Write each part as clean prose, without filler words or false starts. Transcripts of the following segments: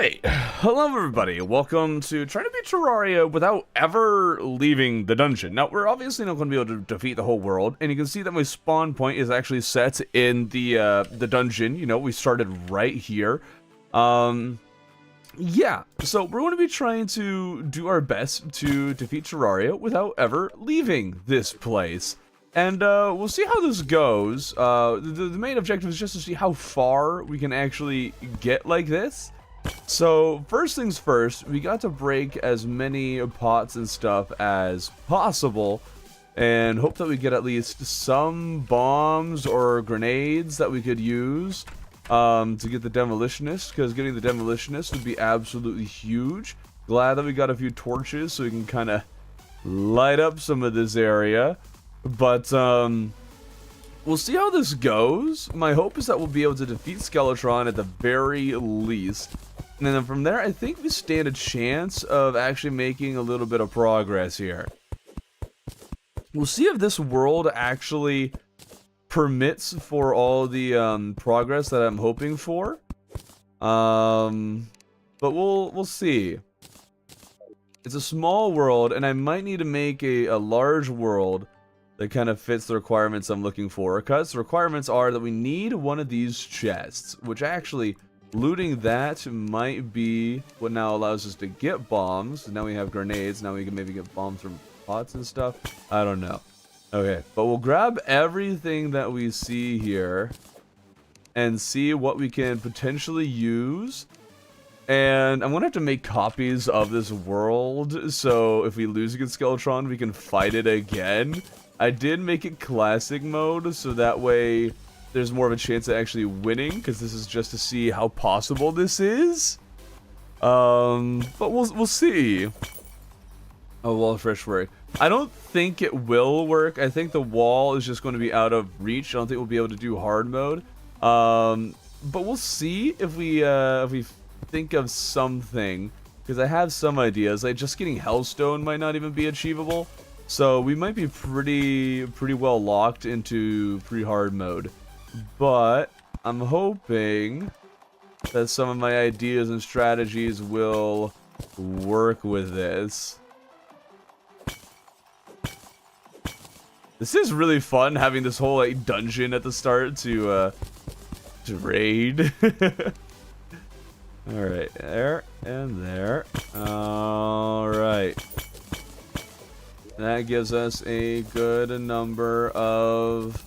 Alright, hello everybody, welcome to trying to beat Terraria without ever leaving the dungeon. Now, we're obviously not going to be able to defeat the whole world, and you can see that my spawn point is actually set in the dungeon. You know, we started right here. Yeah, so we're going to be trying to do our best to defeat Terraria without ever leaving this place. And we'll see how this goes. The main objective is just to see how far we can actually get like this. So first things first, we got to break as many pots and stuff as possible and hope that we get at least some bombs or grenades that we could use to get the demolitionist, because getting the demolitionist would be absolutely huge. Glad that we got a few torches so we can kind of light up some of this area. But we'll see how this goes. My hope is that we'll be able to defeat Skeletron at the very least. And then from there, I think we stand a chance of actually making a little bit of progress here. We'll see if this world actually permits for all the progress that I'm hoping for. But we'll see. It's a small world, and I might need to make a large world that kind of fits the requirements I'm looking for. Because the requirements are that we need one of these chests, which actually, looting that might be what now allows us to get bombs. Now we have grenades. Now we can maybe get bombs from pots and stuff. I don't know. Okay, but we'll grab everything that we see here and see what we can potentially use. And I'm going to have to make copies of this world, so if we lose against Skeletron, we can fight it again. I did make it classic mode, so that way there's more of a chance of actually winning, because this is just to see how possible this is. But we'll see. Oh, wall of fresh work. I don't think it will work. I think the wall is just going to be out of reach. I don't think we'll be able to do hard mode. But we'll see if we think of something, because I have some ideas. Like just getting Hellstone might not even be achievable. So we might be pretty well locked into pre-hard mode. But I'm hoping that some of my ideas and strategies will work with this. This is really fun, having this whole like dungeon at the start to raid. Alright, there and there. Alright. That gives us a good number of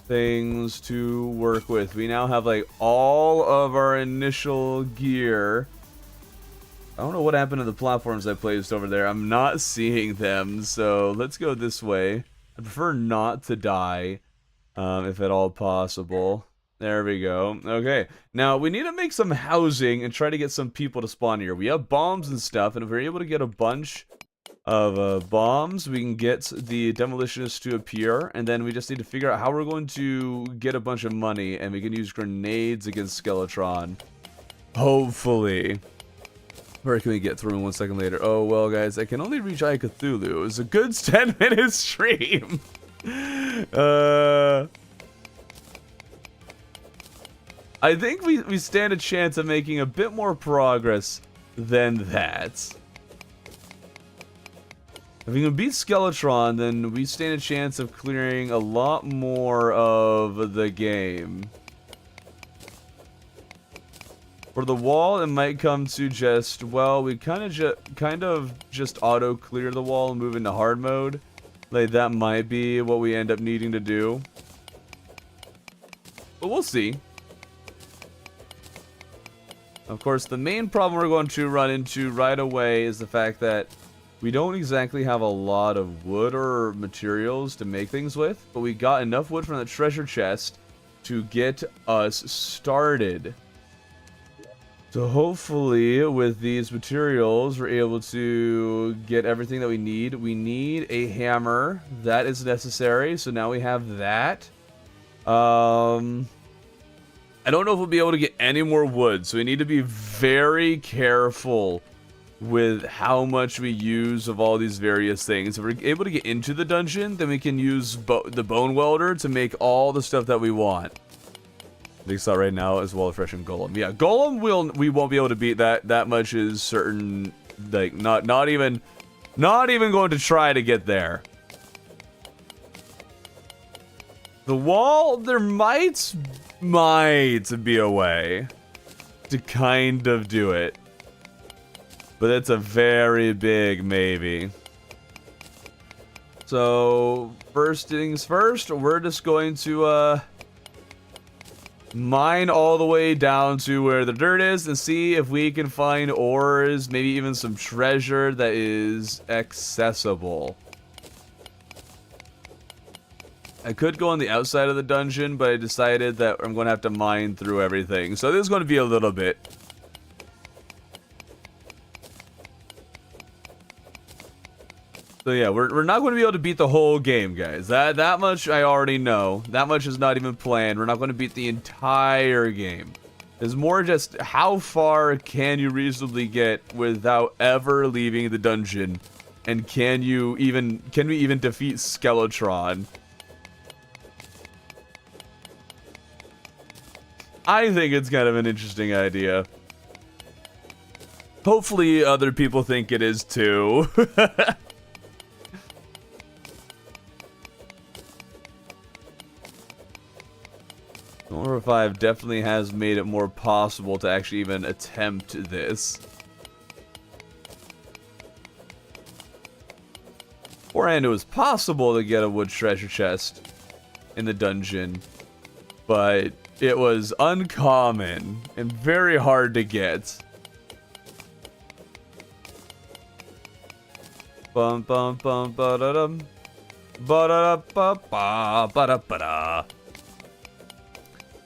things to work with. We now have like all of our initial gear. I don't know what happened to the platforms I placed over there. I'm not seeing them, so let's go this way. I prefer not to die, if at all possible. There we go. Okay, now we need to make some housing and try to get some people to spawn here. We have bombs and stuff, and if we're able to get a bunch of bombs, we can get the demolitionist to appear, and then we just need to figure out how we're going to get a bunch of money, and we can use grenades against Skeletron. Hopefully. Where can we get through 1 second later? Oh, well, guys, I can only reach I Cthulhu. It was a good 10-minute stream. I think we stand a chance of making a bit more progress than that. If we can beat Skeletron, then we stand a chance of clearing a lot more of the game. For the wall, it might come to just, well, we kind of just auto clear the wall and move into hard mode. Like that might be what we end up needing to do. But we'll see. Of course, the main problem we're going to run into right away is the fact that we don't exactly have a lot of wood or materials to make things with, but we got enough wood from the treasure chest to get us started. So hopefully with these materials we're able to get everything that we need. We need a hammer. That is necessary, so now we have that. I don't know if we'll be able to get any more wood, so we need to be very careful with how much we use of all these various things. If we're able to get into the dungeon, then we can use the bone welder to make all the stuff that we want. Big slot right now as well as fresh and Golem. Yeah, Golem we won't be able to beat that. That much is certain. Like not even going to try to get there. The wall, there might be a way to kind of do it. But it's a very big maybe. So, first things first, we're just going to mine all the way down to where the dirt is and see if we can find ores, maybe even some treasure that is accessible. I could go on the outside of the dungeon, but I decided that I'm going to have to mine through everything. So this is going to be a little bit. So yeah, we're not going to be able to beat the whole game, guys. That much I already know. That much is not even planned. We're not going to beat the entire game. It's more just how far can you reasonably get without ever leaving the dungeon, and can we even defeat Skeletron? I think it's kind of an interesting idea. Hopefully other people think it is too. Number 5 definitely has made it more possible to actually even attempt this. Beforehand, it was possible to get a wood treasure chest in the dungeon, but it was uncommon and very hard to get. Bum bum bum ba da dum ba da ba ba ba da ba da.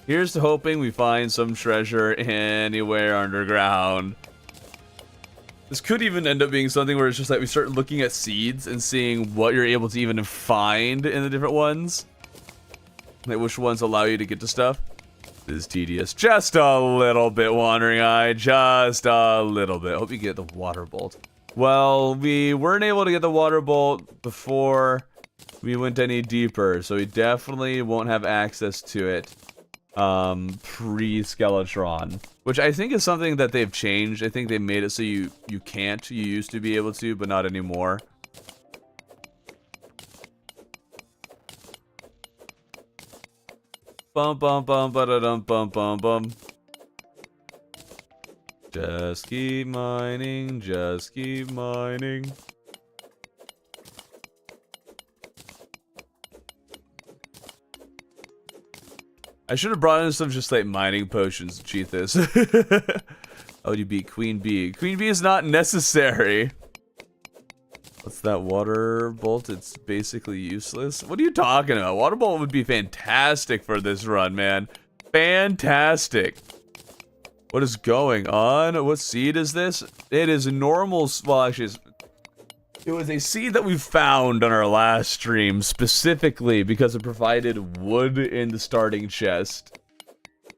Here's to hoping we find some treasure anywhere underground. This could even end up being something where it's just like we start looking at seeds and seeing what you're able to even find in the different ones. Like which ones allow you to get to stuff. This is tedious. Just a little bit, Wandering Eye. Just a little bit. Hope you get the water bolt. Well, we weren't able to get the water bolt before we went any deeper, so we definitely won't have access to it pre-Skeletron, which I think is something that they've changed. I think they made it so you can't. You used to be able to, but not anymore. Bum bum bum ba da dum bum bum bum. Just keep mining, just keep mining. I should have brought in some just like mining potions to cheat this. Oh, you beat Queen Bee. Queen Bee is not necessary. What's that water bolt? It's basically useless. What are you talking about? Water bolt would be fantastic for this run, man. Fantastic. What is going on? What seed is this? It is a normal, well actually, it was a seed that we found on our last stream, specifically because it provided wood in the starting chest.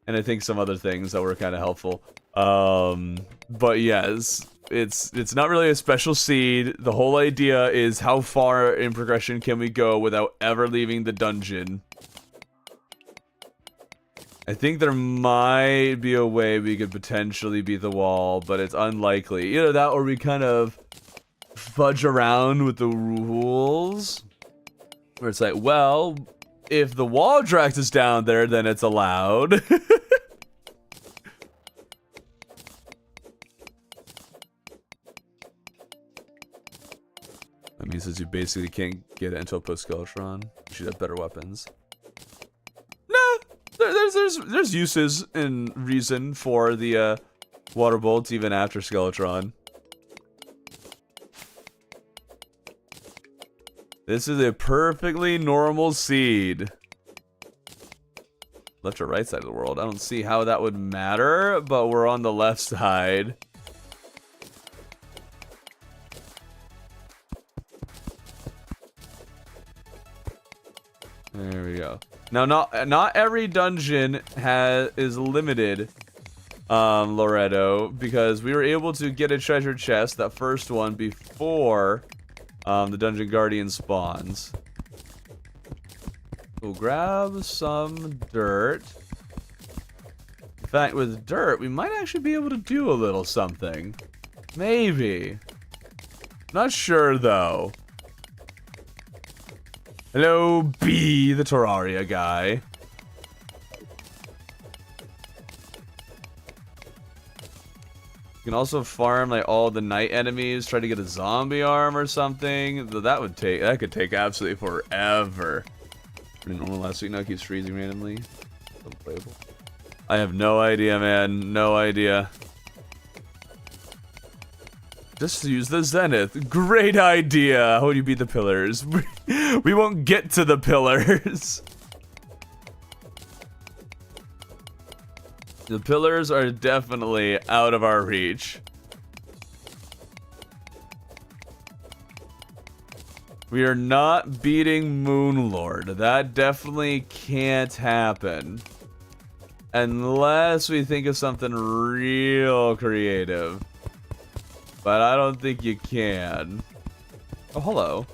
And I think some other things that were kind of helpful. But yes, it's not really a special seed. The whole idea is how far in progression can we go without ever leaving the dungeon. I think there might be a way we could potentially beat the wall, but it's unlikely. Either that or we kind of fudge around with the rules. Where it's like, well, if the wall drags us down there, then it's allowed. That means that you basically can't get it until post-Skeletron. You should have better weapons. There's uses and reason for the water bolts even after Skeletron. This is a perfectly normal seed. Left or right side of the world. I don't see how that would matter, but we're on the left side. There we go. Now, not every dungeon is limited, Loretto, because we were able to get a treasure chest, that first one, before the Dungeon Guardian spawns. We'll grab some dirt. fact, with dirt, we might actually be able to do a little something. Maybe. Not sure, though. Hello, B, the Terraria guy. You can also farm like all the night enemies, try to get a zombie arm or something. That could take absolutely forever. Normal last week now keeps freezing randomly. Unplayable. I have no idea, man. No idea. Just use the Zenith. Great idea. How would you beat the pillars? We won't get to the pillars. The pillars are definitely out of our reach. We are not beating Moonlord. That definitely can't happen. Unless we think of something real creative. But I don't think you can. Oh, hello.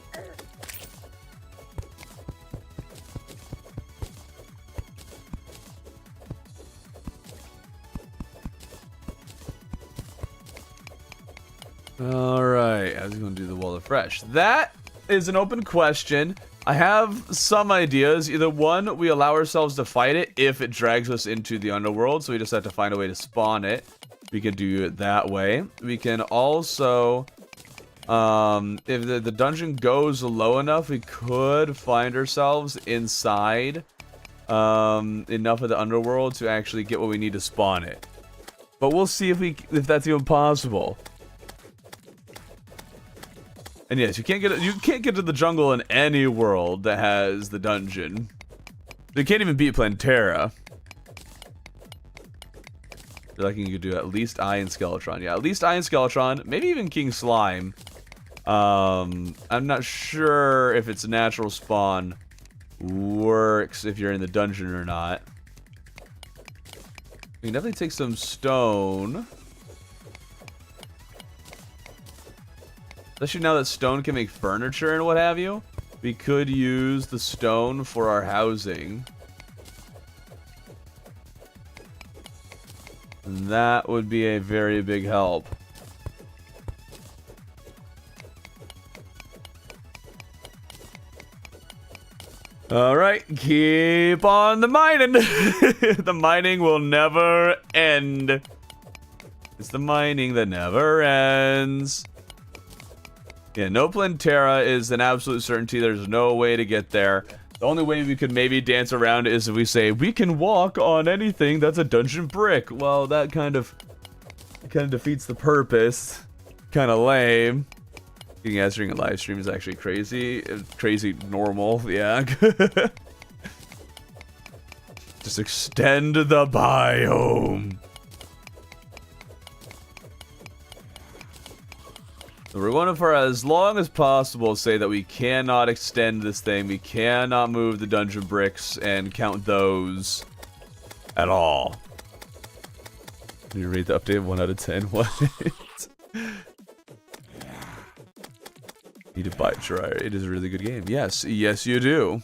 Alright, I was going to do the wall of fresh. That is an open question. I have some ideas. Either one, we allow ourselves to fight it if it drags us into the underworld, so we just have to find a way to spawn it. We can do it that way. We can also, if the dungeon goes low enough, we could find ourselves inside enough of the underworld to actually get what we need to spawn it. But we'll see if that's even possible. And yes, you can't get to the jungle in any world that has the dungeon. You can't even beat Plantera. You're lucky you could do at least Eye and Skeletron. Yeah, at least Eye and Skeletron. Maybe even King Slime. I'm not sure if its natural spawn works if you're in the dungeon or not. We can definitely take some stone. Especially now that stone can make furniture and what have you. We could use the stone for our housing. And that would be a very big help. Alright, keep on the mining. The mining will never end. It's the mining that never ends. Yeah, no Plantera is an absolute certainty. There's no way to get there. The only way we could maybe dance around it is if we say, we can walk on anything that's a dungeon brick. Well, that kind of defeats the purpose. Kind of lame. Getting ads during a live stream is actually crazy. Crazy normal, yeah. Just extend the biome. We're going to, for as long as possible, say that we cannot extend this thing. We cannot move the dungeon bricks and count those at all. Can you rate the update 1 out of 10? What? Need to buy Terraria. It is a really good game. Yes, yes you do.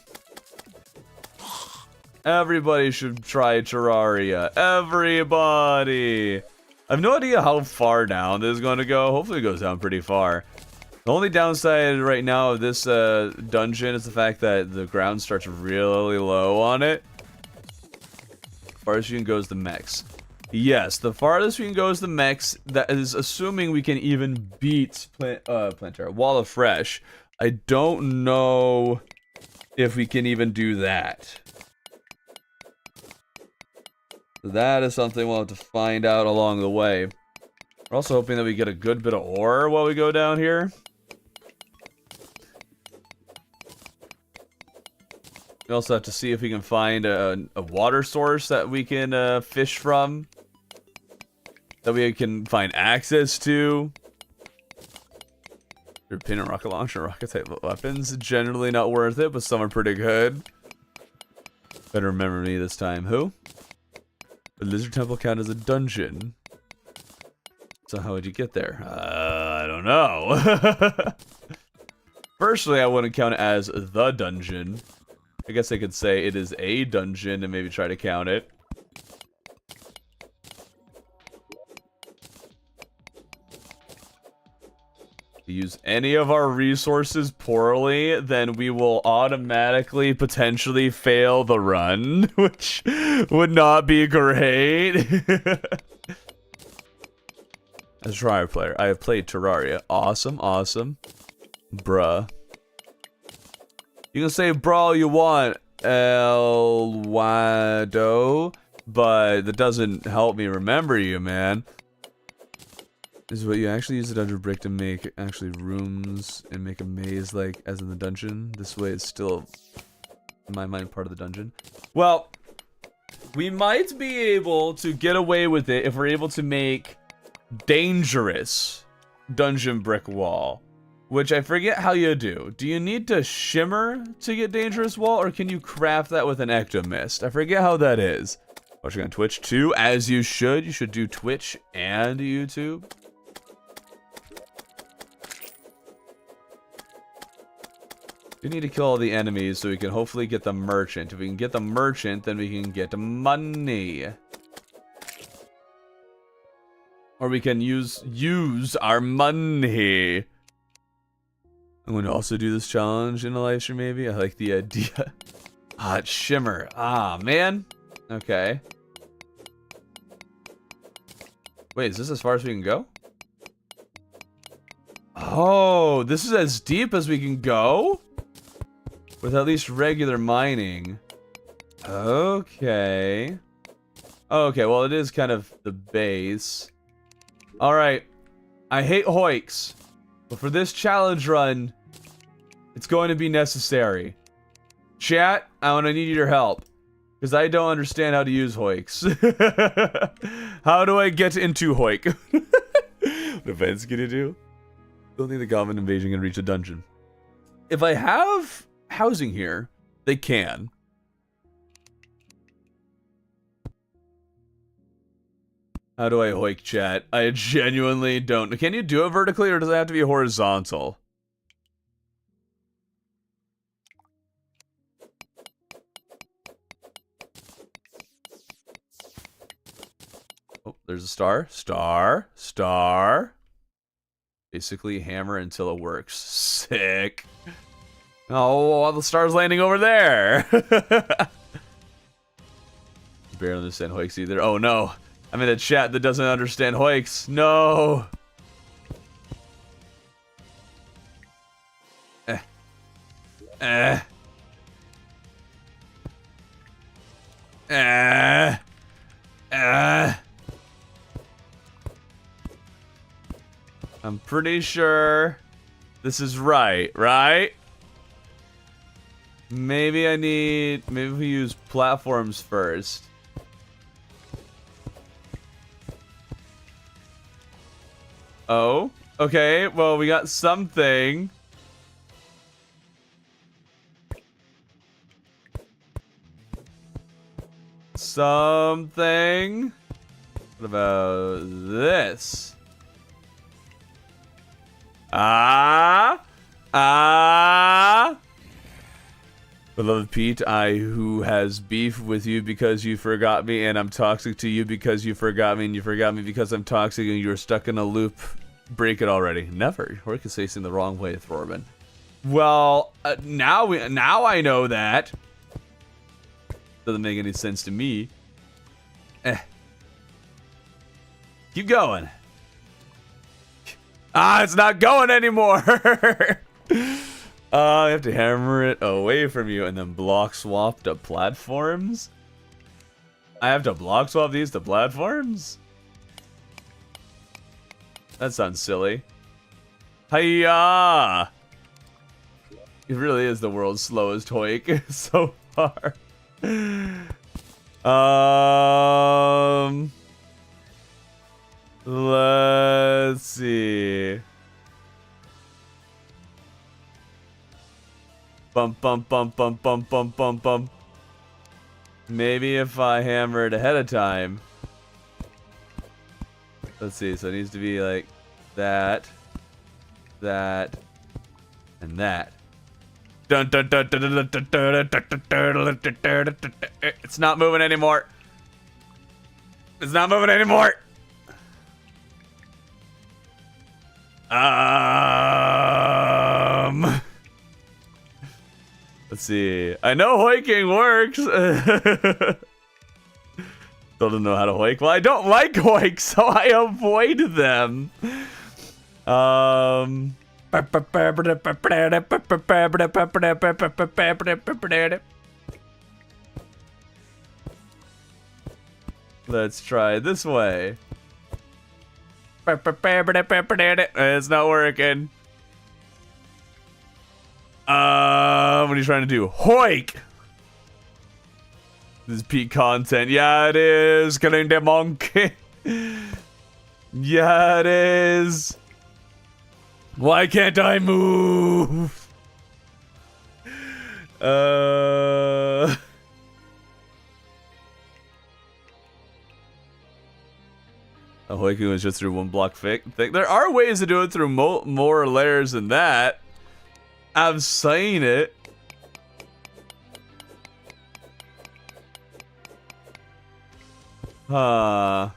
Everybody should try Terraria. Everybody! I have no idea how far down this is going to go. Hopefully it goes down pretty far. The only downside right now of this dungeon is the fact that the ground starts really low on it. Farthest you can go is the mechs. Yes, the farthest we can go is the mechs. That is assuming we can even beat Plantera. Wall of Fresh. I don't know if we can even do that. That is something we'll have to find out along the way. We're also hoping that we get a good bit of ore while we go down here. We also have to see if we can find a water source that we can fish from. That we can find access to. Your pin and rocket launcher, rocket type weapons. Generally not worth it, but some are pretty good. Better remember me this time. Who? The Lizard Temple count as a dungeon. So how would you get there? I don't know. Personally, I wouldn't count it as the dungeon. I guess I could say it is a dungeon and maybe try to count it. use any of our resources poorly, then we will automatically potentially fail the run, which would not be great. As a Terraria player, I have played Terraria. Awesome, awesome. Bruh. You can say bruh all you want, El Wado, but that doesn't help me remember you, man. This is what you actually use the dungeon brick to make actually rooms and make a maze like as in the dungeon. This way it's still, in my mind, part of the dungeon. Well, we might be able to get away with it if we're able to make dangerous dungeon brick wall, which I forget how you do. Do you need to shimmer to get dangerous wall, or can you craft that with an ectomist? I forget how that is. Watching on Twitch too, as you should. You should do Twitch and YouTube. We need to kill all the enemies so we can hopefully get the merchant. If we can get the merchant, then we can get money. Or we can use our money. I'm going to also do this challenge in a live stream, maybe. I like the idea. Ah, it's shimmer. Ah, man. Okay. Wait, is this as far as we can go? Oh, this is as deep as we can go? With at least regular mining. Okay. Okay, well, it is kind of the base. Alright. I hate hoiks. But for this challenge run, it's going to be necessary. Chat, I'm gonna need your help. Because I don't understand how to use hoiks. How do I get into hoik? What events can you do? Don't think the goblin invasion can reach the dungeon. If I have housing here, they can. How do I hoik, chat? I genuinely don't. Can you do it vertically, or does it have to be horizontal? Oh, there's a star. Star. Star. Basically, hammer until it works. Sick. Oh, all the stars landing over there. Barely understand hoiks either. Oh no. I'm in a chat that doesn't understand hoiks. No. Eh. I'm pretty sure this is right, right? Maybe we use platforms first. Oh, okay, well, we got something. Something. What about this? Beloved Pete, I who has beef with you because you forgot me, and I'm toxic to you because you forgot me, and you forgot me because I'm toxic, and you're stuck in a loop. Break it already. Never. Or I could say something the wrong way, Thorben. Well, now I know that. Doesn't make any sense to me. Keep going. It's not going anymore. I have to hammer it away from you and then block swap to platforms. I have to block swap these to platforms? That sounds silly. Hiya! It really is the world's slowest hoik so far. Let's see. Bump, bump, bump, bump, bump, bump, bump, bump. Maybe if I hammer it ahead of time. Let's see, so it needs to be like that, that, and that. Dun, dun, dun, dun, dun, dun, dun, dun, dun, dun, dun, dun. It's not moving anymore. It's not moving anymore. Let's see. I know hoiking works. Still don't know how to hoik. Well, I don't like hoik, so I avoid them. Let's try this way. It's not working. What are you trying to do? Hoik! This is peak content. Yeah, it is. Killing the monkey. Yeah, it is. Why can't I move? Hoiking was just through one block thing. There are ways to do it through more layers than that. I've seen it. What's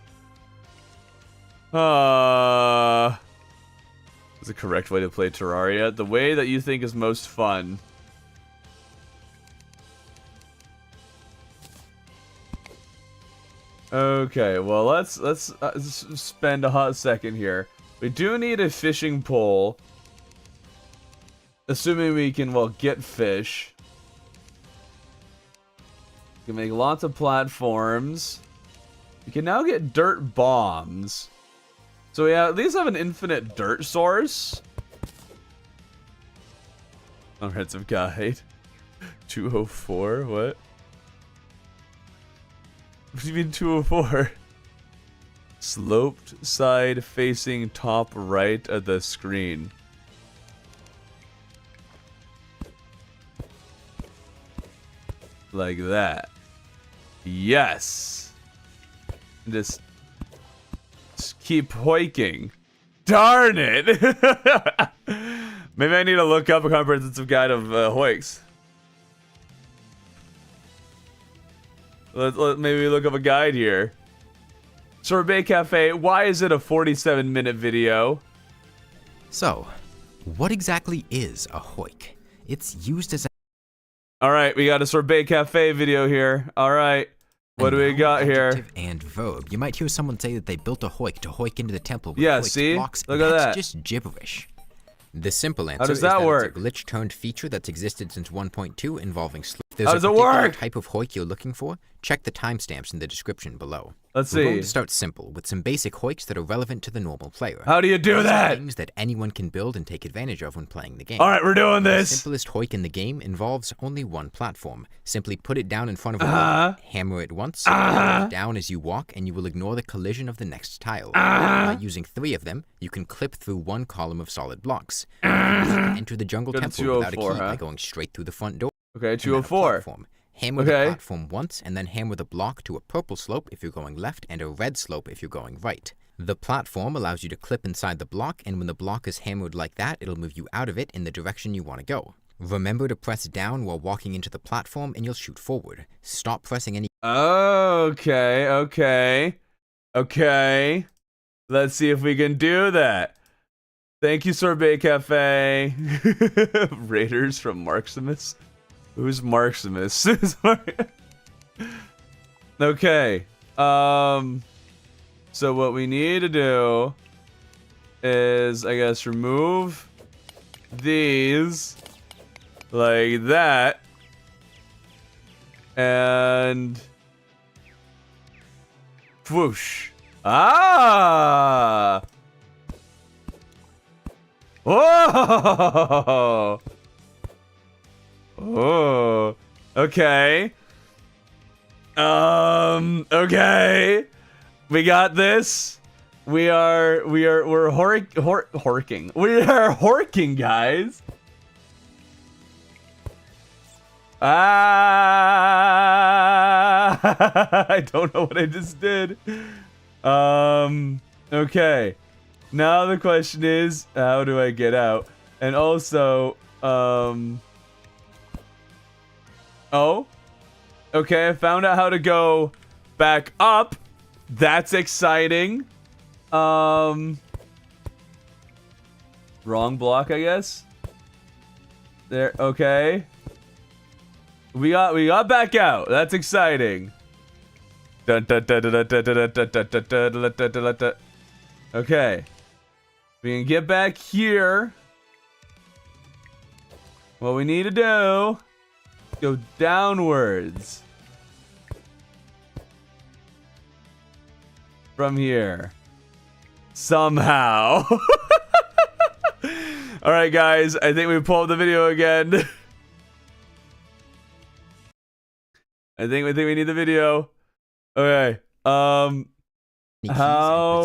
the correct way to play Terraria? The way that you think is most fun. Okay, well let's spend a hot second here. We do need a fishing pole, assuming we can get fish. We can make lots of platforms. We can now get dirt bombs. So we at least have an infinite dirt source. Comprehensive guide. 204. What? What do you mean 204? Sloped side facing top right of the screen. Like that. Yes. Just keep hoiking. Darn it! Maybe I need to look up a comprehensive guide of hoiks. Maybe look up a guide here. Sorbet Cafe, why is it a 47-minute video? So, what exactly is a hoik? It's used as a... Alright, we got a Sorbet Cafe video here. Alright, what do we got here? Adjective and verb. You might hear someone say that they built a hoik to hoik into the temple with yeah, hoiked see? blocks. Look at That's that. Just gibberish. The simple answer How does is that work? It's a glitch-turned feature that's existed since 1.2 involving slip. How does it work? Type of hoik you're looking for? Check the timestamps in the description below. Let's We're going see. to start simple with some basic hoiks that are relevant to the normal player. How do you do These are that? Things that anyone can build and take advantage of when playing the game. Alright, we're doing The this. simplest hoik in the game involves only one platform. Simply put it down in front of a wall, hammer it once, hammer it down as you walk, and you will ignore the collision of the next tile. By using 3 of them, you can clip through one column of solid blocks. You can enter the jungle Go to temple without a key 204, by going straight through the front door. Okay, And then a 204. platform. Hammer the platform once, and then hammer the block to a purple slope if you're going left, and a red slope if you're going right. The platform allows you to clip inside the block, and when the block is hammered like that, it'll move you out of it in the direction you want to go. Remember to press down while walking into the platform, and you'll shoot forward. Stop pressing any... Okay, okay. Okay. Let's see if we can do that. Thank you, Sorbet Cafe. Raiders from Marximus. Who's Marximus? Okay. So what we need to do is, I guess, remove these like that. And whoosh. Ah! Whoa! Oh, okay. Okay. We got this. We're horking. We are horking, guys. I don't know what I just did. Okay. Now the question is, how do I get out? And also, oh, okay, I found out how to go back up. That's exciting. Wrong block, I guess. There, okay. We got back out. That's exciting. Okay. We can get back here. What we need to do, go downwards. From here. Somehow. Alright guys, I think we pulled the video again. I think we need the video. Okay. How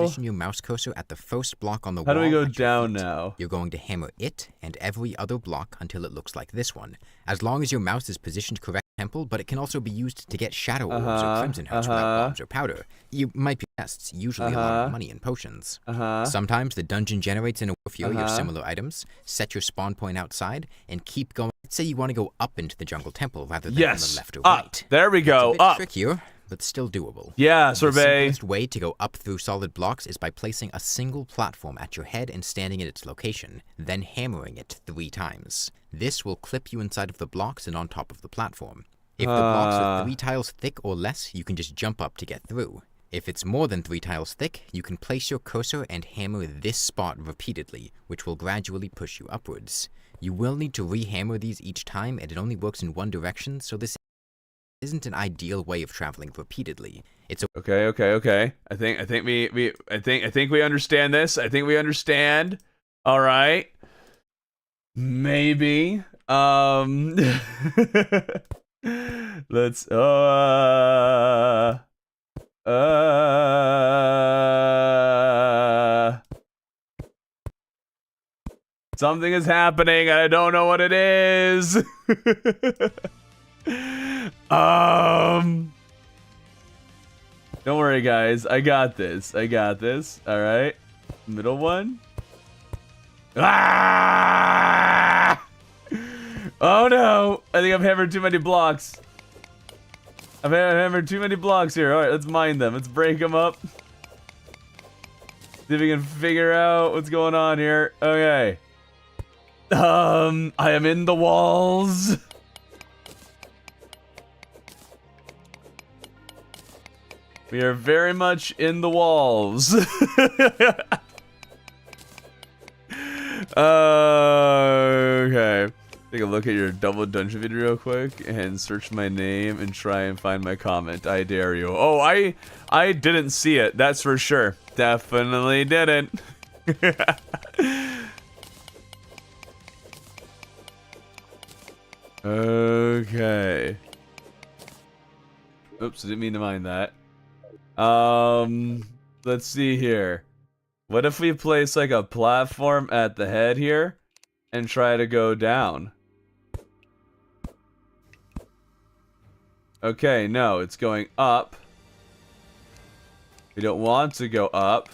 position your mouse cursor at the first block on the wall. How do we go down now? You're going to hammer it and every other block until it looks like this one. As long as your mouse is positioned correct temple, but it can also be used to get shadow orbs or crimson hearts, red bombs, or powder. You might be tests, usually a lot of money and potions. Sometimes the dungeon generates in a few of your similar items. Set your spawn point outside and keep going. Let's say you want to go up into the jungle temple rather than from the left or right. There we go. It's a bit trickier, but still doable. Yeah, sorbet. The simplest way to go up through solid blocks is by placing a single platform at your head and standing at its location, then hammering it 3 times. This will clip you inside of the blocks and on top of the platform. If the blocks are 3 tiles thick or less, you can just jump up to get through. If it's more than 3 tiles thick, you can place your cursor and hammer this spot repeatedly, which will gradually push you upwards. You will need to re-hammer these each time, and it only works in one direction, so this isn't an ideal way of traveling repeatedly. It's Okay. I think we understand this. I think we understand. All right. Maybe. Let's something is happening. I don't know what it is. Don't worry, guys. I got this. All right. Middle one. Ah! Oh no! I think I've hammered too many blocks. I've hammered too many blocks here. All right, let's mine them. Let's break them up. See if we can figure out what's going on here. Okay. I am in the walls. We are very much in the walls. Okay. Take a look at your double dungeon video real quick and search my name and try and find my comment. I dare you. Oh, I didn't see it. That's for sure. Definitely didn't. Okay. Oops, I didn't mean to mind that. Let's see here. What if we place like a platform at the head here and try to go down? Okay, no, it's going up. We don't want to go up.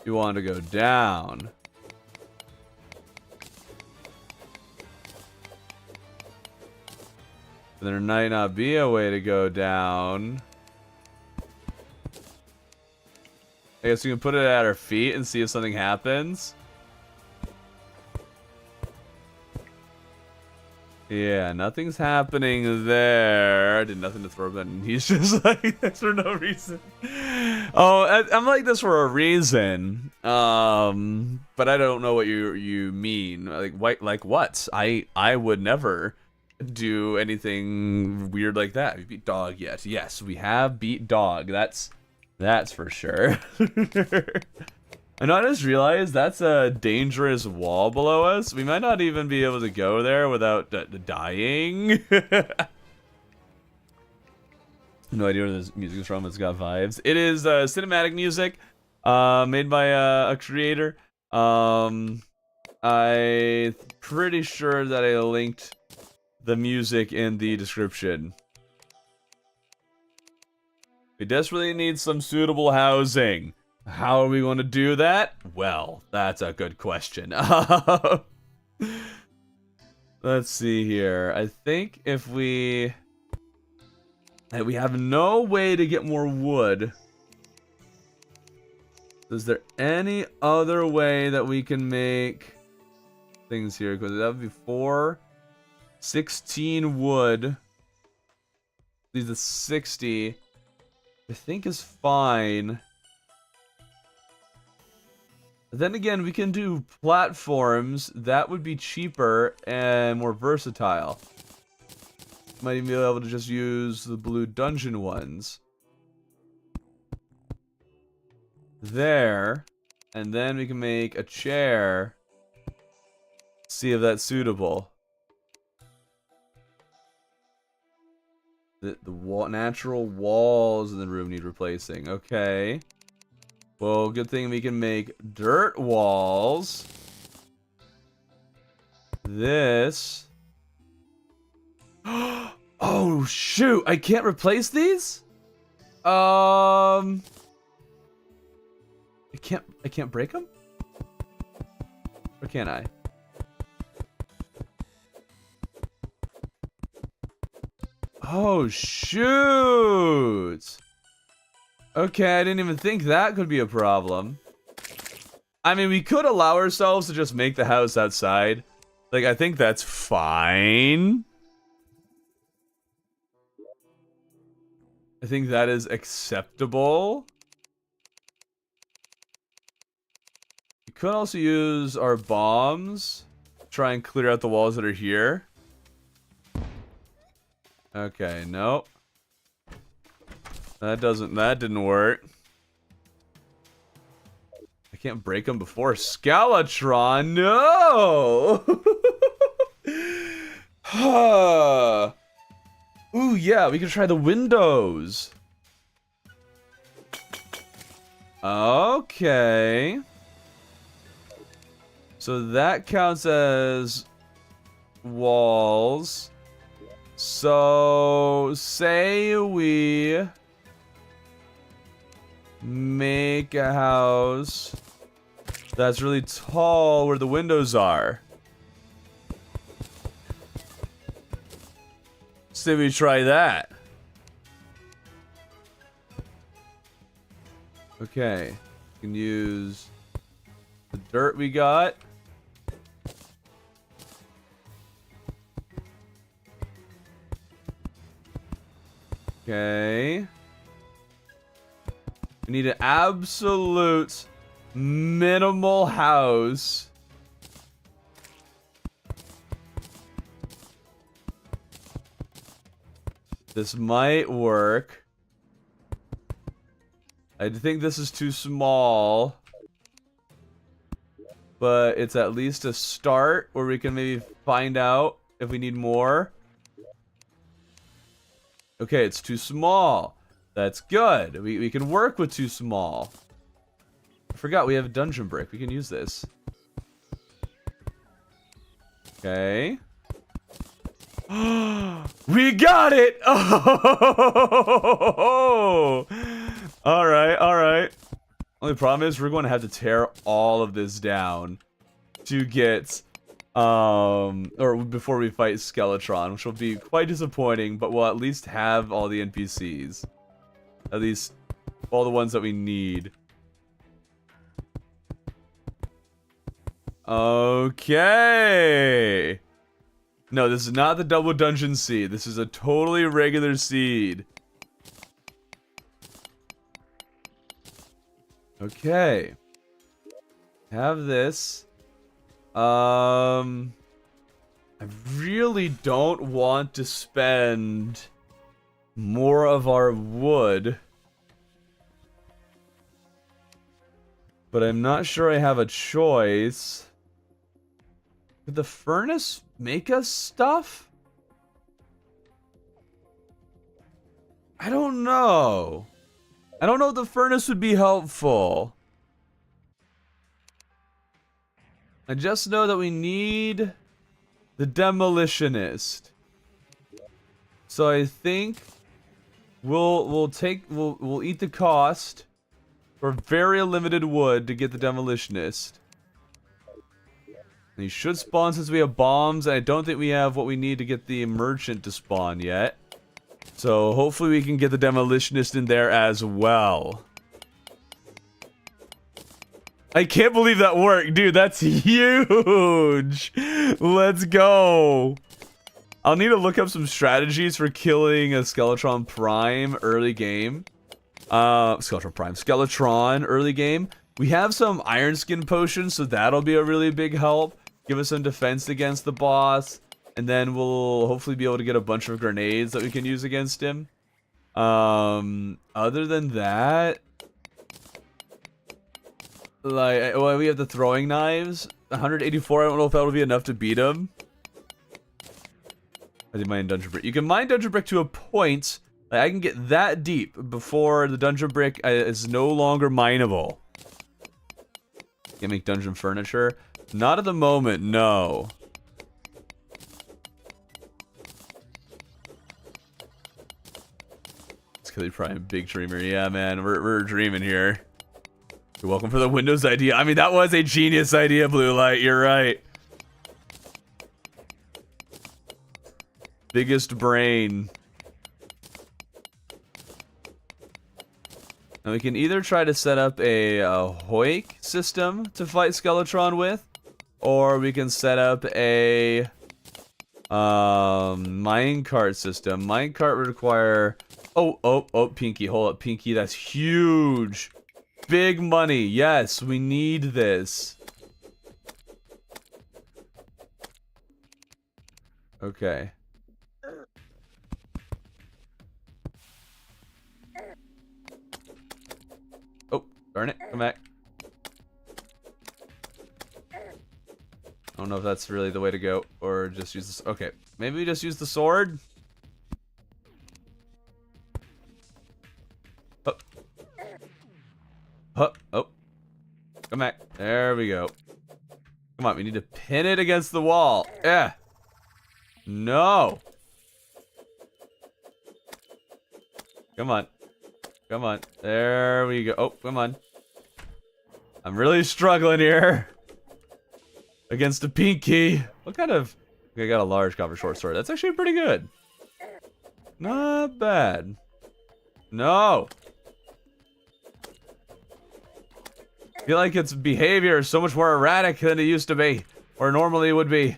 You want to go down. There might not be a way to go down. I guess we can put it at our feet and see if something happens. Yeah, nothing's happening there. I did nothing to throw him in. He's just like this for no reason. Oh, I'm like this for a reason. But I don't know what you mean. Like what? I would never do anything weird like that. We beat dog yet? Yes, we have beat dog. That's for sure. And I just realized that's a dangerous wall below us. We might not even be able to go there without dying. No idea where this music is from. It's got vibes. It is cinematic music made by a creator. I'm pretty sure that I linked the music in the description. We desperately need some suitable housing. How are we going to do that? Well, that's a good question. Let's see here. I think if we have no way to get more wood. Is there any other way that we can make things here? Because that would be 4. 16 wood. Leaves a 60. I think is fine. Then again, we can do platforms. That would be cheaper and more versatile. Might even be able to just use the blue dungeon ones. There. And then we can make a chair. See if that's suitable. The natural walls in the room need replacing. Okay. Well, good thing we can make dirt walls. This. Oh, shoot. I can't replace these? I can't break them? Or can I? Oh, shoot. Okay, I didn't even think that could be a problem. I mean, we could allow ourselves to just make the house outside. Like, I think that's fine. I think that is acceptable. We could also use our bombs. Try and clear out the walls that are here. Okay, nope. That didn't work. I can't break them before Skeletron. No! Ooh, yeah, we can try the windows. Okay. So that counts as walls. So, say we make a house that's really tall where the windows are. Say we try that. Okay. We can use the dirt we got. Okay. We need an absolute minimal house. This might work. I think this is too small. But it's at least a start where we can maybe find out if we need more. Okay, it's too small. That's good. We can work with too small. I forgot we have a dungeon brick. We can use this. Okay. We got it! Oh! Alright, alright. Only problem is we're going to have to tear all of this down to get, or before we fight Skeletron, which will be quite disappointing, but we'll at least have all the NPCs. At least all the ones that we need. Okay. No, this is not the double dungeon seed. This is a totally regular seed. Okay. Have this. I really don't want to spend more of our wood. But I'm not sure I have a choice. Could the furnace make us stuff? I don't know. I don't know if the furnace would be helpful. I just know that we need the demolitionist. So I think we'll eat the cost for very limited wood to get the demolitionist. And he should spawn since we have bombs. I don't think we have what we need to get the merchant to spawn yet. So hopefully we can get the demolitionist in there as well. I can't believe that worked, dude. That's huge. Let's go. I'll need to look up some strategies for killing a Skeletron Prime early game. Skeletron early game. We have some Iron Skin potions, so that'll be a really big help. Give us some defense against the boss. And then we'll hopefully be able to get a bunch of grenades that we can use against him. Other than that, like, well, we have the throwing knives. 184, I don't know if that'll be enough to beat him. I did mine Dungeon Brick. You can mine Dungeon Brick to a point. Like, I can get that deep before the Dungeon Brick is no longer mineable. Can make dungeon furniture? Not at the moment, no. Skelly Prime, big dreamer. Yeah, man, we're dreaming here. You're welcome for the Windows idea. I mean, that was a genius idea, Blue Light. You're right. Biggest brain. Now we can either try to set up a Hoik system to fight Skeletron with, or we can set up a minecart system. Minecart would require... Oh, Pinky. Hold up, Pinky. That's huge. Big money. Yes, we need this. Okay. Oh, darn it. Come back. I don't know if that's really the way to go, or just use this. Okay, maybe we just use the sword. Oh. Come back. There we go. Come on, we need to pin it against the wall. Yeah. No. Come on. Come on. There we go. Oh, come on. I'm really struggling here. Against a Pinky. What kind of... Okay, I got a large copper short sword. That's actually pretty good. Not bad. No. I feel like its behavior is so much more erratic than it used to be, or normally would be.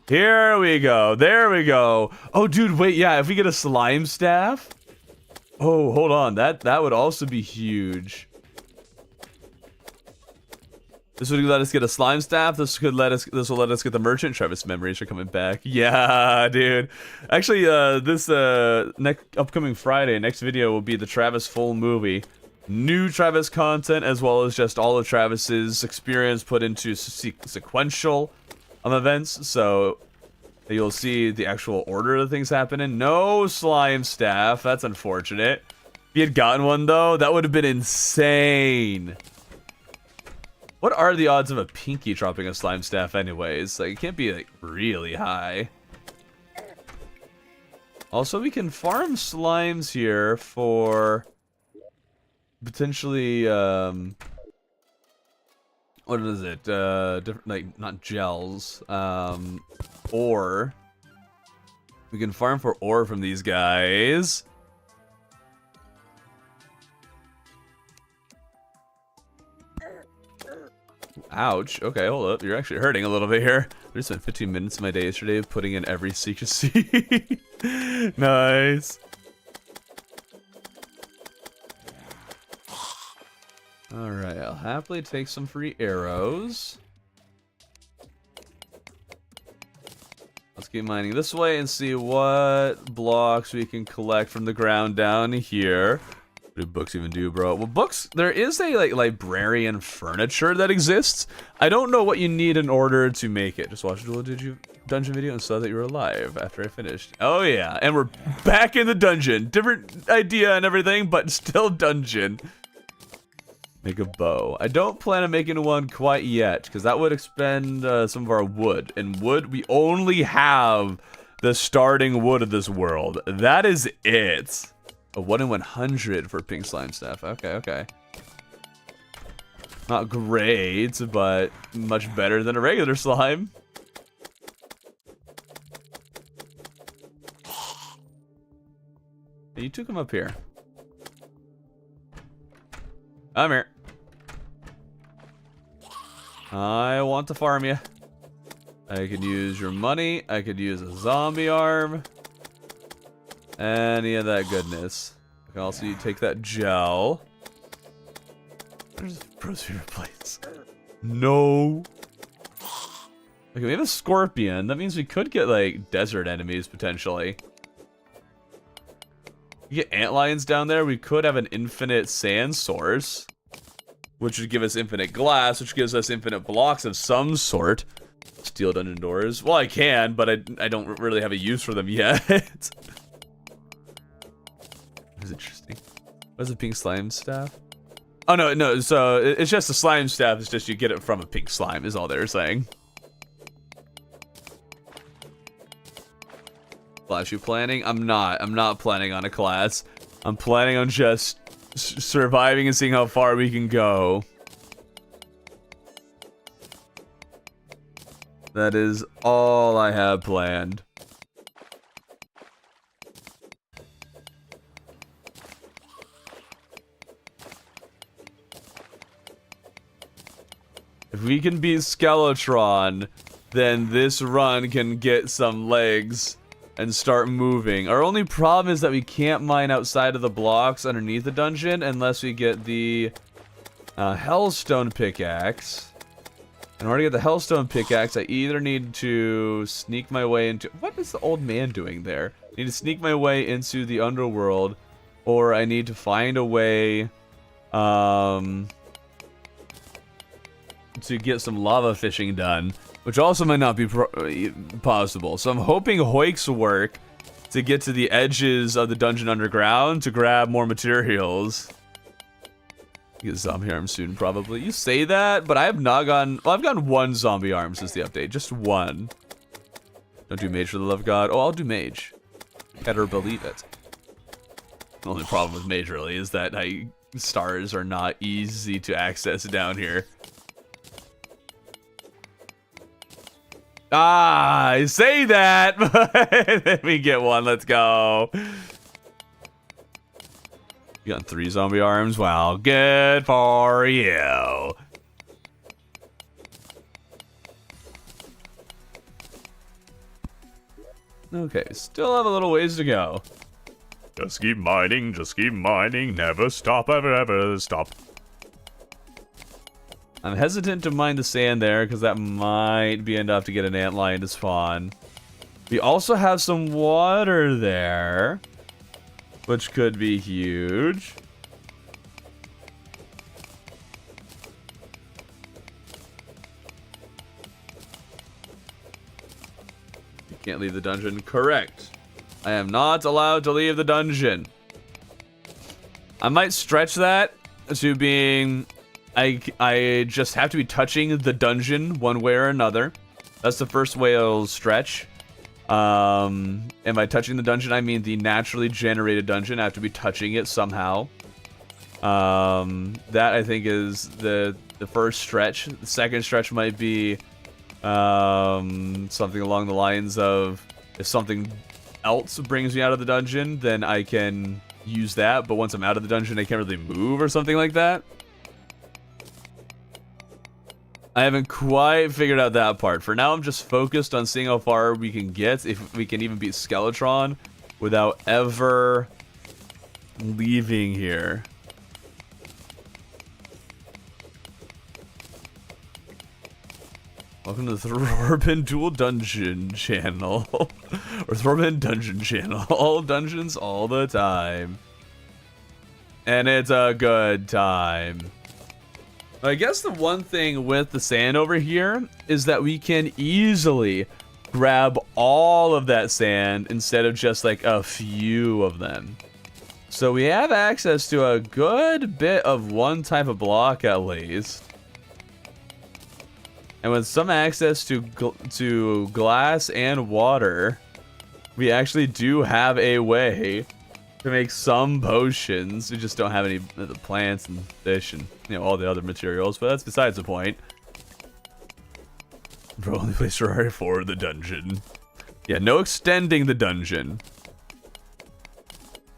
Here we go. There we go. Oh, dude, wait, yeah, if we get a slime staff. Oh, hold on. That would also be huge. This would let us get a slime staff. This will let us get the merchant. Travis memories are coming back. Yeah, dude. Actually, this upcoming Friday, next video will be the Travis full movie. New Travis content, as well as just all of Travis's experience put into sequential events, so you'll see the actual order of things happening. No slime staff, that's unfortunate. If he had gotten one, though, that would have been insane. What are the odds of a Pinky dropping a slime staff anyways? Like, it can't be, like, really high. Also, we can farm slimes here for... potentially, what is it? Different, like, not gels, ore. We can farm for ore from these guys. Ouch. Okay, hold up. You're actually hurting a little bit here. I just spent 15 minutes of my day yesterday putting in every secrecy. Nice. Alright, I'll happily take some free arrows. Let's keep mining this way and see what blocks we can collect from the ground down here. What do books even do, bro? Well, books, there is a, like, librarian furniture that exists. I don't know what you need in order to make it. Just watched a little dungeon video and saw that you were alive after I finished. Oh, yeah. And we're back in the dungeon. Different idea and everything, but still dungeon. Make a bow. I don't plan on making one quite yet, because that would expend some of our wood. And wood, we only have the starting wood of this world. That is it. A 1 in 100 for pink slime staff. Okay. Not great, but much better than a regular slime. You took him up here. I'm here. I want to farm you. I could use your money. I could use a zombie arm. Any of that goodness. I can also take that gel. There's Bro's favorite place. No. Okay, we have a scorpion. That means we could get, like, desert enemies, potentially. We get antlions down there. We could have an infinite sand source, which would give us infinite glass, which gives us infinite blocks of some sort. Steel dungeon doors. Well, I can, but I don't really have a use for them yet. That's interesting. What is a pink slime staff? Oh, no, so it's just a slime staff. It's just you get it from a pink slime, is all they're saying. Class you planning? I'm not planning on a class. I'm planning on just surviving and seeing how far we can go. That is all I have planned. If we can beat Skeletron, then this run can get some legs and start moving. Our only problem is that we can't mine outside of the blocks underneath the dungeon unless we get the Hellstone pickaxe. In order to get the Hellstone pickaxe, I either need to sneak my way into... What is the old man doing there? I need to sneak my way into the underworld, or I need to find a way to get some lava fishing done, which also might not be possible. So I'm hoping hoiks work to get to the edges of the dungeon underground to grab more materials. Get zombie arms soon, probably. You say that, but I have not gotten... Well, I've gotten one zombie arm since the update. Just one. Don't do mage for the love of God. Oh, I'll do mage. Better believe it. The only problem with mage, really, is that stars are not easy to access down here. Ah, I say that, but let me get one. Let's go. You got 3 zombie arms? Wow, good for you. Okay, still have a little ways to go. Just keep mining, never stop, ever stop. I'm hesitant to mine the sand there because that might be enough to get an antlion to spawn. We also have some water there, which could be huge. You can't leave the dungeon. Correct. I am not allowed to leave the dungeon. I might stretch that to being... I just have to be touching the dungeon one way or another. That's the first way it'll stretch. And by touching the dungeon, I mean the naturally generated dungeon. I have to be touching it somehow. That I think is the first stretch. The second stretch might be something along the lines of, if something else brings me out of the dungeon, then I can use that. But once I'm out of the dungeon, I can't really move or something like that. I haven't quite figured out that part. For now, I'm just focused on seeing how far we can get, if we can even beat Skeletron without ever leaving here. Welcome to the Thorben Dual Dungeon channel. Or Thorben Dungeon channel. All dungeons all the time. And it's a good time. I guess the one thing with the sand over here is that we can easily grab all of that sand instead of just like a few of them. So we have access to a good bit of one type of block at least. And with some access to glass and water, we actually do have a way to make some potions. We just don't have any of the plants and fish and, you know, all the other materials, but that's besides the point. Bro, only place Terraria for the dungeon. Yeah, no extending the dungeon.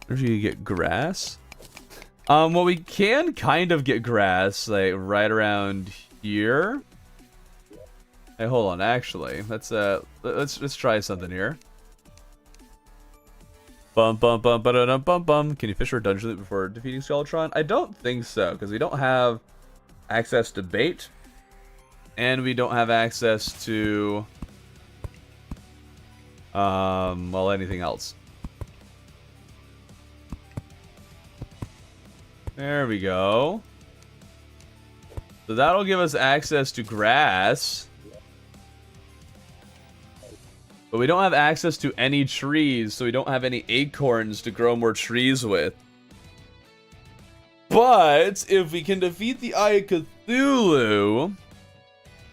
Where do you get grass? Well, we can kind of get grass, like, right around here. Hey, hold on. Actually, let's try something here. Bum bum bum ba bum bum. Can you fish for a dungeon loot before defeating Skeletron? I don't think so, because we don't have access to bait, and we don't have access to well, anything else. There we go. So that'll give us access to grass. But we don't have access to any trees, so we don't have any acorns to grow more trees with. But if we can defeat the Eye of Cthulhu,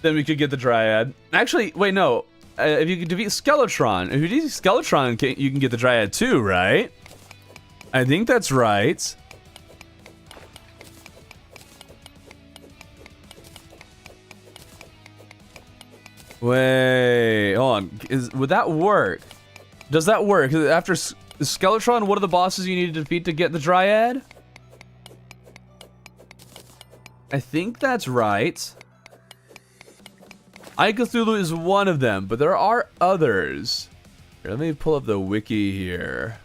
then we could get the Dryad. Actually, wait, no. If you can defeat Skeletron, if you defeat Skeletron, you can get the Dryad too, right? I think that's right. Wait, hold on. Would that work? Does that work? 'Cause after Skeletron, what are the bosses you need to defeat to get the Dryad? I think that's right. Eye of Cthulhu is one of them, but there are others. Here, let me pull up the wiki here.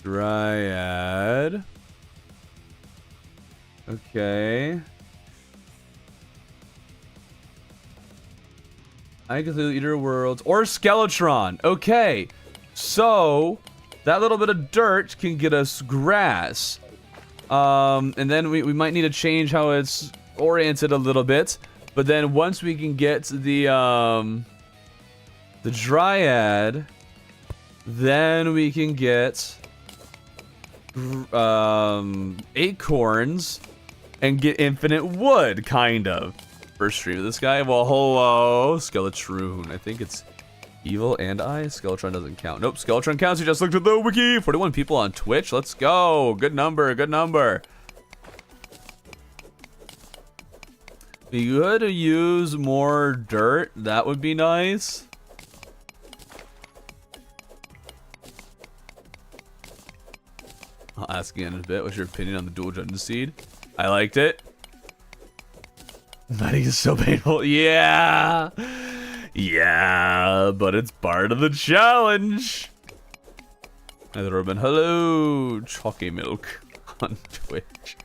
Dryad. Okay. Eye of Cthulhu, Eater of Worlds, or Skeletron. Okay, so that little bit of dirt can get us grass. And then we might need to change how it's oriented a little bit. But then once we can get the Dryad, then we can get acorns and get infinite wood, kind of. First stream of this guy. Well, hello, Skeletroon. I think it's evil and I. Skeletron doesn't count. Nope, Skeletron counts. You just looked at the wiki. 41 people on Twitch. Let's go. Good number. Good number. Be good to use more dirt. That would be nice. I'll ask you in a bit. What's your opinion on the dual dungeon seed? I liked it. That is so painful. Yeah. Yeah, but it's part of the challenge. Nether Urban. Hello, Chalky Milk on Twitch.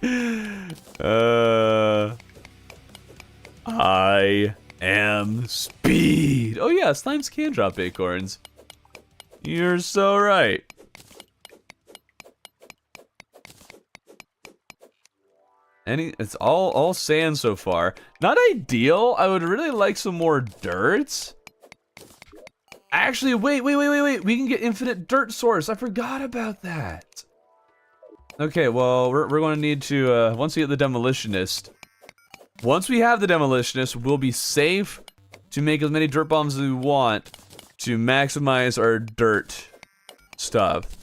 I am speed. Oh yeah, slimes can drop acorns. You're so right. It's all sand so far. Not ideal. I would really like some more dirt. Actually, wait. We can get infinite dirt source. I forgot about that. Okay, well, we're going to need to, once we get the demolitionist. Once we have the demolitionist, we'll be safe to make as many dirt bombs as we want to maximize our dirt stuff.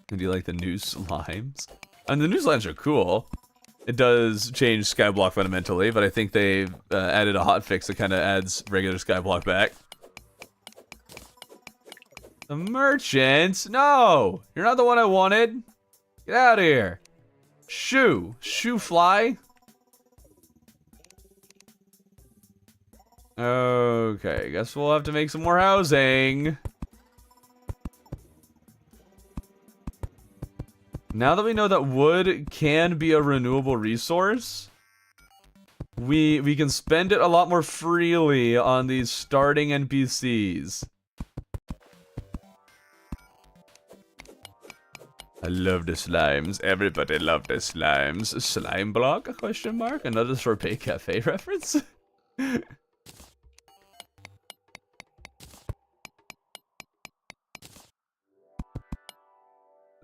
Do you like the new slimes? And the new slimes are cool. It does change Skyblock fundamentally, but I think they've added a hotfix that kind of adds regular Skyblock back. The merchant? No! You're not the one I wanted. Get out of here. Shoo fly. Okay, guess we'll have to make some more housing. Now that we know that wood can be a renewable resource, we can spend it a lot more freely on these starting NPCs. I love the slimes. Everybody loved the slimes. Slime block? Question mark? Another Sorbet Cafe reference?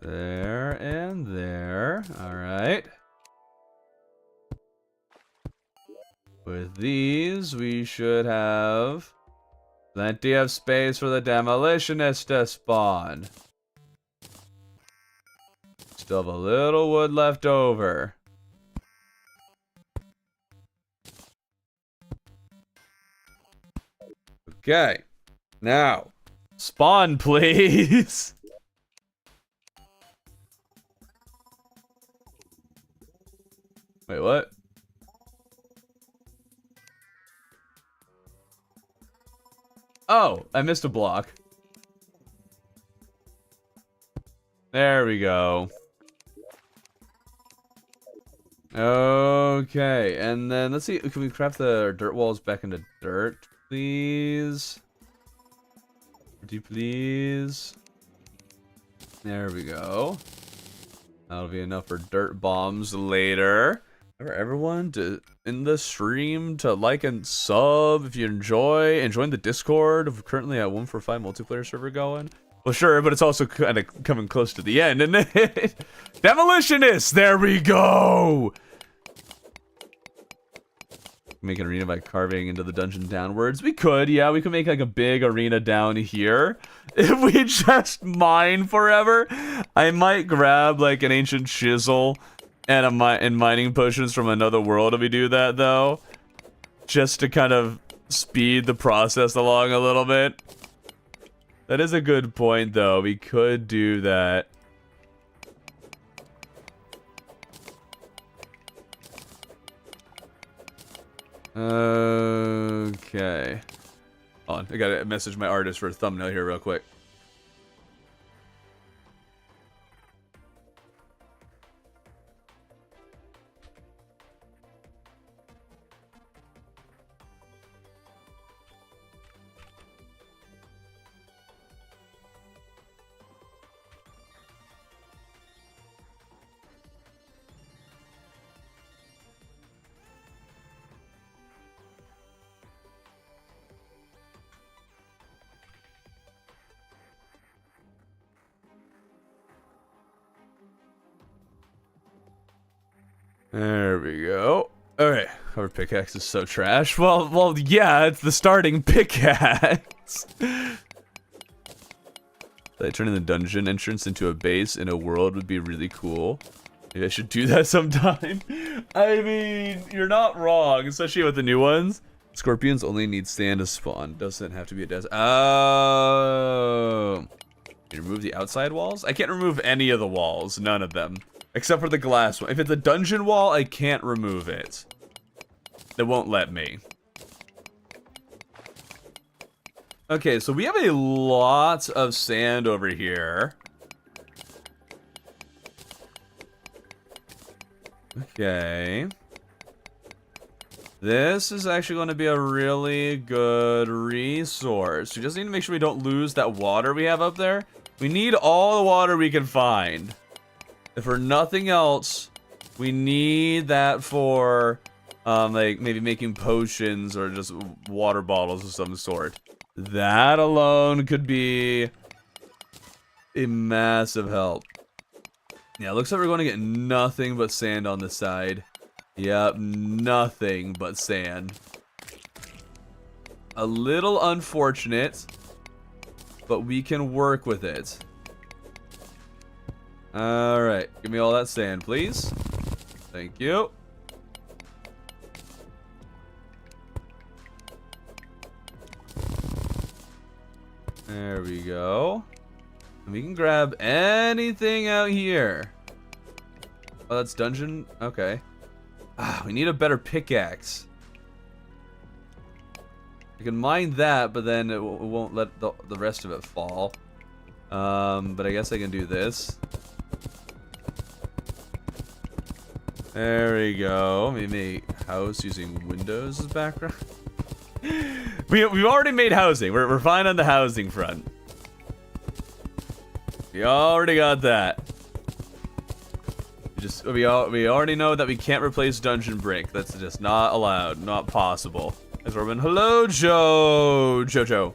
There and there. Alright. With these, we should have plenty of space for the demolitionist to spawn. Still have a little wood left over. Okay. Now, spawn, please. Wait, what? Oh, I missed a block. There we go. Okay, and then let's see. Can we craft the dirt walls back into dirt, please? Pretty please. There we go. That'll be enough for dirt bombs later. Remember everyone in the stream to like and sub if you join the Discord. We're currently at 145 multiplayer server going. Well, sure, but it's also kind of coming close to the end, isn't it? Demolitionists, there we go. Make an arena by carving into the dungeon downwards. We could, yeah, we could make like a big arena down here. If we just mine forever, I might grab like an ancient chisel and mining potions from another world if we do that, though. Just to kind of speed the process along a little bit. That is a good point, though. We could do that. Okay. Hold on, I gotta message my artist for a thumbnail here real quick. There we go. Alright, our pickaxe is so trash. Well, yeah, it's the starting pickaxe. Like turning the dungeon entrance into a base in a world would be really cool. Maybe I should do that sometime. I mean, you're not wrong, especially with the new ones. Scorpions only need sand to spawn. Doesn't have to be a desert. Oh. Can you remove the outside walls? I can't remove any of the walls. None of them. Except for the glass one. If it's a dungeon wall, I can't remove it. It won't let me. Okay, so we have a lot of sand over here. Okay. This is actually going to be a really good resource. We just need to make sure we don't lose that water we have up there. We need all the water we can find. If for nothing else, we need that for, like, maybe making potions or just water bottles of some sort. That alone could be a massive help. Yeah, it looks like we're going to get nothing but sand on the side. Yep, nothing but sand. A little unfortunate, but we can work with it. Alright, give me all that sand, please. Thank you. There we go. And we can grab anything out here. Oh, that's dungeon? Okay. Ah, we need a better pickaxe. I can mine that, but then it won't let the rest of it fall. But I guess I can do this. There we go. Maybe a house using windows as background. We've already made housing. We're fine on the housing front. We already got that. We already know that we can't replace dungeon brick. That's just not allowed, not possible. As Robin, hello, Jojo.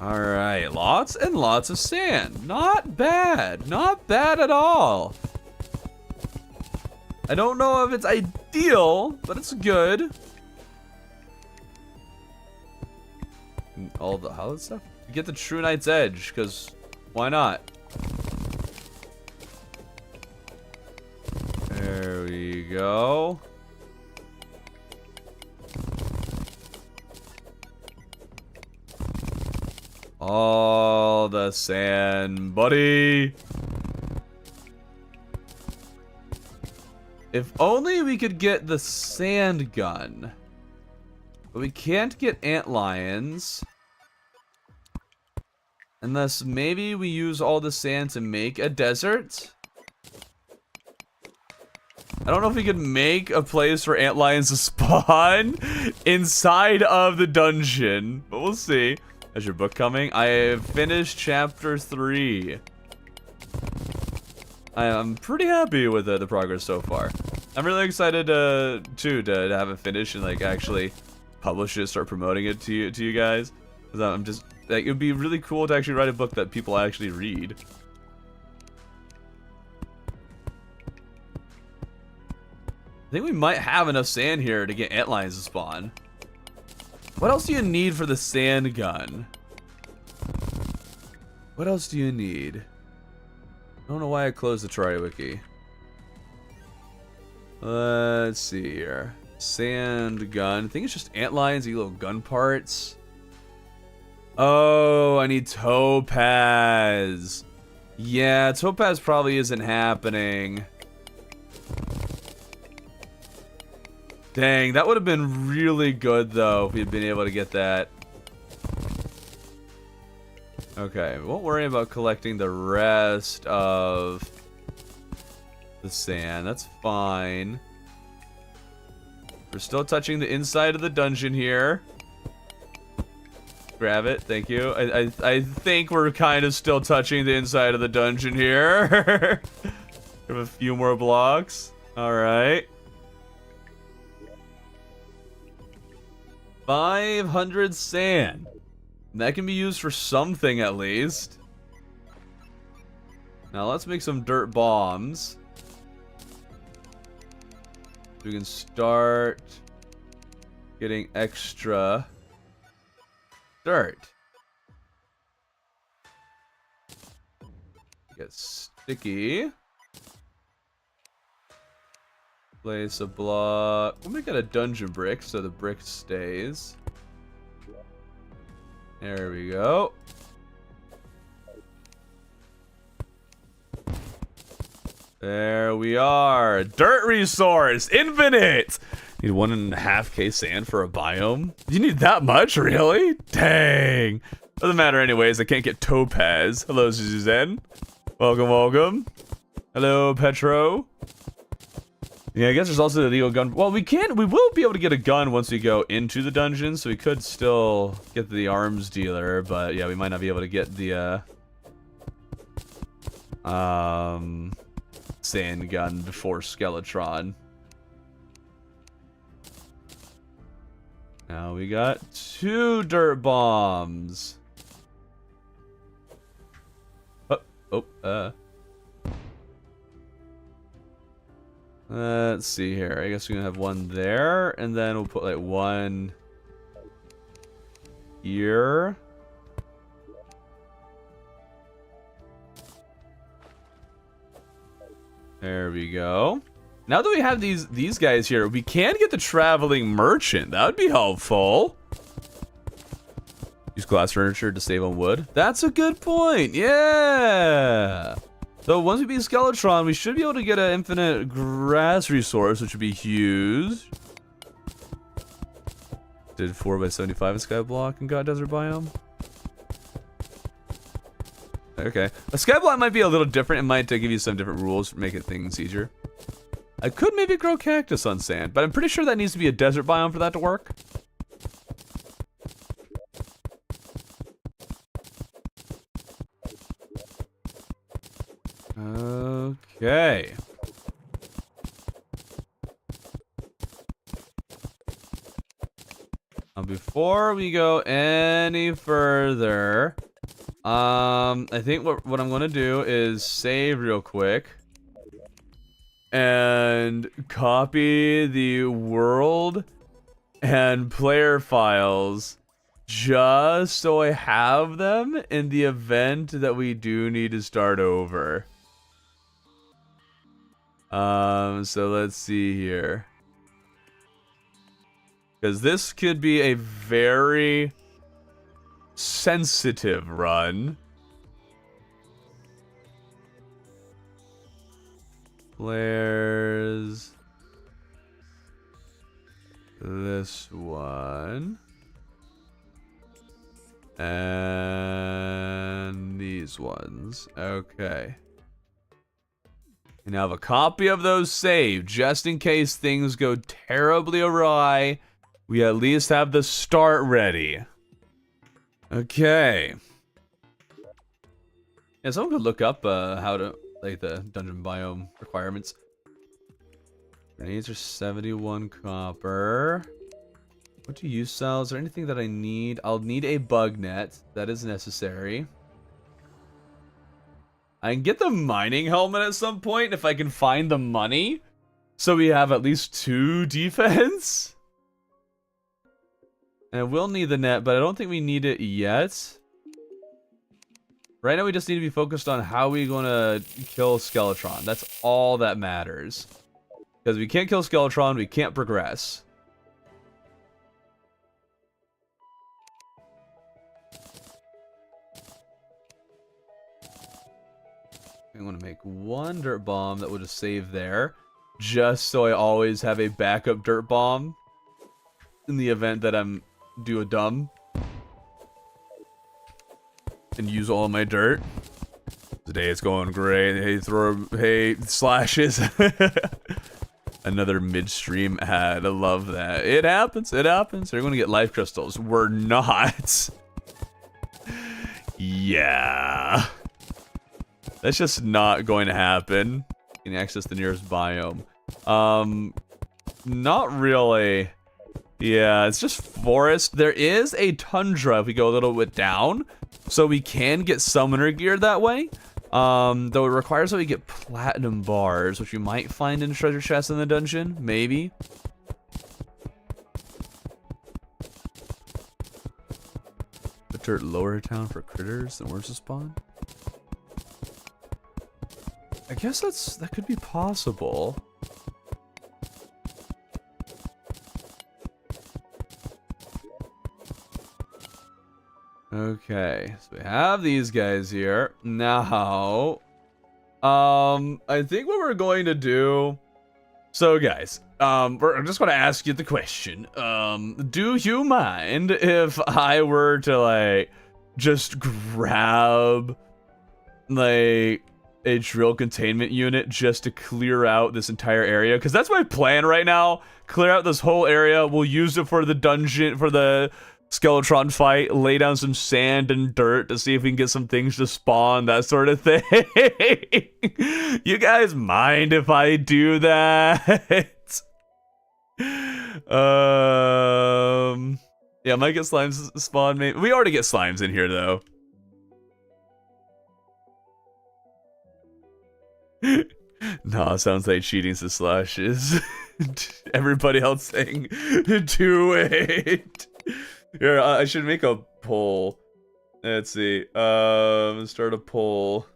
All right, lots and lots of sand. Not bad, not bad at all. I don't know if it's ideal, but it's good. And all the hallowed stuff. You get the True Knight's Edge, because why not? There we go. All the sand, buddy. If only we could get the sand gun. But we can't get antlions. Unless maybe we use all the sand to make a desert. I don't know if we could make a place for antlions to spawn inside of the dungeon, but we'll see. Is your book coming? I have finished chapter 3. I am pretty happy with the progress so far. I'm really excited to have it finished and like actually publish it, start promoting it to you guys. 'Cause I'm just like, it would be really cool to actually write a book that people actually read. I think we might have enough sand here to get antlions to spawn. What else do you need for the sand gun? What else do you need? I don't know why I closed the Terraria wiki. Let's see here. Sand gun. I think it's just antlions, these little gun parts. Oh, I need topaz. Yeah, topaz probably isn't happening. Dang, that would have been really good though if we had been able to get that. Okay, we won't worry about collecting the rest of the sand. That's fine. We're still touching the inside of the dungeon here. Grab it, thank you. I think we're kind of still touching the inside of the dungeon here. We have a few more blocks. All right. 500 sand. That can be used for something at least. Now let's make some dirt bombs. We can start getting extra dirt. Get sticky. Place a block. We'll make it a dungeon brick so the brick stays. There we go. There we are. Dirt resource. Infinite. Need 1.5K sand for a biome? You need that much? Really? Dang. Doesn't matter anyways. I can't get topaz. Hello, Suzanne. Welcome, welcome. Hello, Petro. Yeah, I guess there's also the illegal gun. Well, we will be able to get a gun once we go into the dungeon, so we could still get the arms dealer, but yeah, we might not be able to get the, sand gun before Skeletron. Now we got 2 dirt bombs. Let's see here. I guess we're gonna have one there, and then we'll put like one here. There we go. Now that we have these guys here, we can get the traveling merchant. That would be helpful. Use glass furniture to save on wood. That's a good point. Yeah. So once we beat Skeletron, we should be able to get an infinite grass resource, which would be huge. Did 4x75 in Skyblock and got Desert Biome. Okay. A Skyblock might be a little different. It might give you some different rules, make it things easier. I could maybe grow cactus on sand, but I'm pretty sure that needs to be a desert biome for that to work. Okay. Now before we go any further, I think what I'm gonna do is save real quick and copy the world and player files just so I have them in the event that we do need to start over. So let's see here. Because this could be a very sensitive run. Players. this one. And these ones. Okay. And I have a copy of those saved, just in case things go terribly awry. We at least have the start ready. Okay. Yeah, someone could look up how to, like, the dungeon biome requirements. Grenades are 71 copper. What do you sell? Is there anything that I need? I'll need a bug net. That is necessary. I can get the mining helmet at some point if I can find the money. So we have at least 2 defense. And I will need the net, but I don't think we need it yet. Right now we just need to be focused on how we're going to kill Skeletron. That's all that matters. Because we can't kill Skeletron, we can't progress. I'm going to make 1 dirt bomb that will just save there. Just so I always have a backup dirt bomb. In the event that I'm do a dumb. And use all of my dirt. Today it's going great. Hey, slashes. Another midstream ad. I love that. It happens. It happens. They're going to get life crystals. We're not. Yeah. That's just not going to happen. You can access the nearest biome. Not really. Yeah, it's just forest. There is a tundra if we go a little bit down. So we can get summoner gear that way. Though it requires that we get platinum bars, which you might find in treasure chests in the dungeon. Maybe. The dirt lower town for critters and where's the spawn? I guess that could be possible. Okay, so we have these guys here. Now, I think what we're going to do... So guys, I'm just going to ask you the question. Do you mind if I were to, like, just grab, like, a drill containment unit just to clear out this entire area? Because that's my plan right now. Clear out this whole area. We'll use it for the dungeon, for the Skeletron fight, lay down some sand and dirt to see if we can get some things to spawn, that sort of thing. You guys mind if I do that? Yeah, I might get slimes spawn, maybe. We already get slimes in here, though. Nah, sounds like cheating to slashes. Everybody else saying, do it. Here, I should make a poll. Let's see. Start a poll.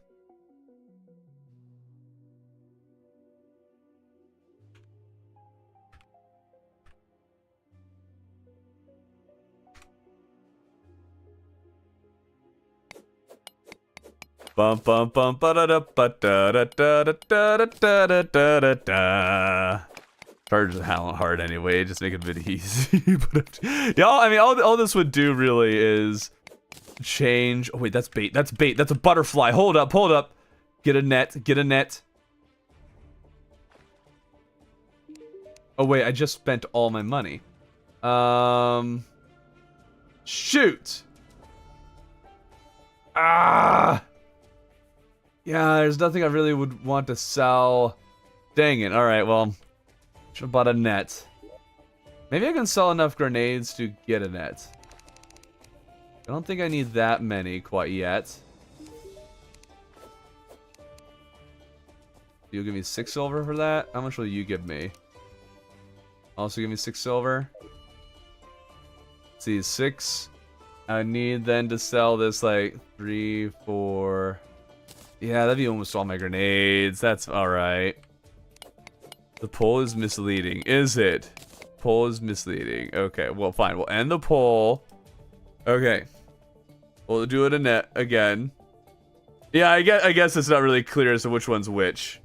Bum bum bum ba da da ba da da da da da da da da da. Charge hard anyway, just make it a bit easy. Y'all, I mean, all this would do really is change. Oh wait, that's bait. That's bait. That's a butterfly. Hold up, hold up. Get a net. Get a net. Oh wait, I just spent all my money. Shoot. Ah. Yeah, there's nothing I really would want to sell. Dang it. All right, well. Should have bought a net. Maybe I can sell enough grenades to get a net. I don't think I need that many quite yet. You'll give me 6 silver for that? How much will you give me? Also give me 6 silver. Let's see, 6. I need then to sell this like 3, 4. Yeah, that'd be almost all my grenades. That's alright. The poll is misleading. Is it? Poll is misleading. Okay, well, fine. We'll end the poll. Okay. We'll do it a net again. Yeah, I guess it's not really clear as to which one's which.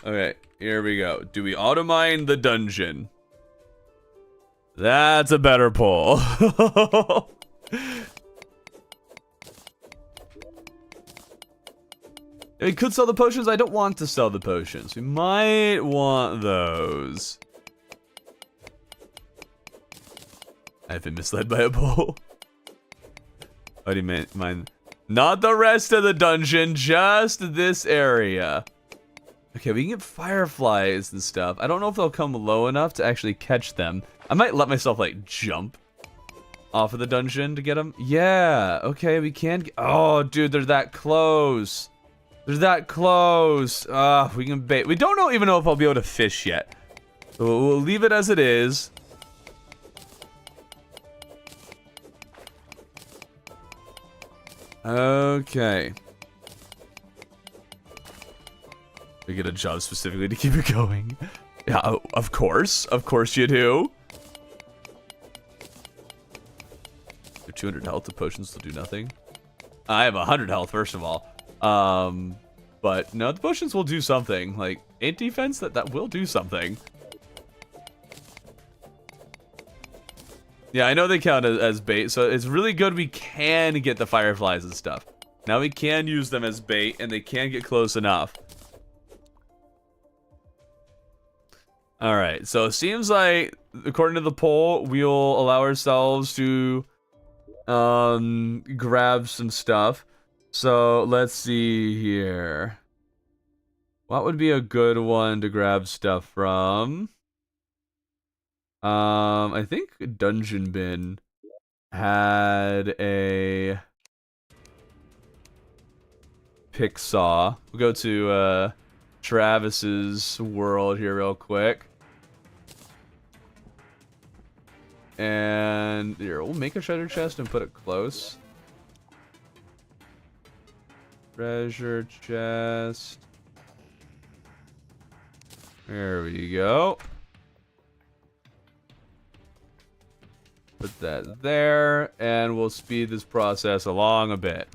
Okay, here we go. Do we auto-mine the dungeon? That's a better pull. We could sell the potions. I don't want to sell the potions. We might want those. I've been misled by a bull. What do you mean? Mine? Not the rest of the dungeon, just this area. Okay, we can get fireflies and stuff. I don't know if they'll come low enough to actually catch them. I might let myself, like, jump off of the dungeon to get them. Yeah, okay, we can get... Oh, dude, they're that close. They're that close. We can bait. We don't even know if I'll be able to fish yet. So we'll leave it as it is. Okay. We get a job specifically to keep it going. Yeah, of course. Of course you do. 200 health, the potions will do nothing. I have 100 health, first of all. But no, the potions will do something. Like, 8 defense, that will do something. Yeah, I know they count as bait, so it's really good we can get the fireflies and stuff. Now we can use them as bait, and they can get close enough. Alright, so it seems like, according to the poll, we'll allow ourselves to grab some stuff. So, let's see here. What would be a good one to grab stuff from? I think Dungeon Bin had a pick saw. We'll go to Travis's world here real quick. And here, we'll make a treasure chest and put it close. Treasure chest. There we go. Put that there, and we'll speed this process along a bit.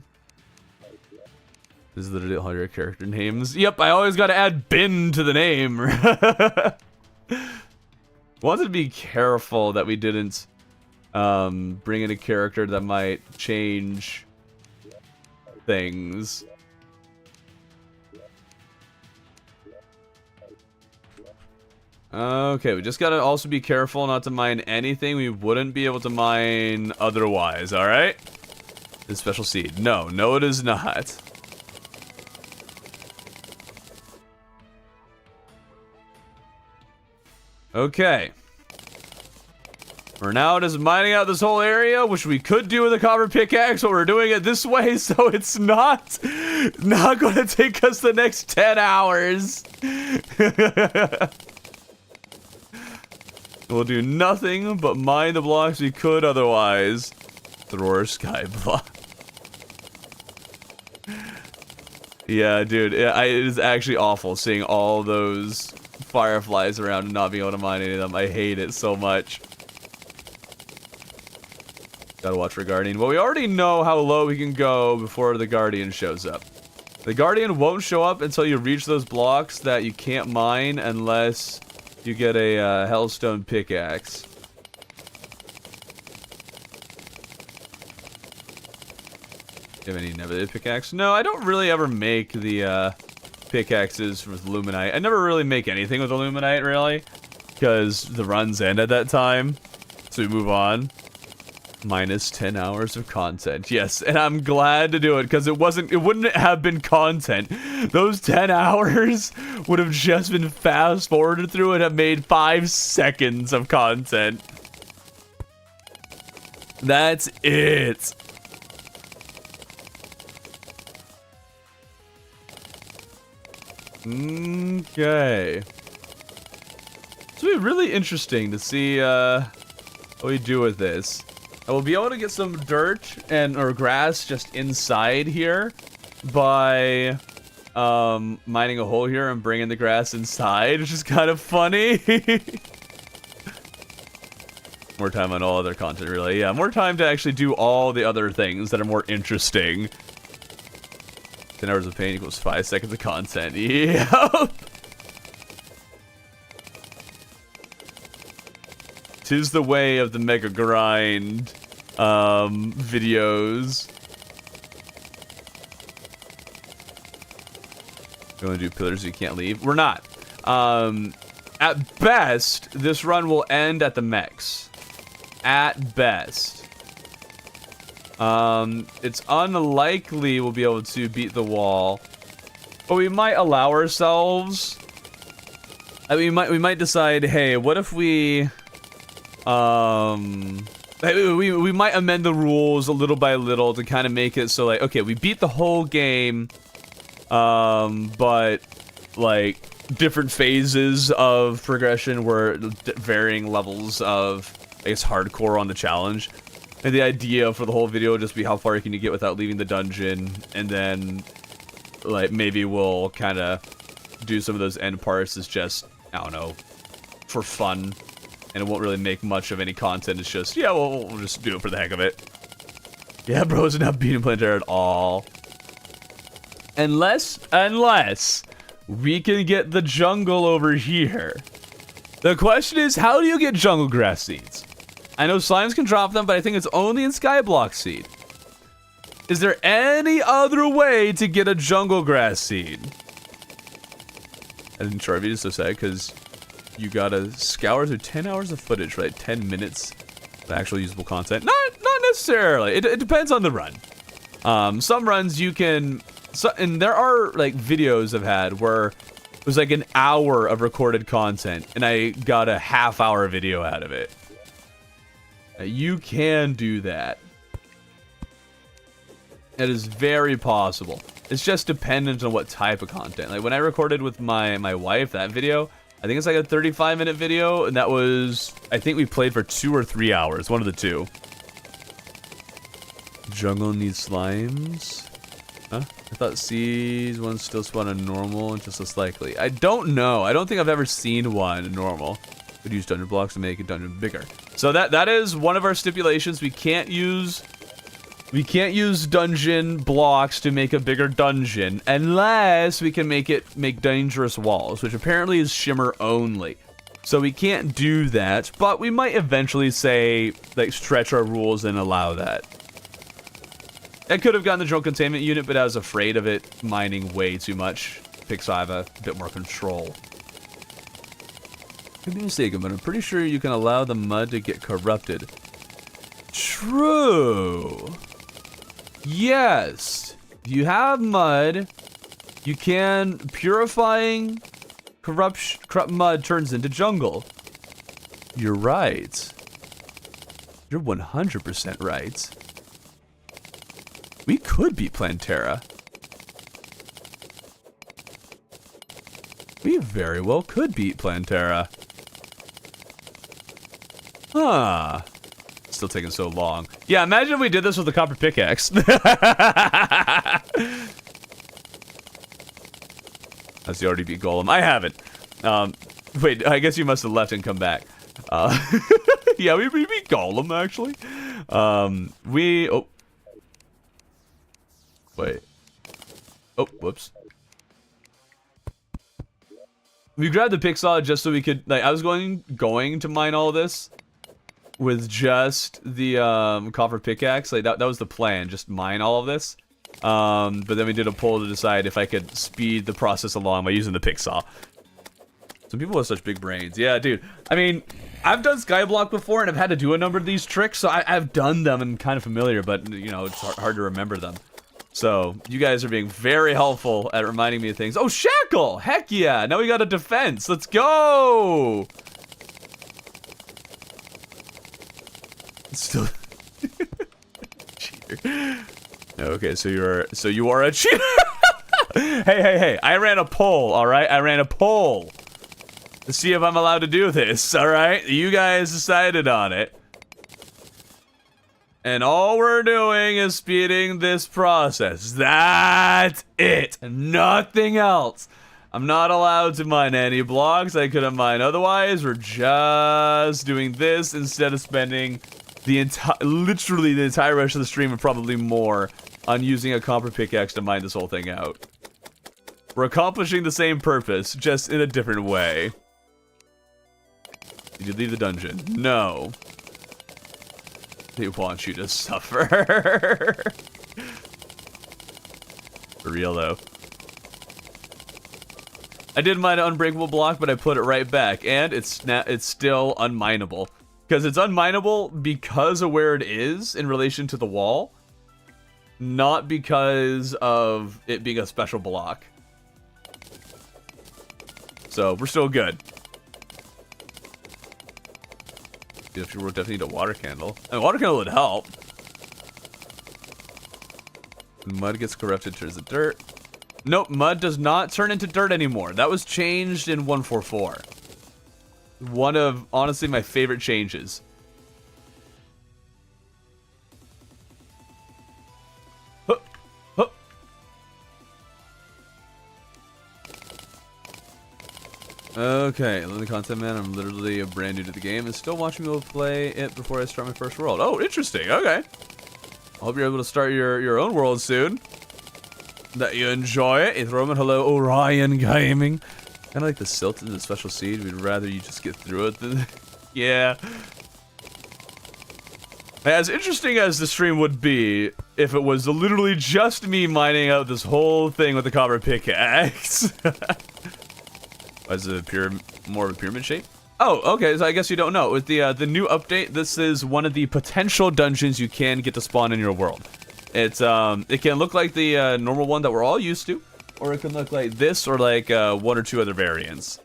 This is literally all your character names. Yep, I always gotta add bin to the name. Wanted to be careful that we didn't bring in a character that might change things. Okay, we just gotta also be careful not to mine anything we wouldn't be able to mine otherwise, alright? This special seed. No, it is not. Okay. We're now just mining out this whole area, which we could do with a copper pickaxe, but we're doing it this way, so it's not gonna take us the next 10 hours. We'll do nothing but mine the blocks we could otherwise. Thrower sky block. Yeah, dude, it is actually awful seeing all those fireflies around and not being able to mine any of them. I hate it so much. Gotta watch for Guardian. Well, we already know how low we can go before the Guardian shows up. The Guardian won't show up until you reach those blocks that you can't mine unless you get a Hellstone pickaxe. Do you have any Nebula pickaxe? No, I don't really ever make the pickaxes with Luminite. I never really make anything with the Luminite, really, because the runs end at that time. So we move on. Minus 10 hours of content. Yes, and I'm glad to do it because it wouldn't have been content. Those 10 hours would have just been fast forwarded through and have made 5 seconds of content. That's it. Okay. It's gonna be really interesting to see what we do with this. I will be able to get some dirt or grass just inside here by mining a hole here and bringing the grass inside, which is kind of funny. More time on all other content, really. Yeah, more time to actually do all the other things that are more interesting. 10 hours of pain equals 5 seconds of content. Yep. 'Tis the way of the Mega Grind videos. We're gonna do pillars you can't leave. We're not. At best, this run will end at the mechs. At best. It's unlikely we'll be able to beat the wall. But we might allow ourselves... we might decide, hey, what if we... we might amend the rules a little by little to kind of make it so, like, okay, we beat the whole game, but, like, different phases of progression were varying levels of, I guess, hardcore on the challenge. And the idea for the whole video would just be how far can you get without leaving the dungeon, and then, like, maybe we'll kind of do some of those end parts as just, I don't know, for fun. And it won't really make much of any content. It's just, yeah, we'll just do it for the heck of it. Yeah, bro, it's not beating Planetara at all. Unless we can get the jungle over here. The question is, how do you get jungle grass seeds? I know slimes can drop them, but I think it's only in Skyblock Seed. Is there any other way to get a jungle grass seed? I didn't try videos so sad, because you gotta scour through 10 hours of footage, right? 10 minutes of actual usable content. Not necessarily. It depends on the run. Some runs you can... and there are, like, videos I've had where it was like an hour of recorded content, and I got a half-hour video out of it. You can do that. It is very possible. It's just dependent on what type of content. Like, when I recorded with my wife, that video... I think it's like a 35-minute video, and that was... I think we played for 2 or 3 hours. One of the two. Jungle needs slimes? Huh? I thought seeds ones still spawn on normal and just less likely. I don't know. I don't think I've ever seen one in normal. Could use dungeon blocks to make a dungeon bigger. So that is one of our stipulations. We can't use dungeon blocks to make a bigger dungeon unless we can make dangerous walls, which apparently is shimmer only. So we can't do that, but we might eventually say, like, stretch our rules and allow that. I could have gotten the drone containment unit, but I was afraid of it mining way too much. Pixel have a bit more control. Could be mistaken, but I'm pretty sure you can allow the mud to get corrupted. True. Yes, if you have mud, you can... Purifying corrupt mud turns into jungle. You're right. You're 100% right. We could beat Planetara. We very well could beat Planetara. Huh. Still taking so long. Yeah, imagine if we did this with a copper pickaxe. That's the already beat Golem. I haven't. Wait, I guess you must have left and come back. Yeah, we beat Golem, actually. Oh. Wait. Oh, whoops. We grabbed the pixel just so we could, like, I was going to mine all this with just the copper pickaxe. Like, that was the plan, just mine all of this. But then we did a poll to decide if I could speed the process along by using the pick saw. Some people have such big brains. Yeah, dude. I mean, I've done Skyblock before and I've had to do a number of these tricks, so I've done them and kind of familiar, but, you know, it's hard to remember them. So, you guys are being very helpful at reminding me of things. Oh, Shackle! Heck yeah! Now we got a defense. Let's go! Still... Cheater. Okay, so you are a cheater. Hey. I ran a poll, alright? I ran a poll. To see if I'm allowed to do this, alright? You guys decided on it. And all we're doing is speeding this process. That's it. Nothing else. I'm not allowed to mine any blocks I couldn't mine otherwise. We're just doing this instead of spending literally the entire rest of the stream and probably more on using a copper pickaxe to mine this whole thing out. We're accomplishing the same purpose, just in a different way. Did you leave the dungeon? No. They want you to suffer. For real, though. I did mine an unbreakable block, but I put it right back, and it's still unmineable. Because it's unmineable because of where it is in relation to the wall, not because of it being a special block. So, we're still good. If you definitely need a water candle. A water candle would help. Mud gets corrupted, turns to dirt. Nope, mud does not turn into dirt anymore. That was changed in 144. One of, honestly, my favorite changes. Huh, huh. Okay, Limited Content Man, I'm literally brand new to the game and still watching people play it before I start my first world. Oh, interesting, okay. I hope you're able to start your own world soon. That you enjoy it. Hey, Roman, hello, Orion Gaming. Kind of like the silt and the special seed. We'd rather you just get through it than... Yeah. As interesting as the stream would be if it was literally just me mining out this whole thing with the copper pickaxe. Why is it more of a pyramid shape? Oh, okay, so I guess you don't know. With the new update, this is one of the potential dungeons you can get to spawn in your world. It's it can look like the normal one that we're all used to, or it can look like this, or like one or two other variants.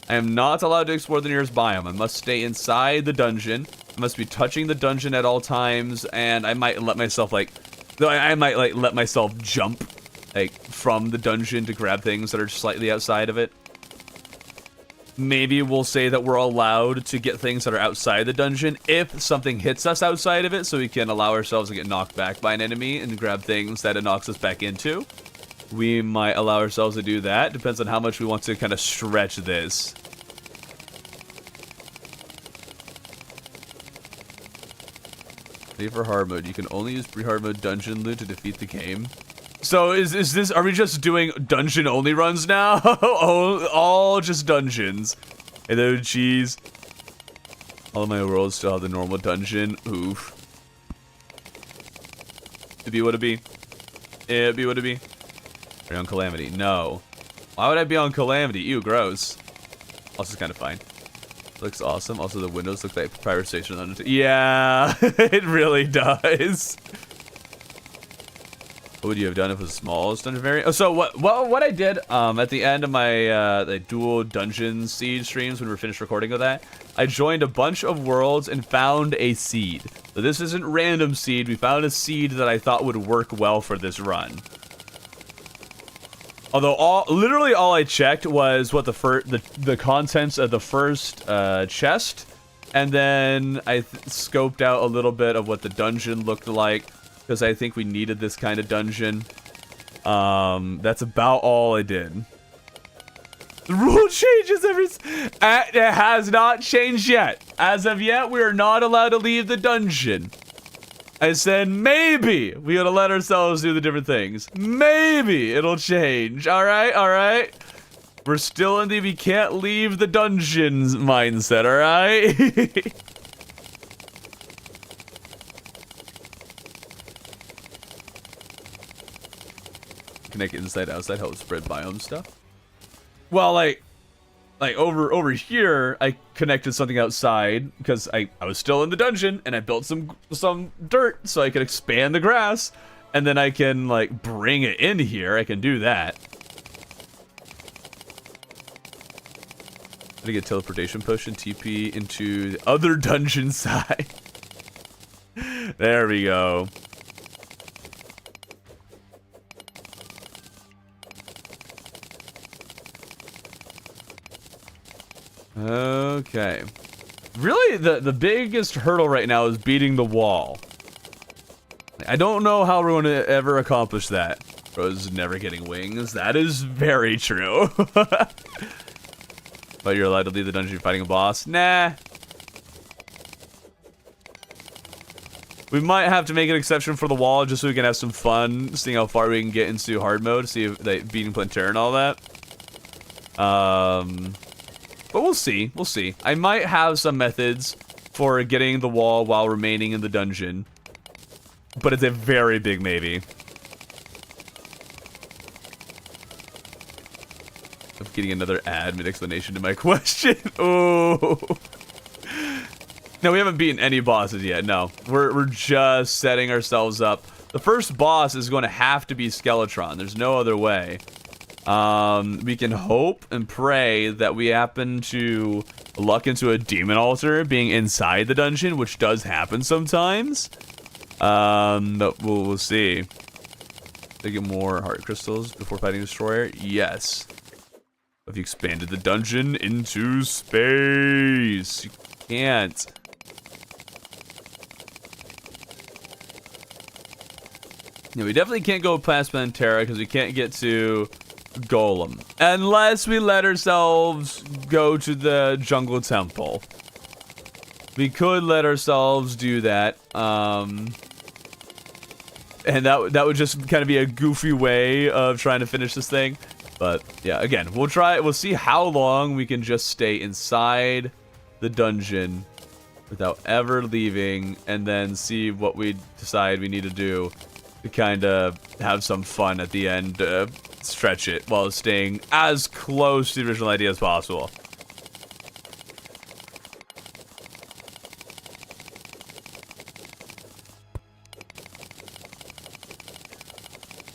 I am not allowed to explore the nearest biome. I must stay inside the dungeon. I must be touching the dungeon at all times, and I might let myself I might like let myself jump like from the dungeon to grab things that are slightly outside of it. Maybe we'll say that we're allowed to get things that are outside the dungeon if something hits us outside of it, so we can allow ourselves to get knocked back by an enemy and grab things that it knocks us back into. We might allow ourselves to do that. Depends on how much we want to kind of stretch this. Save for hard mode. You can only use pre-hard mode dungeon loot to defeat the game. So is this, are we just doing dungeon only runs now? all just dungeons. Hello, cheese. All of my worlds still have the normal dungeon. Oof. It be what it be. It be what it be. Are you on Calamity? No. Why would I be on Calamity? Ew, gross. Also kind of fine. Looks awesome. Also, the windows look like Pirate Station. Yeah, it really does. What would you have done if it was the smallest dungeon variant? Oh, so what I did at the end of my the dual dungeon seed streams when we were finished recording of that, I joined a bunch of worlds and found a seed. So this isn't random seed. We found a seed that I thought would work well for this run. Although literally all I checked was what the contents of the first chest, and then I scoped out a little bit of what the dungeon looked like. Because I think we needed this kind of dungeon. That's about all I did. The rule changes every... It has not changed yet. As of yet, we are not allowed to leave the dungeon. I said maybe we gotta let ourselves do the different things. Maybe it'll change. Alright, alright. We're still in the we can't leave the dungeons mindset, alright? Connect inside outside help spread biome stuff. Well, like over here I connected something outside because I was still in the dungeon and I built some dirt so I could expand the grass, and then I can like bring it in here. I can do that. I'm gonna get teleportation potion, TP into the other dungeon side. There we go. Okay. Really, the biggest hurdle right now is beating the wall. I don't know how we're going to ever accomplish that. Rose never getting wings. That is very true. But you're allowed to leave the dungeon fighting a boss? Nah. We might have to make an exception for the wall just so we can have some fun, seeing how far we can get into hard mode, see if like, beating Plantera and all that. But we'll see. We'll see. I might have some methods for getting the wall while remaining in the dungeon. But it's a very big maybe. I'm getting another admin explanation to my question. Oh. No, we haven't beaten any bosses yet. No. We're just setting ourselves up. The first boss is going to have to be Skeletron. There's no other way. We can hope and pray that we happen to luck into a demon altar being inside the dungeon, which does happen sometimes. But we'll see. They get more heart crystals before fighting Destroyer? Yes. Have you expanded the dungeon into space? You can't. Yeah, we definitely can't go past Pantera because we can't get to Golem. Unless we let ourselves go to the Jungle Temple. We could let ourselves do that. And that would just kind of be a goofy way of trying to finish this thing. But yeah, again, we'll see how long we can just stay inside the dungeon without ever leaving, and then see what we decide we need to do to kind of have some fun at the end, stretch it while staying as close to the original idea as possible.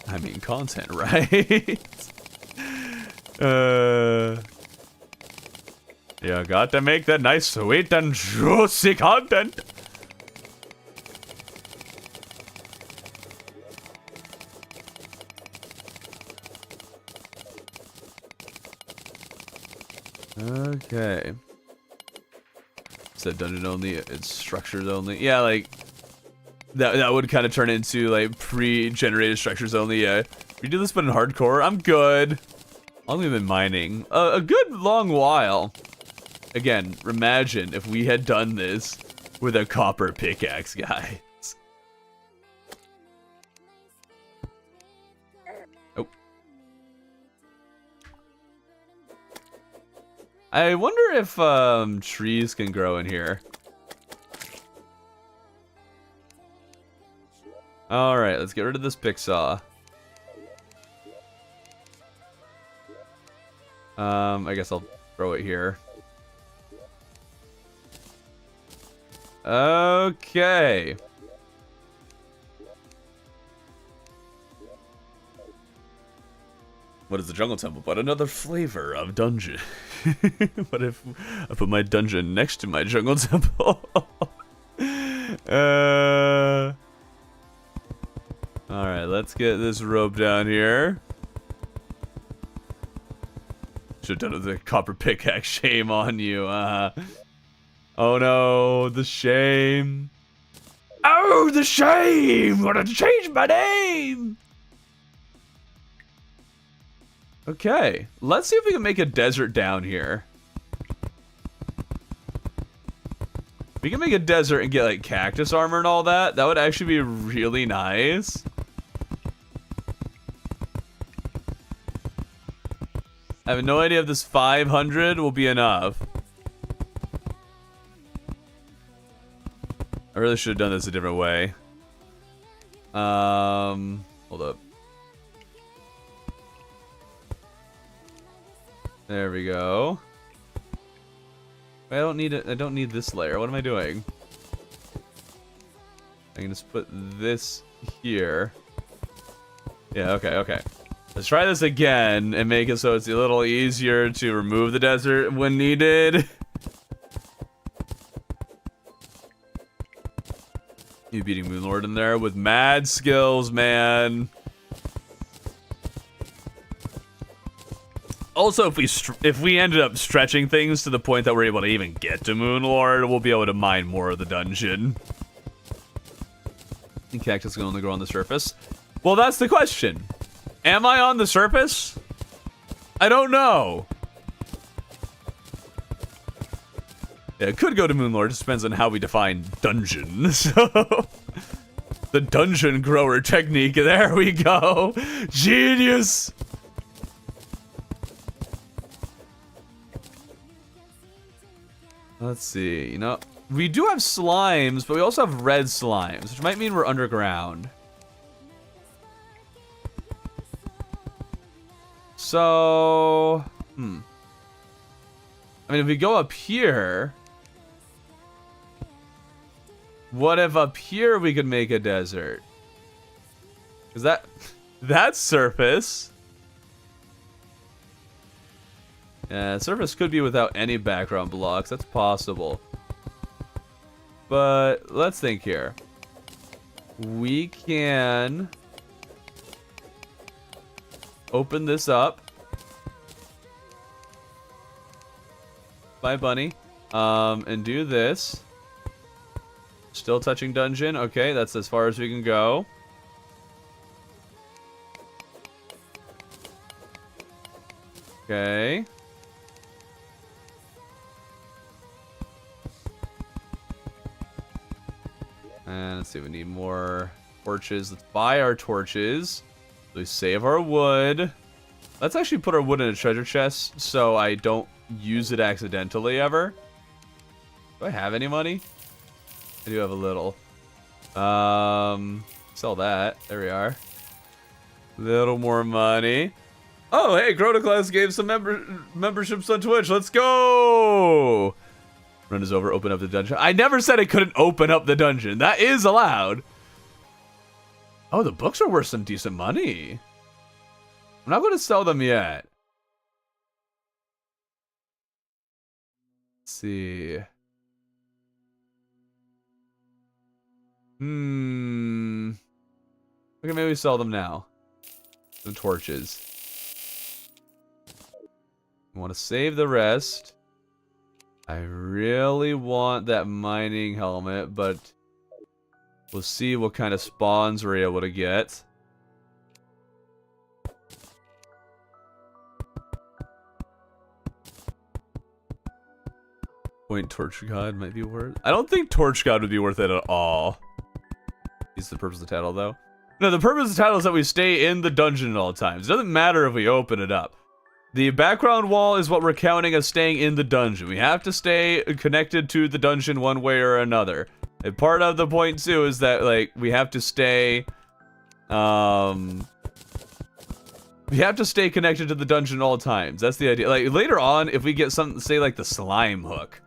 I mean, content, right? Yeah, got to make that nice, sweet, and juicy content. Okay. Is that dungeon only? It's structures only. Yeah, like that would kind of turn into like pre-generated structures only. Yeah. We do this, but in hardcore, I'm good. How long have we been mining? A good long while. Again, imagine if we had done this with a copper pickaxe, guys. Oh. I wonder if trees can grow in here. Alright, let's get rid of this pick saw. I guess I'll throw it here. Okay. What is the Jungle Temple but another flavor of dungeon? What if I put my dungeon next to my Jungle Temple? Alright, let's get this rope down here. Should have done with the copper pickaxe. Shame on you. Oh no, the shame. Oh, the shame! Wanna change my name! Okay, let's see if we can make a desert down here. We can make a desert and get like cactus armor and all that. That would actually be really nice. I have no idea if this 500 will be enough. I really should have done this a different way. Hold up. There we go. I don't need it. I don't need this layer. What am I doing? I can just put this here. Yeah, okay. Let's try this again and make it so it's a little easier to remove the desert when needed. You beating Moonlord in there with mad skills, man. Also, if we ended up stretching things to the point that we're able to even get to Moonlord, we'll be able to mine more of the dungeon. And cactus can only grow on the surface. Well, that's the question. Am I on the surface? I don't know. Yeah, it could go to Moonlord. It just depends on how we define dungeon. So, the dungeon grower technique. There we go. Genius. Let's see, you know, we do have slimes, but we also have red slimes, which might mean we're underground. So, I mean, if we go up here, what if up here we could make a desert? Is that's surface? Yeah, surface could be without any background blocks. That's possible. But let's think here. We can open this up. Bye, bunny. And do this. Still touching dungeon. Okay, that's as far as we can go. Okay. And let's see, we need more torches. Let's buy our torches. We save our wood. Let's actually put our wood in a treasure chest so I don't use it accidentally ever. Do I have any money? I do have a little. Sell that. There we are. Little more money. Oh, hey, Chronoclass gave some memberships on Twitch. Let's go! Run is over, open up the dungeon. I never said I couldn't open up the dungeon. That is allowed. Oh, the books are worth some decent money. I'm not going to sell them yet. Let's see. Okay, maybe we sell them now. The torches. I want to save the rest. I really want that mining helmet, but we'll see what kind of spawns we're able to get. Point Torch God might be worth. I don't think Torch God would be worth it at all. Is the purpose of the title, though? No, the purpose of the title is that we stay in the dungeon at all times. It doesn't matter if we open it up. The background wall is what we're counting as staying in the dungeon. We have to stay connected to the dungeon one way or another. And part of the point, too, is that, like, we have to stay... we have to stay connected to the dungeon at all times. That's the idea. Like, later on, if we get something, say, like the slime hook,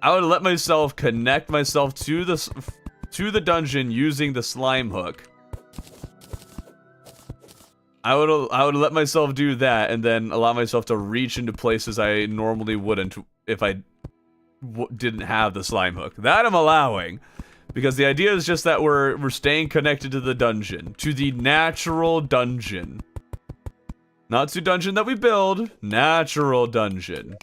I would let myself connect myself to the dungeon using the slime hook. I would let myself do that and then allow myself to reach into places I normally wouldn't if I didn't have the slime hook. That I'm allowing, because the idea is just that we're staying connected to the dungeon, to the natural dungeon, not to dungeon that we build. Natural dungeon.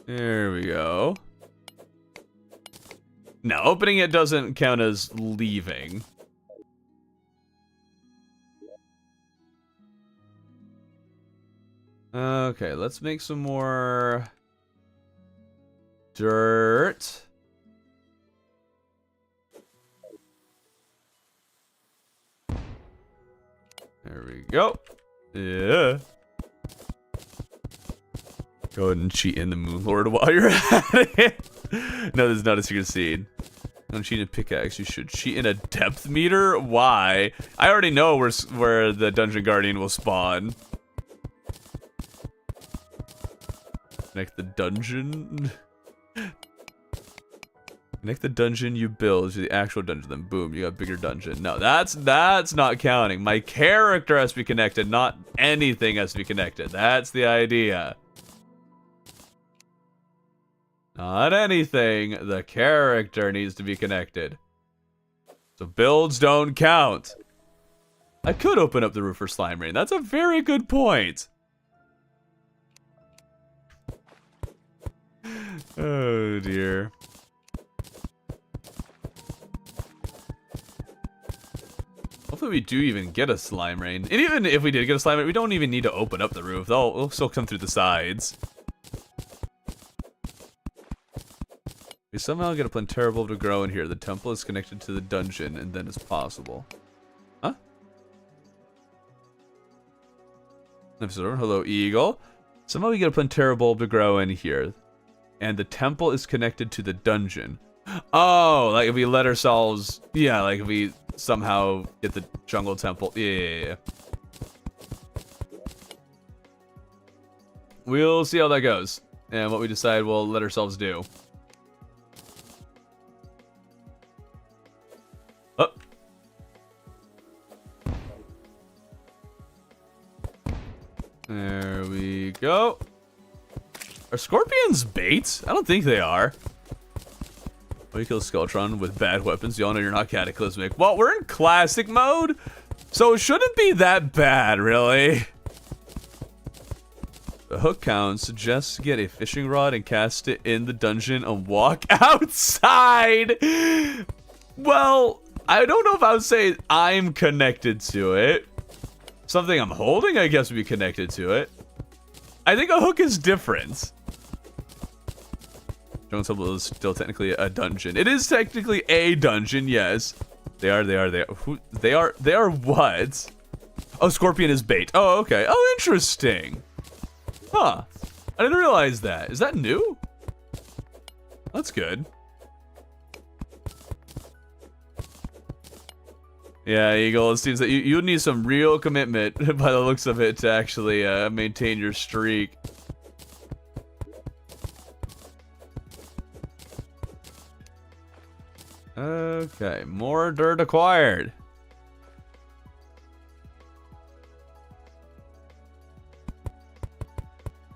There we go. Now, opening it doesn't count as leaving. Okay, let's make some more dirt. There we go. Yeah. Go ahead and cheat in the Moon Lord while you're at it. No, this is not a secret seed. Don't cheat in pickaxe. You should cheat in a depth meter. Why? I already know where the Dungeon Guardian will spawn. Connect the dungeon. Connect the dungeon you build to the actual dungeon. Then boom, you got a bigger dungeon. No, that's not counting. My character has to be connected. Not anything has to be connected. That's the idea. Not anything, the character needs to be connected. So builds don't count. I could open up the roof for Slime Rain. That's a very good point. Oh dear. Hopefully we do even get a Slime Rain. And even if we did get a Slime Rain, we don't even need to open up the roof. They'll still come through the sides. We somehow get a planetary bulb to grow in here. The temple is connected to the dungeon, and then it's possible. Huh? Hello, Eagle. Somehow we get a planetary bulb to grow in here, and the temple is connected to the dungeon. Oh, like if we let ourselves, yeah, like if we somehow get the jungle temple. Yeah. We'll see how that goes, and what we decide we'll let ourselves do. Oh. There we go. Are scorpions bait? I don't think they are. Oh, you kill Skeletron with bad weapons. You all know you're not cataclysmic. Well, we're in classic mode, so it shouldn't be that bad, really. The hook counts. Just get a fishing rod and cast it in the dungeon and walk outside. Well, I don't know if I would say I'm connected to it. Something I'm holding, I guess, would be connected to it. I think a hook is different. Jungle Temple is still technically a dungeon. It is technically a dungeon, yes. They are what? Oh, Scorpion is bait. Oh, okay. Oh, interesting. Huh. I didn't realize that. Is that new? That's good. Yeah, Eagle, it seems that you need some real commitment by the looks of it to actually maintain your streak. Okay, more dirt acquired.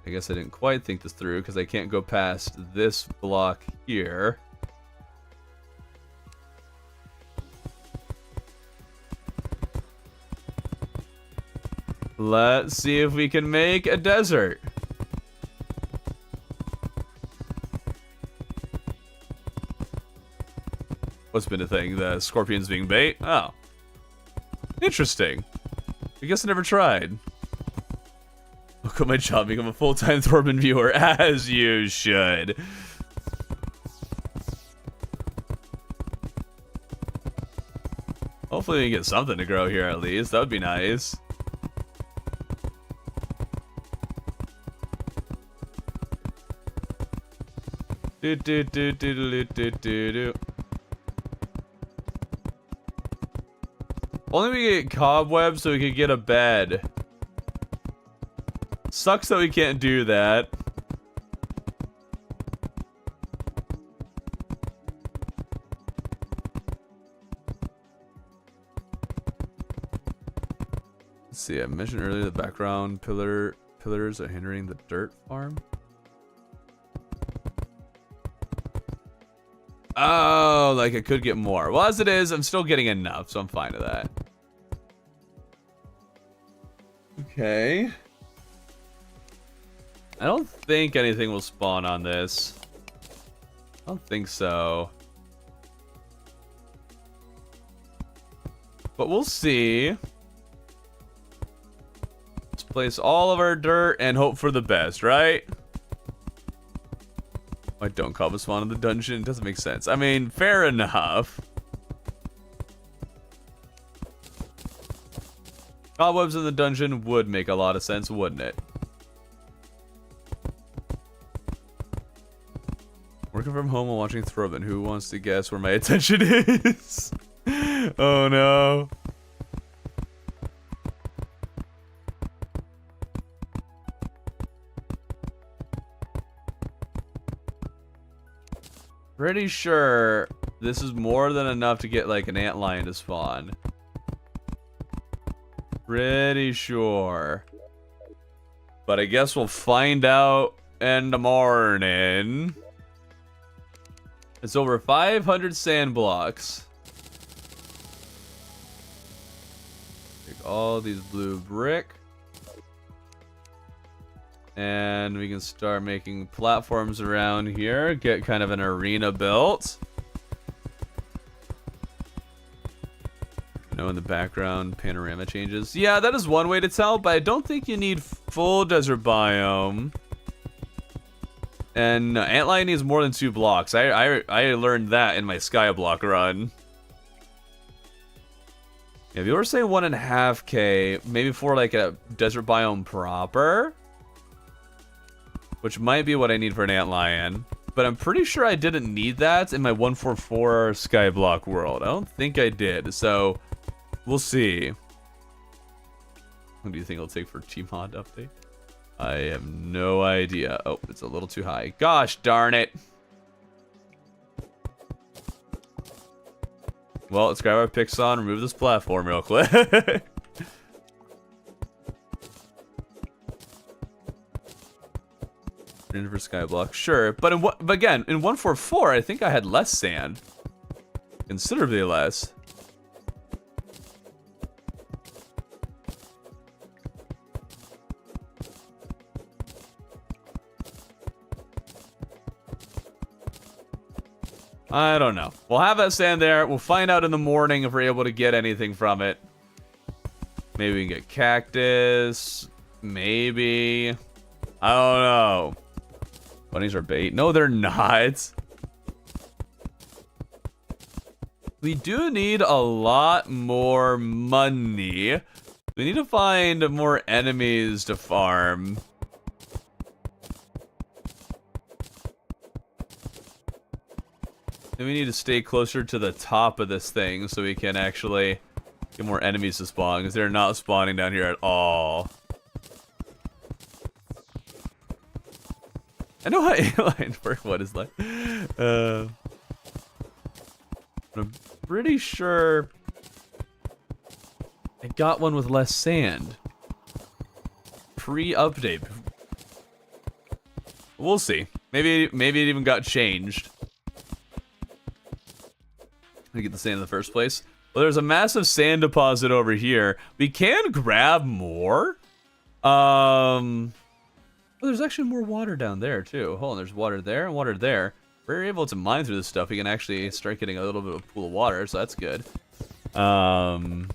I guess I didn't quite think this through because I can't go past this block here. Let's see if we can make a desert. What's been a thing? The scorpions being bait? Oh. Interesting. I guess I never tried. I'll quit my job, become a full-time Thorman viewer, as you should. Hopefully we can get something to grow here at least. That would be nice. Do. Only we get cobwebs so we can get a bed. Sucks that we can't do that. Let's see, I mentioned earlier the background pillars are hindering the dirt farm. Oh, like I could get more. Well, as it is, I'm still getting enough, so I'm fine with that. Okay. I don't think anything will spawn on this. I don't think so. But we'll see. Let's place all of our dirt and hope for the best, right? Why don't cobwebs spawn in the dungeon? It doesn't make sense. I mean, fair enough. Cobwebs in the dungeon would make a lot of sense, wouldn't it? Working from home while watching Thorman. Who wants to guess where my attention is? Oh no. Pretty sure this is more than enough to get like an antlion to spawn. Pretty sure. But I guess we'll find out in the morning. It's over 500 sand blocks. Take all these blue brick. And we can start making platforms around here. Get kind of an arena built. In the background, panorama changes. Yeah, that is one way to tell, but I don't think you need full desert biome. And antlion needs more than 2 blocks. I learned that in my Skyblock run. Yeah, if you were saying 1.5K, maybe for like a desert biome proper, which might be what I need for an antlion. But I'm pretty sure I didn't need that in my 144 Skyblock world. I don't think I did, so we'll see. What do you think it'll take for Gmod update? I have no idea. Oh, it's a little too high. Gosh darn it. Well, let's grab our picks on, remove this platform real quick. In for Skyblock, sure. But again, in 144, I think I had less sand. Considerably less. I don't know. We'll have that sand there. We'll find out in the morning if we're able to get anything from it. Maybe we can get cactus. Maybe. I don't know. Bunnies are bait. No, they're not. We do need a lot more money. We need to find more enemies to farm. And we need to stay closer to the top of this thing so we can actually get more enemies to spawn, because they're not spawning down here at all. I know how A-line work. What is like? I'm pretty sure I got one with less sand. Pre-update. We'll see. Maybe it even got changed. To get the sand in the first place. Well, there's a massive sand deposit over here. We can grab more. Well, there's actually more water down there too. Hold on, there's water there and water there. We're able to mine through this stuff. We can actually start getting a little bit of a pool of water, so that's good. But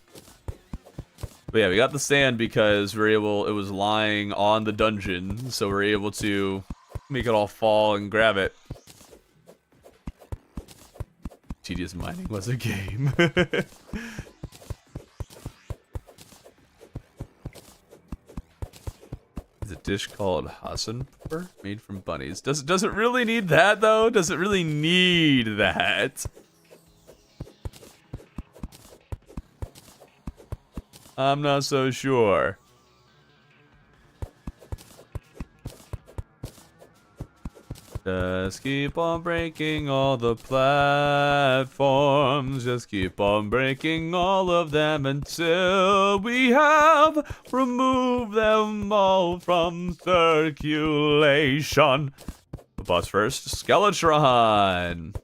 yeah, we got the sand because we're able. It was lying on the dungeon, so we're able to make it all fall and grab it. Tedious mining was a game. Is a dish called Hassanpur made from bunnies. Does it really need that though? Does it really need that? I'm not so sure. Just keep on breaking all the platforms. Just keep on breaking all of them until we have removed them all from circulation. The boss first, Skeletron.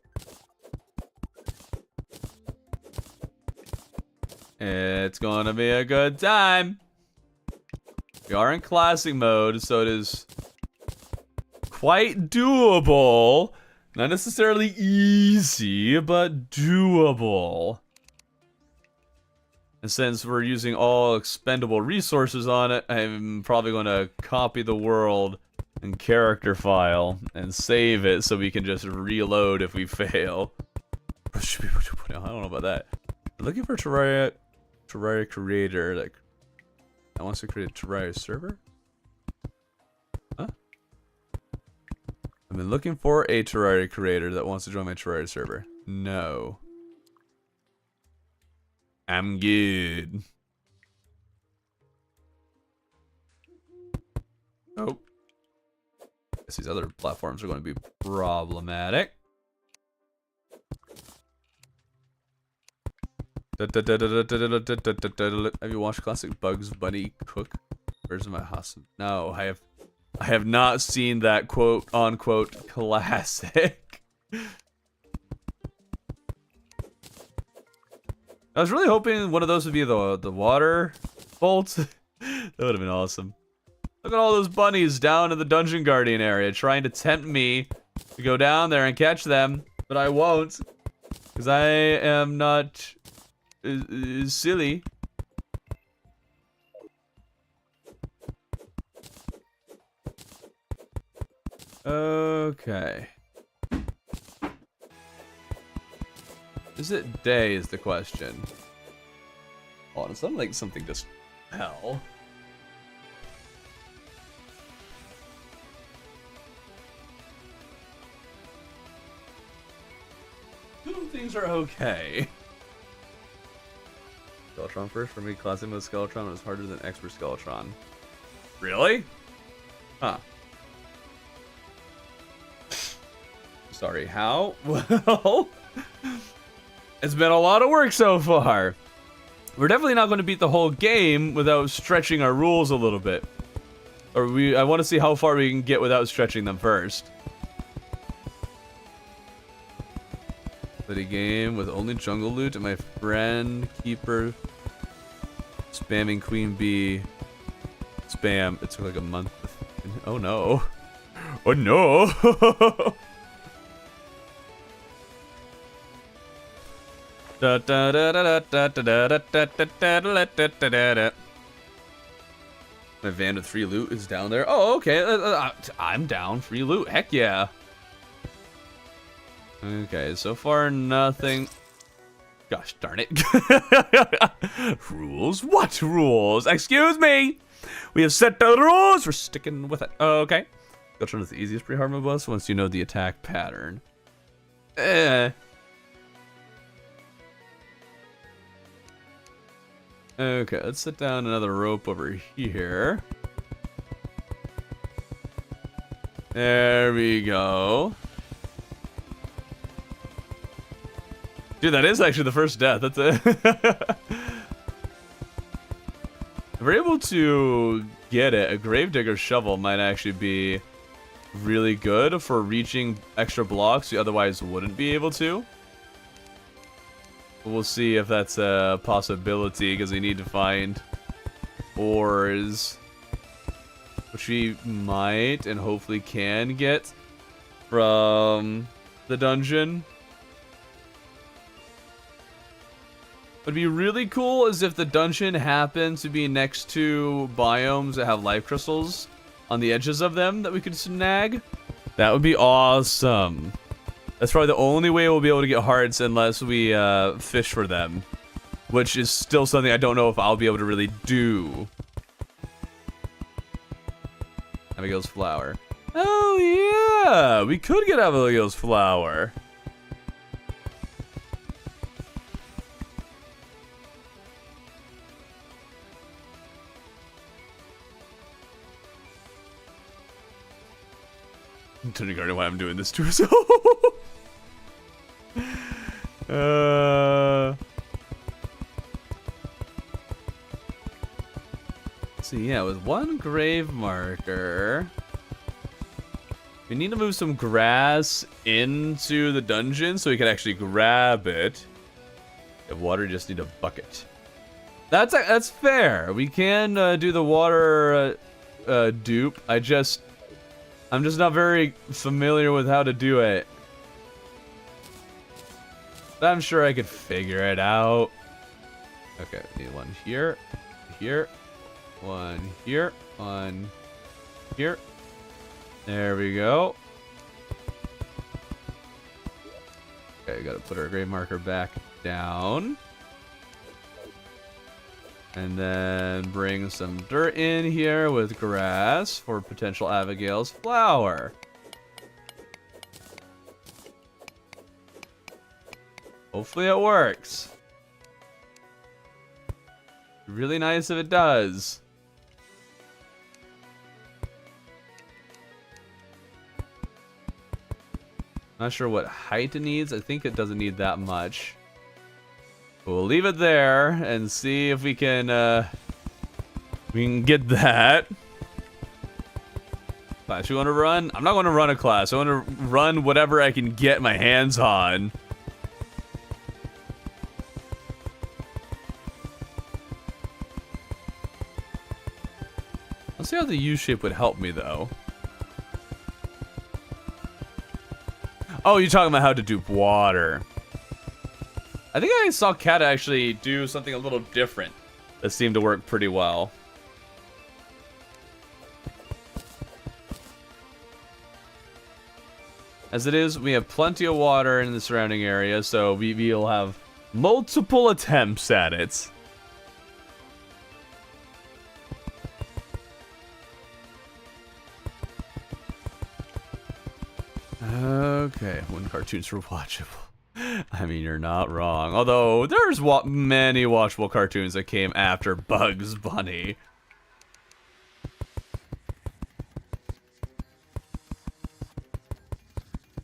It's gonna be a good time. We are in classic mode, so it is quite doable. Not necessarily easy, but doable. And since we're using all expendable resources on it, I'm probably going to copy the world and character file and save it so we can just reload if we fail. I don't know about that. I'm looking for a Terraria creator that wants to create a Terraria server? Huh? I've been looking for a Terraria creator that wants to join my Terraria server. No. I'm good. Oh. Guess these other platforms are going to be problematic. Have you watched classic Bugs Bunny cook? Where's my house? No, I have not seen that quote unquote classic. I was really hoping one of those would be the water bolt. That would have been awesome. Look at all those bunnies down in the Dungeon Guardian area trying to tempt me to go down there and catch them, but I won't because I am not silly. Okay. Is it day is the question. Oh, it sounded like something just fell. Things are okay. Skeletron first for me. Classic mode Skeletron was harder than Expert Skeletron. Really? Huh. Sorry, how? Well, it's been a lot of work so far. We're definitely not going to beat the whole game without stretching our rules a little bit. Or I want to see how far we can get without stretching them first. Play a game with only jungle loot and my friend keeper spamming queen bee. Spam. It took like a month. Oh no. Oh no. My van with free loot is down there. Oh, okay. I'm down. Free loot. Heck yeah. Okay, so far nothing. Gosh darn it. Rules? What rules? Excuse me! We have set the rules! We're sticking with it. Okay. Skeletron is the easiest pre-hard mode boss once you know the attack pattern. Okay, let's set down another rope over here. There we go. Dude, that is actually the first death. That's it. If we're able to get it, a Gravedigger shovel might actually be really good for reaching extra blocks you otherwise wouldn't be able to. We'll see if that's a possibility, because we need to find ores, which we might and hopefully can get from the dungeon. What'd be really cool is if the dungeon happens to be next to biomes that have life crystals on the edges of them that we could snag. That would be awesome. That's probably the only way we'll be able to get hearts unless we fish for them, which is still something I don't know if I'll be able to really do. Abigail's flower. Oh yeah, we could get Abigail's flower. I'm totally regarding why I'm doing this to us. So yeah, with one grave marker, we need to move some grass into the dungeon so we can actually grab it. If water, you just need a bucket. That's fair. We can do the water dupe. I'm just not very familiar with how to do it. But I'm sure I could figure it out. Okay, need one here, here, one here, one here. There we go. Okay, gotta put our grave marker back down. And then bring some dirt in here with grass for potential Abigail's flower. Hopefully it works. Really nice if it does. Not sure what height it needs. I think it doesn't need that much. We'll leave it there and see if we can get that. Class you want to run? I'm not going to run a class. I want to run whatever I can get my hands on. Let's see how the U-shape would help me, though. Oh, you're talking about how to dupe water. I think I saw Kat actually do something a little different that seemed to work pretty well. As it is, we have plenty of water in the surrounding area, so we'll have multiple attempts at it. Okay, when cartoons were watchable. I mean, you're not wrong. Although, there's many watchable cartoons that came after Bugs Bunny.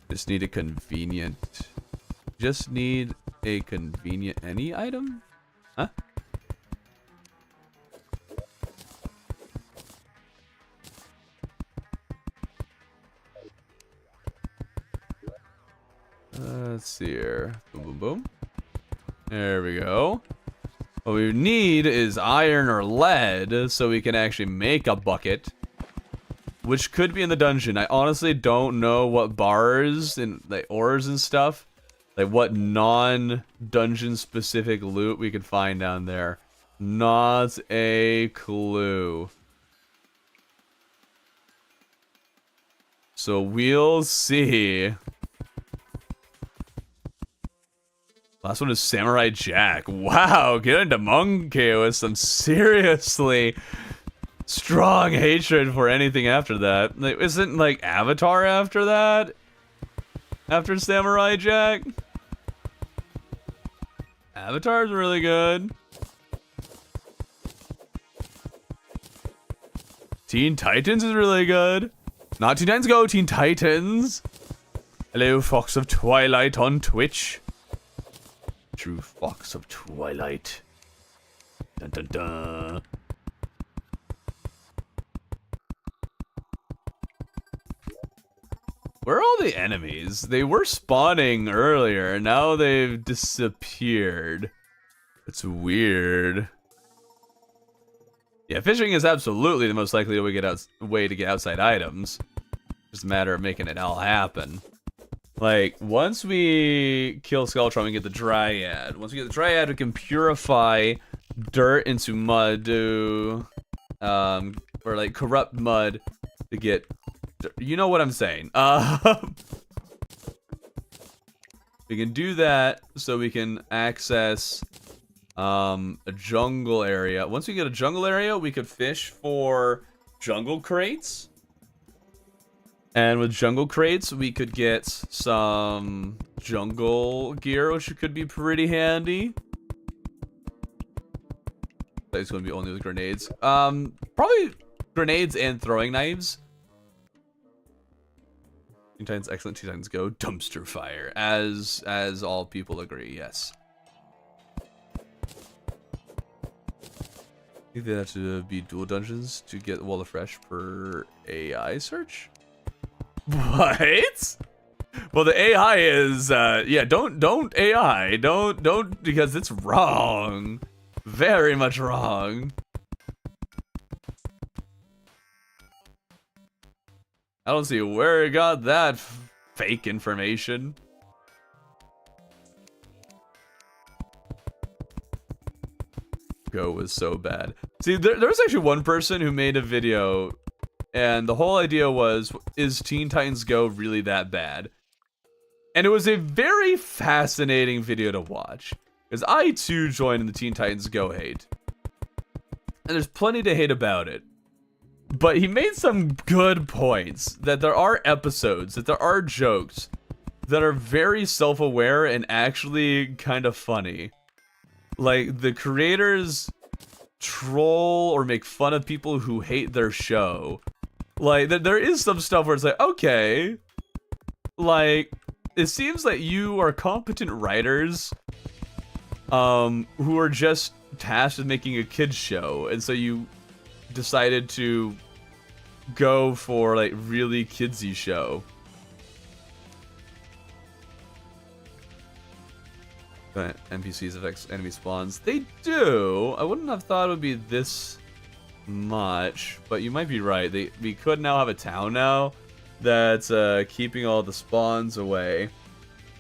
Just need a convenient... Just need a convenient... Any item? Huh? Let's see here. Boom, boom, boom. There we go. What we need is iron or lead so we can actually make a bucket. Which could be in the dungeon. I honestly don't know what bars and like ores and stuff, like what non-dungeon specific loot we could find down there. Not a clue. So we'll see. Last one is Samurai Jack. Wow, get into Monkey with some seriously strong hatred for anything after that. Like, isn't like Avatar after that? After Samurai Jack? Avatar's really good. Teen Titans is really good. Not Teen Titans Go, Teen Titans. Hello, Fox of Twilight on Twitch. True Fox of Twilight. Dun dun dun. Where are all the enemies? They were spawning earlier, now they've disappeared. It's weird. Yeah, fishing is absolutely the most likely way to get outside items. Just a matter of making it all happen. Like, once we kill Skulltron, we get the Dryad. Once we get the Dryad, we can purify dirt into mud or like corrupt mud to get... You know what I'm saying. We can do that so we can access a jungle area. Once we get a jungle area, we could fish for jungle crates. And with jungle crates, we could get some jungle gear, which could be pretty handy. It's going to be only with grenades. Probably grenades and throwing knives. Teen Titans, excellent. Teen Titans Go. Dumpster fire, as all people agree. Yes. I think they have to be dual dungeons to get Wall of Fresh per AI search. What? Well, the AI is yeah. Don't AI. Don't because it's wrong. Very much wrong. I don't see where it got that fake information. Go was so bad. See, there was actually one person who made a video, and the whole idea was, is Teen Titans Go really that bad? And it was a very fascinating video to watch, because I too joined in the Teen Titans Go hate. And there's plenty to hate about it. But he made some good points, that there are episodes, that there are jokes, that are very self-aware and actually kind of funny. Like, the creators troll or make fun of people who hate their show. Like, there is some stuff where it's like, okay, like, it seems like you are competent writers, who are just tasked with making a kid's show, and so you decided to go for, like, really kidsy show. But NPCs affect enemy spawns. They do! I wouldn't have thought it would be this much, but you might be right. We could now have a town now that's keeping all the spawns away.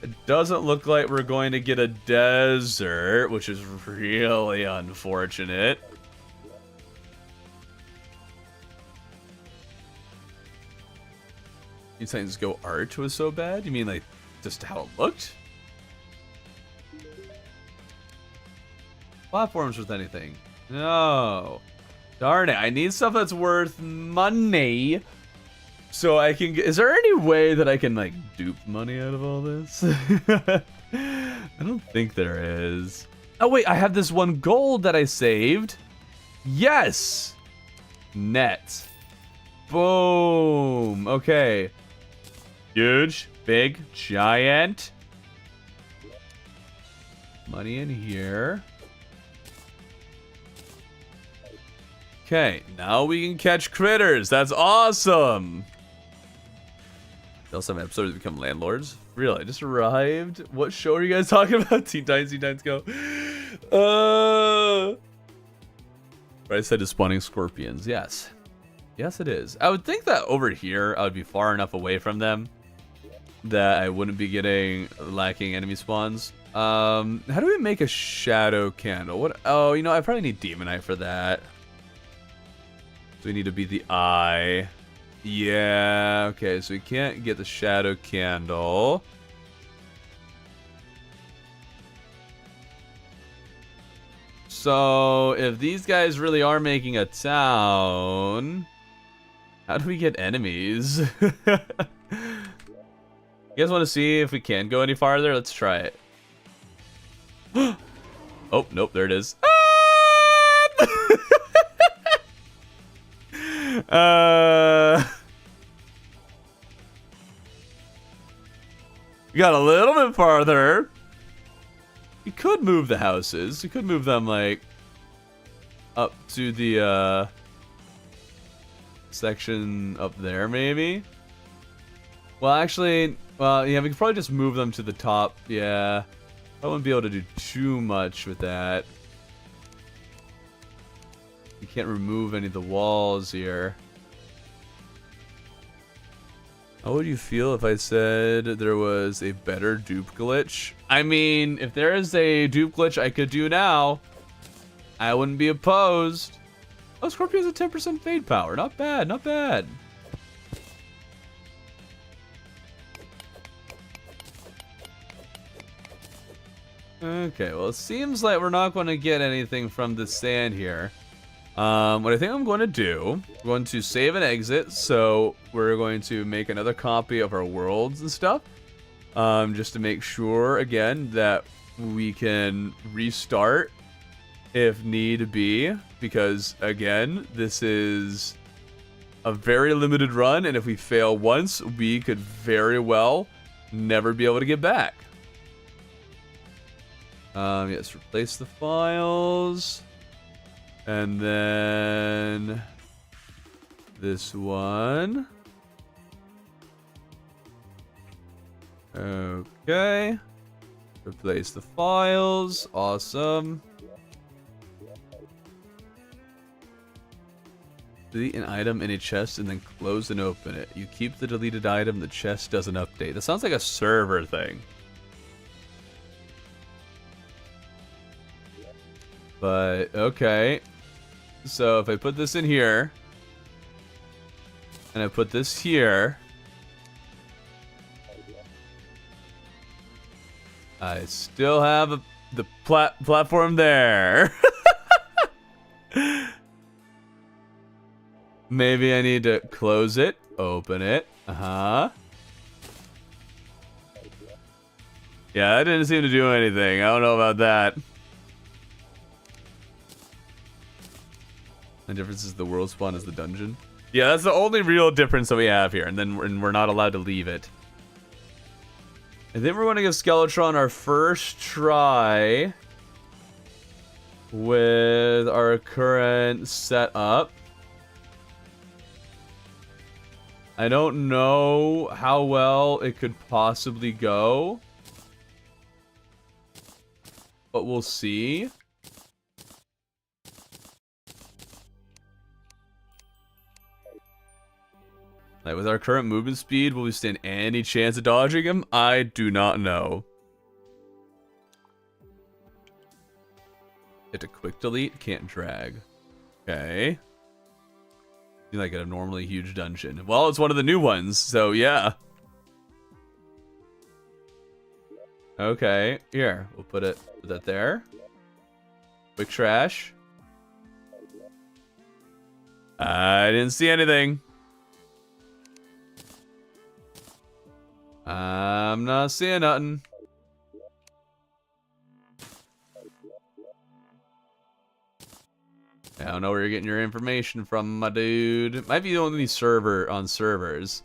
It doesn't look like we're going to get a desert, which is really unfortunate. Teen Titans Go art was so bad? You mean like just how it looked? Platforms with anything? No. Darn it! I need stuff that's worth money. So I can get, is there any way that I can like dupe money out of all this? I don't think there is. Oh wait, I have this one gold that I saved. Yes! Net. Boom. Okay. Huge, big, giant. Money in here. Okay, now we can catch critters. That's awesome. They also have episodes to become landlords. Really, I just arrived. What show are you guys talking about? Teen Titans Go. I said is spawning scorpions. Yes. Yes, it is. I would think that over here, I would be far enough away from them that I wouldn't be getting lacking enemy spawns. How do we make a shadow candle? What? Oh, you know, I probably need Demonite for that. So we need to be the eye. Yeah, okay, so we can't get the shadow candle. So if these guys really are making a town, how do we get enemies? You guys want to see if we can go any farther? Let's try it. Oh, nope, there it is. We got a little bit farther. We could move the houses. We could move them like up to the section up there, maybe. Well, actually, well, yeah, we could probably just move them to the top. Yeah, I wouldn't be able to do too much with that. You can't remove any of the walls here. How would you feel if I said there was a better dupe glitch? I mean, if there is a dupe glitch I could do now, I wouldn't be opposed. Oh, Scorpio has a 10% fade power. Not bad, not bad. Okay, well, it seems like we're not going to get anything from the sand here. What I think I'm going to do, I'm going to save and exit, so we're going to make another copy of our worlds and stuff, just to make sure, again, that we can restart if need be, because, again, this is a very limited run, and if we fail once, we could very well never be able to get back. Yes, replace the files. And then this one. Okay. Replace the files. Awesome. Delete an item in a chest and then close and open it. You keep the deleted item, the chest doesn't update. That sounds like a server thing. But, okay. So if I put this in here, and I put this here, I still have the platform there. Maybe I need to close it, open it. Yeah, that didn't seem to do anything. I don't know about that. The difference is the world spawn is the dungeon. Yeah, that's the only real difference that we have here, and then we're not allowed to leave it. I think we're going to give Skeletron our first try with our current setup. I don't know how well it could possibly go, but we'll see. Like, with our current movement speed, will we stand any chance of dodging him? I do not know. Hit a quick delete, can't drag. Okay. Like an abnormally huge dungeon. Well, it's one of the new ones, so yeah. Okay, here, we'll put that there. Quick trash. I didn't see anything. I'm not seeing nothing. I don't know where you're getting your information from, my dude. It might be the only server on servers.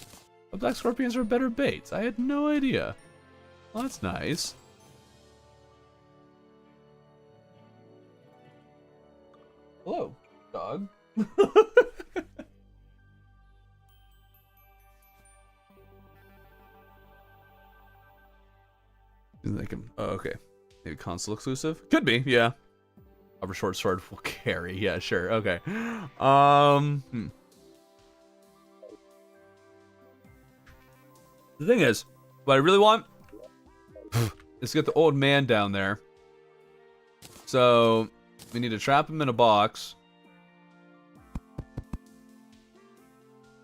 But black scorpions are better baits. I had no idea. Well, that's nice. Hello, dog. Like, oh, okay. Maybe console exclusive? Could be, yeah. Upper short sword will carry. Yeah, sure. Okay. The thing is, what I really want is to get the old man down there. So we need to trap him in a box.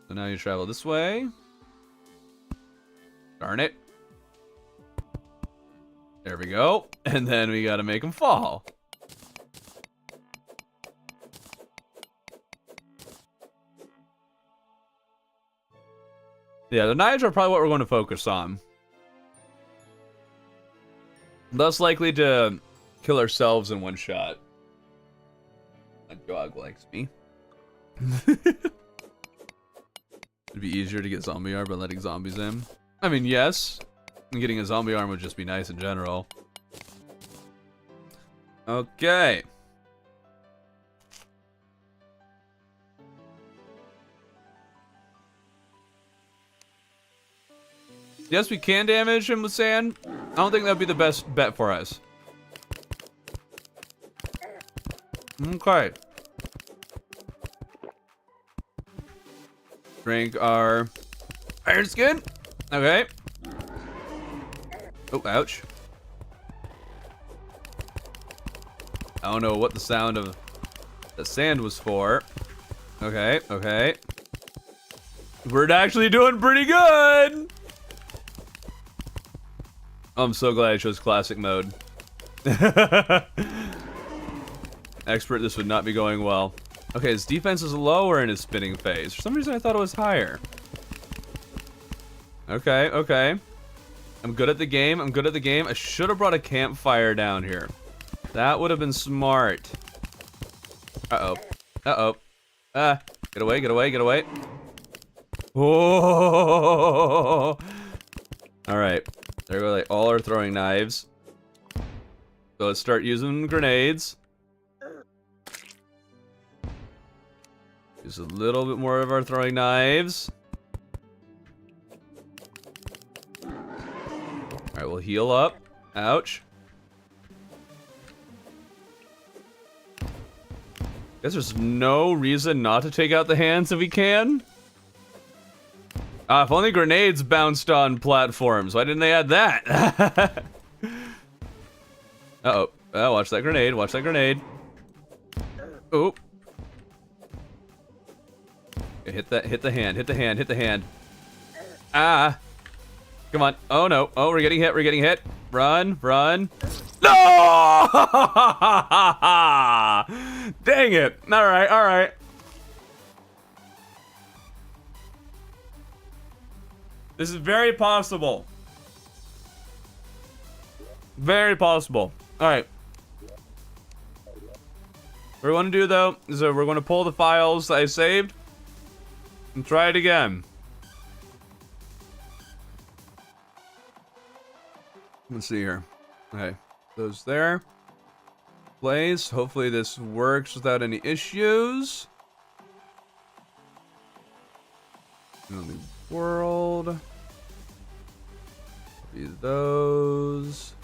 So now you travel this way. Darn it. There we go. And then we gotta make him fall. Yeah, the knives are probably what we're going to focus on. Less likely to kill ourselves in one shot. My dog likes me. It'd be easier to get zombie arm by letting zombies in. I mean, yes. Getting a zombie arm would just be nice in general. Okay. Yes, we can damage him with sand. I don't think that would be the best bet for us. Okay. Drink our iron skin. Okay. Oh, ouch. I don't know what the sound of the sand was for. Okay, okay. We're actually doing pretty good. I'm so glad I chose classic mode. Expert, this would not be going well. Okay, his defense is lower in his spinning phase. For some reason, I thought it was higher. Okay, okay. I'm good at the game. I'm good at the game. I should have brought a campfire down here. That would have been smart. Uh-oh. Uh-oh. Ah. Get away, get away, get away. Oh. Alright. There go, like, all our throwing knives. So let's start using grenades. Use a little bit more of our throwing knives. Alright, we'll heal up. Ouch. Guess there's no reason not to take out the hands if we can. If only grenades bounced on platforms. Why didn't they add that? Uh-oh. Oh, watch that grenade. Watch that grenade. Oh. Hit the hand. Hit the hand. Hit the hand. Ah. Come on. Oh, no. Oh, we're getting hit. We're getting hit. Run. Run. No! Dang it. All right. All right. This is very possible. Very possible. All right. What we want to do, though, is we're going to pull the files that I saved and try it again. Let's see here. Okay. Those there. Plays. Hopefully this works without any issues. Only world. Copy those.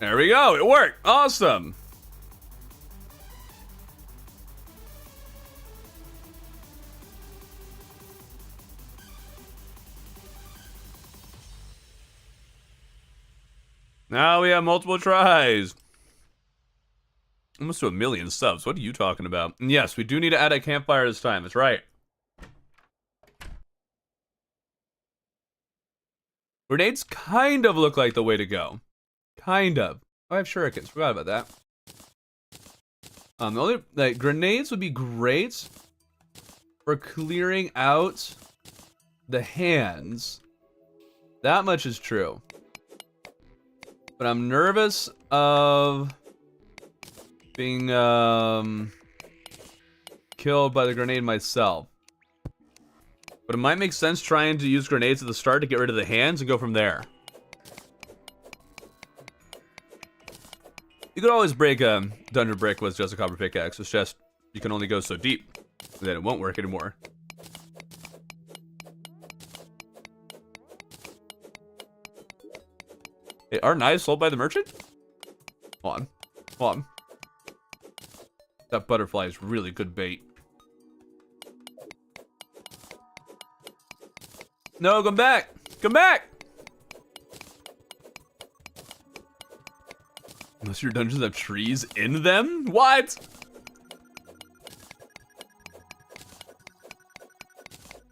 There we go. It worked. Awesome. Now we have multiple tries. Almost to 1 million subs. What are you talking about? And yes, we do need to add a campfire this time. That's right. Grenades kind of look like the way to go. Kind of. Oh, I have shurikens. Forgot about that. The only, like, grenades would be great for clearing out the hands. That much is true. But I'm nervous of being killed by the grenade myself. But it might make sense trying to use grenades at the start to get rid of the hands and go from there. You could always break a dungeon brick with just a copper pickaxe. It's just, you can only go so deep. And then it won't work anymore. Hey, are knives sold by the merchant? Hold on. Hold on. That butterfly is really good bait. No, come back! Come back! Unless your dungeons have trees in them? What?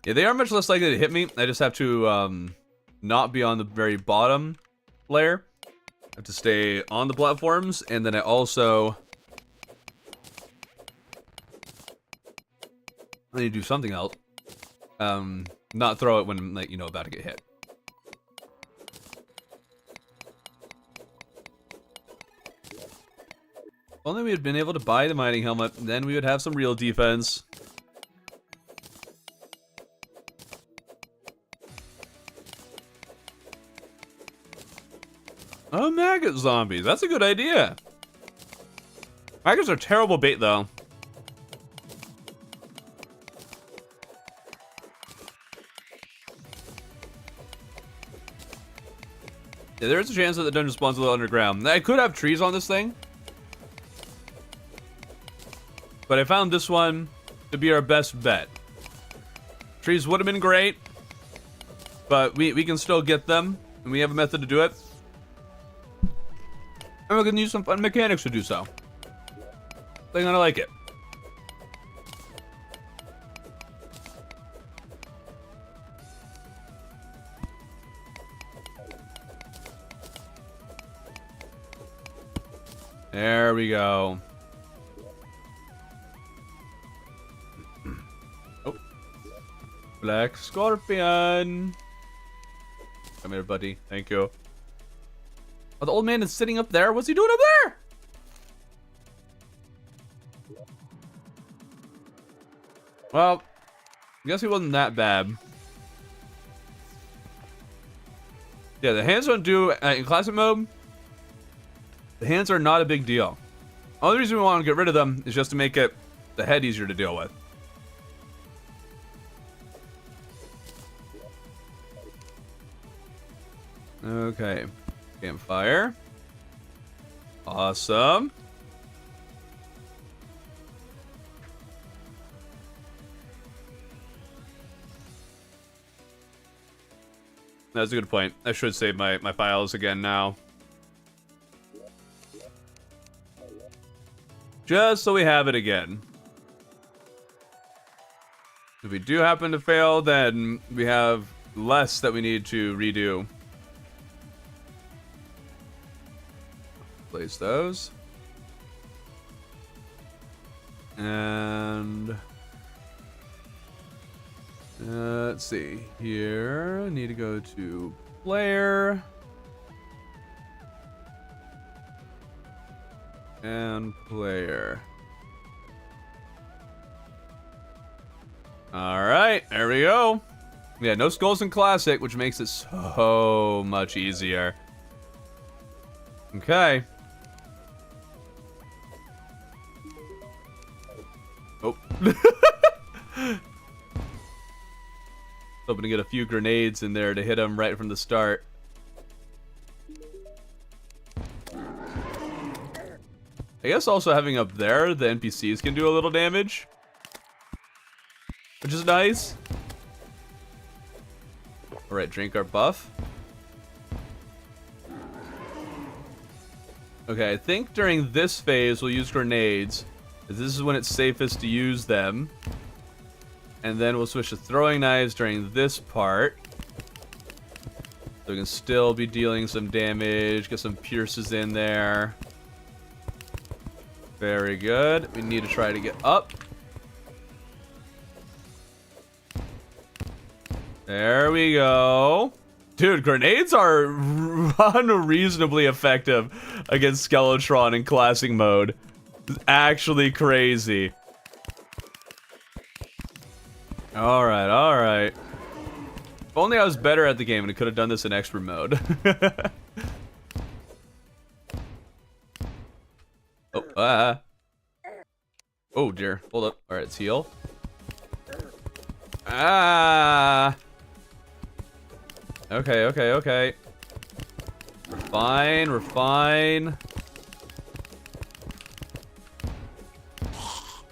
Yeah, they are much less likely to hit me. I just have to not be on the very bottom layer. I have to stay on the platforms, and then I also need to do something else. Not throw it when, like, you know, about to get hit. If only we had been able to buy the mining helmet, then we would have some real defense. Oh, maggot zombies. That's a good idea. Maggots are terrible bait, though. Yeah, there is a chance that the dungeon spawns a little underground. I could have trees on this thing. But I found this one to be our best bet. Trees would have been great. But we can still get them. And we have a method to do it. And we're going to use some fun mechanics to do so. They're going to like it. There we go. Oh. Black Scorpion. Come here, buddy. Thank you. Oh, the old man is sitting up there? What's he doing up there? Well, I guess he wasn't that bad. Yeah, the hands don't do... in classic mode, the hands are not a big deal. The only reason we want to get rid of them is just to make it the head easier to deal with. Okay. Campfire. Awesome. That's a good point. I should save my files again now. Just so we have it again. If we do happen to fail, then we have less that we need to redo. Place those. And let's see here. I need to go to player and player. All right, there we go. Yeah, no skulls in classic, which makes it so much easier. Okay. Oh. Hoping to get a few grenades in there to hit him right from the start. I guess also having up there, the NPCs can do a little damage. Which is nice. Alright, drink our buff. Okay, I think during this phase we'll use grenades. This is when it's safest to use them. And then we'll switch to throwing knives during this part. So we can still be dealing some damage. Get some pierces in there. Very good. We need to try to get up. There we go. Dude, grenades are unreasonably effective against Skeletron in classic mode. It's actually crazy. Alright, alright. If only I was better at the game and I could have done this in expert mode. Oh, oh dear. Hold up. Alright, let's heal. Ah. Okay, okay, okay. We're fine, we're fine.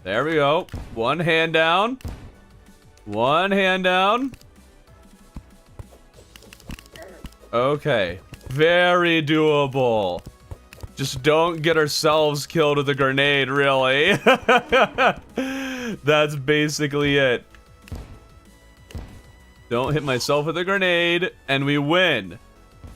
There we go. One hand down. One hand down. Okay. Very doable. Just don't get ourselves killed with a grenade, really. That's basically it. Don't hit myself with a grenade, and we win.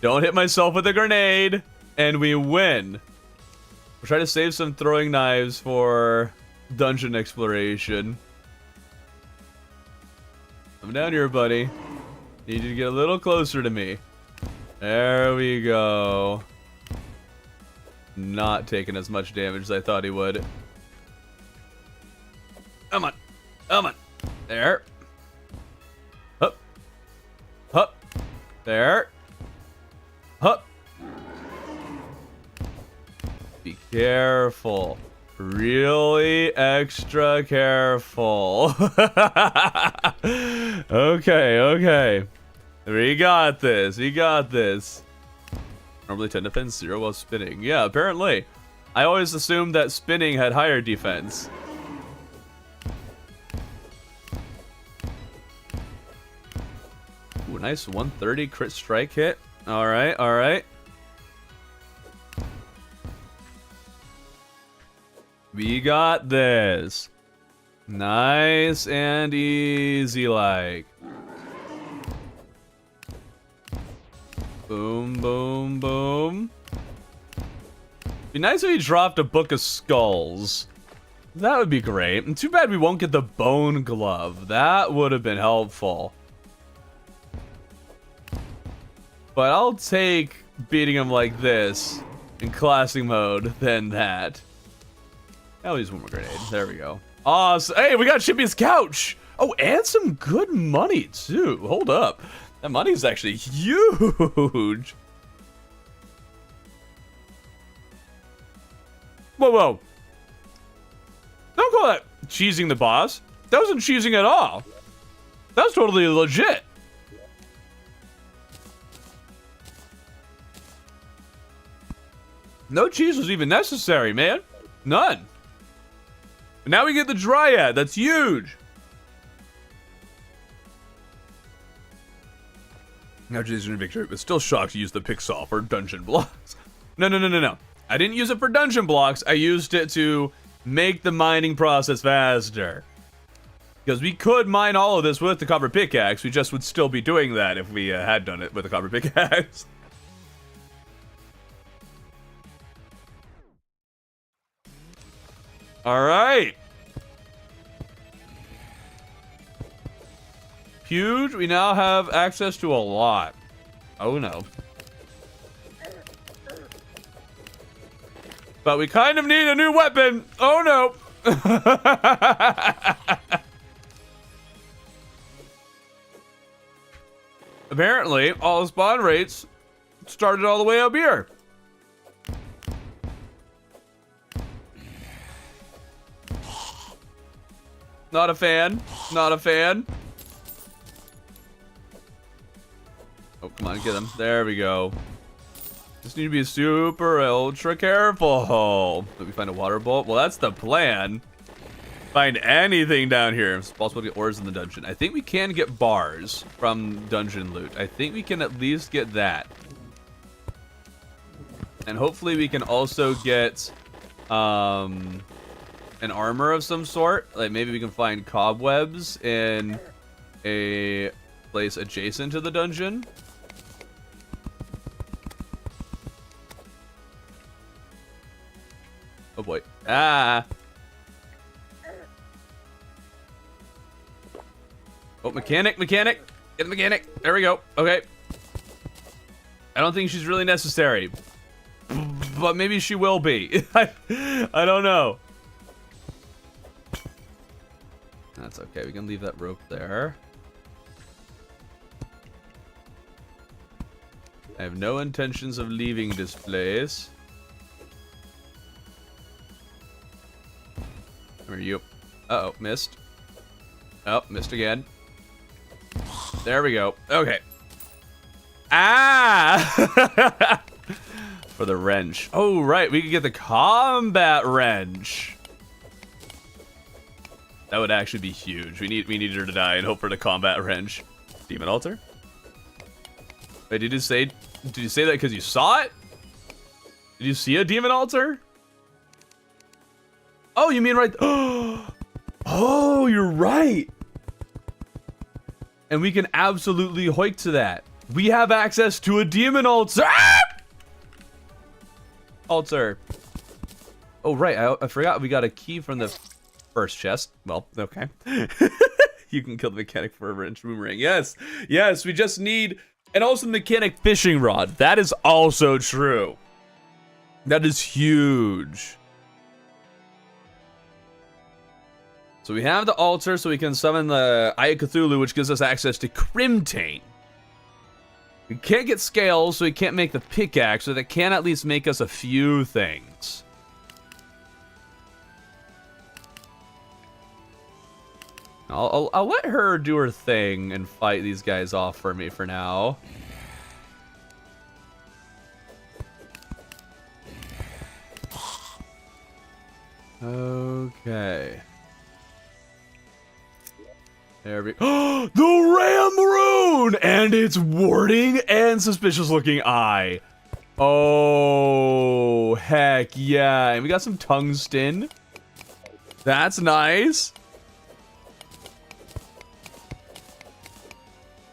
Don't hit myself with a grenade, and we win. We'll try to save some throwing knives for dungeon exploration. Come down here, buddy. Need you to get a little closer to me. There we go. Not taking as much damage as I thought he would. Come on. Come on. There. Hup. Hup. There. Hup. Be careful. Really extra careful. Okay, okay. We got this. We got this. Normally 10 defense, 0 while spinning. Yeah, apparently. I always assumed that spinning had higher defense. Ooh, nice 130 crit strike hit. Alright, alright. We got this. Nice and easy like. Boom, boom, boom. Be nice if he dropped a book of skulls. That would be great. And too bad we won't get the bone glove. That would have been helpful. But I'll take beating him like this in classic mode than that. I'll use one more grenade. There we go. Awesome. Hey, we got Chippy's couch. Oh, and some good money, too. Hold up. That money's actually huge. Whoa, whoa. Don't call that cheesing the boss. That wasn't cheesing at all. That was totally legit. No cheese was even necessary, man. None. But now we get the Dryad. That's huge. Now Jason and Victor was still shocked to use the Pixel for dungeon blocks. No, no, no, no, no. I didn't use it for dungeon blocks. I used it to make the mining process faster. Because we could mine all of this with the copper pickaxe. We just would still be doing that if we had done it with the copper pickaxe. All right. Huge. We now have access to a lot. Oh no. But we kind of need a new weapon. Oh no. Apparently, all the spawn rates started all the way up here. Not a fan. Not a fan. Oh, come on, get him. There we go. Just need to be super ultra careful. Did we find a water bolt? Well, that's the plan. Find anything down here. It's possible to get ores in the dungeon. I think we can get bars from dungeon loot. I think we can at least get that. And hopefully we can also get an armor of some sort. Like maybe we can find cobwebs in a place adjacent to the dungeon. Oh boy. Ah! Oh, mechanic! Get the mechanic! There we go. Okay. I don't think she's really necessary. But maybe she will be. I don't know. That's okay. We can leave that rope there. I have no intentions of leaving this place. Where are you? Uh-oh, missed. Oh, missed again. There we go. Okay. Ah! For the wrench. Oh, right. We could get the combat wrench. That would actually be huge. We need her to die and hope for the combat wrench. Demon altar? Wait, did you say that because you saw it? Did you see a demon altar? Oh, you mean right? Oh, you're right. And we can absolutely hoik to that. We have access to a demon altar. Ah! Altar. Oh, right. I forgot we got a key from the first chest. Well, okay. You can kill the mechanic for a wrench boomerang. Yes. Yes, we just need... And also the mechanic fishing rod. That is also true. That is huge. So we have the altar, so we can summon the Eye of Cthulhu, which gives us access to Crimtane. We can't get scales, so we can't make the pickaxe, so that can at least make us a few things. I'll let her do her thing and fight these guys off for me for now. Okay. There we go. The Ram Rune! And it's warding and suspicious looking eye. Oh, heck yeah. And we got some tungsten. That's nice.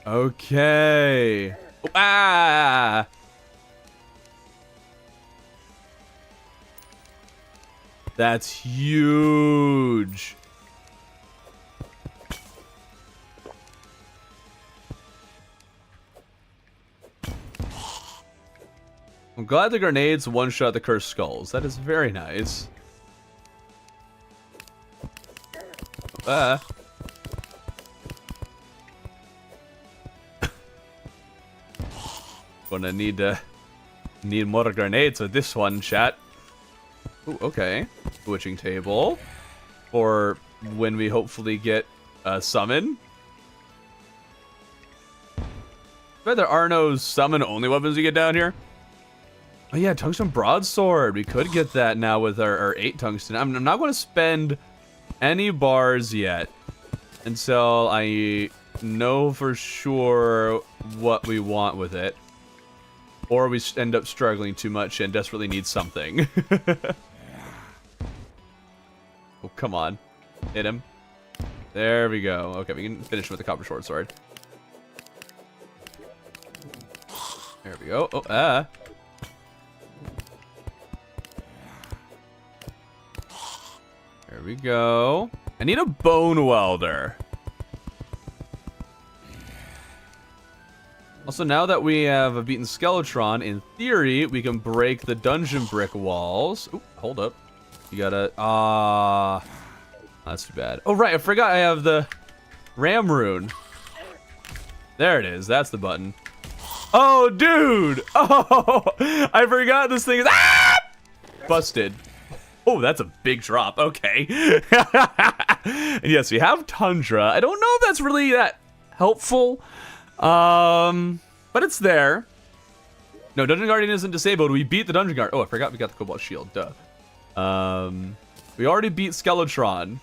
Okay. Ah! That's huge. I'm glad the grenades one-shot the cursed skulls. That is very nice. Ah. Gonna need more grenades with this one, chat. Ooh, okay. Witching table. For when we hopefully get a summon. But there are no summon-only weapons we get down here. Oh yeah, tungsten broadsword. We could get that now with our 8 tungsten. I'm not going to spend any bars yet until I know for sure what we want with it. Or we end up struggling too much and desperately need something. Oh, come on. Hit him. There we go. Okay, we can finish with the copper short sword. There we go. Oh, ah. There we go. I need a bone welder. Also, now that we have a beaten Skeletron, in theory, we can break the dungeon brick walls. Oop, hold up. You gotta... that's too bad. Oh, right, I forgot I have the Ram Rune. There it is. That's the button. Oh, dude! Oh, I forgot this thing is... Ah! Busted. Oh, that's a big drop. Okay. And yes, we have Tundra. I don't know if that's really that helpful. But it's there. No, Dungeon Guardian isn't disabled. We beat the Dungeon Guard. Oh, I forgot we got the Cobalt Shield. Duh. We already beat Skeletron.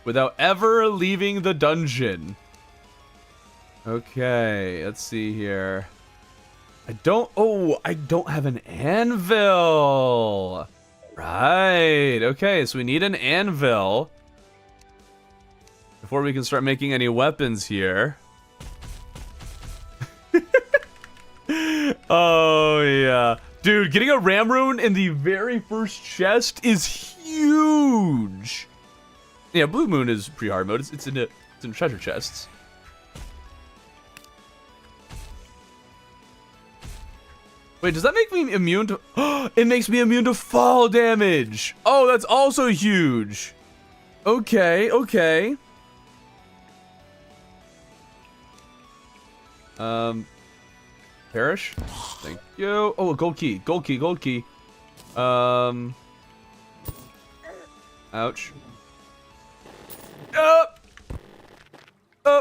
Without ever leaving the dungeon. Okay, let's see here. I don't have an anvil. Right, okay, so we need an anvil before we can start making any weapons here. Oh, yeah. Dude, getting a ram rune in the very first chest is huge. Yeah, Blue Moon is pre-hard mode. It's in treasure chests. Wait, does that make me immune to... It makes me immune to fall damage. Oh, that's also huge. Okay, okay. Perish. Thank you. Oh, a gold key. Gold key, gold key. Ouch. Oh,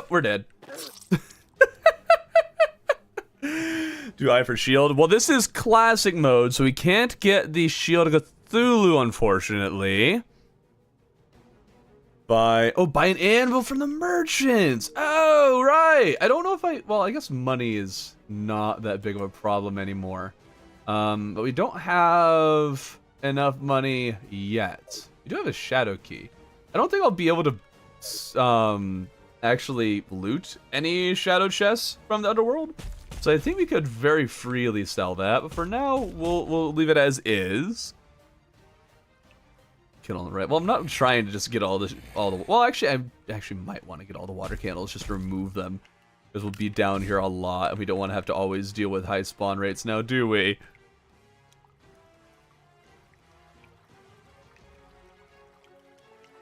we're dead. Do I for shield? Well, this is classic mode, so we can't get the Shield of Cthulhu, unfortunately. Buy an anvil from the merchants. Oh, right. I don't know if well, I guess money is not that big of a problem anymore. But we don't have enough money yet. We do have a shadow key. I don't think I'll be able to actually loot any shadow chests from the underworld. So I think we could very freely sell that, but for now we'll leave it as is. Kill on the right. Well, I'm not trying to just get all the. Well, actually, I actually might want to get all the water candles, just remove them, because we'll be down here a lot, and we don't want to have to always deal with high spawn rates now, do we?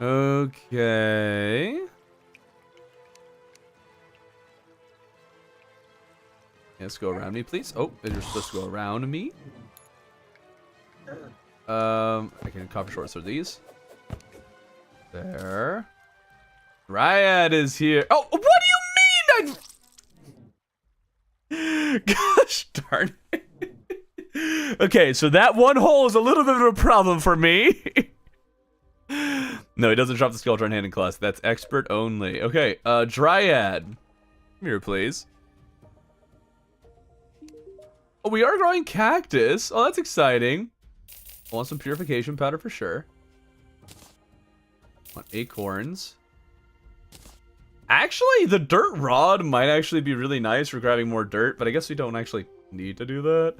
Okay. Let's go around me, please. Oh, you're supposed to go around me. I can copper short sword these. There. Dryad is here. Oh, what do you mean? Gosh darn it. Okay, so that one hole is a little bit of a problem for me. No, he doesn't drop the Skeleton hand in class. That's expert only. Okay, Dryad. Come here, please. Oh, we are growing cactus. Oh, that's exciting. I want some purification powder for sure. Want acorns. Actually, the dirt rod might actually be really nice for grabbing more dirt, but I guess we don't actually need to do that.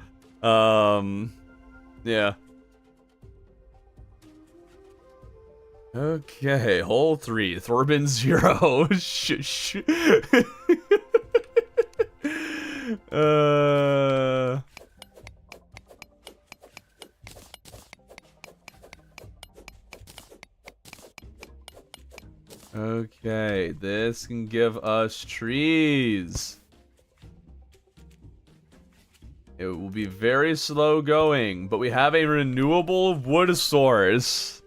Yeah. Okay, hole 3, Thorbin 0. Shh. Okay, this can give us trees. It will be very slow going, but we have a renewable wood source.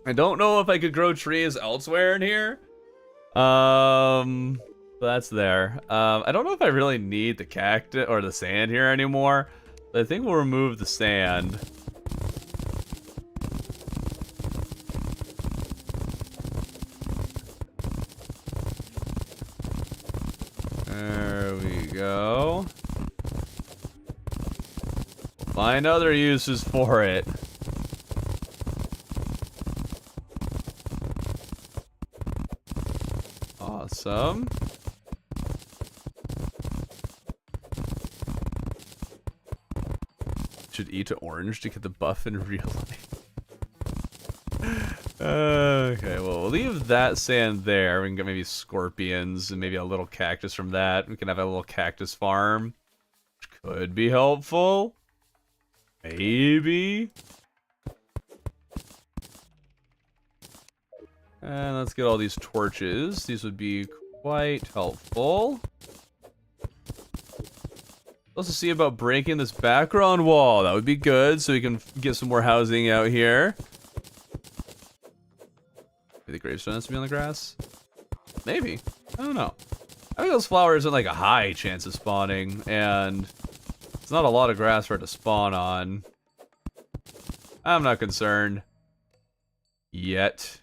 I don't know if I could grow trees elsewhere in here. That's there. I don't know if I really need the cactus or the sand here anymore. But I think we'll remove the sand. There we go. We'll find other uses for it. Awesome. Should eat an orange to get the buff in real life. Okay, well, we'll leave that sand there. We can get maybe scorpions and maybe a little cactus from that. We can have a little cactus farm, which could be helpful. Maybe. And let's get all these torches. These would be quite helpful. Let's see about breaking this background wall. That would be good, so we can get some more housing out here. Maybe the gravestone has to be on the grass? Maybe. I don't know. I think those flowers are like a high chance of spawning, and it's not a lot of grass for it to spawn on. I'm not concerned. Yet.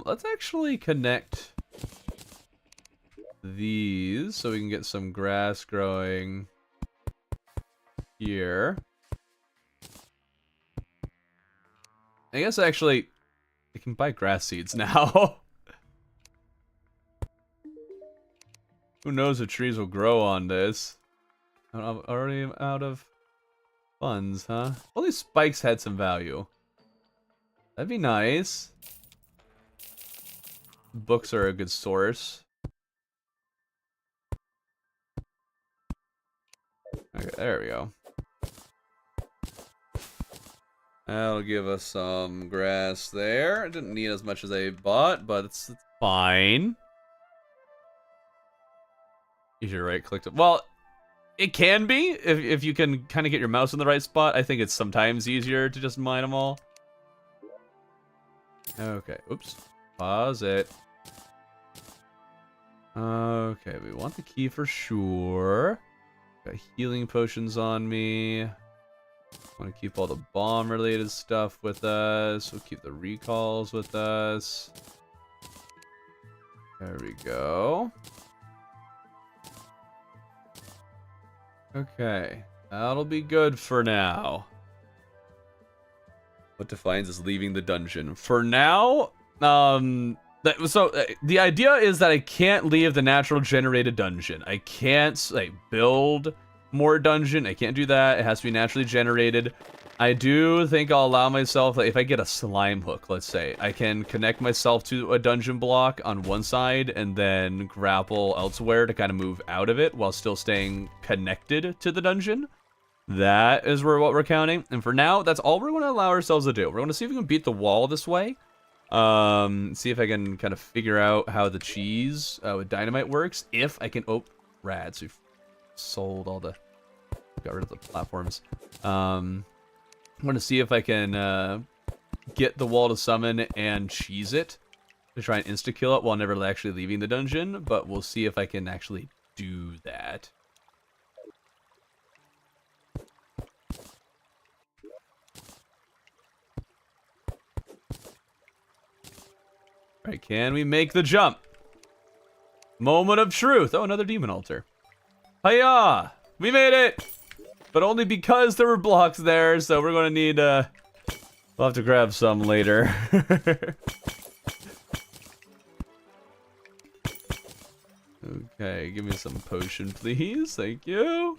Let's actually connect these so we can get some grass growing here. I guess actually I can buy grass seeds now. Who knows if trees will grow on this? I'm already out of funds, huh? All these spikes had some value. That'd be nice. Books are a good source. Okay, there we go. That'll give us some grass there. I didn't need as much as I bought, but it's fine. You should right-click to... Well, it can be, if you can kind of get your mouse in the right spot. I think it's sometimes easier to just mine them all. Okay, oops. Pause it. Okay, we want the key for sure. Got healing potions on me. Want to keep all the bomb-related stuff with us. We'll keep the recalls with us. There we go. Okay, that'll be good for now. What defines as leaving the dungeon? For now, the idea is that I can't leave the natural generated dungeon. I can't like build more dungeon. I can't do that. It has to be naturally generated. I do think I'll allow myself, like, if I get a slime hook, let's say, I can connect myself to a dungeon block on one side and then grapple elsewhere to kind of move out of it while still staying connected to the dungeon. That is what we're counting. And for now, that's all we're going to allow ourselves to do. We're going to see if we can beat the wall this way. See if I can kind of figure out how the cheese with dynamite works. If I can... Oh, rad. So we've sold all the... Got rid of the platforms. I'm going to see if I can get the wall to summon and cheese it to try and insta-kill it while never actually leaving the dungeon, but we'll see if I can actually do that. Alright, can we make the jump? Moment of truth. Oh, another demon altar. Hiya! We made it! But only because there were blocks there, so we're going to need, we'll have to grab some later. Okay, give me some potion, please. Thank you.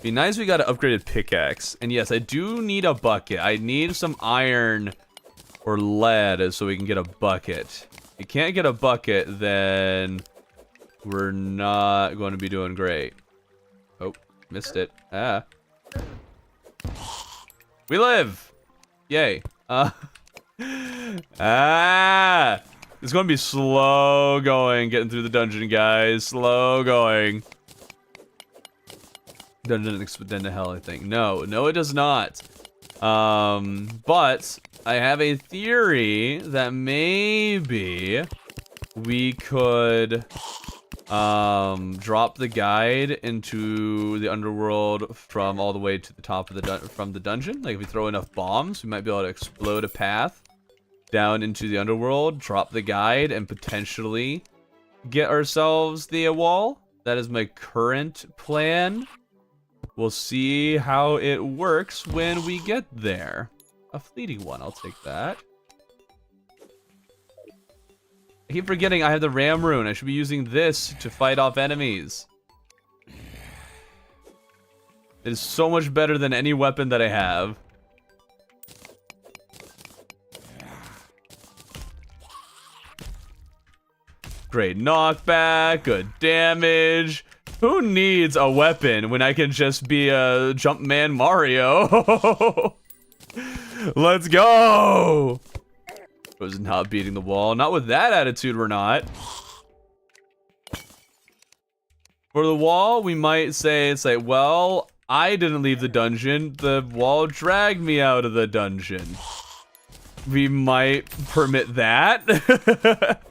Be nice if we got an upgraded pickaxe. And yes, I do need a bucket. I need some iron or lead so we can get a bucket. If you can't get a bucket, then we're not going to be doing great. Oh, missed it. Ah. We live! Yay. Ah! It's going to be slow going, getting through the dungeon, guys. Slow going. Dungeon extend to hell, I think. No, it does not. But I have a theory that maybe we could drop the guide into the underworld from all the way to the top of the dungeon. Like if we throw enough bombs, we might be able to explode a path down into the underworld, drop the guide, and potentially get ourselves the wall. That is my current plan. We'll see how it works when we get there. A fleeting one, I'll take that. I keep forgetting I have the ram rune. I should be using this to fight off enemies. It is so much better than any weapon that I have. Great knockback, good damage. Who needs a weapon when I can just be a Jumpman Mario? Let's go! Was not beating the wall. Not with that attitude, we're not. For the wall, we might say, it's like, well, I didn't leave the dungeon. The wall dragged me out of the dungeon. We might permit that.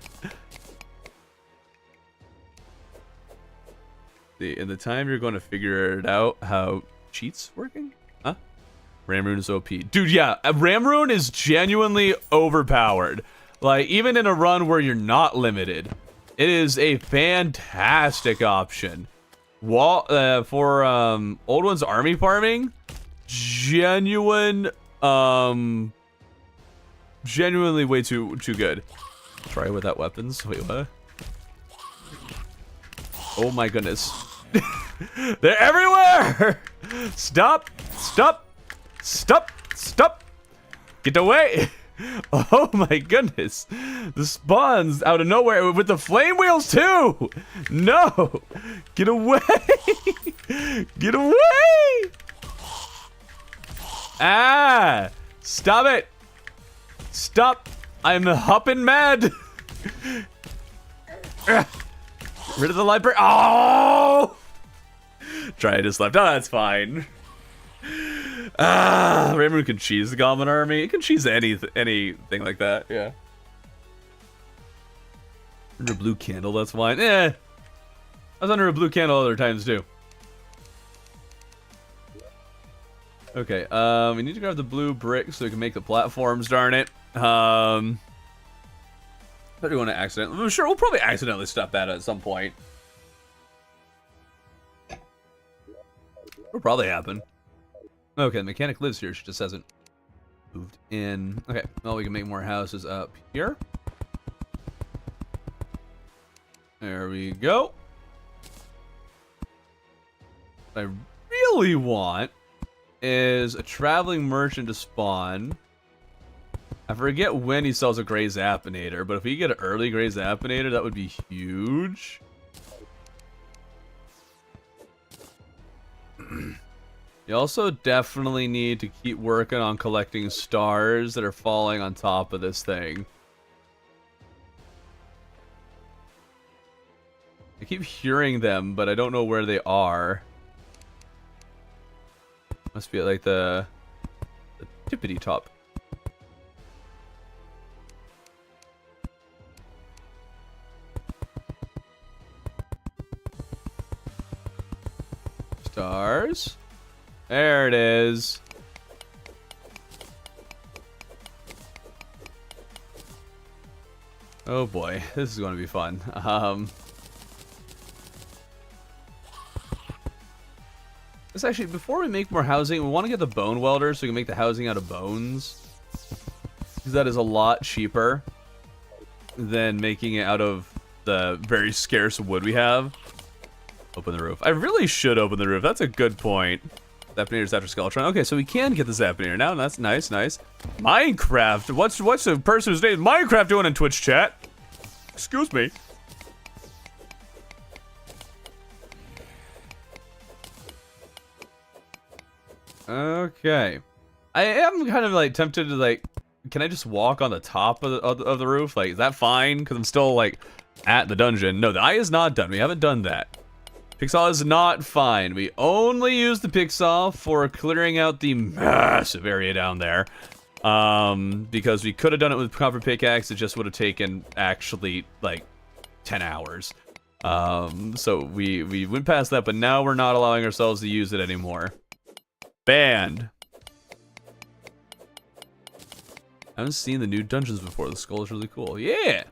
In the time you're going to figure it out how cheats working? Huh? Ram Rune is OP. Dude, yeah, Ram Rune is genuinely overpowered. Like, even in a run where you're not limited, it is a fantastic option. For Old One's army farming, genuinely way too good. Try without weapons. Wait, what? Oh my goodness. They're everywhere! Stop! Stop! Stop! Stop! Get away! Oh my goodness. The spawns out of nowhere with the flame wheels too! No! Get away! Get away! Ah! Stop it! Stop! I'm hopping mad! Rid of the library. Oh! Try just left. Oh, that's fine. Ram Rune can cheese the Goblin army. It can cheese anything like that. Yeah. Under a blue candle, that's fine. I was under a blue candle other times too. Okay, we need to grab the blue brick so we can make the platforms, darn it. I do want to accidentally. I'm sure we'll probably accidentally step that at some point. It'll probably happen. Okay, the mechanic lives here. She just hasn't moved in. Okay, well, we can make more houses up here. There we go. What I really want is a traveling merchant to spawn. I forget when he sells a gray Zappinator, but if we get an early gray Zappinator, that would be huge. You also definitely need to keep working on collecting stars that are falling on top of this thing. I keep hearing them, but I don't know where they are. Must be at like the tippity top. Stars. There it is. Oh boy, this is going to be fun. This actually, before we make more housing, we want to get the bone welder so we can make the housing out of bones. Because that is a lot cheaper than making it out of the very scarce wood we have. Open the roof. I really should open the roof. That's a good point. Zappinator's after Skeletron. Okay, so we can get the Zappinator now. That's nice, nice. Minecraft. What's the person whose name is Minecraft doing in Twitch chat? Excuse me. Okay. I am kind of like tempted to like, can I just walk on the top of the roof? Like, is that fine? Because I'm still like at the dungeon. No, the eye is not done. We haven't done that. Pixel is not fine. We only use the Pixel for clearing out the massive area down there. Because we could have done it with copper pickaxe. It just would have taken actually like 10 hours. So we went past that, but now we're not allowing ourselves to use it anymore. Banned. I haven't seen the new dungeons before. The skull is really cool. Yeah.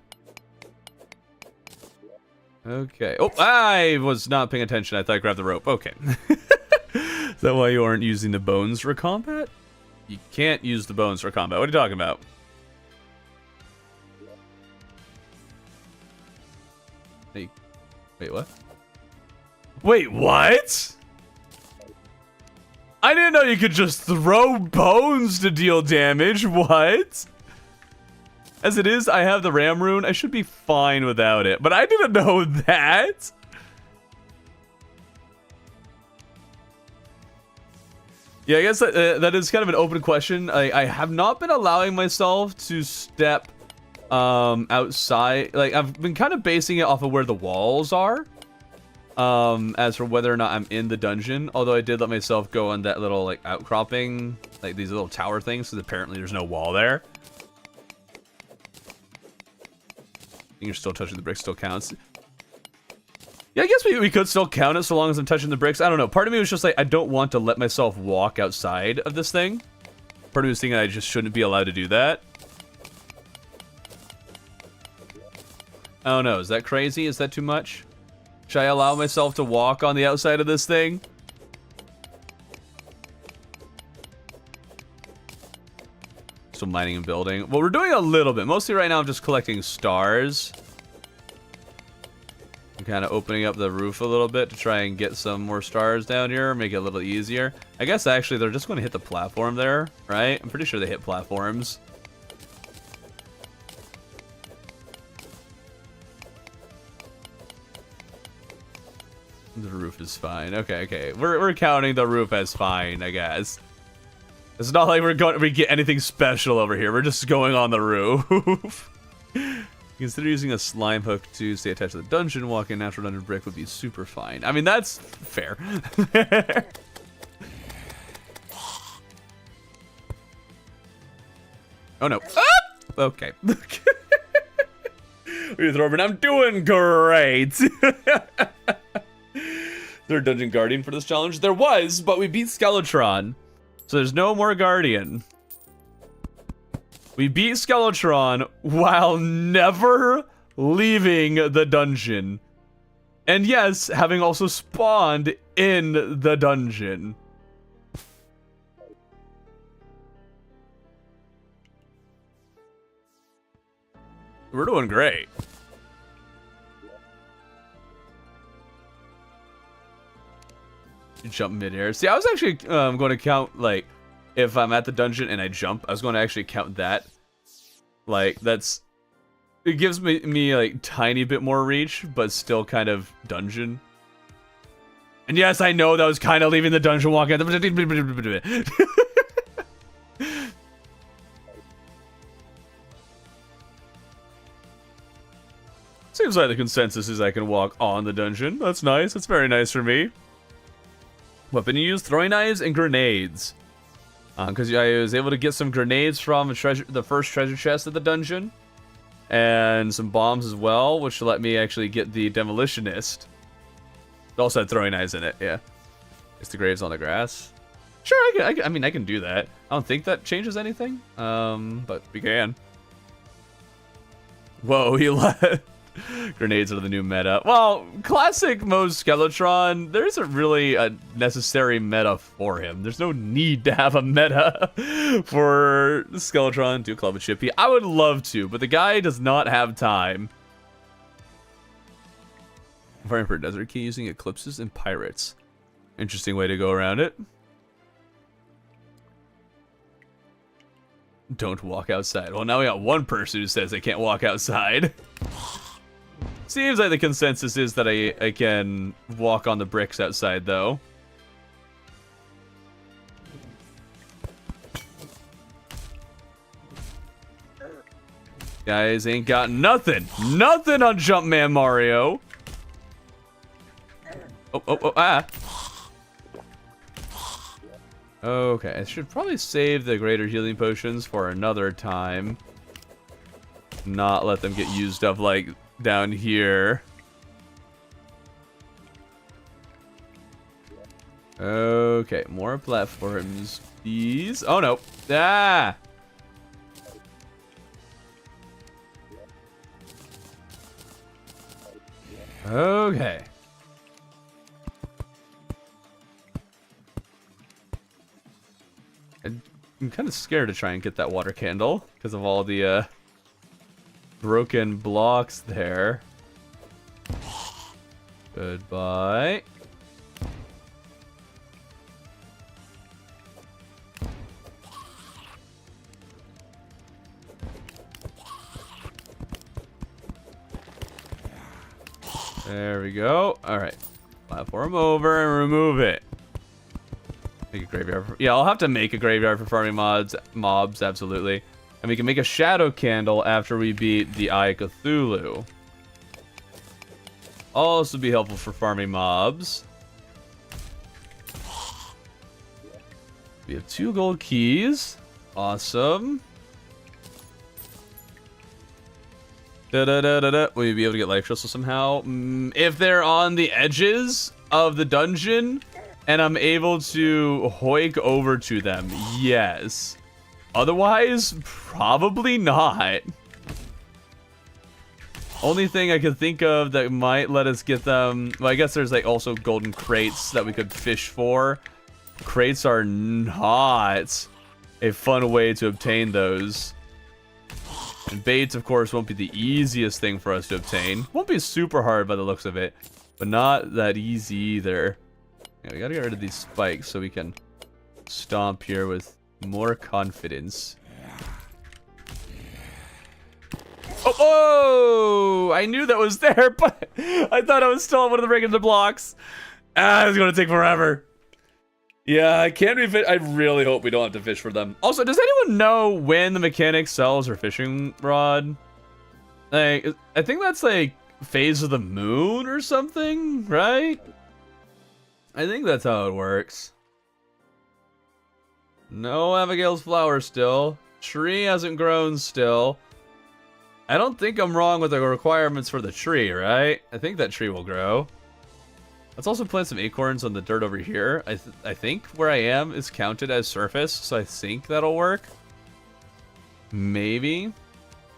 Okay. Oh, I was not paying attention. I thought I grabbed the rope. Okay. Is that why you aren't using the bones for combat? You can't use the bones for combat. What are you talking about? Hey. Wait, what? Wait, what? I didn't know you could just throw bones to deal damage. What? As it is, I have the Ram Rune. I should be fine without it, but I didn't know that. Yeah, I guess that is kind of an open question. I have not been allowing myself to step outside. Like, I've been kind of basing it off of where the walls are. As for whether or not I'm in the dungeon. Although I did let myself go on that little, like, outcropping. Like, these little tower things, because apparently there's no wall there. You're still touching the brick, still counts. Yeah, I guess we could still count it so long as I'm touching the bricks. I don't know. Part of me was just like, I don't want to let myself walk outside of this thing. Part of me was thinking I just shouldn't be allowed to do that. I don't know. Is that crazy? Is that too much? Should I allow myself to walk on the outside of this thing? Still mining and building. Well, we're doing a little bit. Mostly right now I'm just collecting stars. I'm kind of opening up the roof a little bit to try and get some more stars down here, make it a little easier. I guess actually they're just going to hit the platform there, right? I'm pretty sure they hit platforms. The roof is fine. Okay. We're counting the roof as fine, I guess. It's not like we get anything special over here. We're just going on the roof. Consider using a slime hook to stay attached to the dungeon. Walking natural dungeon brick would be super fine. I mean, that's fair. Oh no. Ah! Okay. We're Thorben. I'm doing great. Is there a dungeon guardian for this challenge? There was, but we beat Skeletron. So there's no more guardian. We beat Skeletron while never leaving the dungeon. And yes, having also spawned in the dungeon. We're doing great. Jump midair. See, I was actually going to count, like, if I'm at the dungeon and I jump, I was going to actually count that. Like, that's... It gives me like, tiny bit more reach, but still kind of dungeon. And yes, I know that was kind of leaving the dungeon walking out the... Seems like the consensus is I can walk on the dungeon. That's nice. That's very nice for me. Weapon you use? Throwing knives and grenades. Because I was able to get some grenades from the first treasure chest of the dungeon. And some bombs as well, which let me actually get the demolitionist. It also had throwing knives in it, yeah. It's the graves on the grass. Sure, I mean, I can do that. I don't think that changes anything. But we can. Whoa, he let... Grenades are the new meta. Well, classic mode Skeletron, there isn't really a necessary meta for him. There's no need to have a meta for Skeletron to club with Chippy. I would love to, but the guy does not have time. Farming for Desert Key using eclipses and pirates. Interesting way to go around it. Don't walk outside. Well, now we got one person who says they can't walk outside. Seems like the consensus is that I can walk on the bricks outside, though. Guys ain't got nothing. Nothing on Jumpman Mario. Ah. Okay, I should probably save the greater healing potions for another time. Not let them get used up, like... down here. Okay, more platforms. These. Oh no. Ah! Okay. I'm kind of scared to try and get that water candle because of all the broken blocks there. Goodbye. There we go. Alright. Platform over and remove it. Make a graveyard. Yeah, I'll have to make a graveyard for farming mobs, absolutely. And we can make a shadow candle after we beat the Eye of Cthulhu. Also be helpful for farming mobs. We have 2 gold keys. Awesome. Da-da-da-da-da. Will you be able to get life crystals somehow? If they're on the edges of the dungeon and I'm able to hoik over to them, yes. Otherwise, probably not. Only thing I could think of that might let us get them... Well, I guess there's like also golden crates that we could fish for. Crates are not a fun way to obtain those. And baits, of course, won't be the easiest thing for us to obtain. Won't be super hard by the looks of it, but not that easy either. Yeah, we gotta get rid of these spikes so we can stomp here with more confidence. Oh, I knew that was there, but I thought I was still on one of the regular blocks. It's gonna take forever. Yeah, I can't I really hope we don't have to fish for them. Also, does anyone know when the mechanic sells her fishing rod? Like, I think that's like phase of the moon or something, right? I think that's how it works. No Abigail's flower still. Tree hasn't grown still. I don't think I'm wrong with the requirements for the tree, right? I think that tree will grow. Let's also plant some acorns on the dirt over here. I think where I am is counted as surface, so I think that'll work. Maybe.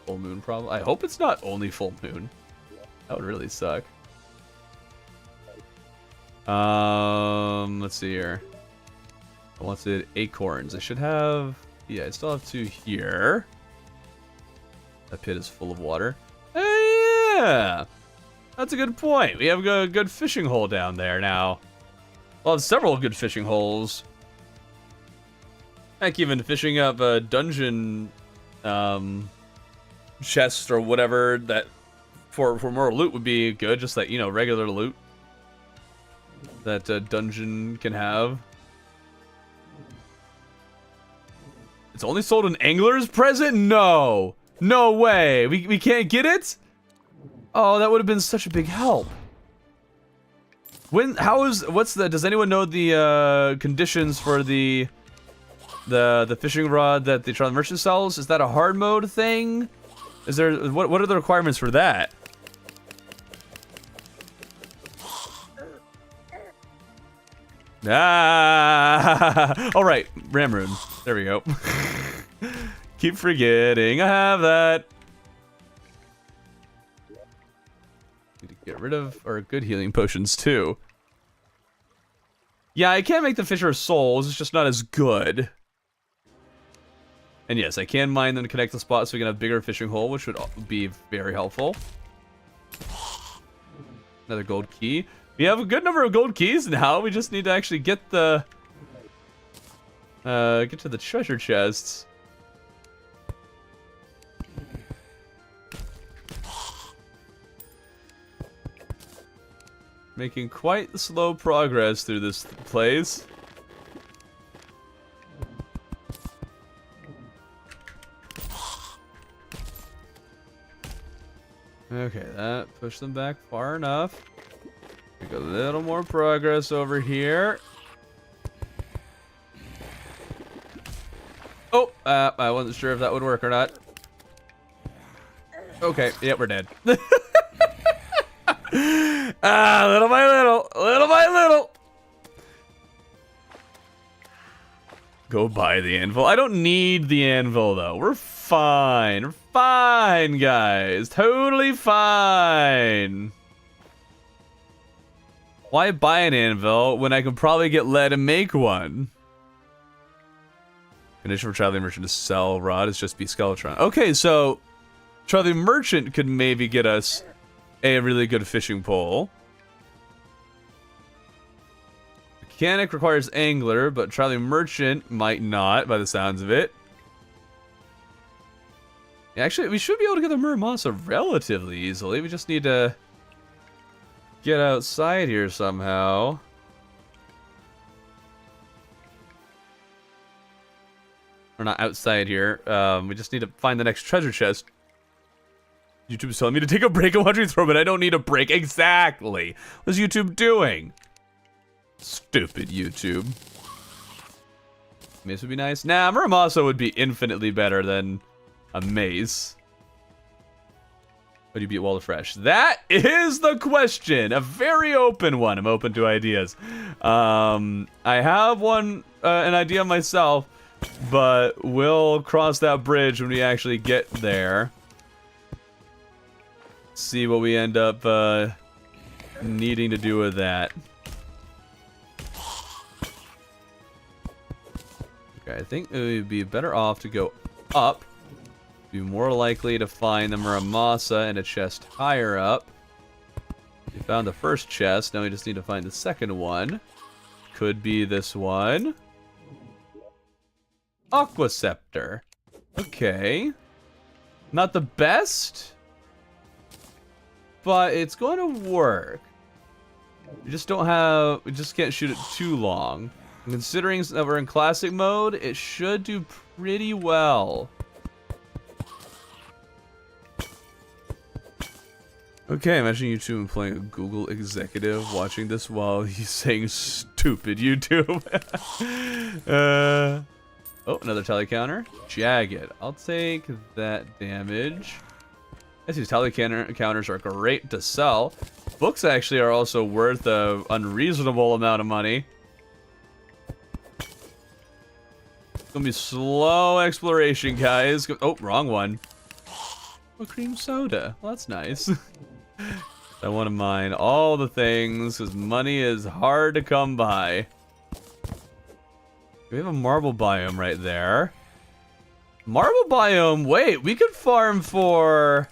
Full moon problem. I hope it's not only full moon. That would really suck. Let's see here. I wanted acorns. I should have... Yeah, I still have 2 here. That pit is full of water. Hey, yeah! That's a good point. We have a good fishing hole down there now. Well, have several good fishing holes. Heck, even fishing up a dungeon chest or whatever that for more loot would be good. Just like, you know, regular loot that a dungeon can have. It's only sold an angler's present? No. No way. We can't get it? Oh, that would have been such a big help. Does anyone know the conditions for the fishing rod that the Charlie Merchant sells? Is that a hard mode thing? Is there what are the requirements for that? Ah, all right, Ramrune. There we go. Keep forgetting I have that. Need to get rid of our good healing potions too. Yeah, I can make the Fisher of Souls. It's just not as good. And yes, I can mine them to connect the spots so we can have a bigger fishing hole, which would be very helpful. Another gold key. We have a good number of gold keys now. We just need to actually get the get to the treasure chests. Making quite slow progress through this place. Okay, that pushed them back far enough. Make a little more progress over here. Oh, I wasn't sure if that would work or not. Okay, yeah, we're dead. Little by little, little by little. Go buy the anvil. I don't need the anvil though. We're fine. We're fine, guys. Totally fine. Why buy an anvil when I can probably get lead and make one? Condition for Traveling Merchant to sell rod is just be Skeletron. Okay, so Traveling Merchant could maybe get us a really good fishing pole. Mechanic requires angler, but Traveling Merchant might not, by the sounds of it. Actually, we should be able to get the Muramasa relatively easily. We just need to get outside here somehow. Or not outside here. We just need to find the next treasure chest. YouTube is telling me to take a break and watch me throw, but I don't need a break. Exactly. What's YouTube doing? Stupid YouTube. Mace would be nice. Nah, Muramasa would be infinitely better than a mace. How do you beat Wall of Fresh? That is the question. A very open one. I'm open to ideas. I have an idea myself, but we'll cross that bridge when we actually get there. See what we end up needing to do with that. Okay, I think it would be better off to go up. Be more likely to find the Muramasa in a chest higher up. We found the first chest, now we just need to find the second one. Could be this one. Aqua Scepter. Okay. Not the best, but it's going to work. We just can't shoot it too long. And considering that we're in classic mode, it should do pretty well. Okay, imagine you two playing a Google executive watching this while he's saying stupid YouTube. Oh, another tally counter. Jagged. I'll take that damage. I see these tally counters are great to sell. Books actually are also worth an unreasonable amount of money. It's gonna be slow exploration, guys. Oh, wrong one. Oh, cream soda. Well, that's nice. I want to mine all the things because money is hard to come by. We have a marble biome right there. Marble biome. Wait, we could farm for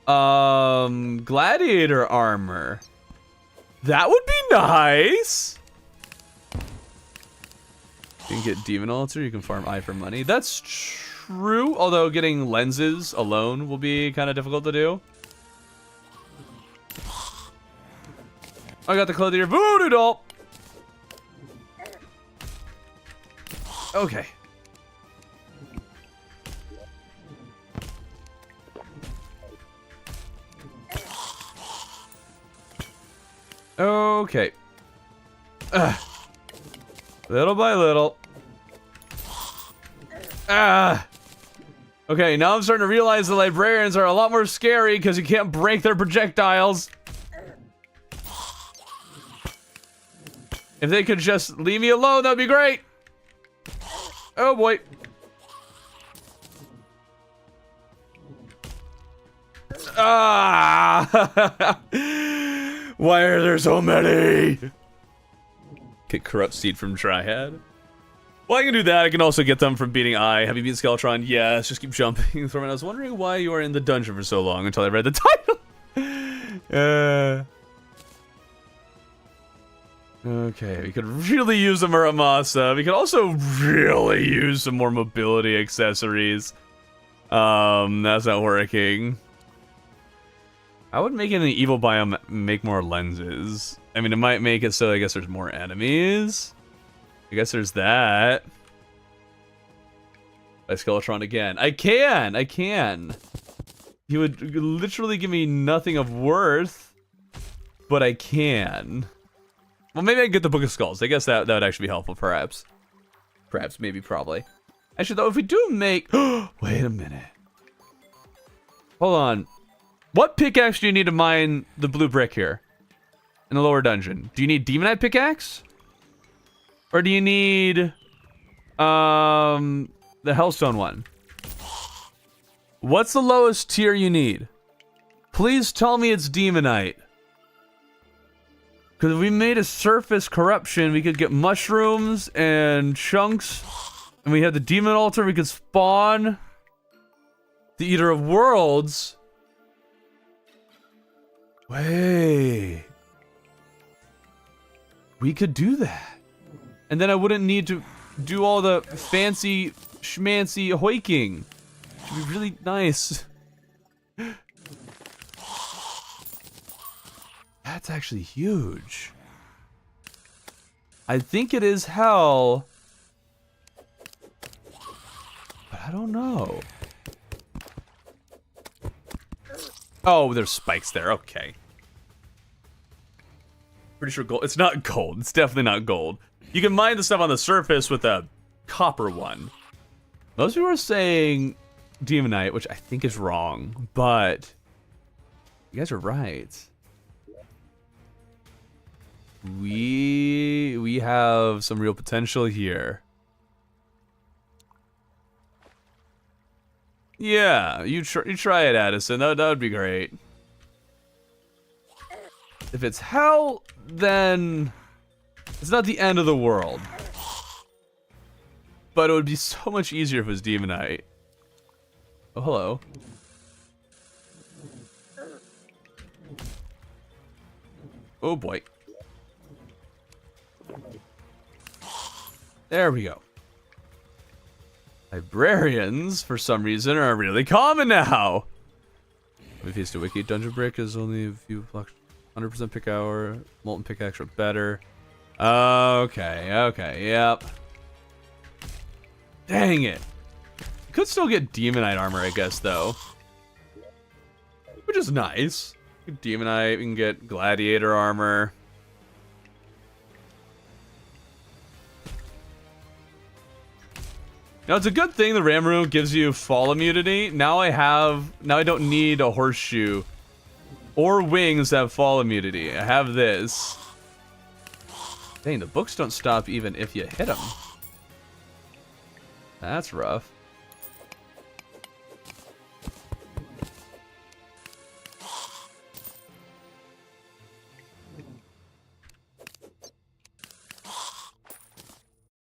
gladiator armor. That would be nice. You can get demon altar. You can farm eye for money. That's true. Although getting lenses alone will be kind of difficult to do. I got the clothier voodoo doll. Okay. Okay. Little by little. Okay, now I'm starting to realize the librarians are a lot more scary because you can't break their projectiles. If they could just leave me alone, that'd be great. Oh boy. Ah! Why are there so many? Get corrupt seed from Triad. Well, I can do that. I can also get them from beating Eye. Have you beaten Skeletron? Yes. Just keep jumping and throwing. I was wondering why you were in the dungeon for so long until I read the title. Okay, we could really use a Muramasa. We could also really use some more mobility accessories. That's not working. I would make it an evil biome make more lenses. I mean, it might make it so I guess there's more enemies. I guess there's that. By Skeletron again. I can. He would literally give me nothing of worth, but I can. Well, maybe I can get the Book of Skulls. I guess that would actually be helpful, perhaps. Perhaps, maybe, probably. Actually, though, if we do make... Wait a minute. Hold on. What pickaxe do you need to mine the blue brick here? In the lower dungeon? Do you need Demonite pickaxe? Or do you need... the Hellstone one? What's the lowest tier you need? Please tell me it's Demonite. Because if we made a surface corruption, we could get mushrooms and chunks. And we had the demon altar, we could spawn the Eater of Worlds. Wait. We could do that. And then I wouldn't need to do all the fancy schmancy hoiking. It'd be really nice. That's actually huge. I think it is hell. But I don't know. Oh, there's spikes there. Okay. Pretty sure gold. It's not gold. It's definitely not gold. You can mine the stuff on the surface with a copper one. Most people are saying Demonite, which I think is wrong, but You guys are right. We have some real potential here. Yeah, you try it, Addison. That would be great. If it's hell, then it's not the end of the world. But it would be so much easier if it was Demonite. Oh, hello. Oh boy. There we go. Librarians, for some reason, are really common now. If he's to wiki, dungeon brick is only a few blocks. 100% pick hour, molten pickaxe are better. Okay, yep. Dang it. You could still get Demonite armor, I guess, though. Which is nice. Demonite, we can get Gladiator armor. Now, it's a good thing the Ram Room gives you fall immunity. Now I don't need a horseshoe or wings that have fall immunity. I have this. Dang, the books don't stop even if you hit them. That's rough.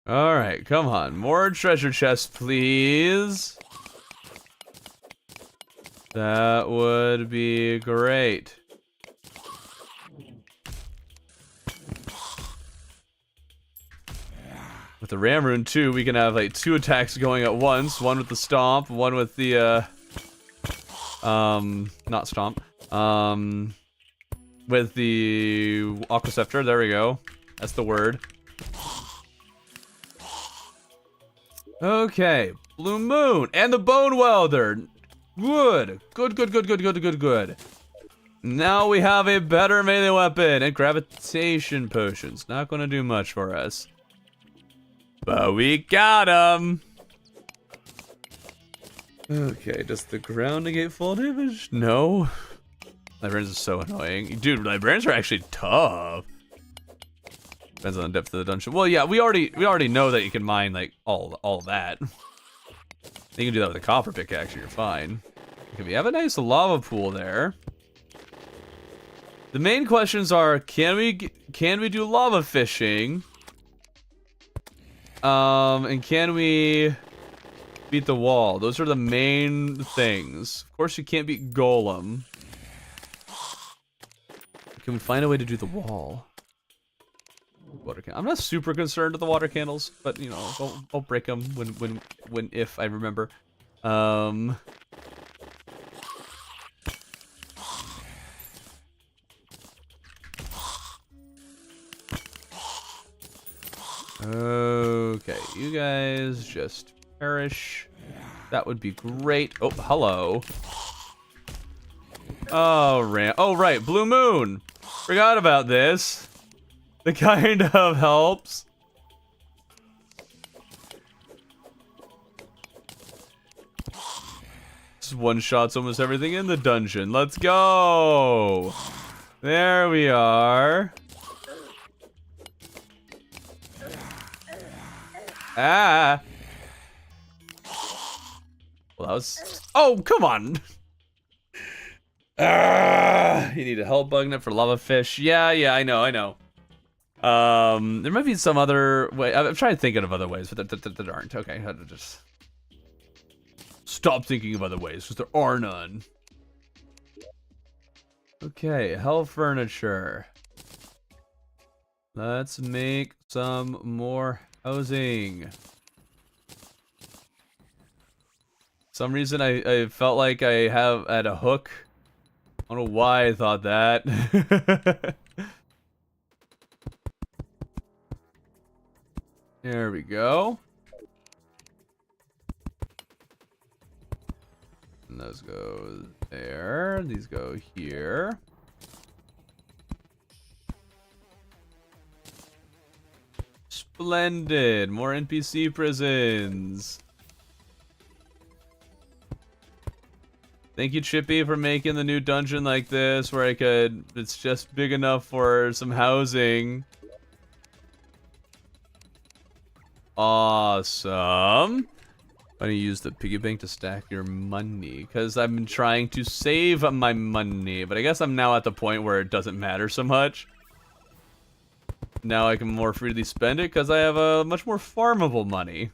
Alright, come on. More treasure chests, please. That would be great. With the Ram Rune too, we can have like 2 attacks going at once. One with the Stomp, one with the not Stomp. With the Aquaceptor, there we go. That's the word. Okay, Blue Moon and the Bone Welder. Good. Now we have a better melee weapon and gravitation potions. Not gonna do much for us. But we got him. Okay, does the ground negate fall damage? No. Librarians are so annoying. Dude, librarians are actually tough. Depends on the depth of the dungeon. Well, yeah, we already know that you can mine like all that. You can do that with a copper pickaxe, and you're fine. Okay, we have a nice lava pool there. The main questions are: can we do lava fishing? And can we beat the wall? Those are the main things. Of course, you can't beat Golem. Can we find a way to do the wall? Water can. I'm not super concerned with the water candles, but you know, I'll break them when if I remember. Okay, you guys just perish. That would be great. Oh, hello. Oh, right, Blue Moon. Forgot about this. It kind of helps. Just one-shots almost everything in the dungeon. Let's go. There we are. Ah. Well, that was... Oh, come on. You need a hell bug net for lava fish. Yeah, I know. There might be some other way. I'm trying to think of other ways, but there aren't. Okay, I had to just stop thinking of other ways, because there are none. Okay, hell furniture. Let's make some more housing. Some reason I felt like I had a hook. I don't know why I thought that. There we go. And those go there. These go here. Splendid. More NPC prisons. Thank you, Chippy, for making the new dungeon like this, where it's just big enough for some housing. Awesome. Why don't you use the piggy bank to stack your money? Because I've been trying to save my money, but I guess I'm now at the point where it doesn't matter so much. Now I can more freely spend it because I have a much more farmable money.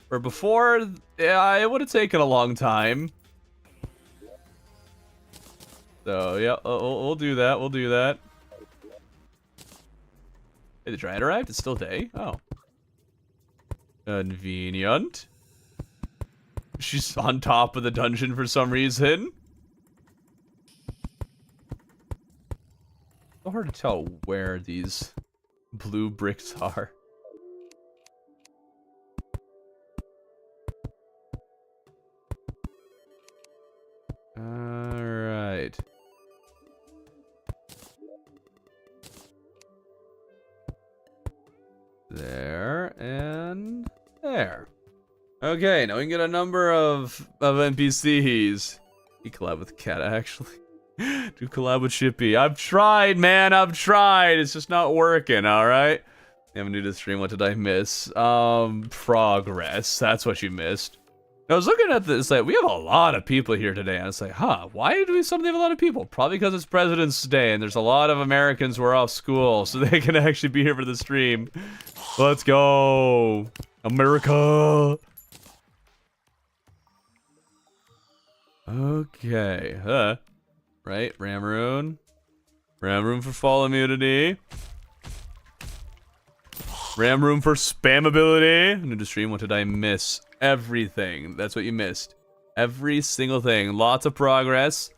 Where before, yeah, it would have taken a long time. So, yeah, we'll do that. We'll do that. Hey, the giant arrived? It's still day? Oh. Convenient. She's on top of the dungeon for some reason. So hard to tell where these blue bricks are. Alright. There and there. Okay, now we can get a number of NPCs. He collab with Cat, actually. Do collab with Chippy. I've tried, man. I've tried. It's just not working, alright? I'm new to the stream. What did I miss? Progress. That's what you missed. I was looking at this, like, we have a lot of people here today, and it's like, huh, why do we suddenly have a lot of people? Probably because it's President's Day, and there's a lot of Americans who are off school, so they can actually be here for the stream. Let's go! America! Okay, right, Ramroon. Ramroon for fall immunity. Ramroon for spam ability. New to stream, what did I miss? Everything. That's what you missed. Every single thing. Lots of progress.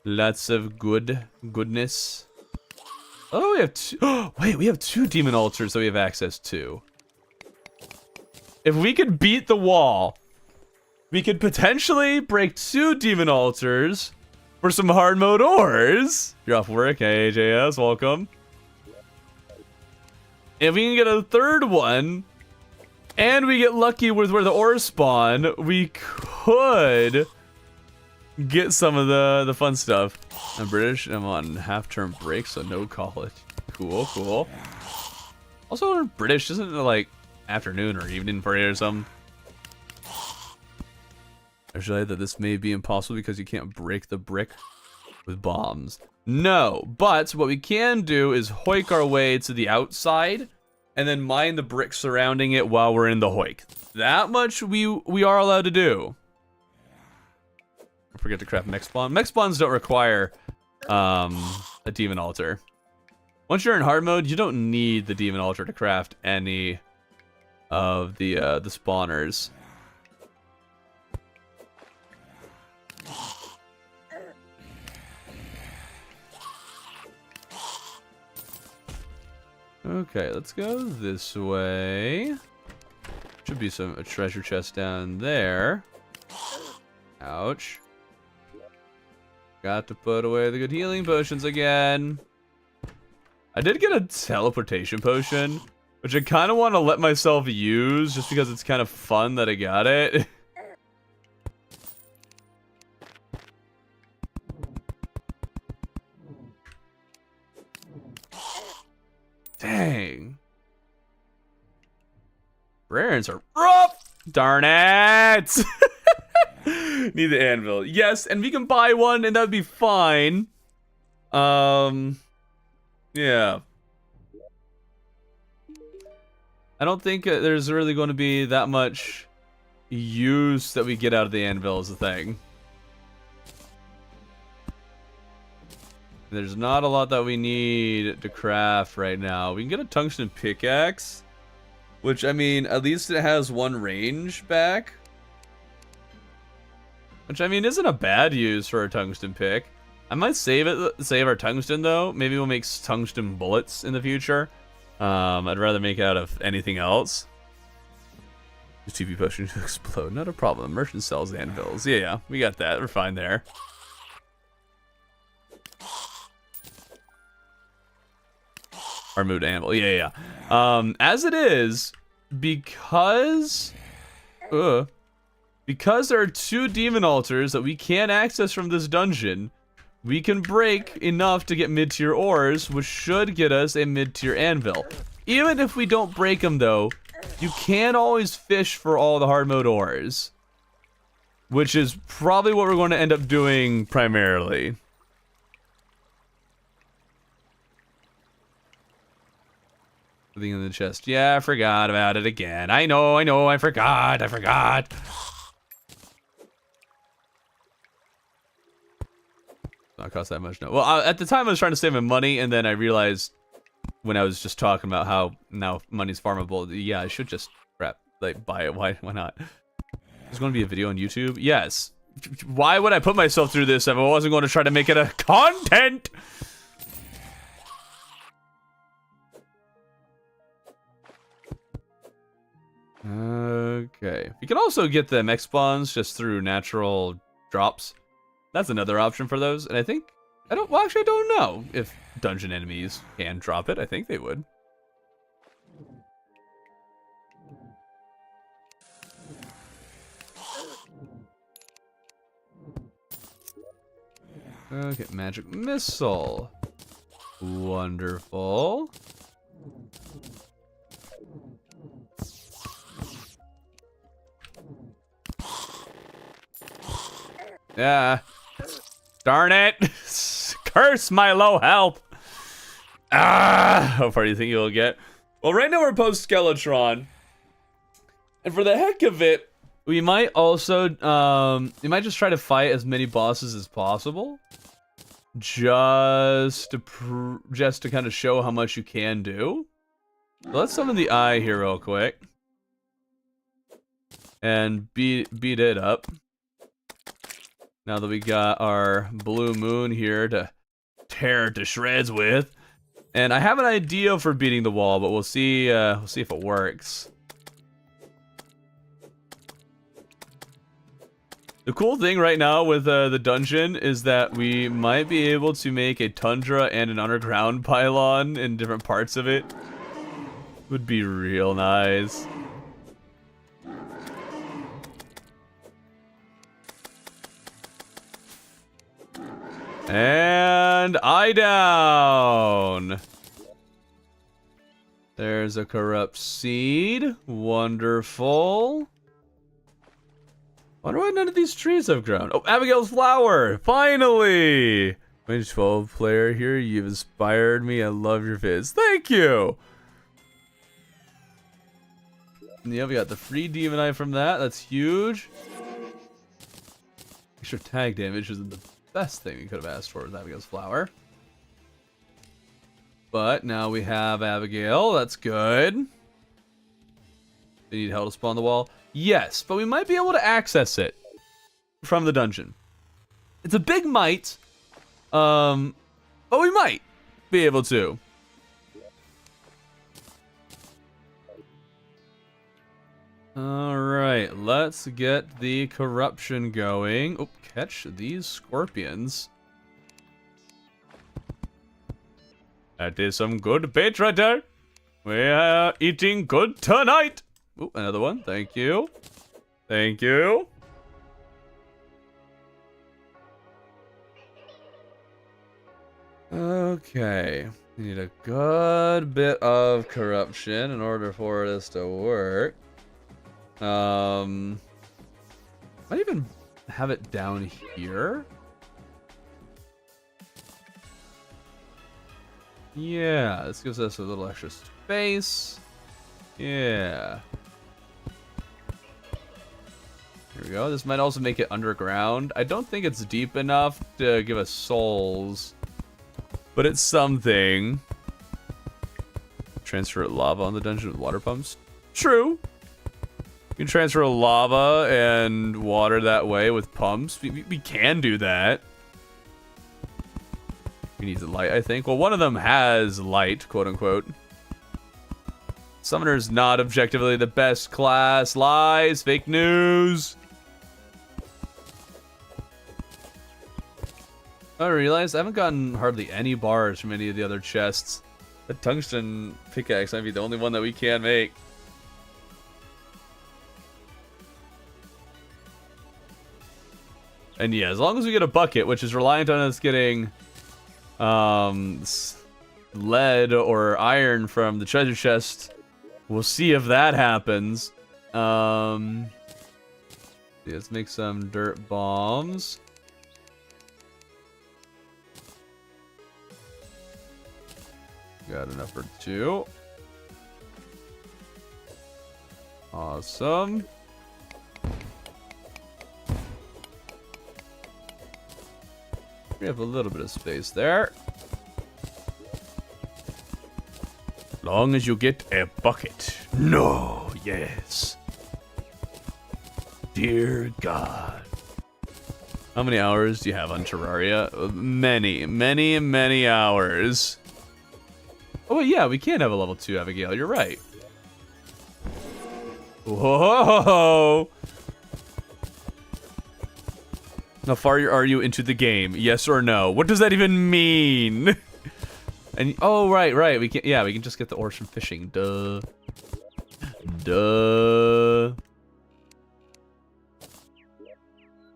Lots of goodness. Oh, we have two. Oh, wait, we have 2 demon altars that we have access to. If we could beat the wall, we could potentially break 2 demon altars for some hard mode ores. You're off work. Hey, AJS, welcome. If we can get a 3rd one, and we get lucky with where the ores spawn, we could get some of the fun stuff. I'm British, I'm on half-term break, so no college. Cool, cool. Also, British, isn't it like afternoon or evening for you or something? I realize that this may be impossible because you can't break the brick with bombs. No, but what we can do is hoik our way to the outside and then mine the bricks surrounding it while we're in the hoik. That much we are allowed to do. Don't forget to craft mech spawn. Mech spawns don't require a demon altar. Once you're in hard mode, you don't need the demon altar to craft any of the spawners. Okay, let's go this way. Should be a treasure chest down there. Ouch. Got to put away the good healing potions again. I did get a teleportation potion, which I kind of want to let myself use just because it's kind of fun that I got it. Dang. Brarians are rough. Darn it. Need the anvil. Yes, and we can buy one and that'd be fine. Yeah. I don't think there's really going to be that much use that we get out of the anvil is the thing. There's not a lot that we need to craft right now. We can get a tungsten pickaxe, which, I mean, at least it has 1 range back. Which, I mean, isn't a bad use for a tungsten pick. I might save our tungsten, though. Maybe we'll make tungsten bullets in the future. I'd rather make it out of anything else. Use TP potion to explode. Not a problem. Merchant sells anvils. Yeah, we got that. We're fine there. Our mood anvil. Yeah. As it is, because because there are 2 demon altars that we can't access from this dungeon, we can break enough to get mid-tier ores, which should get us a mid-tier anvil. Even if we don't break them, though, you can't always fish for all the hard mode ores, which is probably what we're going to end up doing primarily. Everything in the chest. Yeah, I forgot about it again. I know, I forgot. Not cost that much, no. Well, at the time I was trying to save my money, and then I realized when I was just talking about how now money's farmable, yeah, I should just buy it. Why not? There's going to be a video on YouTube? Yes. Why would I put myself through this if I wasn't going to try to make it a content? Okay. You can also get the mech spawns just through natural drops. That's another option for those, and I think I don't know if dungeon enemies can drop it. I think they would. Okay, magic missile. Wonderful. Yeah. Darn it. Curse my low health. How far do you think you'll get? Well, right now we're post Skeletron. And for the heck of it, we might also, we might just try to fight as many bosses as possible. Just to kind of show how much you can do. So let's summon the eye here real quick. And beat it up. Now that we got our blue moon here to tear it to shreds with. And I have an idea for beating the wall, but we'll see if it works. The cool thing right now with the dungeon is that we might be able to make a tundra and an underground pylon in different parts of it. Would be real nice. And eye down. There's a corrupt seed. Wonderful. Wonder why none of these trees have grown. Oh, Abigail's flower! Finally! Mage 12 player here, you've inspired me. I love your vids. Thank you! Yeah, we got the free demon eye from that. That's huge. Extra tag damage isn't the best thing we could have asked for with Abigail's flower. But now we have Abigail. That's good. They need hell to spawn the wall. Yes, but we might be able to access it from the dungeon. It's a big might, but we might be able to. All right, let's get the corruption going. Oh, catch these scorpions. That is some good bait right there. We are eating good tonight. Oh, another one. Thank you. Thank you. Okay. We need a good bit of corruption in order for this to work. Might even have it down here. Yeah, this gives us a little extra space. Yeah. Here we go. This might also make it underground. I don't think it's deep enough to give us souls, but it's something. Transfer lava on the dungeon with water pumps. True. You can transfer lava and water that way with pumps. We can do that. We need the light, I think. Well, one of them has light, quote unquote. Summoner's not objectively the best class. Lies, fake news. I realized I haven't gotten hardly any bars from any of the other chests. The tungsten pickaxe might be the only one that we can make. And yeah, as long as we get a bucket, which is reliant on us getting lead or iron from the treasure chest, we'll see if that happens. Let's make some dirt bombs. Got enough for 2. Awesome. We have a little bit of space there. Long as you get a bucket. No, yes. Dear God. How many hours do you have on Terraria? Many, many, many hours. Oh, yeah, we can have a level 2 Abigail. You're right. Whoa! How far are you into the game? Yes or no? What does that even mean? And oh, right. We can just get the ores from fishing. Duh.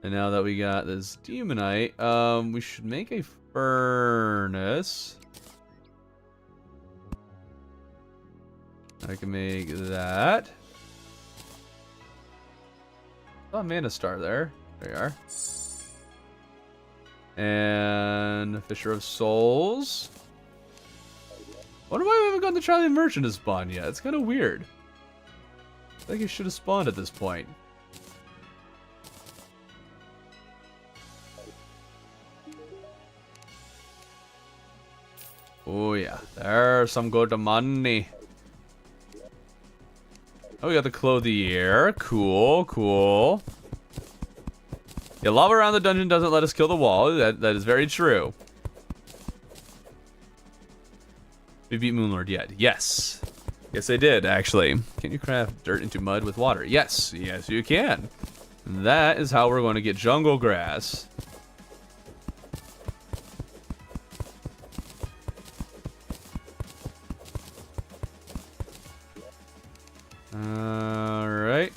And now that we got this demonite, we should make a furnace. I can make that. Oh, mana star there. There you are. And Fisher of Souls. Wonder why we haven't gotten the Charlie Merchant to spawn yet. It's kind of weird. I think he should have spawned at this point. Oh yeah, there's some good money. Oh, we got the clothier. Cool. Yeah, lava around the dungeon doesn't let us kill the wall. That is very true. We beat Moonlord yet? Yes. Yes, I did, actually. Can you craft dirt into mud with water? Yes. Yes, you can. And that is how we're going to get jungle grass. Alright.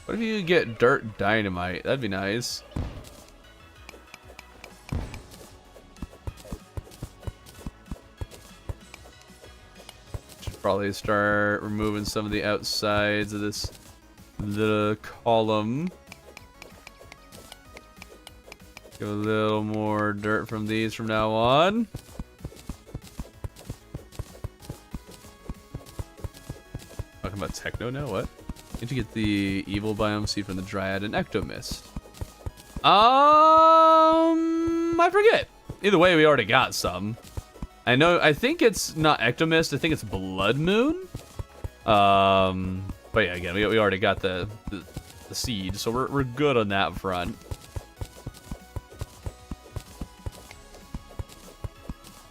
What if you could get dirt dynamite? That'd be nice. Should probably start removing some of the outsides of this little column. Get a little more dirt from these from now on. Talking about techno now? What? Need to get the evil biome seed from the Dryad and Ectomist. I forget. Either way, we already got some. I think it's not Ectomist. I think it's Blood Moon. But yeah, again, we already got the seed, so we're good on that front.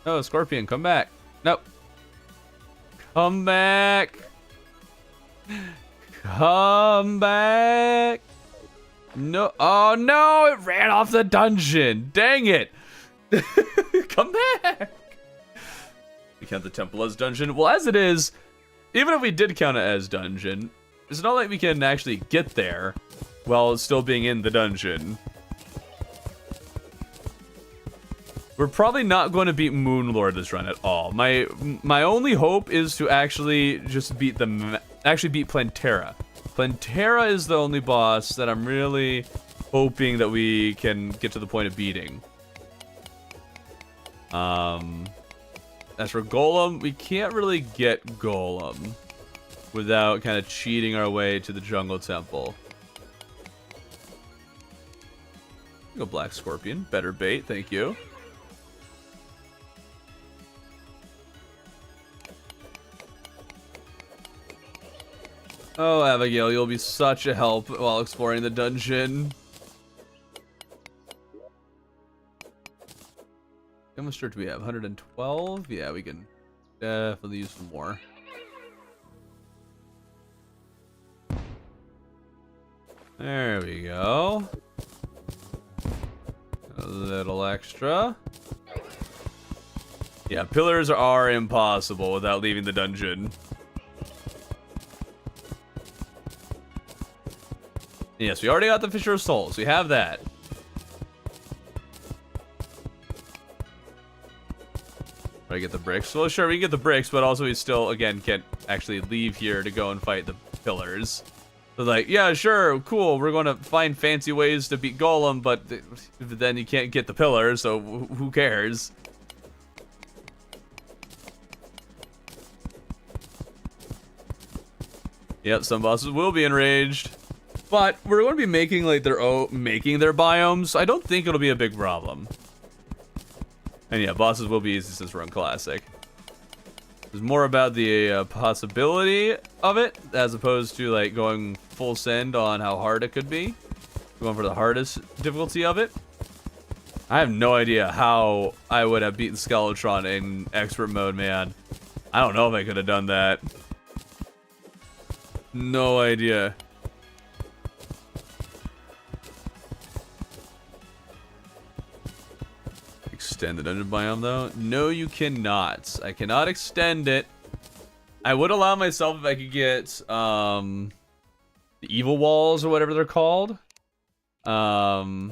Oh, Scorpion, come back. Nope. Come back. Come back. No. Oh, no. It ran off the dungeon. Dang it. Come back. We count the temple as dungeon. Well, as it is, even if we did count it as dungeon, it's not like we can actually get there while still being in the dungeon. We're probably not going to beat Moonlord this run at all. My only hope is to actually just beat Plantera. Plantera is the only boss that I'm really hoping that we can get to the point of beating. As for Golem, we can't really get Golem without kind of cheating our way to the Jungle Temple. Go Black Scorpion, better bait, thank you. Oh, Abigail, you'll be such a help while exploring the dungeon. How much dirt do we have? 112? Yeah, we can definitely use some more. There we go. A little extra. Yeah, pillars are impossible without leaving the dungeon. Yes, we already got the Fissure of Souls. We have that. I get the bricks. Well, sure, we can get the bricks, but also we still, again, can't actually leave here to go and fight the pillars. So like, yeah, sure, cool, we're going to find fancy ways to beat Golem, but then you can't get the pillars, so who cares? Yep, some bosses will be enraged. But we're going to be making like their biomes. I don't think it'll be a big problem. And yeah, bosses will be easy since we're on Classic. There's more about the possibility of it, as opposed to like going full send on how hard it could be. Going for the hardest difficulty of it. I have no idea how I would have beaten Skeletron in expert mode, man. I don't know if I could have done that. No idea. Extend the dungeon biome though? No, you cannot. I cannot extend it. I would allow myself if I could get the evil walls or whatever they're called. The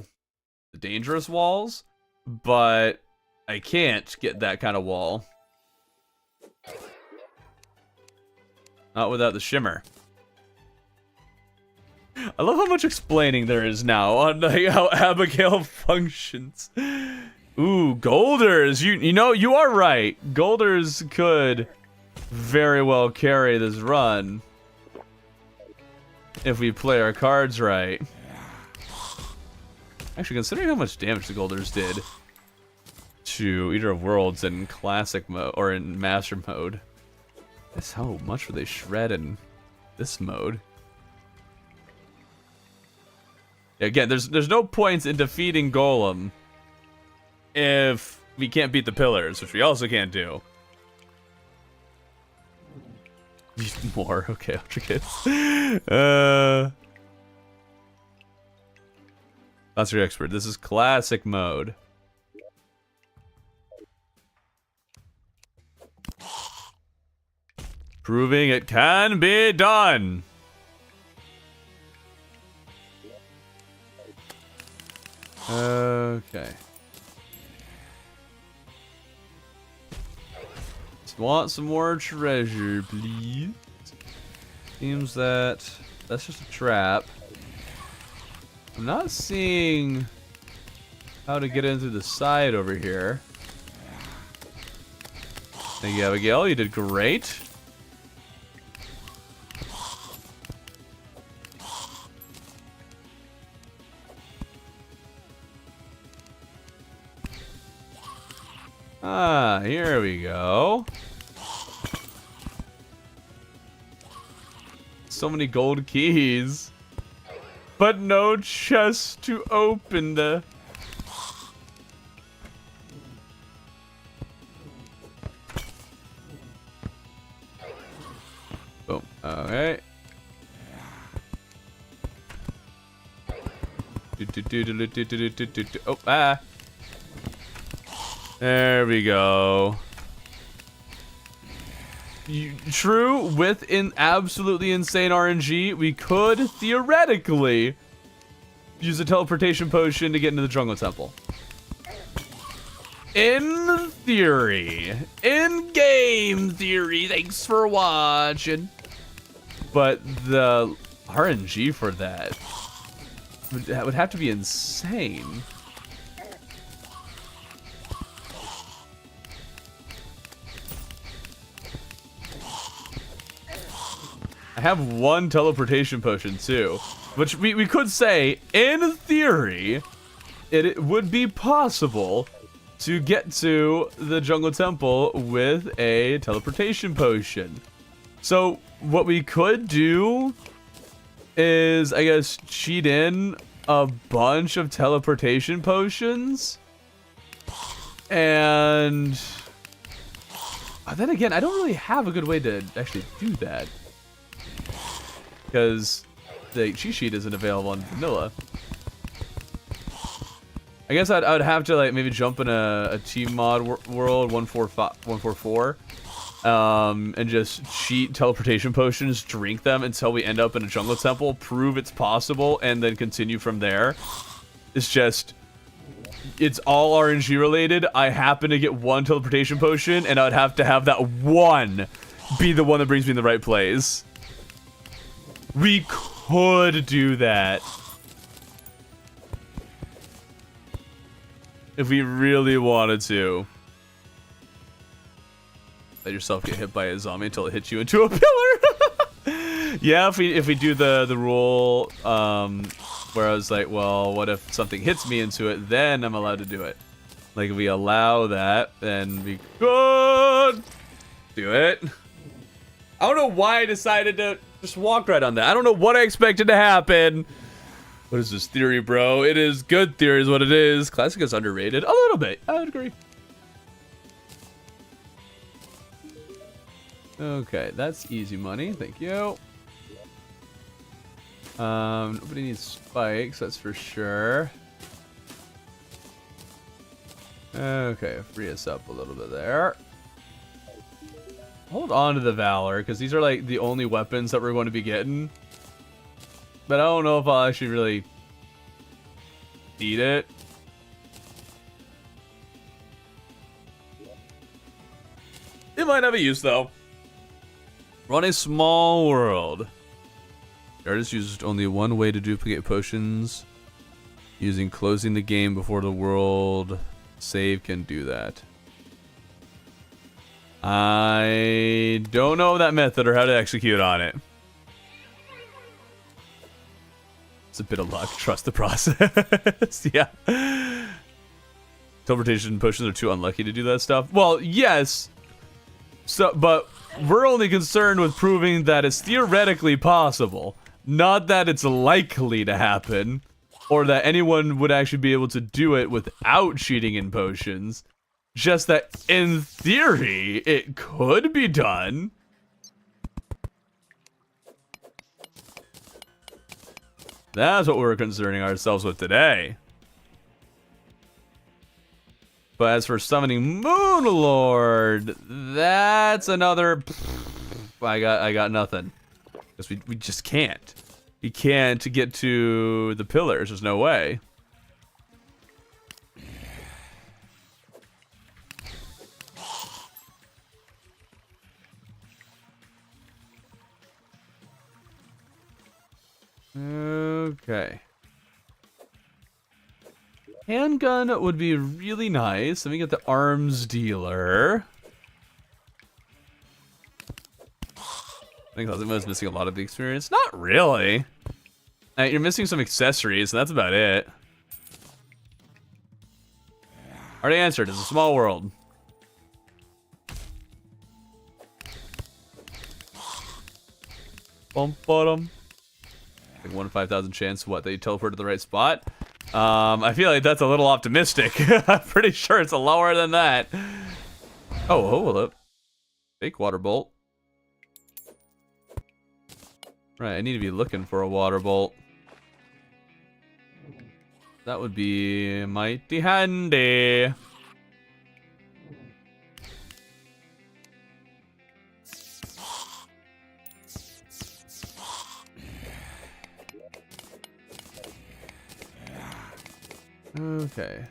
dangerous walls, but I can't get that kind of wall. Not without the shimmer. I love how much explaining there is now on like, how Abigail functions. Ooh, Golders. You know, you are right. Golders could very well carry this run if we play our cards right. Actually, considering how much damage the Golders did to Eater of Worlds in Classic mode or in Master mode, guess how much would they shred in this mode? Again, there's no points in defeating Golem if we can't beat the pillars, which we also can't do. More, okay, that's your expert. This is Classic mode. Proving it can be done. Okay. Just want some more treasure, please. Seems that that's just a trap. I'm not seeing how to get in through the side over here. Thank you, Abigail. You did great. Ah, here we go. So many gold keys, but no chest to open the... Boom. Okay. Oh, ah. There we go. True, with absolutely insane RNG, we could theoretically use a teleportation potion to get into the jungle temple. In theory. In game theory. Thanks for watching. But the RNG for that would have to be insane. I have one teleportation potion too, which we could say, in theory, it would be possible to get to the jungle temple with a teleportation potion. So what we could do is, I guess, cheat in a bunch of teleportation potions. And then again, I don't really have a good way to actually do that, because the cheat sheet isn't available on vanilla. I guess I would have to like maybe jump in a team mod world 144 and just cheat teleportation potions, drink them until we end up in a jungle temple, prove it's possible, and then continue from there. It's all RNG related. I happen to get one teleportation potion, and I'd have to have that one be the one that brings me in the right place. We could do that. If we really wanted to. Let yourself get hit by a zombie until it hits you into a pillar. Yeah, if we do the rule where I was like, well, what if something hits me into it, then I'm allowed to do it. Like if we allow that, then we could do it. I don't know why I decided to just walk right on that. I don't know what I expected to happen. What is this theory, bro? It is good theory is what it is. Classic is underrated. A little bit. I would agree. Okay, that's easy money. Thank you. Nobody needs spikes, that's for sure. Okay, free us up a little bit there. Hold on to the Valor, because these are like the only weapons that we're going to be getting. But I don't know if I'll actually really need it. It might have a use though. Run a small world. The artist used only one way to duplicate potions. Using closing the game before the world save can do that. I don't know that method or how to execute on it. It's a bit of luck. Trust the process. Yeah. Teleportation potions are too unlucky to do that stuff. Well, yes. So, but we're only concerned with proving that it's theoretically possible, not that it's likely to happen, or that anyone would actually be able to do it without cheating in potions. Just that, in theory, it could be done. That's what we're concerning ourselves with today. But as for summoning Moonlord, that's another... I got nothing. Because we just can't. We can't get to the pillars. There's no way. Okay. Handgun would be really nice. Let me get the arms dealer. I think Cosmo's missing a lot of the experience. Not really. You're missing some accessories, and that's about it. Already answered. It's a small world. Bum bottom. Like 1 in 5,000 chance. What? That you teleport to the right spot? I feel like that's a little optimistic. I'm pretty sure it's lower than that. Oh, hold up. Fake water bolt. Right, I need to be looking for a water bolt. That would be mighty handy. Okay.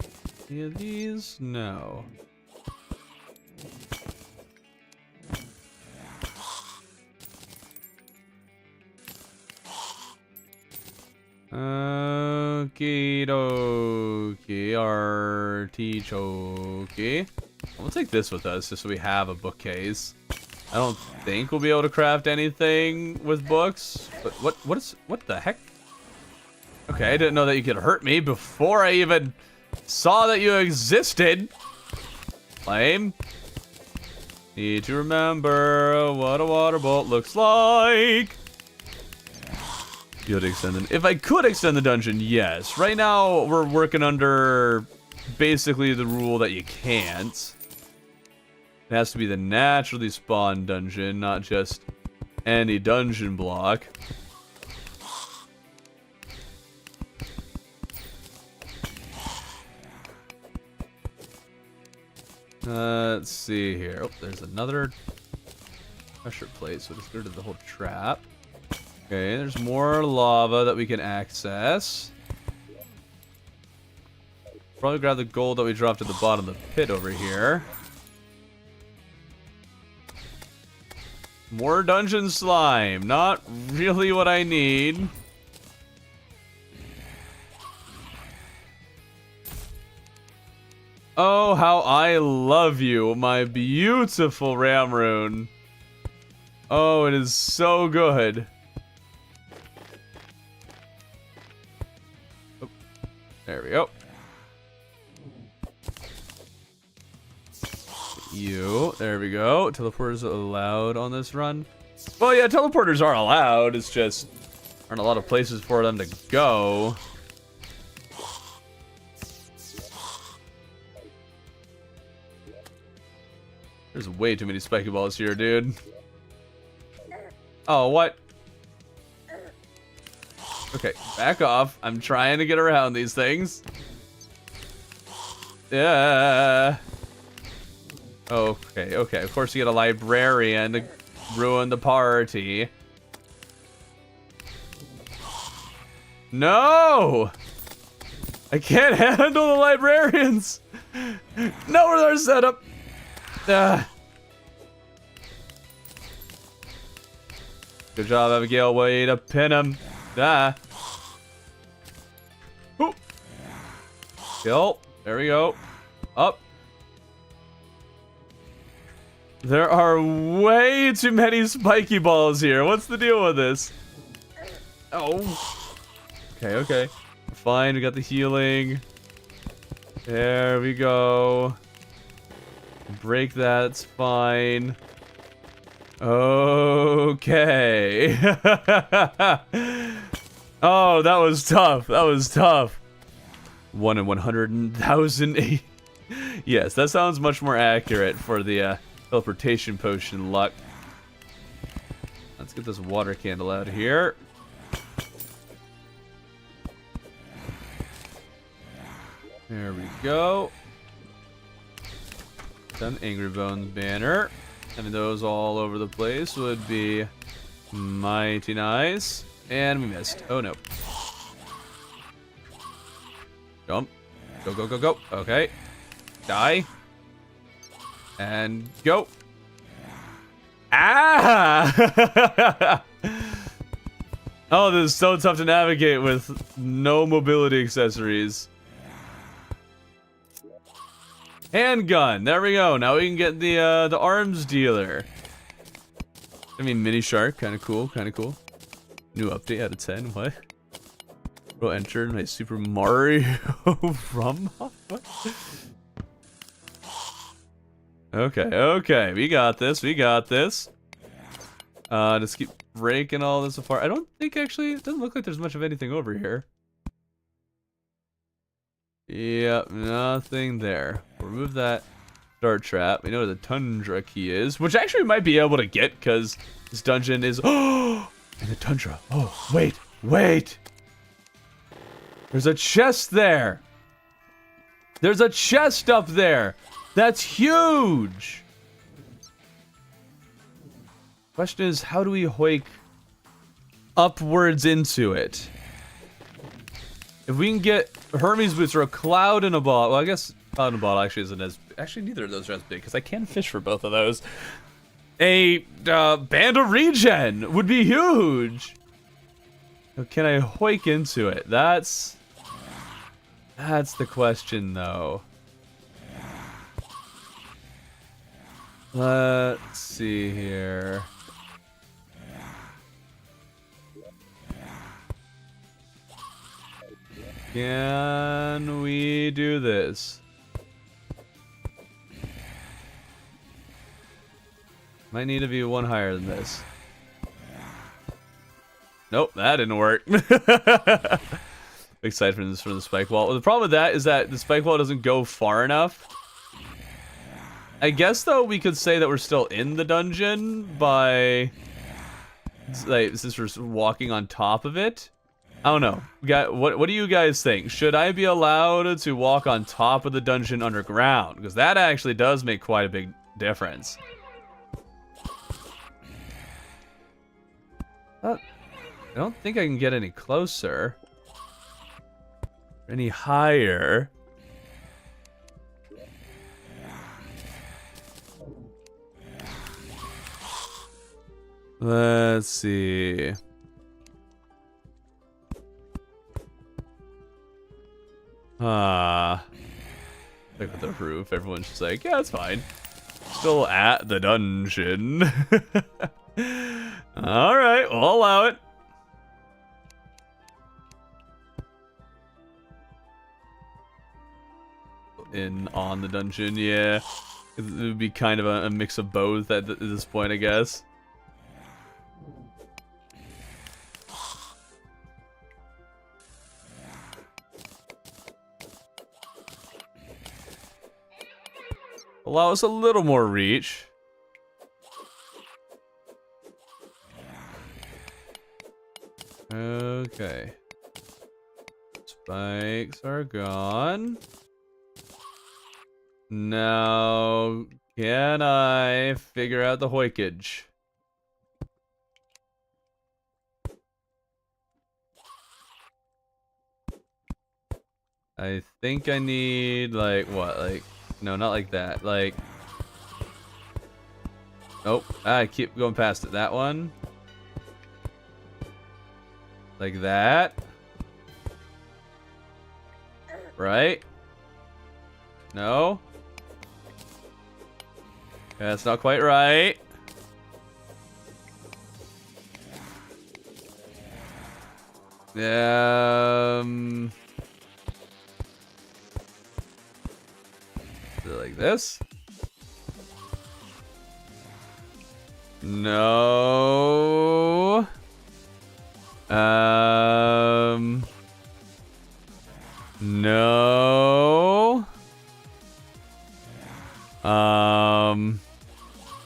Any of these? No. Okie dokie, artichoke. We'll take this with us just so we have a bookcase. I don't think we'll be able to craft anything with books, but what the heck? Okay, I didn't know that you could hurt me before I even saw that you existed. Lame. Need to remember what a water bolt looks like. You extend the, if I could extend the dungeon, yes. Right now, we're working under basically the rule that you can't. It has to be the naturally spawned dungeon, not just any dungeon block. Let's see here. Oh, there's another pressure plate, so just go to the whole trap. Okay, there's more lava that we can access. Probably grab the gold that we dropped at the bottom of the pit over here. More dungeon slime. Not really what I need. Oh, how I love you, my beautiful Ramrune. Oh, it is so good. Oh, there we go. You. There we go. Teleporters allowed on this run. Well, yeah, teleporters are allowed. It's just aren't a lot of places for them to go. There's way too many spiky balls here, dude. Oh, what? Okay, back off. I'm trying to get around these things. Yeah. Okay, okay. Of course you get a librarian to ruin the party. No! I can't handle the librarians! No, with our setup! Good job, Abigail. Way to pin him. Ooh. Kill. There we go. Up. There are way too many spiky balls here. What's the deal with this? Oh. Okay, okay. Fine, we got the healing. There we go. Break that, it's fine. Okay. Oh, that was tough. That was tough. 1 in 100,000. Yes, that sounds much more accurate for the teleportation potion luck. Let's get this water candle out of here. There we go. Done. Angry Bones banner. Having those all over the place would be mighty nice. And we missed. Oh no. Jump. Go, go, go, go. Okay. Die. And go. Ah! Oh, this is so tough to navigate with no mobility accessories. Handgun. There we go. Now we can get the arms dealer. I mean, mini shark. Kind of cool. Kind of cool. New update out of 10. What? Will enter my Super Mario rum. What? Okay. Okay. We got this. We got this. Just keep breaking all this apart. I don't think actually. It doesn't look like there's much of anything over here. Yep, nothing there. Remove that dart trap. We know where the tundra key is, which actually we might be able to get because this dungeon is. Oh, in the tundra. Oh, wait, wait. There's a chest there. There's a chest up there. That's huge. Question is, how do we hoik upwards into it? If we can get Hermes boots or a cloud in a bottle. Well, I guess cloud in a bottle actually isn't as. Actually, neither of those are as big because I can fish for both of those. A band of regen would be huge. Can I hoik into it? That's the question, though. Let's see here. Can we do this? Might need to be one higher than this. Nope, that didn't work. Excited for this from the spike wall. Well, the problem with that is that the spike wall doesn't go far enough. I guess though we could say that we're still in the dungeon by like since we're walking on top of it. I don't know. What do you guys think? Should I be allowed to walk on top of the dungeon underground? Because that actually does make quite a big difference. I don't think I can get any closer. Any higher. Let's see. Look at the roof. Everyone's just like, yeah, it's fine. Still at the dungeon. Alright, we'll allow it. In on the dungeon, yeah. It would be kind of a mix of both at this point, I guess. Allow us a little more reach. Okay. Spikes are gone. Now, can I figure out the hoikage? I think I need, like, what? Like, no, not like that. Like, nope. I keep going past it. That one. Like that. Right? No? That's not quite right. Like this? No. No.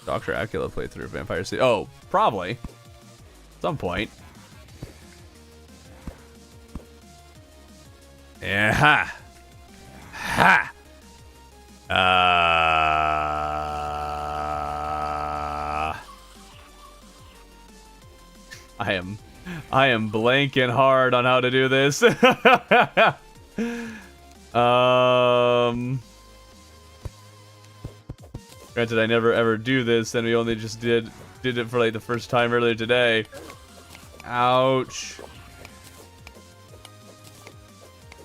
Dr. Acula playthrough Vampire City. Oh, probably. At some point. Yeah. Ha. Ha. I am blanking hard on how to do this. Granted, I never ever do this, and we only just did it for like the first time earlier today. Ouch.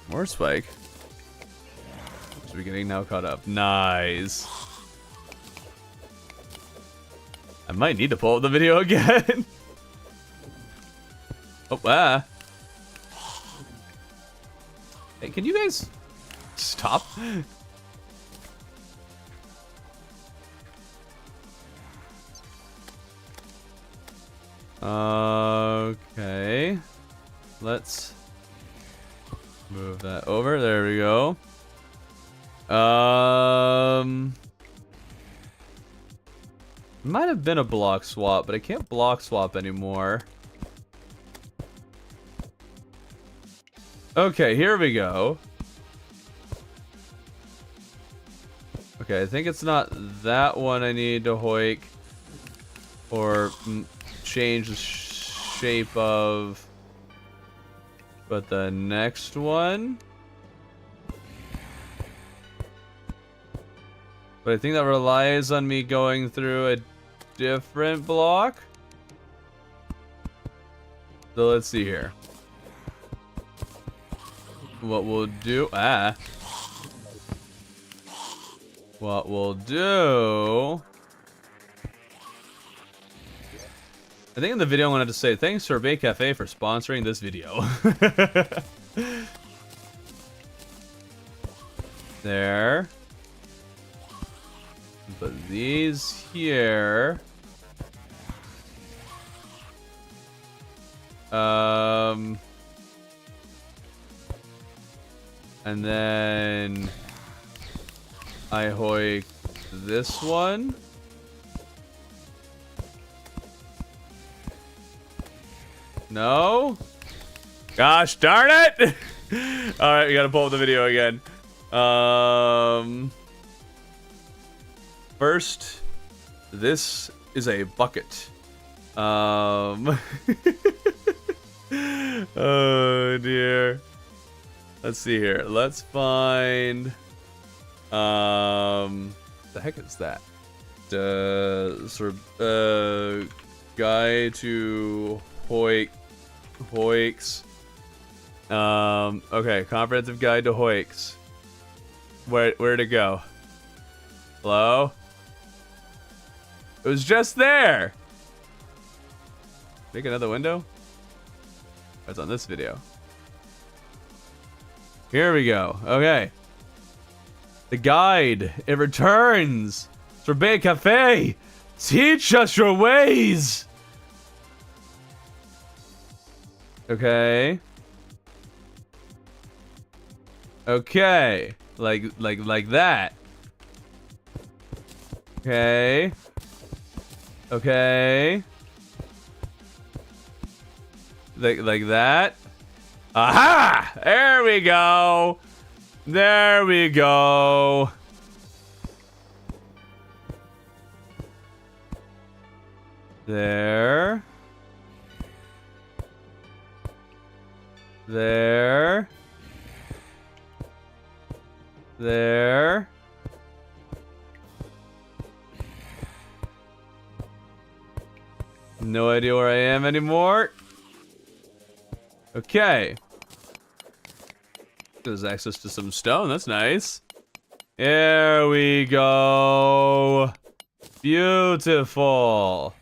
More spike. So we're getting now caught up. Nice. I might need to pull up the video again. Oh, ah. Hey, can you guys stop? Okay. Let's move that over. There we go. Might have been a block swap, but I can't block swap anymore. Okay, here we go. Okay, I think it's not that one I need to hoik or change the shape of, but the next one. But I think that relies on me going through a different block. So let's see here. What we'll do, what we'll do, I think in the video I wanted to say thanks Sorbet Cafe for sponsoring this video. There. Put these here. And then I hoik this one. No? Gosh darn it! Alright, we gotta pull up the video again. First, this is a bucket. Oh dear. Let's see here. Let's find. The heck is that? Sort of guide to Hoiks. Okay, comprehensive guide to Hoiks. Where to go? Hello? It was just there. Make another window. That's on this video. Here we go. Okay. The guide. It returns. Sorbet Cafe. Teach us your ways. Okay. Okay. Like that. Okay. Okay. Like that. Aha! There we go. There we go. There. There. There. No idea where I am anymore. Okay. There's access to some stone. That's nice. There we go. Beautiful.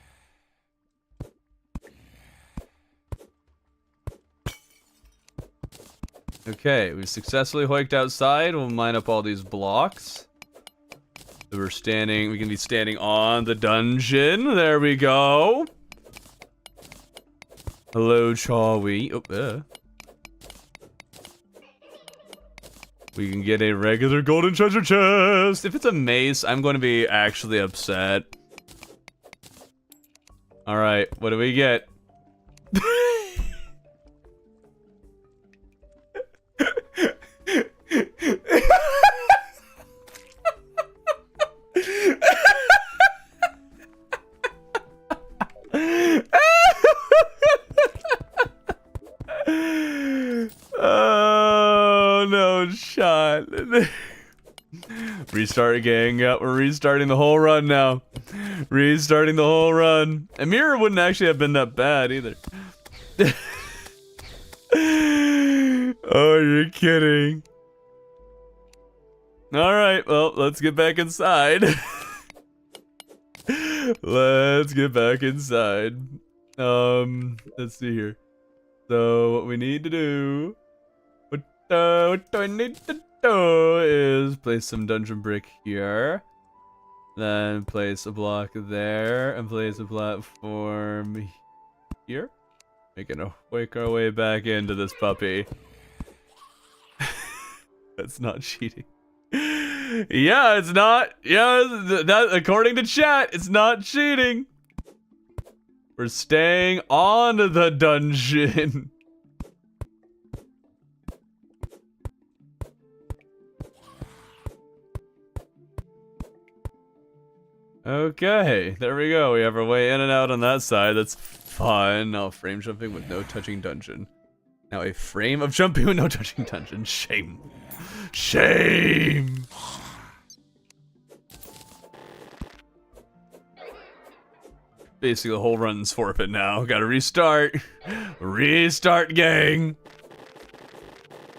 Okay, we've successfully hiked outside. We'll line up all these blocks. We can be standing on the dungeon. There we go. Hello, Chawi. Oh, We can get a regular golden treasure chest. If it's a mace, I'm going to be actually upset. Alright, what do we get? Oh, no shot. Restart, gang. We're restarting the whole run now. Restarting the whole run. A mirror wouldn't actually have been that bad either. Oh, you're kidding. Alright, well, let's get back inside. Let's get back inside. Let's see here. So, what we need to do... What do I need to do is place some dungeon brick here. Then place a block there, and place a platform here. Making a wake our way back into this puppy. That's not cheating. Yeah, it's not. Yeah, that according to chat, it's not cheating. We're staying on the dungeon. Okay, there we go. We have our way in and out on that side. That's fun. Now frame jumping with no touching dungeon. Now a frame of jumping with no touching dungeon. Shame. Shame. Basically, the whole run's forfeit now. Gotta restart. Restart, gang.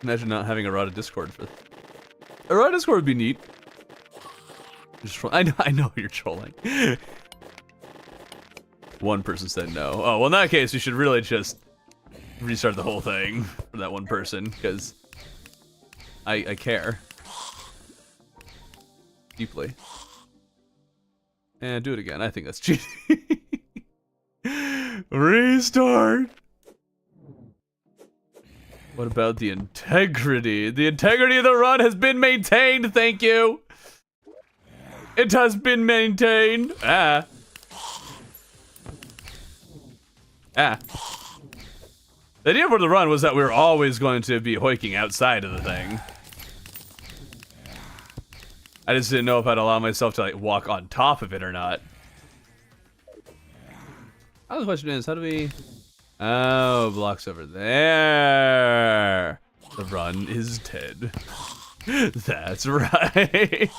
Imagine not having a rod of Discord for. A rod of Discord would be neat. I know you're trolling. One person said no. Oh, well, in that case, you should really just restart the whole thing for that one person, because I care. Deeply. And do it again. I think that's cheating. Restart! What about the integrity? The integrity of the run has been maintained, thank you! It has been maintained! Ah. Ah. The idea for the run was that we were always going to be hoiking outside of the thing. I just didn't know if I'd allow myself to, like, walk on top of it or not. Oh, the question is, how do we... Oh, blocks over there. The run is dead. That's right.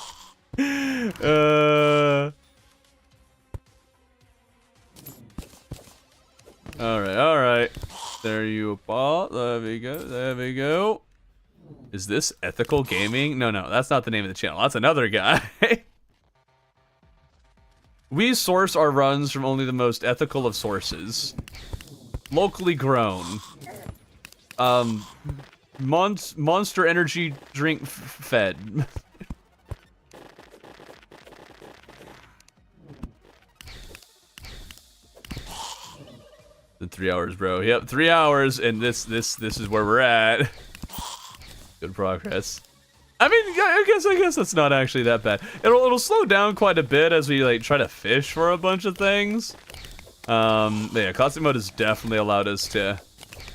Alright. There you go. There we go. Is this ethical gaming? No, that's not the name of the channel. That's another guy. We source our runs from only the most ethical of sources. Locally grown. Monster energy drink fed. In 3 hours, bro. Yep, 3 hours, and this is where we're at. Good progress. I mean, I guess that's not actually that bad. It'll slow down quite a bit as we like try to fish for a bunch of things. Yeah, constant mode has definitely allowed us to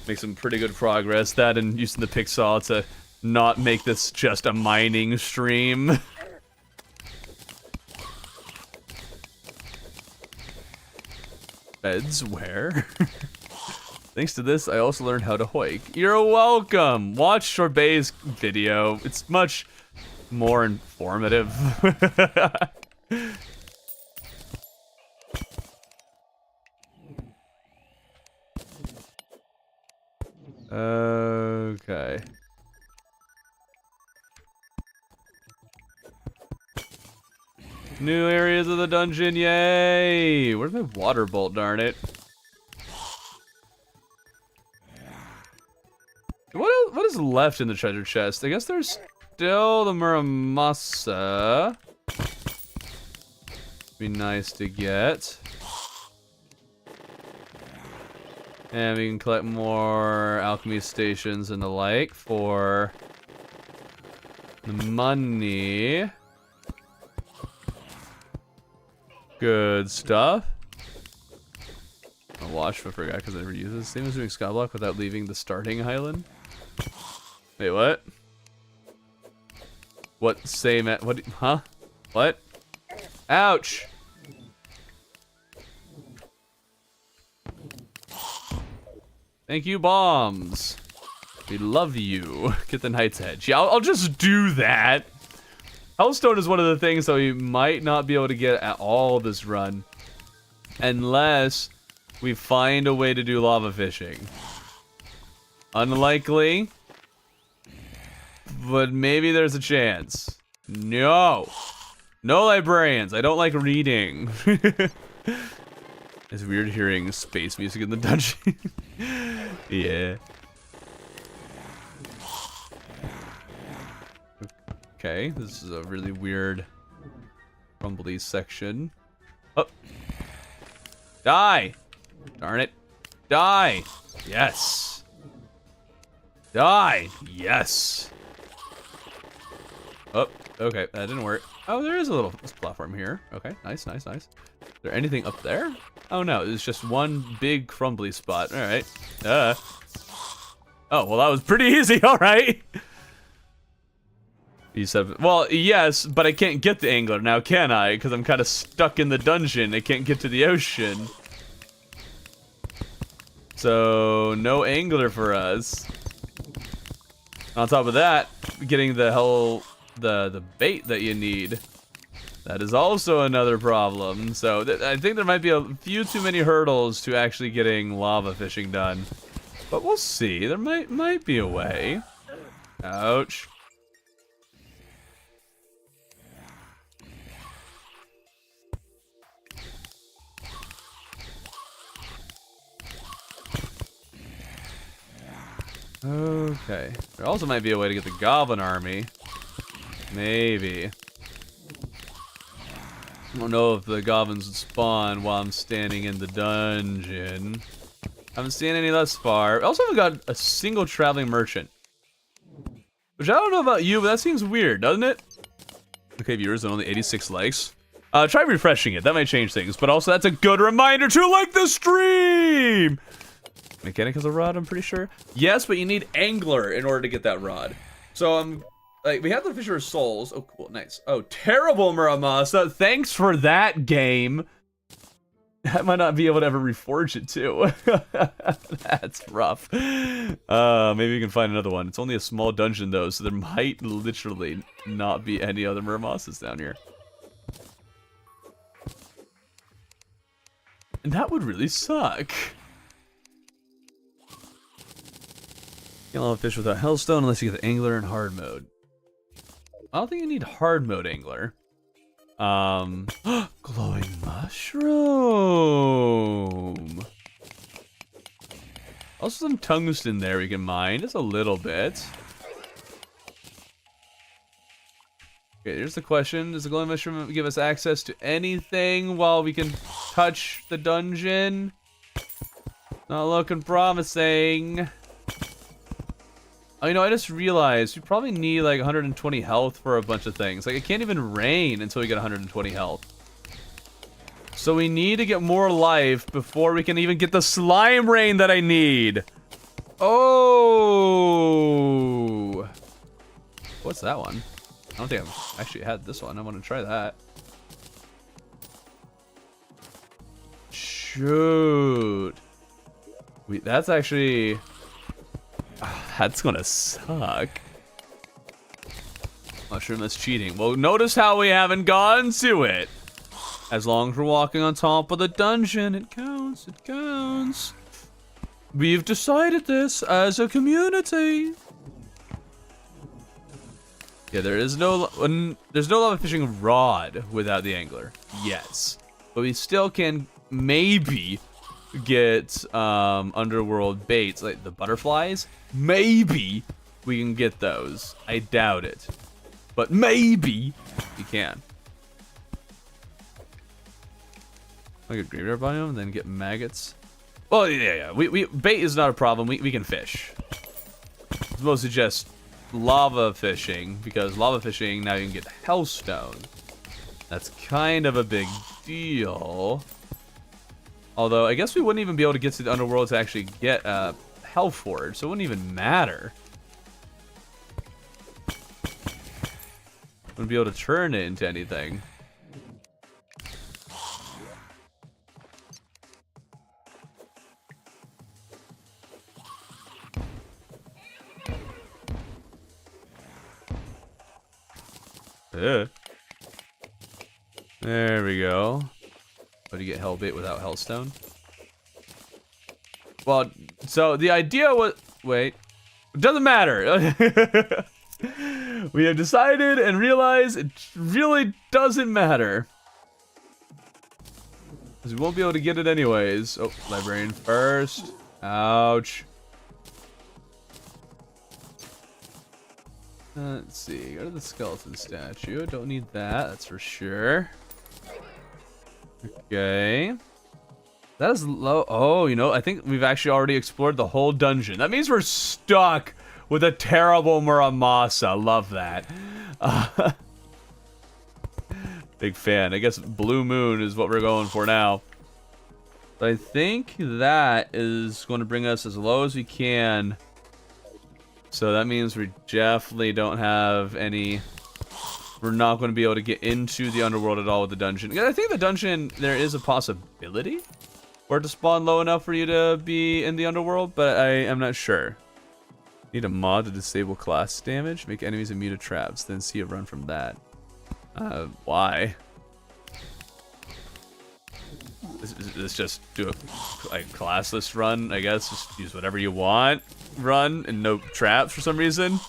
make some pretty good progress. That and using the pixel to not make this just a mining stream. Beds where? Thanks to this, I also learned how to hoik. You're welcome! Watch Sorbet's video. It's much more informative. Okay. New areas of the dungeon, yay! Where's my water bolt, darn it? What is left in the treasure chest? I guess there's still the Muramasa. Be nice to get. And we can collect more alchemy stations and the like for the money. Good stuff. I'll watch for a guy because I never use this. Same as doing Skyblock without leaving the starting island. Wait, what? What? Same at what? Huh? What? Ouch! Thank you, bombs. We love you. Get the Knight's Edge. Yeah, I'll just do that. Hellstone is one of the things that we might not be able to get at all this run. Unless we find a way to do lava fishing. Unlikely. But maybe there's a chance. No. No librarians. I don't like reading. It's weird hearing space music in the dungeon. Yeah. Okay, this is a really weird crumbly section. Oh. Die! Darn it. Die! Yes! Die! Yes! Oh, okay, that didn't work. Oh, there is a little platform here. Okay, nice, nice, nice. Is there anything up there? Oh no, it's just one big crumbly spot. Alright. Oh, well that was pretty easy, alright. You said, well, yes, but I can't get the angler now, can I? Because I'm kind of stuck in the dungeon. I can't get to the ocean. So, no angler for us. On top of that, getting the whole, the bait that you need. That is also another problem. So, I think there might be a few too many hurdles to actually getting lava fishing done. But we'll see. There might be a way. Ouch. Okay. There also might be a way to get the Goblin Army. Maybe. I don't know if the goblins would spawn while I'm standing in the dungeon. I haven't seen any thus far. I also haven't got a single traveling merchant. Which I don't know about you, but that seems weird, doesn't it? Okay, viewers, and only 86 likes. Try refreshing it. That might change things. But also, that's a good reminder to like the stream! Mechanic has a rod, I'm pretty sure. Yes, but you need angler in order to get that rod. So, like, we have the Fisher of Souls. Oh, cool, nice. Oh, terrible Muramasa. Thanks for that, game. I might not be able to ever reforge it too. That's rough. Maybe we can find another one. It's only a small dungeon though, so there might literally not be any other Murmosses down here. And that would really suck. Can't allow fish without Hellstone unless you get the Angler in hard mode. I don't think you need hard mode Angler. Glowing mushroom. Also some tungsten there we can mine, just a little bit. Okay, here's the question. Does the glowing mushroom give us access to anything while we can touch the dungeon? Not looking promising. Oh, you know, I just realized we probably need like 120 health for a bunch of things. Like, it can't even rain until we get 120 health. So we need to get more life before we can even get the slime rain that I need. Oh! What's that one? I don't think I've actually had this one. I want to try that. Shoot. That's actually... that's gonna suck. Mushroom is cheating. Well, notice how we haven't gone to it. As long as we're walking on top of the dungeon, it counts, it counts. We've decided this as a community. Yeah, there's no lava fishing rod without the angler. Yes. But we still can maybe get underworld baits, like the butterflies. Maybe we can get those. I doubt it. But maybe we can. I get graveyard biome and then get maggots. Well, yeah. Bait is not a problem. We can fish. It's mostly just lava fishing, because lava fishing now you can get hellstone. That's kind of a big deal. Although I guess we wouldn't even be able to get to the underworld to actually get Hellforge, so it wouldn't even matter. Wouldn't be able to turn it into anything. There we go. How do you get Hellbait without Hellstone? Well, so the idea was... Wait. It doesn't matter. We have decided and realized it really doesn't matter. Because we won't be able to get it anyways. Oh, librarian first. Ouch. Let's see. Go to the skeleton statue. Don't need that. That's for sure. Okay. That is low. Oh, you know, I think we've actually already explored the whole dungeon. That means we're stuck with a terrible Muramasa. Love that. Big fan. I guess Blue Moon is what we're going for now. But I think that is going to bring us as low as we can. So that means we definitely don't have any... We're not going to be able to get into the underworld at all with the dungeon. I think the dungeon, there is a possibility for it to spawn low enough for you to be in the underworld, but I am not sure. Need a mod to disable class damage, make enemies immune to traps, then see a run from that. Why? Let's just do a classless run, I guess. Just use whatever you want. Run and no traps for some reason.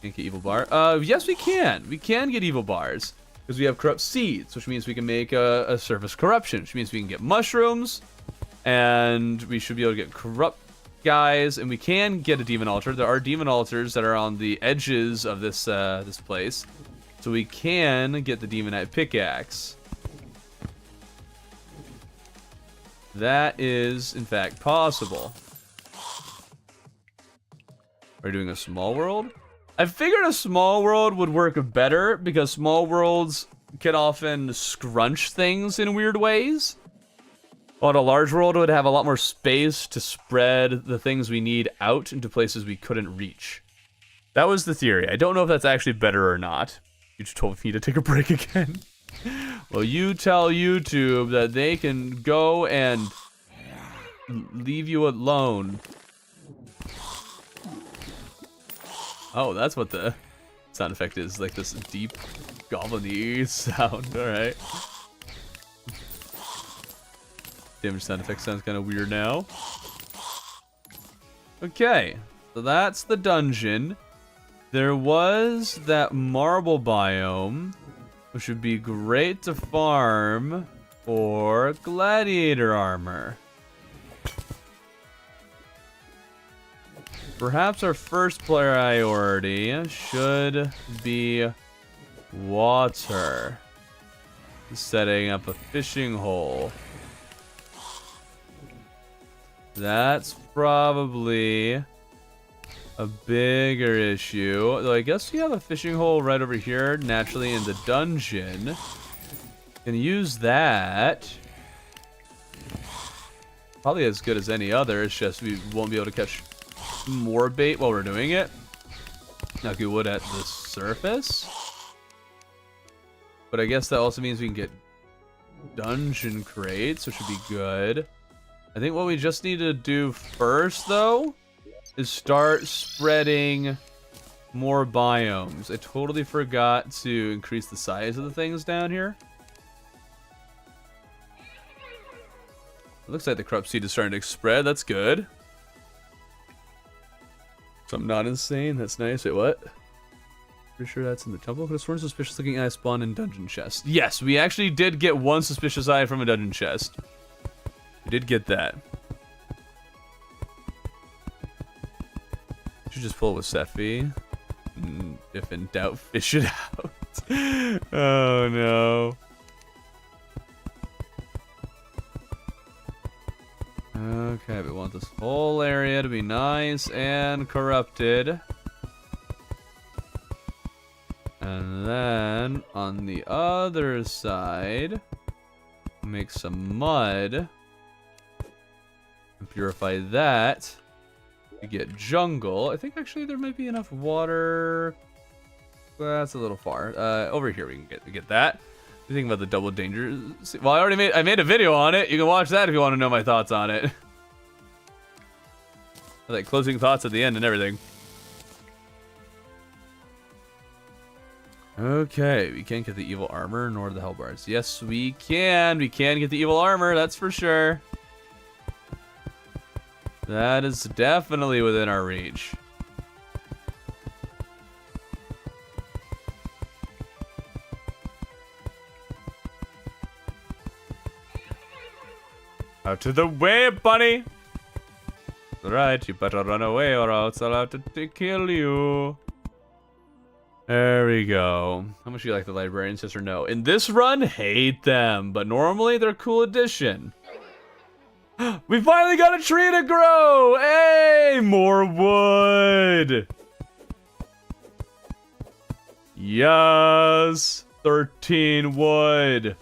Can't get evil bar. Yes, we can. We can get evil bars because we have corrupt seeds, which means we can make a surface corruption, which means we can get mushrooms, and we should be able to get corrupt guys, and we can get a demon altar. There are demon altars that are on the edges of this this place, so we can get the demonite pickaxe. That is, in fact, possible. Are we doing a small world? I figured a small world would work better because small worlds can often scrunch things in weird ways. While a large world would have a lot more space to spread the things we need out into places we couldn't reach. That was the theory. I don't know if that's actually better or not. You just told me to take a break again. Well, you tell YouTube that they can go and leave you alone. Oh, that's what the sound effect is, like this deep goblin-y sound. Alright. Damage sound effect sounds kind of weird now. Okay, so that's the dungeon. There was that marble biome, which would be great to farm for gladiator armor. Perhaps our first priority should be water. Setting up a fishing hole. That's probably a bigger issue. Though I guess we have a fishing hole right over here, naturally in the dungeon. Can use that. Probably as good as any other. It's just we won't be able to catch more bait while we're doing it. Like we would at the surface. But I guess that also means we can get dungeon crates, which would be good. I think what we just need to do first, though, is start spreading more biomes. I totally forgot to increase the size of the things down here. It looks like the corrupt seed is starting to spread. That's good. So I'm not insane. That's nice. Wait, what? Pretty sure that's in the temple. Could have sworn suspicious looking eye spawned in dungeon chest. Yes, we actually did get one suspicious eye from a dungeon chest. We did get that. Should just pull it with Sephi. If in doubt, fish it out. Oh no. Okay, we want this whole area to be nice and corrupted. And then on the other side, make some mud. And purify that. We get jungle. I think actually there might be enough water. That's a little far. Over here we can get that. What do you think about the double danger? Well, I made a video on it. You can watch that if you want to know my thoughts on it. Like closing thoughts at the end and everything. Okay, we can't get the evil armor nor the hellbars. Yes, we can. We can get the evil armor, that's for sure. That is definitely within our reach. Out of the way, bunny! Right, you better run away or else I'll have to kill you. There we go. How much do you like the librarians, yes or no? In this run, hate them, but normally they're a cool addition. We finally got a tree to grow! Hey, more wood! Yes! 13 wood.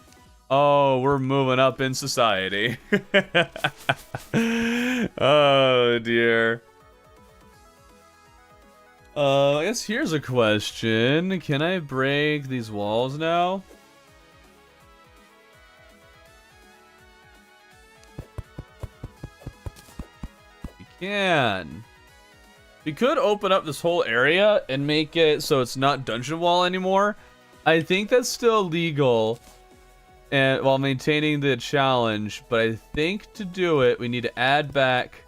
Oh, we're moving up in society. Oh, dear. I guess here's a question. Can I break these walls now? We can. We could open up this whole area and make it so it's not dungeon wall anymore. I think that's still legal. And while maintaining the challenge, but I think to do it, we need to add back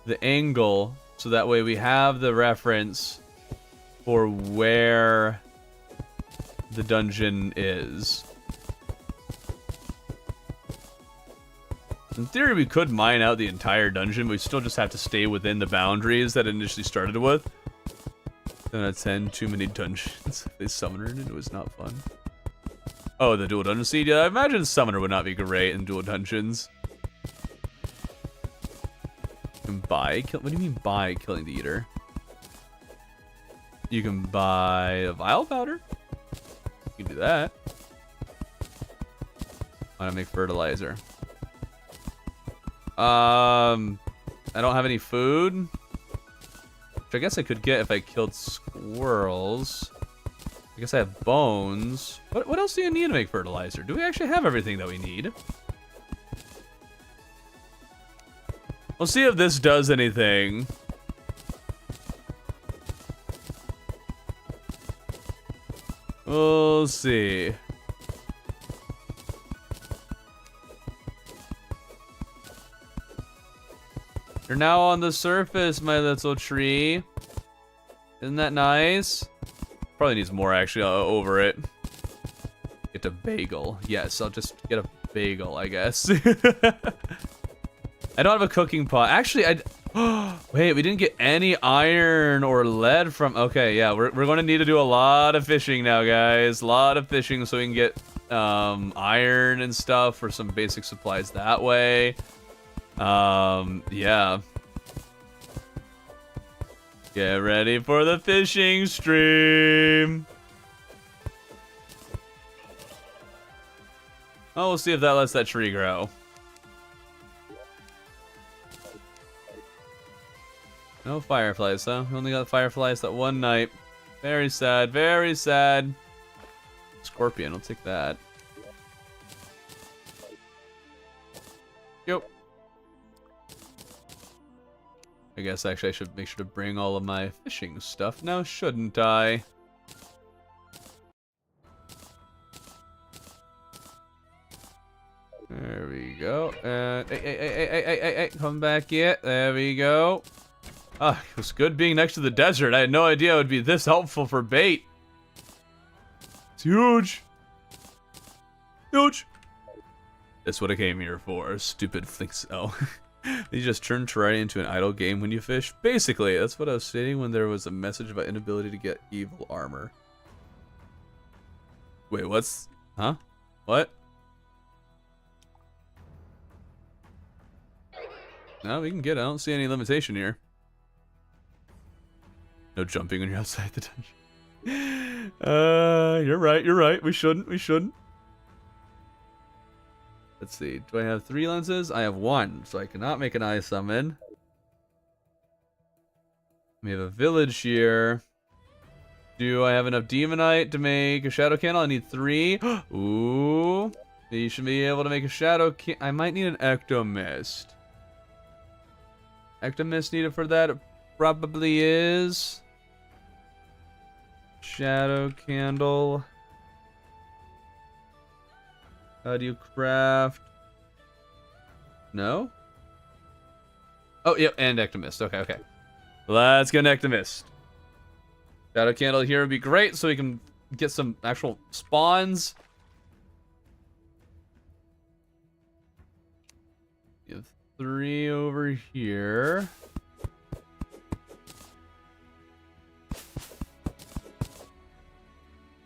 the angle so that way we have the reference for where the dungeon is. In theory, we could mine out the entire dungeon, but we still just have to stay within the boundaries that it initially started with. Then I'd send too many dungeons. They summoned it, it was not fun. Oh, the dual dungeon seed? Yeah, I imagine summoner would not be great in dual dungeons. You can buy? What do you mean buy killing the eater? You can buy a vial powder? You can do that. Why not make fertilizer? I don't have any food. Which I guess I could get if I killed squirrels. I guess I have bones. What else do you need to make fertilizer? Do we actually have everything that we need? We'll see if this does anything. We'll see. You're now on the surface, my little tree. Isn't that nice? Probably needs more, actually, over it. Get a bagel. Yes, I'll just get a bagel, I guess. I don't have a cooking pot. Actually, wait, we didn't get any iron or lead from... Okay, yeah, we're going to need to do a lot of fishing now, guys. A lot of fishing so we can get iron and stuff for some basic supplies that way. Yeah. Get ready for the fishing stream. Oh, we'll see if that lets that tree grow. No fireflies, though. We only got fireflies that one night. Very sad, very sad. Scorpion, I'll take that. Yep. I guess actually I should make sure to bring all of my fishing stuff now, shouldn't I? There we go. Hey, come back here. There we go. Ah, it was good being next to the desert. I had no idea it would be this helpful for bait. It's huge. Huge. That's what I came here for. Stupid thinks so. You just turn Terraria into an idle game when you fish? Basically, that's what I was stating when there was a message about inability to get evil armor. Wait, what's... Huh? What? No, we can get it. I don't see any limitation here. No jumping when you're outside the dungeon. You're right. We shouldn't. Let's see. Do I have 3 lenses? I have 1, so I cannot make an eye summon. We have a village here. Do I have enough demonite to make a shadow candle? I need 3. Ooh. You should be able to make a shadow candle. I might need an ectomist. Ectomist needed for that? It probably is. Shadow candle. How do you craft? No? Oh, yeah, and ectomist. Okay. Let's get an ectomist. Shadow candle here would be great so we can get some actual spawns. You have 3 over here.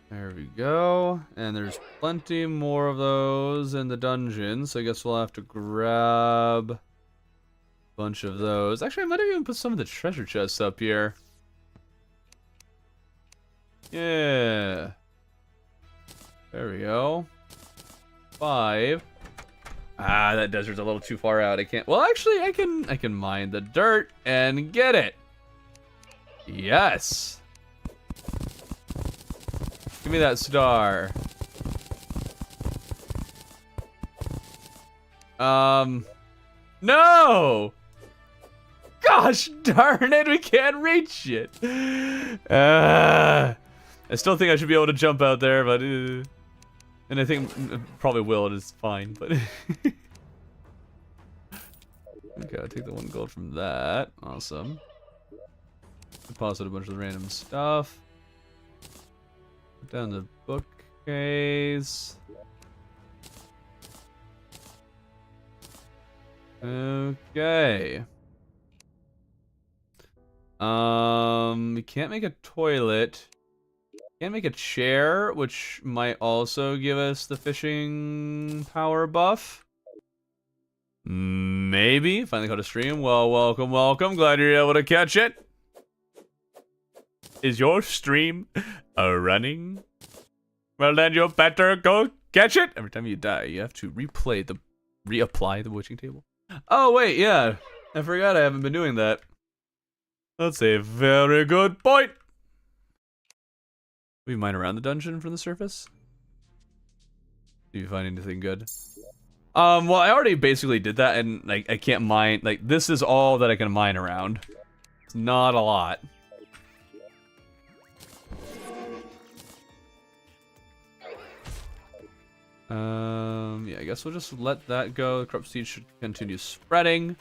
There we go. And there's plenty more of those in the dungeon, so I guess we'll have to grab a bunch of those. Actually, I might have even put some of the treasure chests up here. Yeah. There we go. 5. Ah, that desert's a little too far out. I can't. Well, actually, I can mine the dirt and get it. Yes. Give me that star. No! Gosh darn it, we can't reach it. I still think I should be able to jump out there, but... and I think probably will, it's fine, but... Okay, I'll take the 1 gold from that. Awesome. Deposit a bunch of the random stuff. Put down the bookcase. Okay. We can't make a toilet. Can't make a chair, which might also give us the fishing power buff. Maybe. Finally caught a stream. Well, welcome. Glad you're able to catch it. Is your stream running? Well, then you better go catch it. Every time you die, you have to reapply the witching table. Oh, wait, yeah. I forgot I haven't been doing that. That's a very good point. We mine around the dungeon from the surface. Do you find anything good? Well, I already basically did that, and like I can't mine. Like this is all that I can mine around. It's not a lot. Yeah, I guess we'll just let that go. The corrupt seed should continue spreading.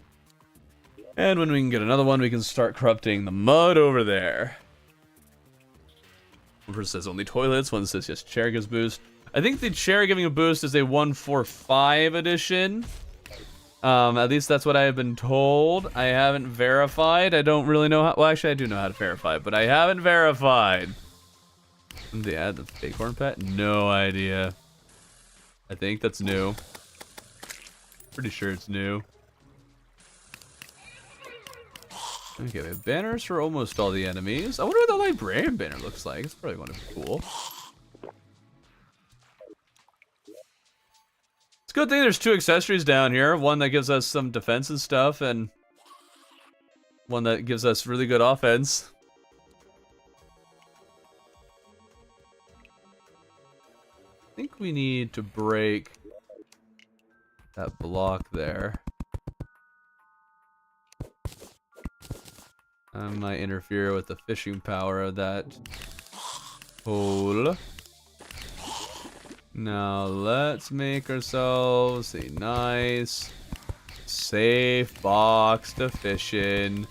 And when we can get another one, we can start corrupting the mud over there. One says only toilets, one says yes, chair gives boost. I think the chair giving a boost is a 145 edition. At least that's what I have been told. I haven't verified. I don't really know how, well actually I do know how to verify, but I haven't verified. Did they add the fake horn pet? No idea. I think that's new. Pretty sure it's new. Okay, we have banners for almost all the enemies. I wonder what the librarian banner looks like. It's probably going to be cool. It's a good thing there's two accessories down here. One that gives us some defense and stuff, and one that gives us really good offense. I think we need to break that block there. I might interfere with the fishing power of that hole. Now let's make ourselves a nice, safe box to fish in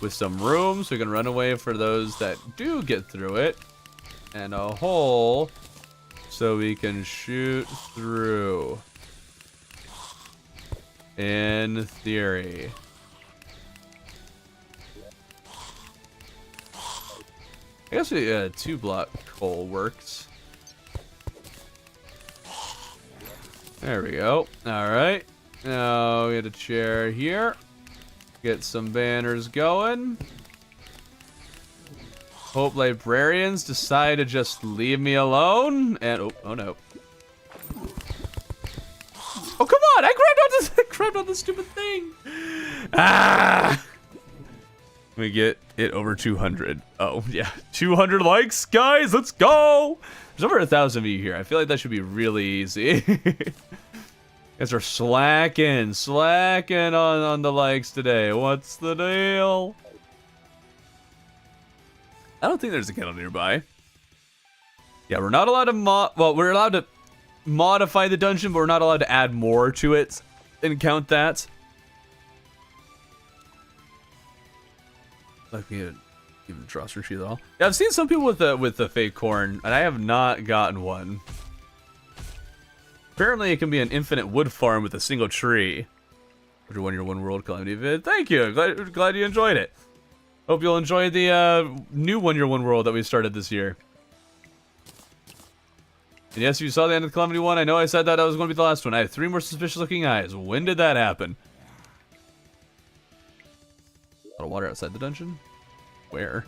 with some room so we can run away for those that do get through it, and a hole so we can shoot through. In theory. I guess a 2-block hole works. There we go. Alright. Now we get a chair here. Get some banners going. Hope librarians decide to just leave me alone. And oh no. Oh come on! I grabbed on this stupid thing. Ah! We get it over 200. Oh yeah, 200 likes, guys. Let's go. There's over 1,000 of you here. I feel like that should be really easy. Guys are slacking on the likes today. What's the deal? I don't think there's a kennel nearby. Yeah, we're not allowed to well, we're allowed to modify the dungeon, but we're not allowed to add more to it and count that. Like we had even trust retreat at all. Yeah, I've seen some people with the fake corn, and I have not gotten one. Apparently, it can be an infinite wood farm with a single tree. After one year, one world calamity vid. Thank you. Glad you enjoyed it. Hope you'll enjoy the new 1 year, 1 world that we started this year. And yes, if you saw the end of the calamity one, I know I said that was going to be the last one. I have 3 more suspicious looking eyes. When did that happen? A lot of water outside the dungeon? Where?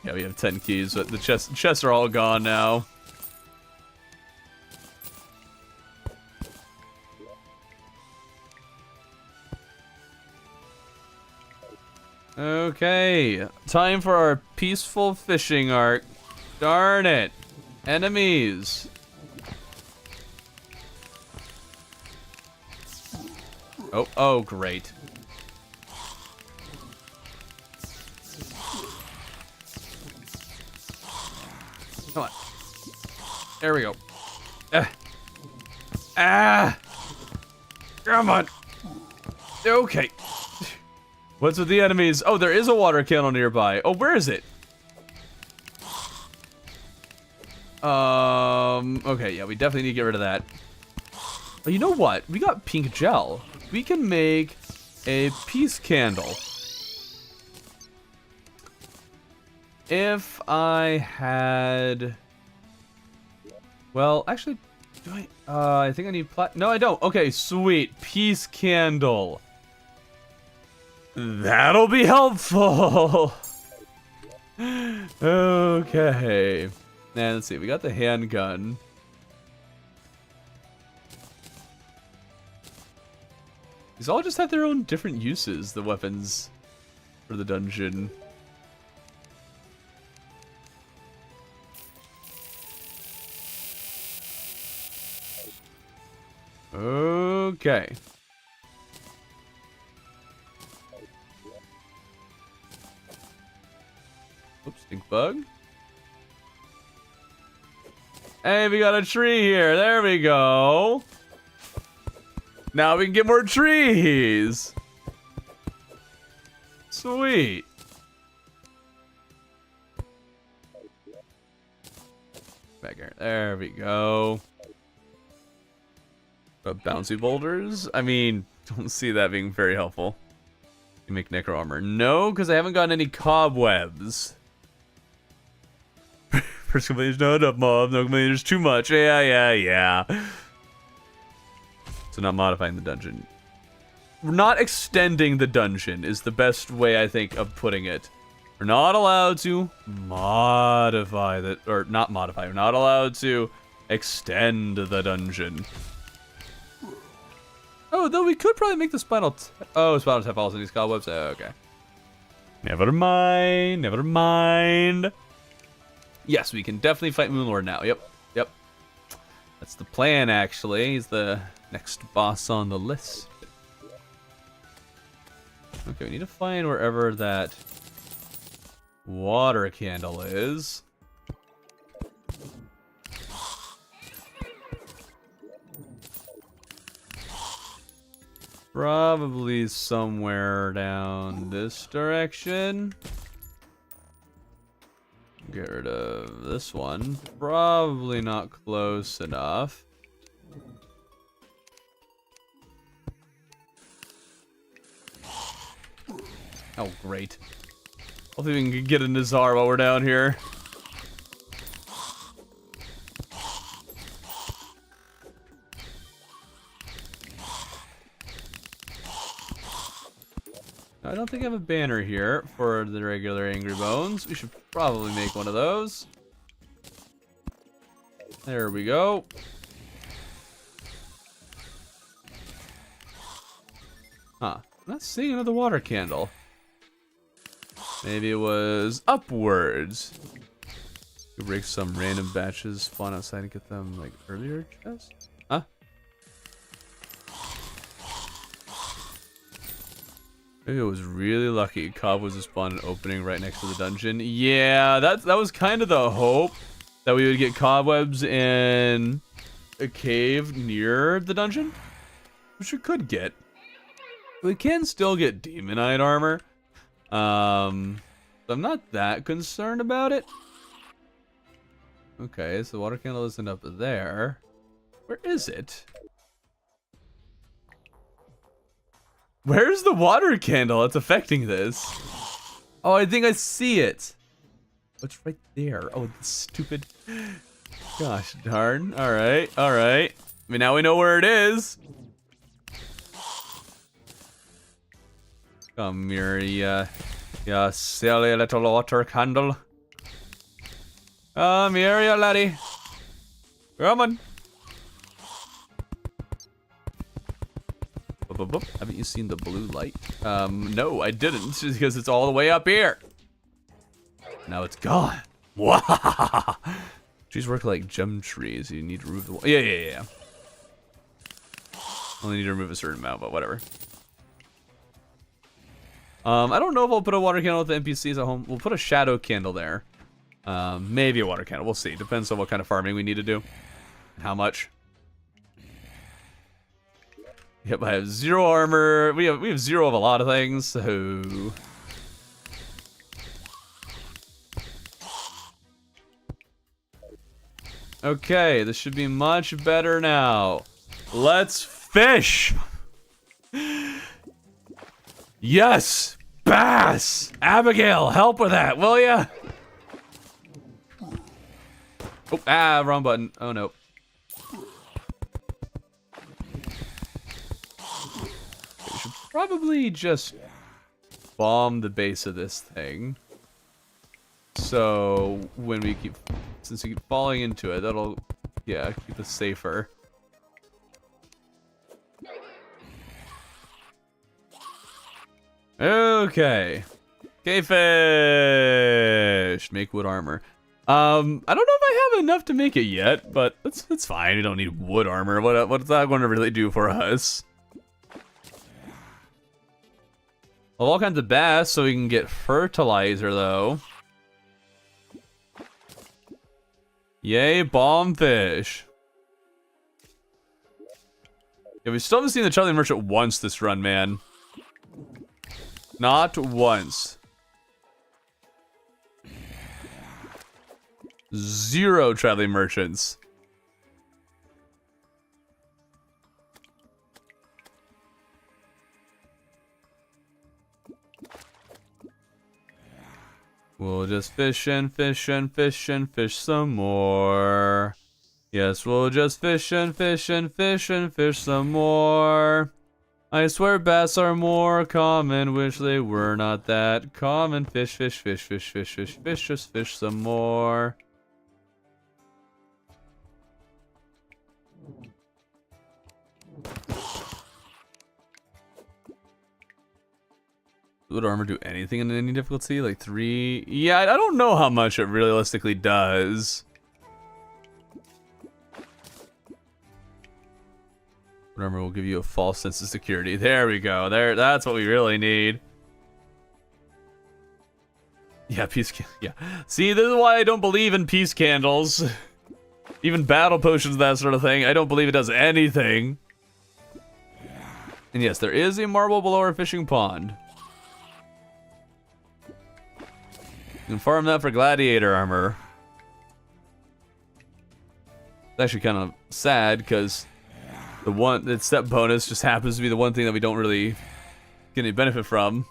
Yeah, we have 10 keys, but the chests are all gone now. Okay, time for our peaceful fishing arc. Darn it. Enemies. Oh, great. Come on. There we go. Come on. Okay. What's with the enemies? Oh, there is a water cannon nearby. Oh, where is it? Okay, yeah, we definitely need to get rid of that. But you know what? We got pink gel. We can make a peace candle. If I had... Well, actually, do I think I need no, I don't. Okay, sweet. Peace candle. That'll be helpful. Okay. Now, let's see. We got the handgun. These all just have their own different uses, the weapons. for the dungeon. Okay. Oops, stink bug. Hey, we got a tree here. There we go. Now we can get more trees. Sweet. Back here. There we go. Bouncy boulders? I mean, don't see that being very helpful. You make necro armor. No, because I haven't gotten any cobwebs. First complaint is not enough mob. No complaint, there's too much. Yeah. So not modifying the dungeon. We're not extending the dungeon is the best way I think of putting it. We're not allowed to modify that, or not modify. We're not allowed to extend the dungeon. Oh, though we could probably make the spinal. Spinal tap falls in these cobwebs. Oh, okay. Never mind. Never mind. Yes, we can definitely fight Moonlord now. Yep. That's the plan, actually. He's the next boss on the list. Okay, we need to find wherever that water candle is. Probably somewhere down this direction. Get rid of this one. Probably not close enough. Oh, great. Hopefully we can get a Nazar while we're down here. I don't think I have a banner here for the regular Angry Bones. We should probably make one of those. There we go. Huh. I'm not seeing another water candle. Maybe it was upwards. You break some random batches, spawn outside and get them like earlier chest? Huh? Maybe it was really lucky. Cobb was a spawn opening right next to the dungeon. Yeah, that was kind of the hope that we would get cobwebs in a cave near the dungeon, which we could get. We can still get demonite armor. So I'm not that concerned about it. Okay, so the water candle isn't up there. Where is it? Where's the water candle that's affecting this? Oh, I think I see it. Oh, it's right there. Oh, the stupid. Gosh darn. Alright. I mean, now we know where it is. Come here, ya silly little water candle. Come here, ya laddie. Come on. Haven't you seen the blue light? No, I didn't, just because it's all the way up here. Now it's gone. Wow. Trees work like gem trees. You need to remove the wall. Yeah. Only need to remove a certain amount, but whatever. I don't know if I'll put a water candle with the NPCs at home. We'll put a shadow candle there. Maybe a water candle. We'll see. Depends on what kind of farming we need to do. How much. Yep, I have 0 armor. We have 0 of a lot of things, so. Okay, this should be much better now. Let's fish! Yes! Bass! Abigail, help with that, will ya? Oh, wrong button. Oh, no. We should probably just bomb the base of this thing. So, when we since we keep falling into it, that'll, yeah, keep us safer. Okay. K-fish! Make wood armor. I don't know if I have enough to make it yet, but it's fine. We don't need wood armor. What's that going to really do for us? Well, all kinds of bass, so we can get fertilizer, though. Yay, bombfish. Yeah, we still haven't seen the Charlie Merchant once this run, man. Not once. 0 traveling merchants. We'll just fish and fish and fish and fish some more. Yes, we'll just fish and fish and fish and fish some more. I swear bass are more common, wish they were not that common. Fish, fish, fish, fish, fish, fish, fish, just fish some more. Would armor do anything in any difficulty? Like 3? Yeah, I don't know how much it realistically does. Wood armor will give you a false sense of security. There we go. That's what we really need. Yeah, yeah. See, this is why I don't believe in peace candles. Even battle potions, that sort of thing. I don't believe it does anything. And yes, there is a marble below our fishing pond. You can farm that for gladiator armor. It's actually kind of sad because the step bonus just happens to be the one thing that we don't really get any benefit from.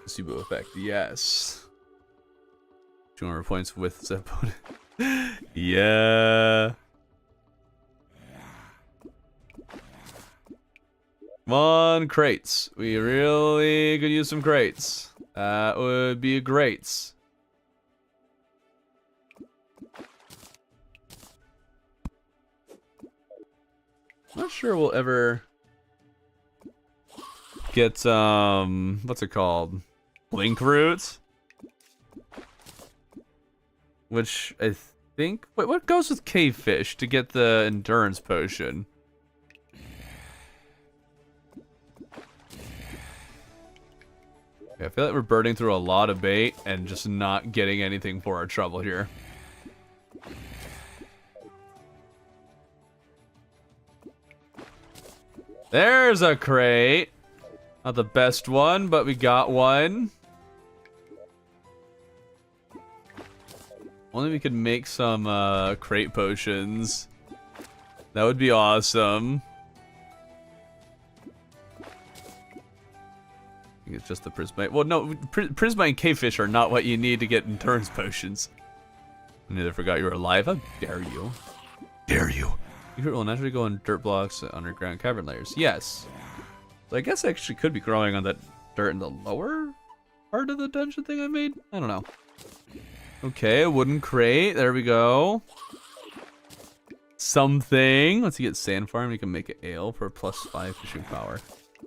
Placebo effect, yes. 200 points with step bonus. Yeah. Come on, crates. We really could use some crates. That would be great. Not sure we'll ever get, what's it called? Blink root? Which I think, wait, what goes with cave fish to get the endurance potion? I feel like we're burning through a lot of bait and just not getting anything for our trouble here. There's a crate. Not the best one, but we got one. Only we could make some crate potions. That would be awesome. I think it's just the prismite. Well, no, prismite and cavefish are not what you need to get endurance potions. I neither forgot you were alive. How dare you? Dare you? You will naturally go on dirt blocks, underground cavern layers. Yes. So I guess I actually could be growing on that dirt in the lower part of the dungeon thing I made. I don't know. Okay, a wooden crate. There we go. Something. Let's get sand farm. You can make it ale for +5 fishing power.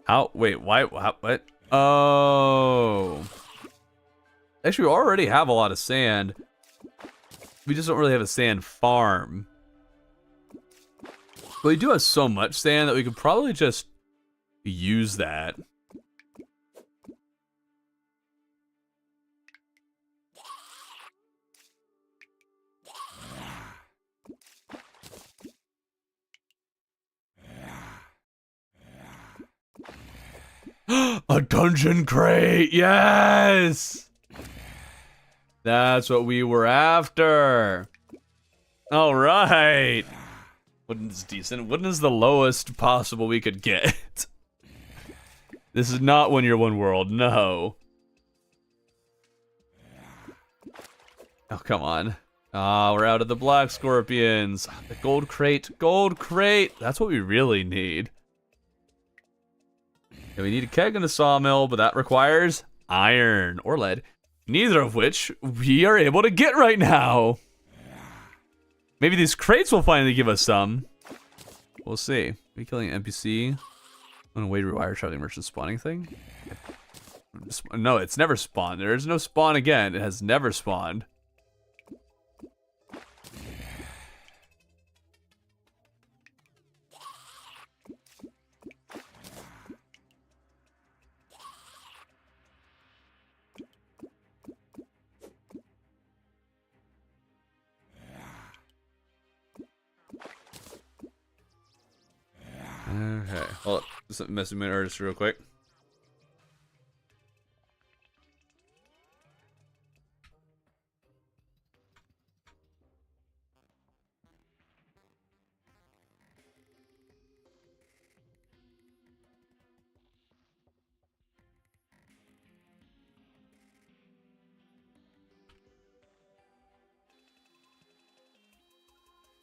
How? Wait, why? What? Oh. Actually, we already have a lot of sand. We just don't really have a sand farm. But we do have so much sand that we could probably just use that. A dungeon crate, yes! That's what we were after. All right. Wooden is decent. Wooden is the lowest possible we could get. This is not When You're One World, no. Oh, come on. Ah, we're out of the black scorpions. The gold crate, gold crate. That's what we really need. Yeah, we need a keg and a sawmill, but that requires iron or lead, neither of which we are able to get right now. Maybe these crates will finally give us some. We'll see. Are we killing an NPC on a way to rewire traveling merchant spawning thing? No, it's never spawned. There is no spawn again. It has never spawned. Okay, hold up. Just messing with my artist real quick.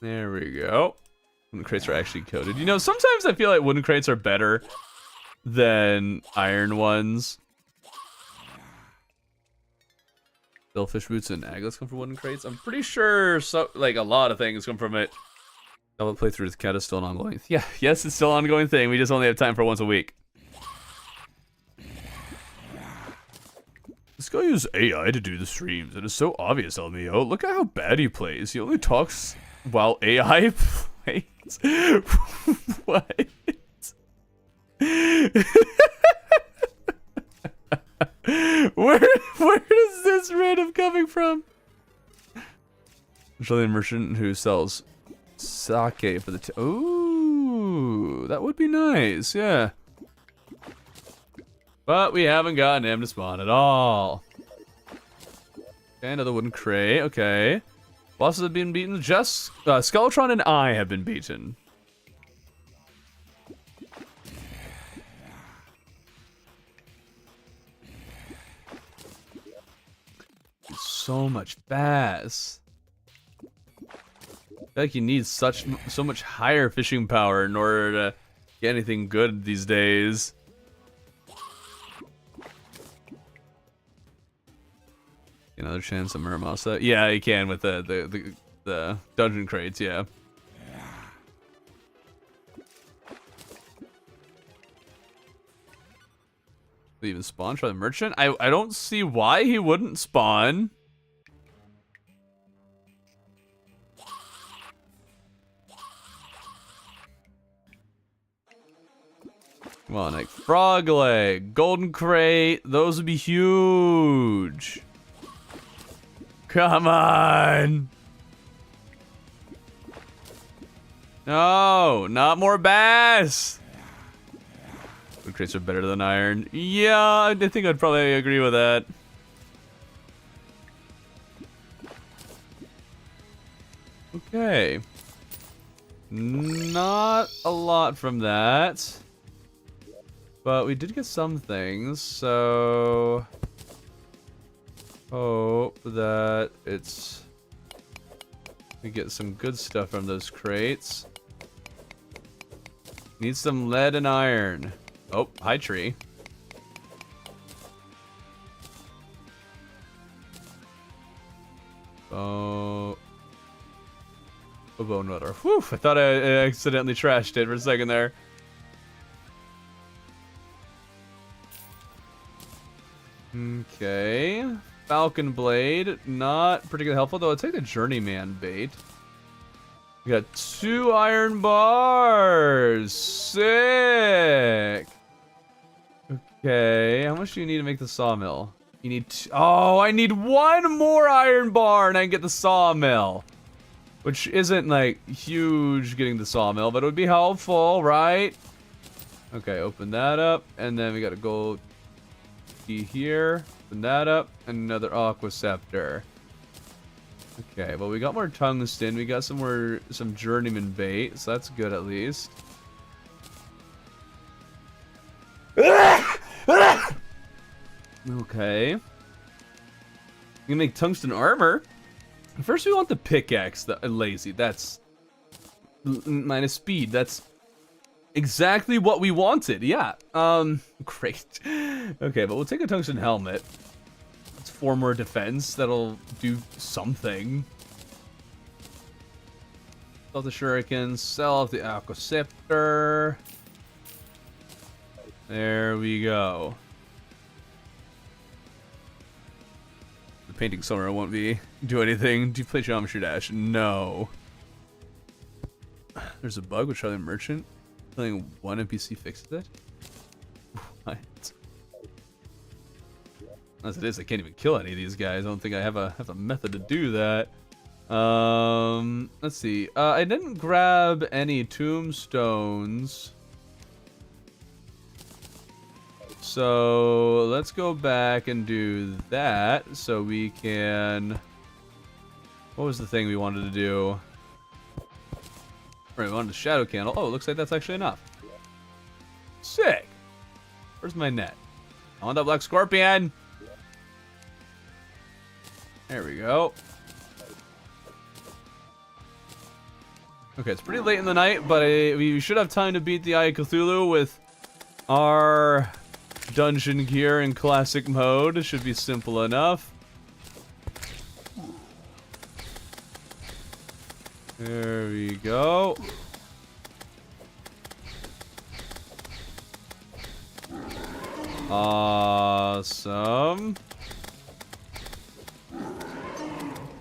There we go. Wooden crates are actually coated. You know, sometimes I feel like wooden crates are better than iron ones. Billfish boots and aglets come from wooden crates. I'm pretty sure like a lot of things come from it. Double playthrough with cat is still an ongoing. Yeah, yes, it's still an ongoing thing. We just only have time for once a week. This guy uses AI to do the streams. It is so obvious, LMAO. Look at how bad he plays. He only talks while AI plays. What? Where is this random coming from? Australian merchant who sells sake for the ooh, that would be nice, yeah. But we haven't gotten him to spawn at all. Okay, another wooden crate, okay. Bosses have been beaten, just Skeletron and I have been beaten. So much bass. I feel like you need so much higher fishing power in order to get anything good these days. Another chance at Muramasa. Yeah, you can with the dungeon crates, yeah. They even spawn for the merchant? I don't see why he wouldn't spawn. Come on, like frog leg, golden crate, those would be huge. Come on. No, not more bass. Wood crates are better than iron. Yeah, I think I'd probably agree with that. Okay. Not a lot from that. But we did get some things, so hope that we get some good stuff from those crates. Need some lead and iron. Oh, high tree. Oh, a bone nutter. Whew! I thought I accidentally trashed it for a second there. Okay, Falcon Blade, not particularly helpful, though I'll take the Journeyman bait. We got 2 iron bars, sick! Okay, how much do you need to make the sawmill? You need oh, I need 1 more iron bar and I can get the sawmill. Which isn't, like, huge getting the sawmill, but it would be helpful, right? Okay, open that up, and then we got a gold key here. Open that up, and another aqua scepter. Okay, well we got more tungsten. We got some journeyman bait, so that's good at least. Okay. You can make tungsten armor. First, we want the pickaxe, the lazy. That's minus speed. That's Exactly what we wanted, yeah. Great. Okay, but we'll take a tungsten helmet. It's 4 more defense. That'll do something. Sell the shuriken, sell off the aqua scepter. There we go. The painting somewhere won't do anything. Do you play geometry dash? No. There's a bug with Charlie Merchant. Killing one NPC fixes it? What? As it is, I can't even kill any of these guys. I don't think I have a method to do that. Let's see. I didn't grab any tombstones. So let's go back and do that so we can... What was the thing we wanted to do? Right, we wanted a shadow candle. Oh, it looks like that's actually enough. Sick. Where's my net? I want that black scorpion. There we go. Okay, it's pretty late in the night, but we should have time to beat the Eye of Cthulhu with our dungeon gear in classic mode. It should be simple enough. There we go. Awesome.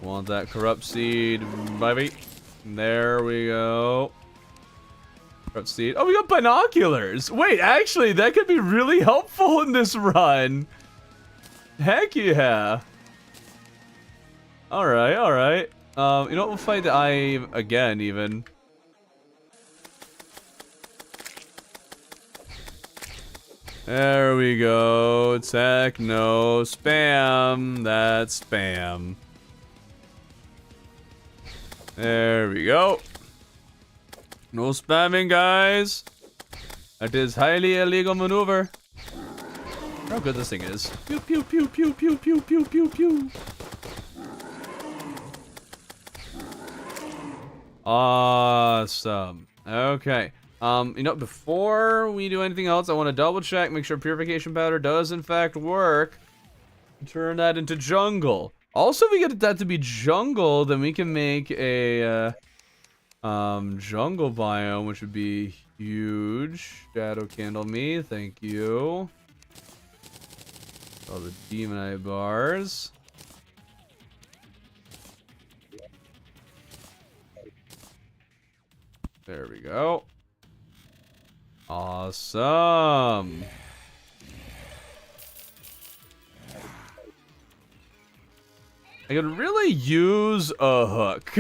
Want that corrupt seed, baby. There we go. Corrupt seed. Oh, we got binoculars. Wait, actually, that could be really helpful in this run. Heck yeah. Alright, alright. You know what? We'll fight the eye again, even. There we go. Techno spam. That's spam. There we go. No spamming, guys. That is highly illegal maneuver. How good this thing is. Pew pew pew pew pew pew pew pew pew. Awesome. Okay. You know, before we do anything else, I want to double check, make sure purification powder does in fact work. Turn that into jungle. Also, if we get that to be jungle, then we can make a jungle biome, which would be huge. Shadow candle me, thank you. All the demon eye bars. There we go. Awesome. I could really use a hook.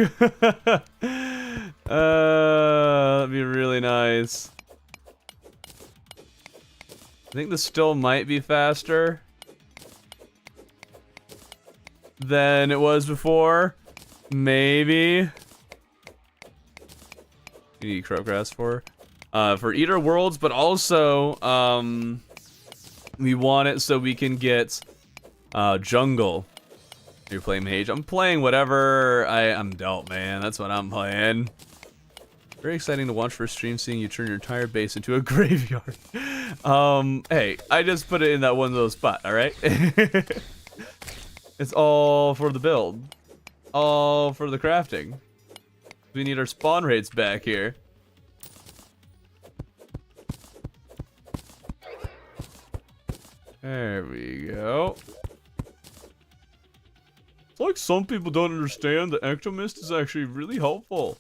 That'd be really nice. I think this still might be faster than it was before. Maybe. You need crowgrass for Eater Worlds, but also we want it so we can get jungle. You're playing mage. I'm playing whatever I'm dealt, man. That's what I'm playing. Very exciting to watch for a stream, seeing you turn your entire base into a graveyard. Hey, I just put it in that one little spot, alright? It's all for the build. All for the crafting. We need our spawn rates back here. There we go. It's like some people don't understand that Ectomist is actually really helpful.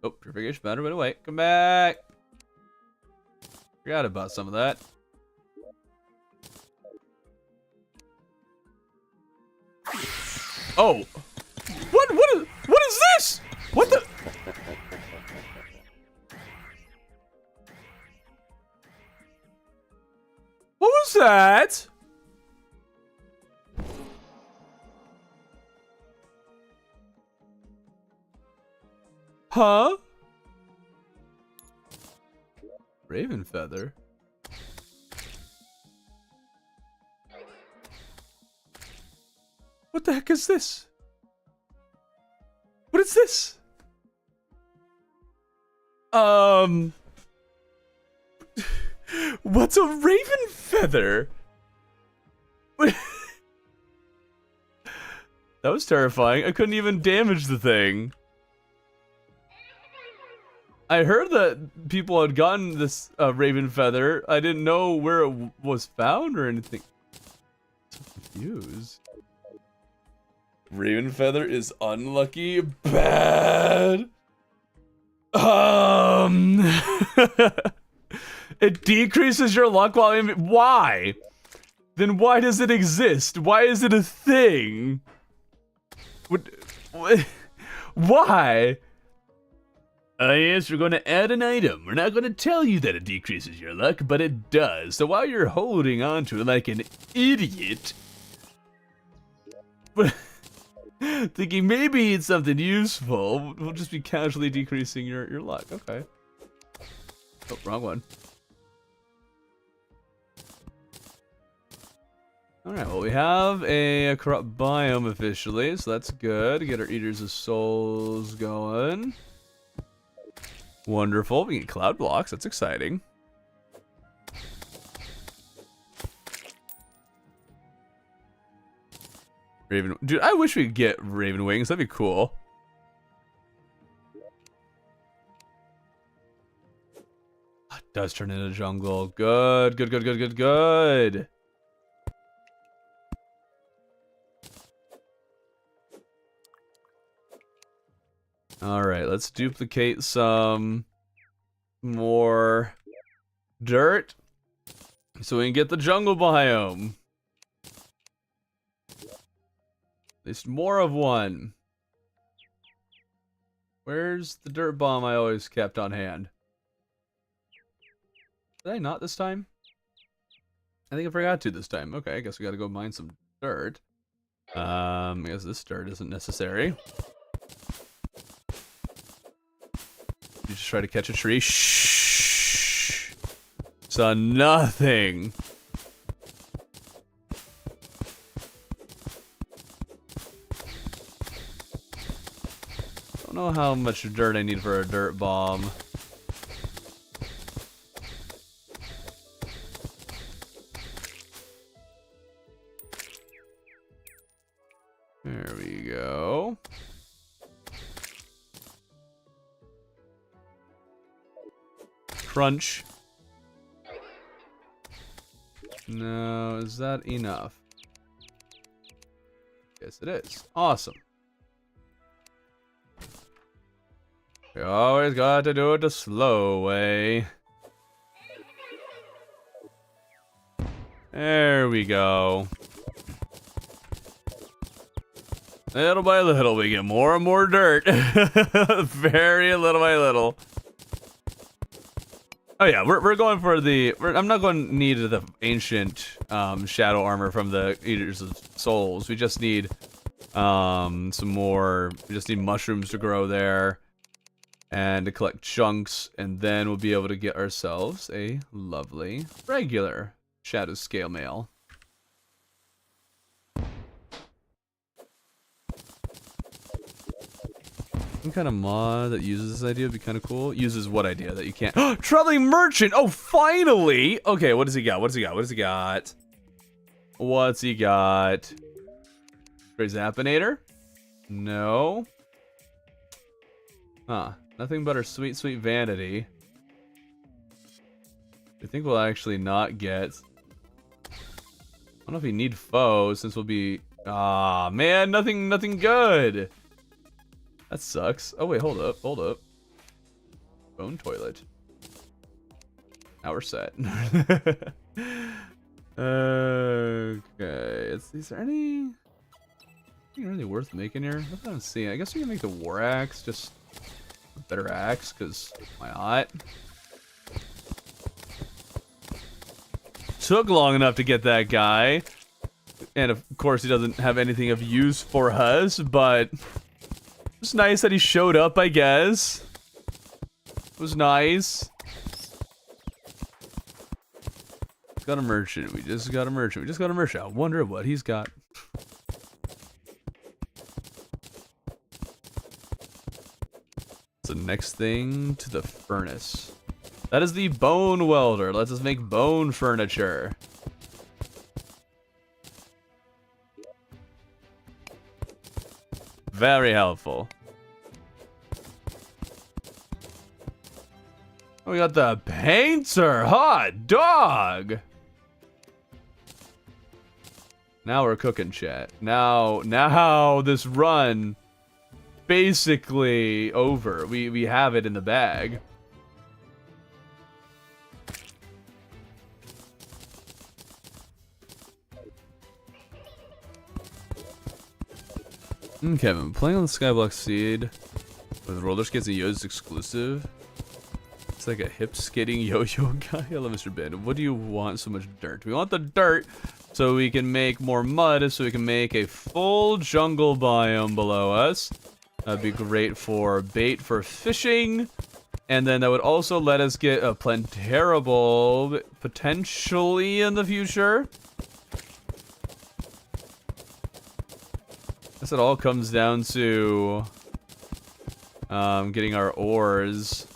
Oh, purification matter went away. Come back. Forgot about some of that. Oh. What is this? What the? What was that? Huh? Raven feather. What the heck is this? What is this? What's a raven feather? That was terrifying. I couldn't even damage the thing. I heard that people had gotten this raven feather. I didn't know where it was found or anything. I'm so confused. Raven feather is unlucky. Bad. It decreases your luck while why? Then why does it exist? Why is it a thing? What? Why? Yes, we're going to add an item. We're not going to tell you that it decreases your luck, but it does. So while you're holding on to it like an idiot, thinking maybe it's something useful, we'll just be casually decreasing your luck. Okay. Oh, wrong one. Alright, well we have a corrupt biome officially, so that's good. Get our Eaters of Souls going. Wonderful, we get cloud blocks, that's exciting. Raven, dude, I wish we could get Raven Wings, that'd be cool. It does turn into jungle, good, good, good, good, good, good. Alright, let's duplicate some more dirt so we can get the jungle biome. At least more of one. Where's the dirt bomb I always kept on hand? Did I not this time? I think I forgot to this time. Okay, I guess we gotta go mine some dirt. I guess this dirt isn't necessary. You just try to catch a tree. Shh. Saw nothing. Don't know how much dirt I need for a dirt bomb. There we go. Crunch. No, is that enough? Yes, it is. Awesome. We always got to do it the slow way. There we go. Little by little, we get more and more dirt. Very little by little. Oh yeah, we're going for the. I'm not going to need the ancient shadow armor from the Eaters of Souls. We just need some more. We just need mushrooms to grow there, and to collect chunks, and then we'll be able to get ourselves a lovely regular shadow scale mail. Some kind of mod that uses this idea would be kind of cool. Uses what idea that you can't? Traveling merchant! Oh, finally! Okay, what does he got? What does he got? What does he got? What's he got? Spray Zappinator? No. Huh. Nothing but our sweet, sweet vanity. I think we'll actually not get. I don't know if we need foes since we'll be. Ah, man, nothing good. That sucks. Oh wait, hold up. Bone toilet. Now we're set. Okay. Is there anything really worth making here? Nothing I'm seeing. I guess we can make the war axe, just a better axe, because why not? Took long enough to get that guy. And of course he doesn't have anything of use for us, but it was nice that he showed up, I guess. It was nice. Got a merchant. We just got a merchant. I wonder what he's got. It's a next thing to the furnace. That is the bone welder. Let's just make bone furniture. Very helpful. We got the painter. Hot dog. Now we're cooking, chat. Now this run basically over. We have it in the bag. Kevin, playing on the Skyblock Seed with roller skates and Yo's exclusive. It's like a hip skating yo-yo guy. Hello, Mr. Ben. What do you want so much dirt? We want the dirt so we can make more mud, so we can make a full jungle biome below us. That'd be great for bait for fishing. And then that would also let us get a planterable potentially in the future. I guess it all comes down to getting our ores.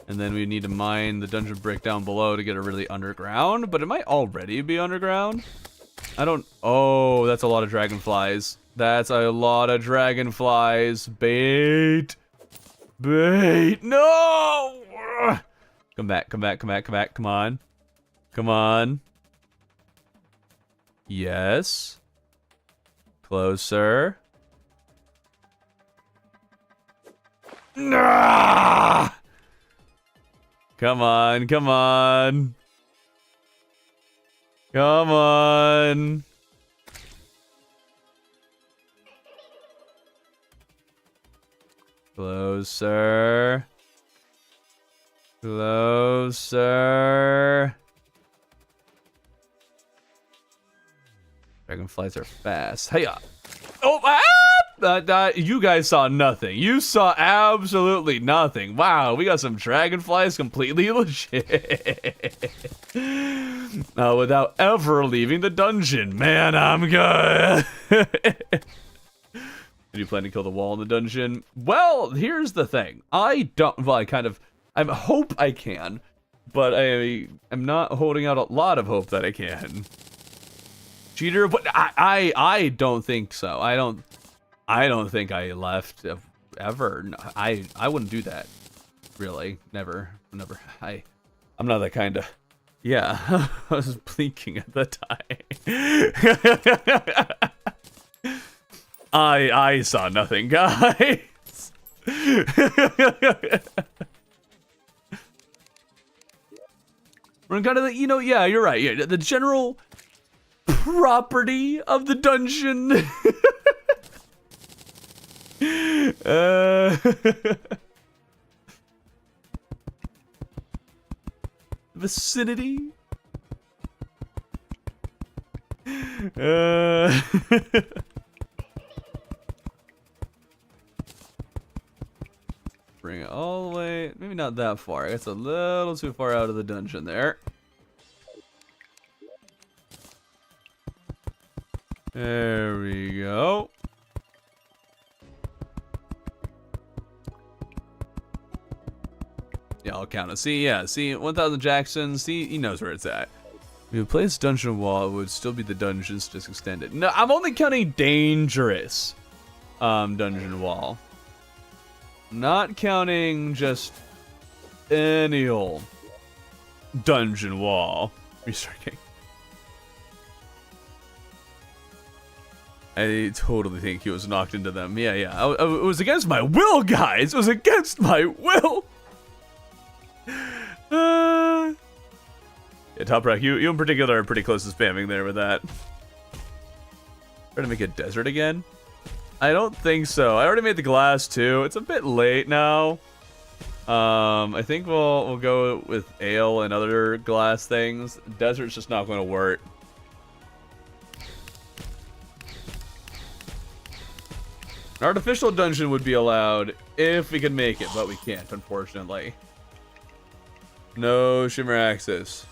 And then we need to mine the dungeon brick down below to get it really underground. But it might already be underground. I don't... Oh, that's a lot of dragonflies. That's a lot of dragonflies. Bait. Bait. No! Come back, come back, come back, come back. Come on. Come on. Yes. Closer. Nah! Come on, come on. Come on. Closer. Closer. Dragonflies are fast. Hey, oh, you guys saw nothing. You saw absolutely nothing. Wow, we got some dragonflies completely legit. Without ever leaving the dungeon. Man, I'm good. Do you plan to kill the wall in the dungeon? Well, here's the thing. I hope I can, but I am not holding out a lot of hope that I can. Cheater, but I don't think so. I don't think I left ever. No, I wouldn't do that. Really, never. I'm not that kind of. Yeah, I was blinking at the time. I saw nothing, guys. We're kind of, yeah, you're right. Yeah, the general property of the dungeon. Vicinity. Bring it all the way, maybe not that far. It's a little too far out of the dungeon there. There we go. Yeah, I'll count it. See, 1,000 Jackson. See, he knows where it's at. If you place dungeon wall, it would still be the dungeons, just extended. No, I'm only counting dangerous dungeon wall. Not counting just any old dungeon wall. Restarting. I totally think he was knocked into them. Yeah. It was against my will, guys. It was against my will. Yeah, Top Rack, you in particular are pretty close to spamming there with that. Trying to make a desert again? I don't think so. I already made the glass too. It's a bit late now. I think we'll go with ale and other glass things. Desert's just not going to work. An artificial dungeon would be allowed if we could make it, but we can't, unfortunately. No shimmer access.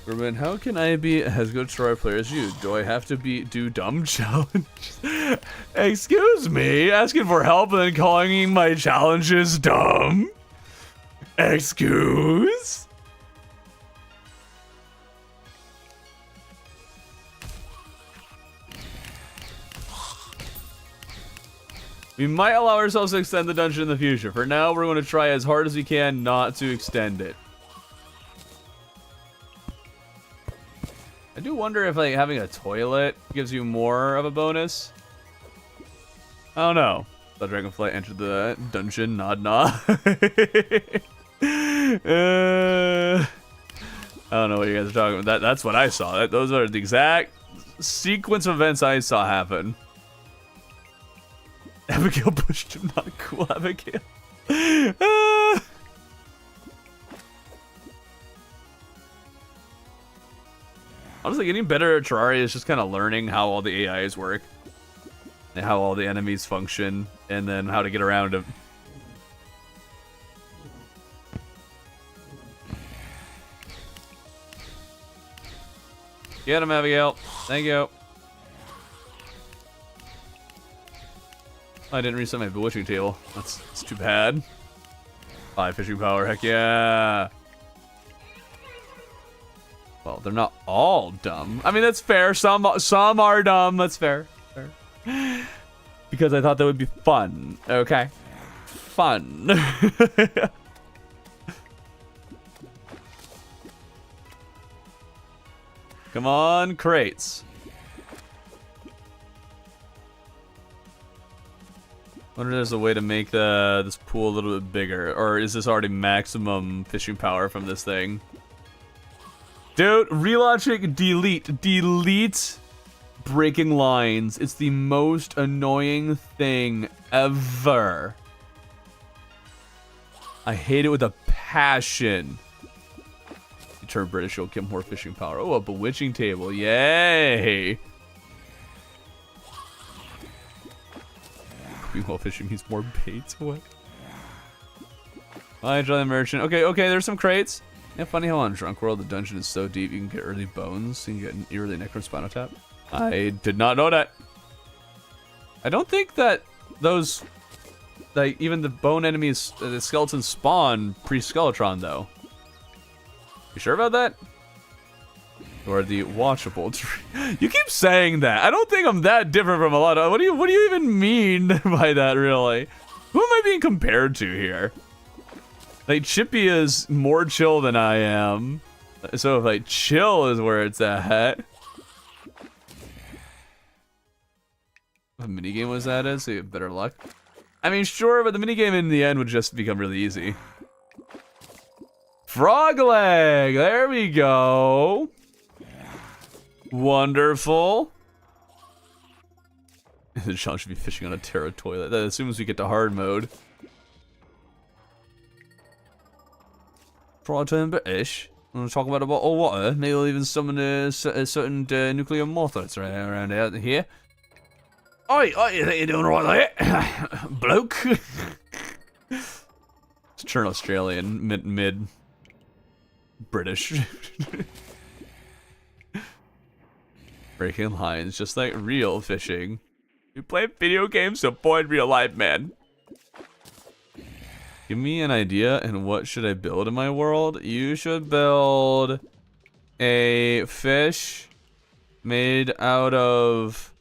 Ruben, how can I be as good a Terraria player as you? Do I have to do dumb challenges? Excuse me, asking for help and then calling my challenges dumb? Excuse? We might allow ourselves to extend the dungeon in the future. For now, we're going to try as hard as we can not to extend it. I do wonder if like having a toilet gives you more of a bonus. I don't know. The dragonfly entered the dungeon. Nod, nod. I don't know what you guys are talking about. That's what I saw. Those are the exact sequence of events I saw happen. Abigail pushed him. Not cool, Abigail. Honestly, getting better at Terraria is just kind of learning how all the AIs work. And how all the enemies function. And then how to get around them. Get him, Abigail. Thank you. I didn't reset my bewitching table. That's too bad. 5 fishing power, heck yeah. Well, they're not all dumb. I mean, that's fair. Some are dumb. That's fair. Because I thought that would be fun. Okay. Fun. Come on, crates. Wonder if there's a way to make this pool a little bit bigger. Or is this already maximum fishing power from this thing? Dude, relogic, delete breaking lines. It's the most annoying thing ever. I hate it with a passion. You turn British, you'll get more fishing power. Oh, a bewitching table, yay! While fishing means more baits, what? Hi, Jolly Merchant. Okay, there's some crates. Yeah, funny how on Drunk World the dungeon is so deep you can get early bones, you can get an early Necrospinal Tap. I did not know that. I don't think that those, like, even the bone enemies, the skeletons spawn pre-Skeletron, though. You sure about that? Or the watchable tree. You keep saying that. I don't think I'm that different from a lot of. What do you even mean by that, really? Who am I being compared to here? Like, Chippy is more chill than I am. So if like chill is where it's at. What minigame was that in? So you have better luck. I mean, sure, but the minigame in the end would just become really easy. Frog leg! There we go. Wonderful. The challenge should be fishing on a Terra toilet. That assumes we get to hard mode. Try to British. I'm talking about bottled water. Maybe we'll even summon a certain nuclear mortars around here. Oi, you think you're doing right there? Bloke. It's turn Australian, mid British. Breaking lines, just like real fishing. You play video games to avoid real life, man. Give me an idea, and what should I build in my world? You should build a fish made out of...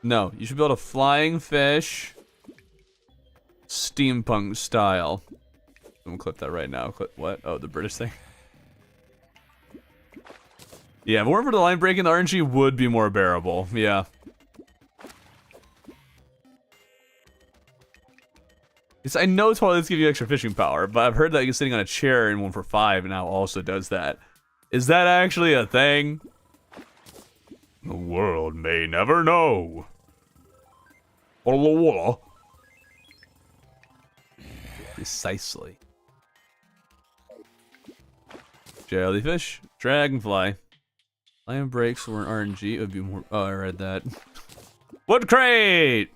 No, you should build a flying fish, steampunk style. I'm gonna clip that right now. Clip what? Oh, the British thing. Yeah, if it weren't for the line breaking, the RNG would be more bearable. Yeah. I know toilets give you extra fishing power, but I've heard that you're sitting on a chair in 1 for 5 now also does that. Is that actually a thing? The world may never know. Precisely. Jellyfish, dragonfly. Lion breaks were an RNG. It would be more. Oh, I read that. Wood crate!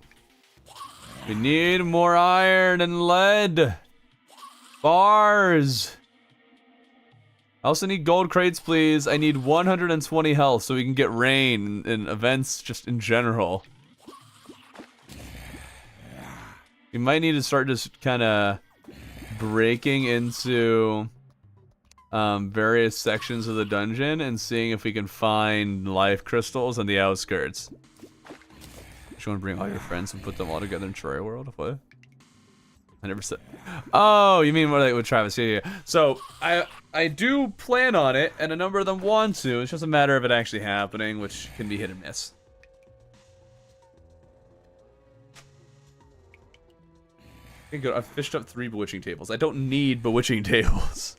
We need more iron and lead. Bars. I also need gold crates, please. I need 120 health so we can get rain and events just in general. We might need to start just kind of breaking into various sections of the dungeon and seeing if we can find life crystals on the outskirts. You want to bring all your friends and put them all together in Terraria World? What? I never said. Oh, you mean more like with Travis? Yeah. So I do plan on it, and a number of them want to. It's just a matter of it actually happening, which can be hit and miss. Okay, good. I've fished up 3 bewitching tables. I don't need bewitching tables.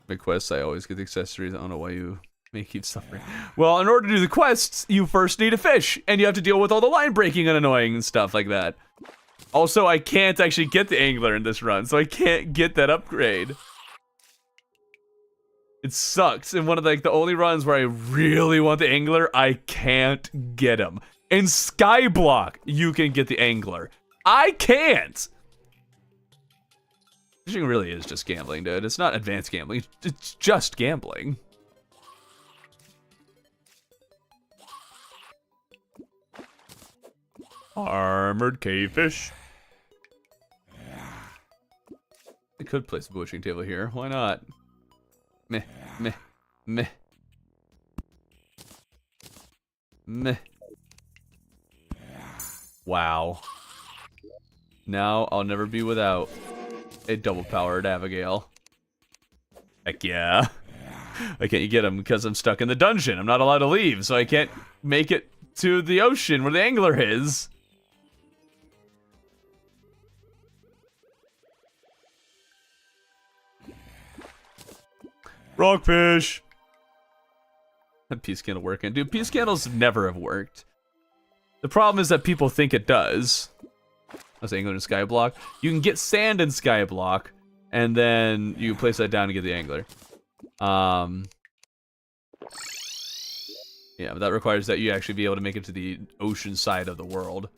My quests, I always get the accessories. I don't know why you may keep suffering. Well, in order to do the quests, you first need a fish, and you have to deal with all the line breaking and annoying and stuff like that. Also, I can't actually get the angler in this run, so I can't get that upgrade. It sucks. In one of the only runs where I really want the angler, I can't get him. In Skyblock, you can get the angler. I can't. Fishing really is just gambling, dude. It's not advanced gambling. It's just gambling. Armored cavefish. I could place a butchering table here. Why not? Meh, meh, meh. Meh. Wow. Now I'll never be without a double-powered Abigail. Heck yeah. Why can't you get him? Because I'm stuck in the dungeon. I'm not allowed to leave, so I can't make it to the ocean where the angler is. Rockfish! That peace candle working. Dude, peace candles never have worked. The problem is that people think it does. I was angling in Skyblock. You can get sand in Skyblock, and then you place that down to get the angler. Yeah, but that requires that you actually be able to make it to the ocean side of the world.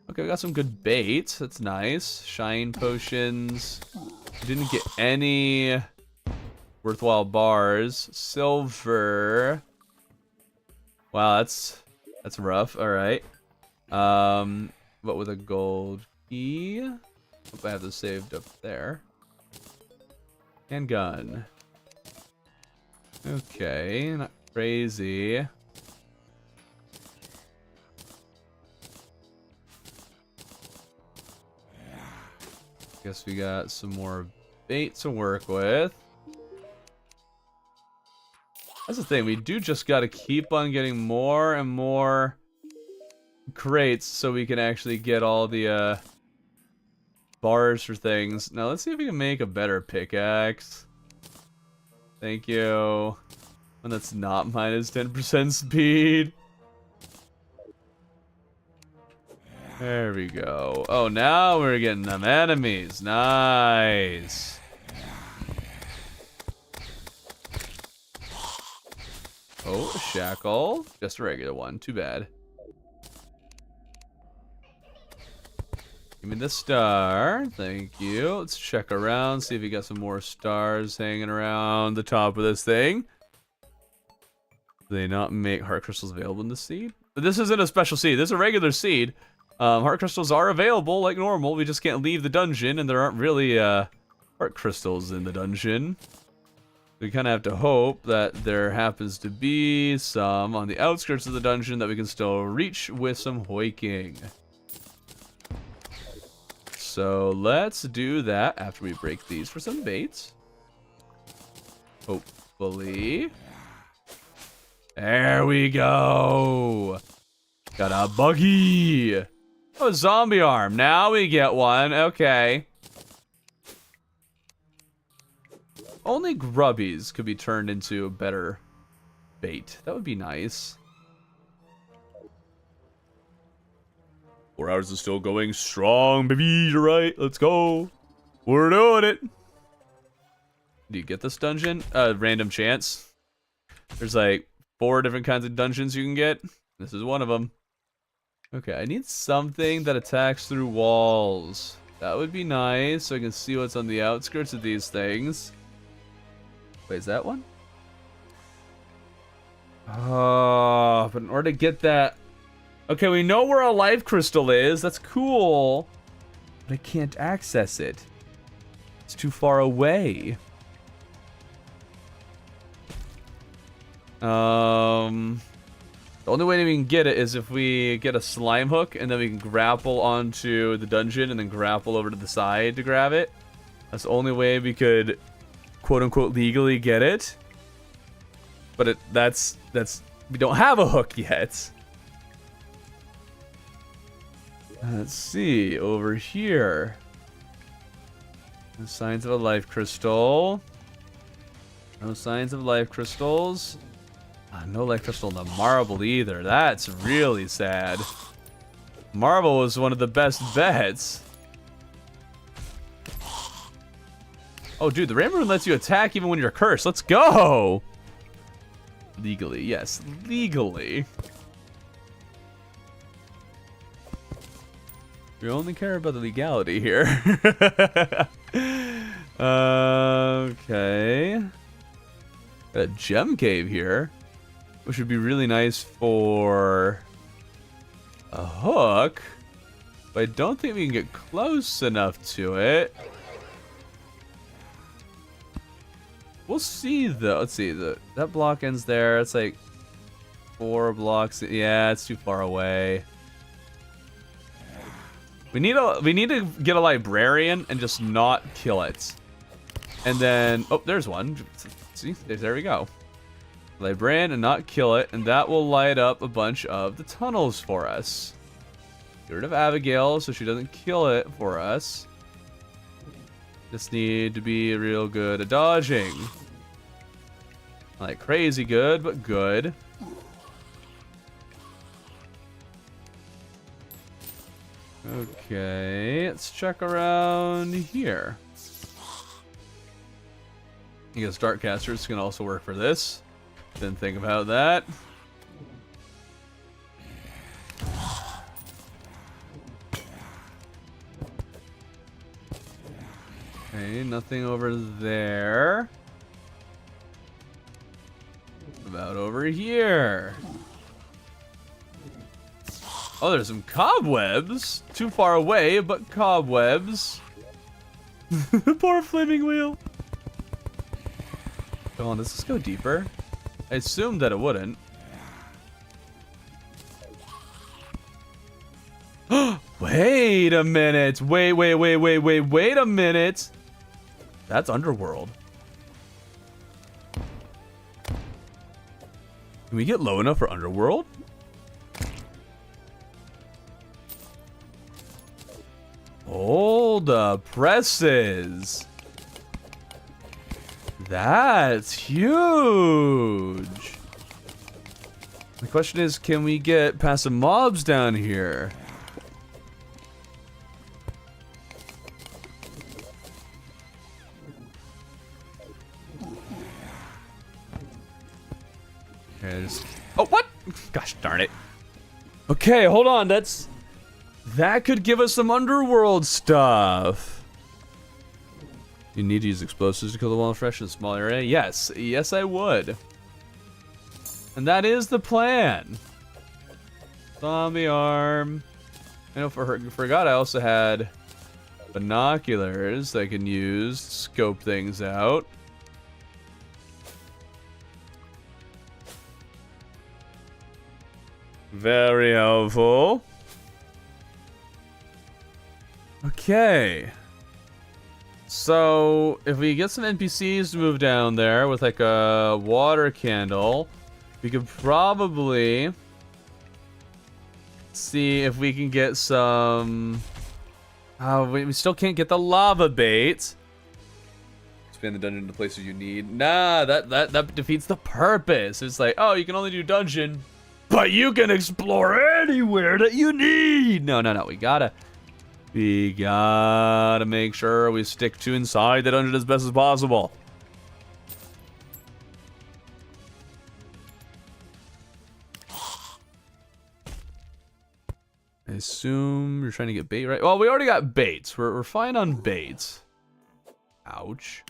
Okay, we got some good bait. That's nice. Shine potions. Didn't get any worthwhile bars. Silver. Wow, that's rough. All right. What with a gold key? Hope I have this saved up there. And gun. Okay, not crazy. Guess we got some more bait to work with. That's the thing, we do just gotta keep on getting more and more crates so we can actually get all the bars for things. Now let's see if we can make a better pickaxe. Thank you. One that's not minus 10% speed. There we go. Oh, now we're getting them enemies. Nice. Oh, a shackle. Just a regular one. Too bad. Give me the star. Thank you. Let's check around, see if we got some more stars hanging around the top of this thing. Do they not make heart crystals available in the seed? But this isn't a special seed. This is a regular seed. Heart crystals are available like normal. We just can't leave the dungeon, and there aren't really heart crystals in the dungeon. We kind of have to hope that there happens to be some on the outskirts of the dungeon that we can still reach with some hoiking. So let's do that after we break these for some baits. Hopefully. There we go. Got a buggy. Oh, a zombie arm. Now we get one. Okay. Only grubbies could be turned into a better bait. That would be nice. 4 hours is still going strong, baby. You're right. Let's go. We're doing it. Do you get this dungeon? Random chance. There's like 4 different kinds of dungeons you can get. This is one of them. Okay, I need something that attacks through walls. That would be nice, so I can see what's on the outskirts of these things. Wait, is that one? Oh, but in order to get that... Okay, we know where a life crystal is. That's cool. But I can't access it. It's too far away. The only way we can get it is if we get a slime hook and then we can grapple onto the dungeon and then grapple over to the side to grab it. That's the only way we could, quote unquote, legally get it. But that's we don't have a hook yet. Let's see over here. No signs of a life crystal. No signs of life crystals. No life crystal in the marble either. That's really sad. Marble was one of the best bets. Oh, dude, the Rainbow Rune lets you attack even when you're cursed. Let's go! Legally, yes. Legally. We only care about the legality here. Okay. Got a gem cave here, which would be really nice for a hook, but I don't think we can get close enough to it. We'll see though. Let's see, that block ends there. It's like 4 blocks. Yeah, it's too far away. We need to get a librarian and just not kill it. And then, oh, there's one. See, there we go. Librarian and not kill it, and that will light up a bunch of the tunnels for us. Get rid of Abigail so she doesn't kill it for us. Just need to be real good at dodging. Not like crazy good, but good. Okay, let's check around here. I guess Dark Casters can also work for this. Didn't think about that. Okay, nothing over there. What about over here? Oh, there's some cobwebs. Too far away, but cobwebs. Poor flaming wheel. Come on, does this go deeper? I assumed that it wouldn't. Wait a minute. Wait a minute. That's Underworld. Can we get low enough for Underworld? Hold up, presses. That's huge. The question is, can we get past some mobs down here? Okay, just... Oh, what? Gosh darn it. Okay, hold on. That could give us some Underworld stuff. You need to use explosives to kill the wall fresh in a small area? Yes. Yes, I would. And that is the plan. Zombie arm. I know forgot I also had binoculars I can use to scope things out. Very helpful. Okay. So, if we get some NPCs to move down there with like a water candle, we could probably see if we can get some... Oh, we still can't get the lava bait. Expand the dungeon to places you need. Nah, that defeats the purpose. It's like, oh, you can only do dungeon, but you can explore anywhere that you need. No, we gotta make sure we stick to inside the dungeon as best as possible. I assume you're trying to get bait, right? Well, we already got baits. We're fine on baits. Ouch.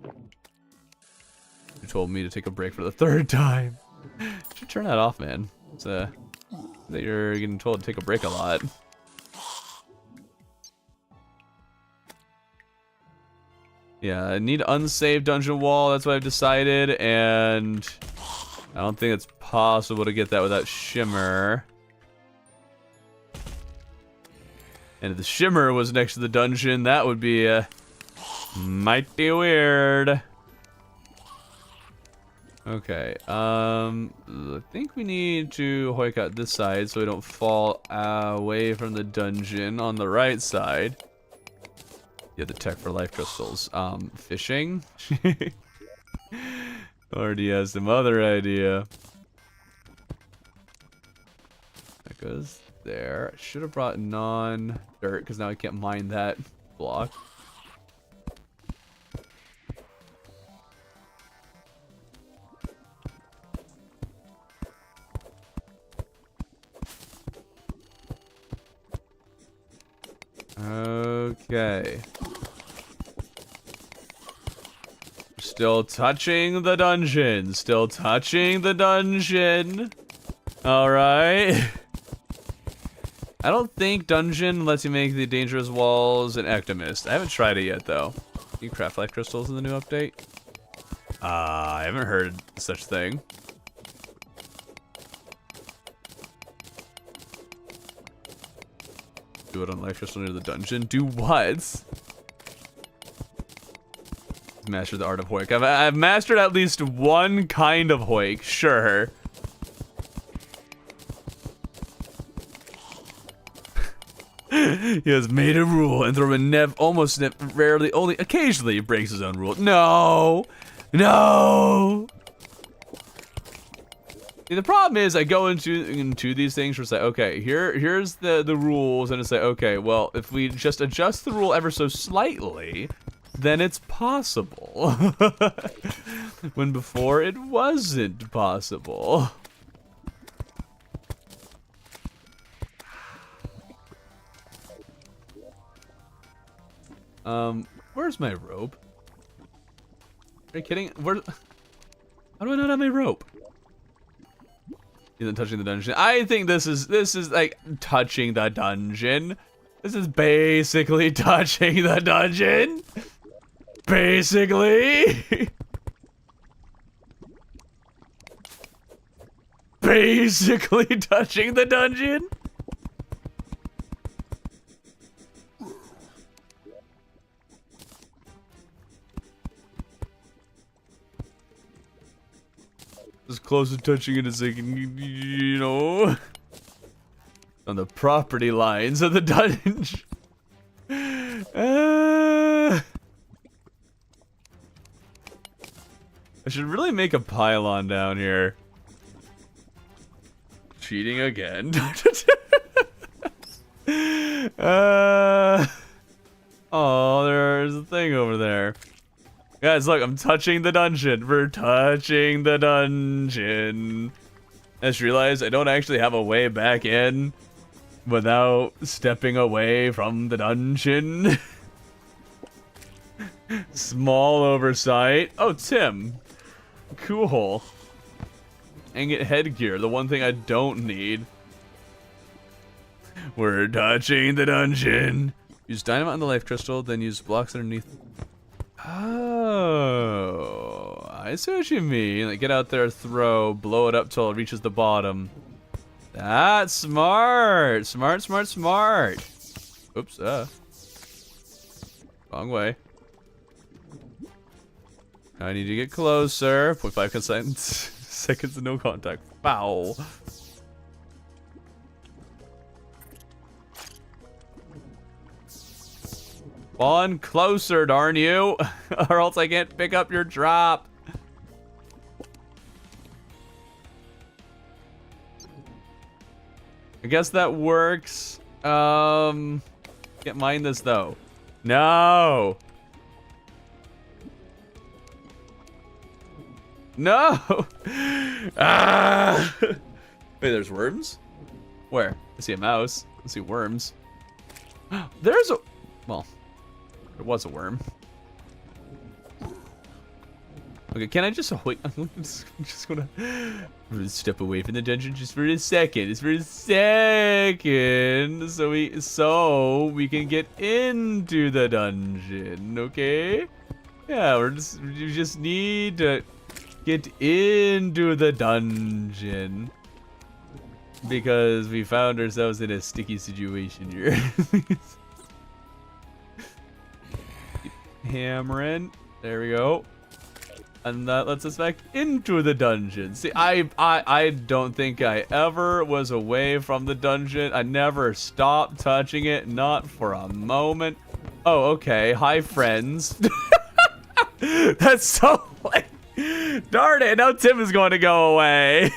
You told me to take a break for the 3rd time. You should turn that off, man. It's that you're getting told to take a break a lot. Yeah, I need unsaved dungeon wall. That's what I've decided, and I don't think it's possible to get that without shimmer. And if the shimmer was next to the dungeon, that would be mighty weird. Okay, I think we need to hoik out this side so we don't fall away from the dungeon on the right side. Yeah, the tech for life crystals. Fishing? Already has some other idea. That goes there. I should have brought non-dirt because now I can't mine that block. Okay. Still touching the dungeon. Still touching the dungeon. Alright. I don't think dungeon lets you make the dangerous walls an Ectomist. I haven't tried it yet, though. Can you craft life crystals in the new update? I haven't heard such thing. Do it on life crystal near the dungeon. Do what? Master the art of hoik. I've mastered at least one kind of hoik. Sure. He has made a rule, and Thorman rarely, only occasionally breaks his own rule. No, no. See, the problem is, I go into these things where it's like, okay, here's the rules, and it's like, okay, well, if we just adjust the rule ever so slightly, then it's possible. When before it wasn't possible. Where's my rope? Are you kidding? How do I not have my rope? Isn't touching the dungeon. I think this is like touching the dungeon. This is basically touching the dungeon. Basically. Basically touching the dungeon. As close to touching it as I can, you know, on the property lines of the dungeon. I should really make a pylon down here. Cheating again. Oh, there's a thing over there. Guys, look, I'm touching the dungeon. We're touching the dungeon. I just realized I don't actually have a way back in without stepping away from the dungeon. Small oversight. Oh, Tim. Cool. And get headgear, the one thing I don't need. We're touching the dungeon. Use dynamite on the life crystal, then use blocks underneath. Oh, I see what you mean. Like, get out there, throw, blow it up till it reaches the bottom. That's smart. Smart, smart, smart. Oops, wrong way. I need to get closer. 0.5 seconds of no contact. Foul. On closer, darn you, or else I can't pick up your drop. I guess that works. Can't mine this though. No. No. Ah. Wait, there's worms? Where? I see a mouse. Let's see, worms. There's a... Well, there was a worm. Okay, can I just wait? I'm just gonna step away from the dungeon just for a second. Just for a second, so we can get into the dungeon. Okay? Yeah, we just need to get into the dungeon because we found ourselves in a sticky situation here. Hammering. There we go. And that lets us back into the dungeon. See, I don't think I ever was away from the dungeon. I never stopped touching it, not for a moment. Oh, okay. Hi, friends. That's so like, darn it, now Tim is going to go away.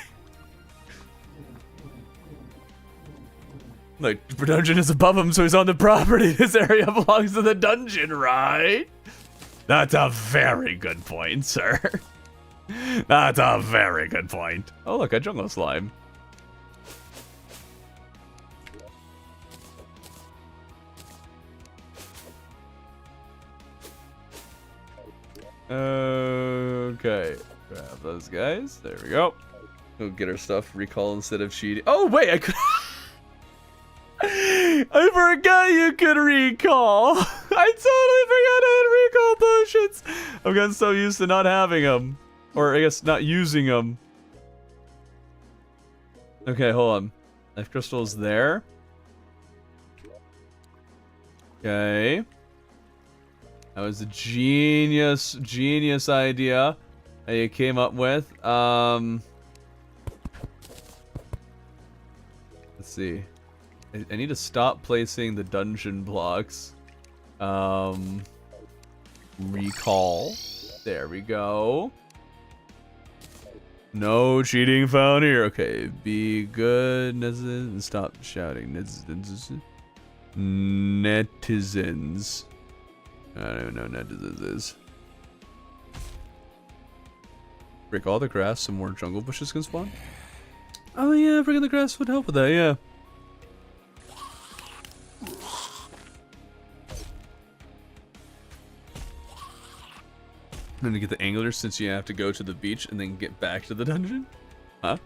Like, the dungeon is above him, so he's on the property. This area belongs to the dungeon, right? That's a very good point, sir. That's a very good point. Oh, look, a jungle slime. Okay, grab those guys. There we go. We'll get our stuff. Recall instead of cheating. Oh, wait, I could... I forgot you could recall. I totally forgot I had recall potions. I've gotten so used to not having them. Or I guess not using them. Okay, hold on. Life crystal's there. Okay. That was a genius idea that you came up with. Let's see. I need to stop placing the dungeon blocks. Recall. There we go. No cheating found here. Okay, be good, netizens. Stop shouting, netizens. Netizens. I don't even know what netizens is. Break all the grass, some more jungle bushes can spawn. Oh yeah, breaking the grass would help with that, yeah. I'm gonna get the angler since you have to go to the beach and then get back to the dungeon? Huh?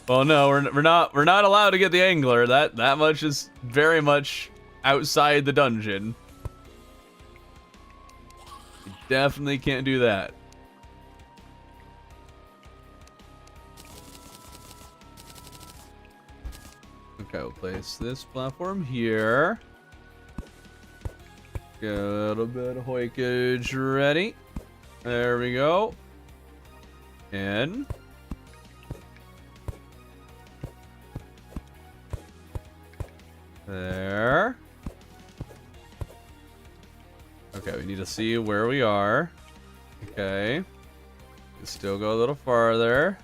Well, no, we're not allowed to get the angler. That much is very much outside the dungeon. You definitely can't do that. Okay, we'll place this platform here. Get a little bit of hoikage ready. There we go. In. There. Okay, we need to see where we are. Okay. Still go a little farther.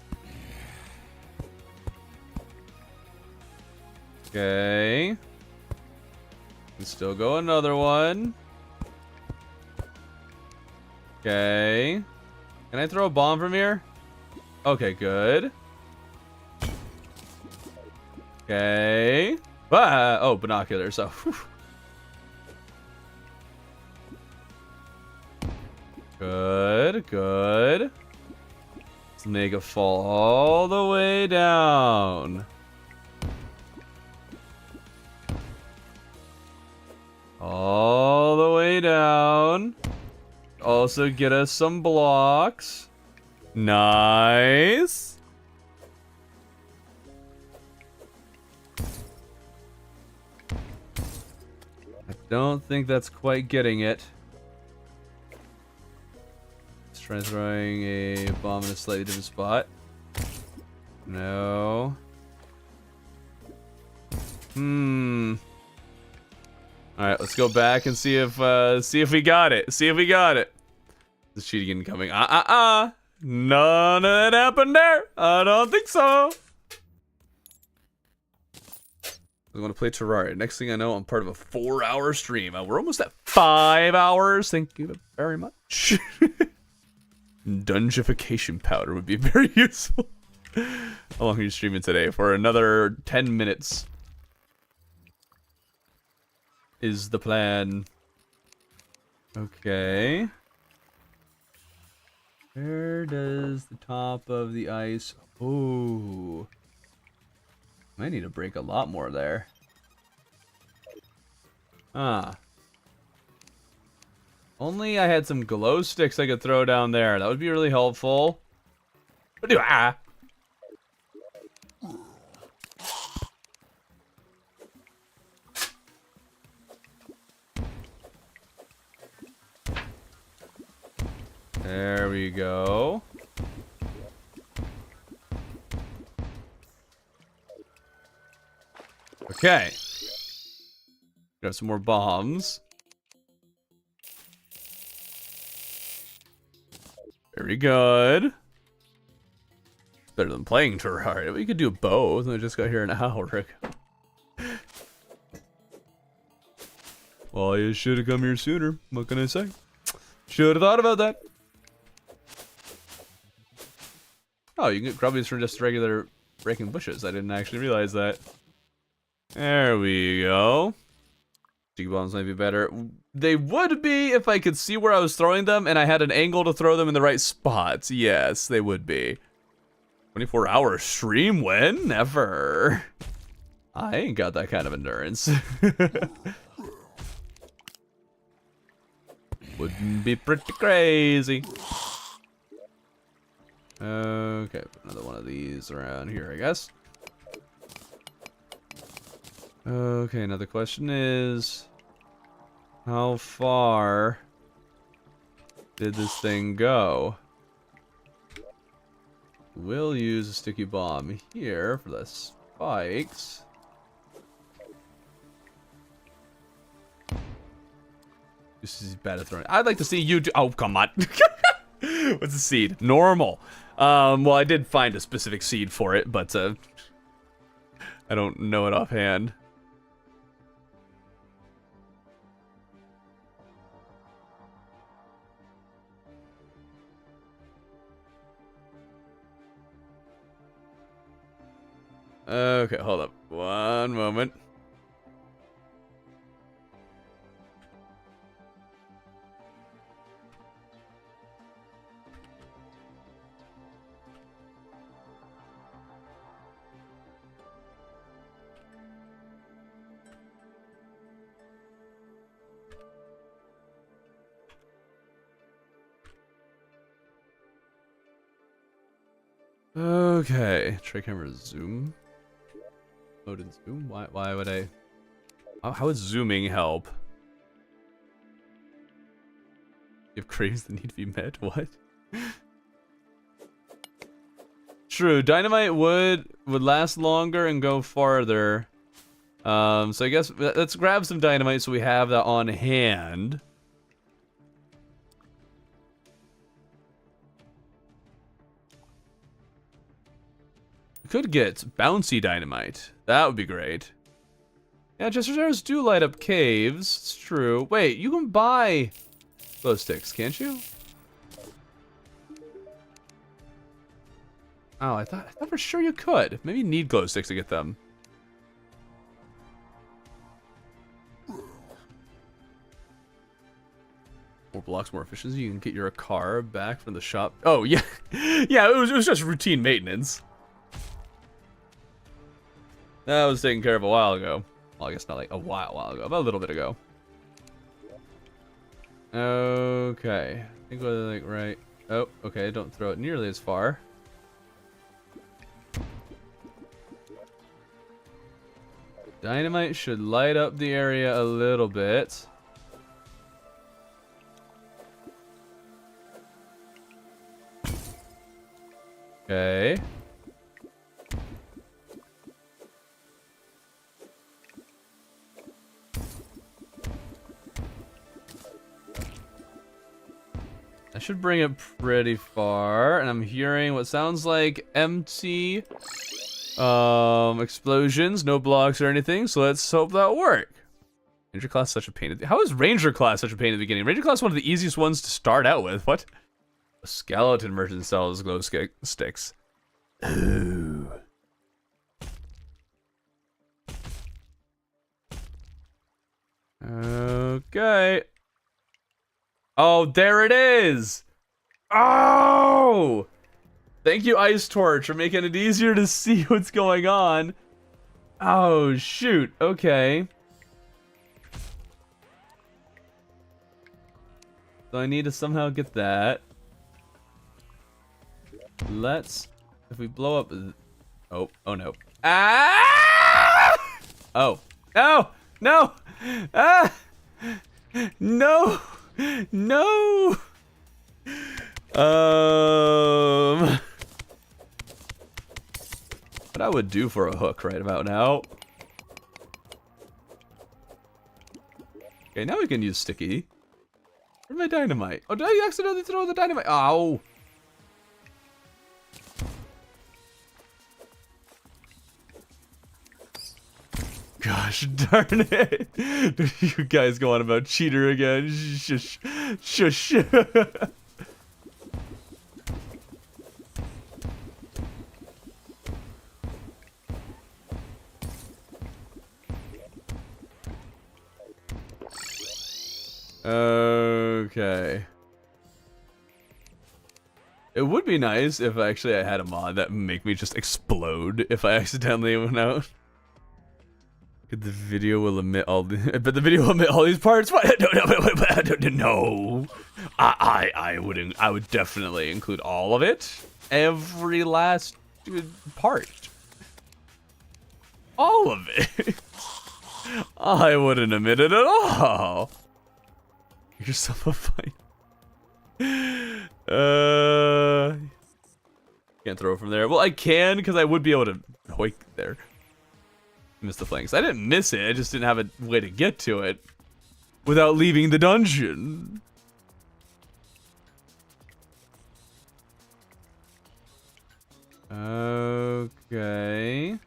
Okay. Still go another one. Okay. Can I throw a bomb from here? Okay, good. Okay. Ah, oh, binoculars. So. Good, good. Let's make it fall all the way down. All the way down. Also get us some blocks. Nice. I don't think that's quite getting it. Let's try throwing a bomb in a slightly different spot. No. Alright, let's go back and see if we got it. See if we got it. The cheating incoming. None of that happened there. I don't think so. I want to play Terraria. Next thing I know, I'm part of a 4-hour stream. We're almost at 5 hours. Thank you very much. Dungification powder would be very useful. How long are you streaming today? For another 10 minutes. is the plan. Okay. Where does the top of the ice... Oh. I need to break a lot more there. Ah. Only I had some glow sticks I could throw down there. That would be really helpful. Ah. There we go. Okay. Got some more bombs. Very good. It's better than playing Terraria. We could do both. I just got here an hour ago. Well, you should have come here sooner. What can I say? Should have thought about that. Oh, you can get grubbies from just regular breaking bushes. I didn't actually realize that. There we go. Sticky bombs might be better. They would be if I could see where I was throwing them and I had an angle to throw them in the right spots. Yes, they would be. 24-hour stream when? Never. I ain't got that kind of endurance. Wouldn't be pretty crazy. Okay, put another one of these around here, I guess. Okay, now the question is, how far did this thing go? We'll use a sticky bomb here for the spikes. This is bad at throwing. I'd like to see you do. Oh, come on. What's the seed? Normal. Well, I did find a specific seed for it, but I don't know it offhand. Okay, hold up. One moment. Okay, try camera zoom. Mode and zoom? Why would I? How would zooming help? You have craves that need to be met? What? True, dynamite would last longer and go farther. So I guess let's grab some dynamite so we have that on hand. Could get bouncy dynamite. That would be great. Yeah, Chester stars do light up caves. It's true. Wait, you can buy glow sticks, can't you? Oh, I thought for sure you could. Maybe you need glow sticks to get them. More blocks, more efficiency. You can get your car back from the shop. Oh yeah, yeah. It was just routine maintenance. That was taken care of a while ago. Well, I guess not like a while ago, but a little bit ago. Okay. I think we're like right. Oh, okay. Don't throw it nearly as far. Dynamite should light up the area a little bit. Okay. I should bring it pretty far, and I'm hearing what sounds like empty explosions, no blocks or anything, so let's hope that work. Ranger class such a pain. How is Ranger class such a pain at the beginning? Ranger class one of the easiest ones to start out with. What? A skeleton merchant sells glow sticks. Ooh. Okay. Oh, there it is. Oh! Thank you, Ice Torch, for making it easier to see what's going on. Oh, shoot. Okay. So I need to somehow get that. Let's... If we blow up... Oh no. Ah! Oh. No! No! Ah! No! No! What I would do for a hook right about now. Okay, now we can use sticky. Where's my dynamite? Oh, did I accidentally throw the dynamite? Ow! Gosh darn it! You guys go on about cheater again. Shush. Shush. Okay. It would be nice if actually I had a mod that would make me just explode if I accidentally went out. The video will omit all the, but the video will omit all these parts. What? No. I wouldn't. I would definitely include all of it. Every last part. All of it. I wouldn't omit it at all. Yourself a fight. Can't throw from there. Well, I can because I would be able to hoik there. Miss the flanks. I didn't miss it. I just didn't have a way to get to it without leaving the dungeon. Okay.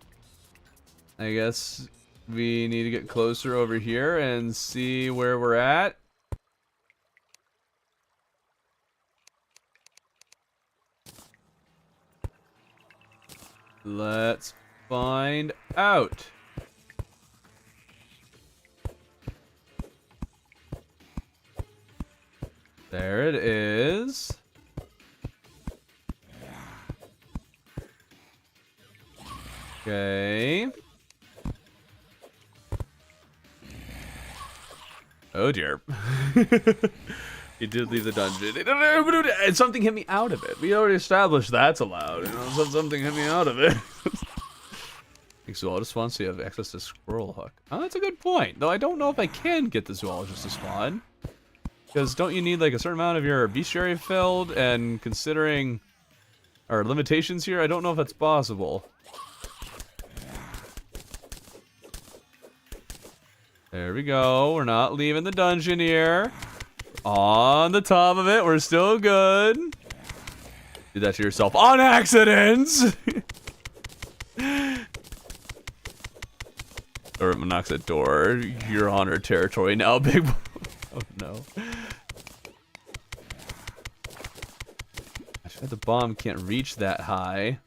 I guess we need to get closer over here and see where we're at. Let's find out. There it is. Okay. Oh dear. He did leave the dungeon. And something hit me out of it. We already established that's allowed. You know, something hit me out of it. Zoologist spawn, so you have access to squirrel hook. Oh, that's a good point. Though I don't know if I can get the zoologist to spawn. Because don't you need like a certain amount of your bestiary filled? And considering our limitations here, I don't know if that's possible. There we go. We're not leaving the dungeon here. On the top of it, we're still good. Did that to yourself on accident. Or it knocks at door. You're on our territory now, big boy. Oh no. I bet the bomb can't reach that high.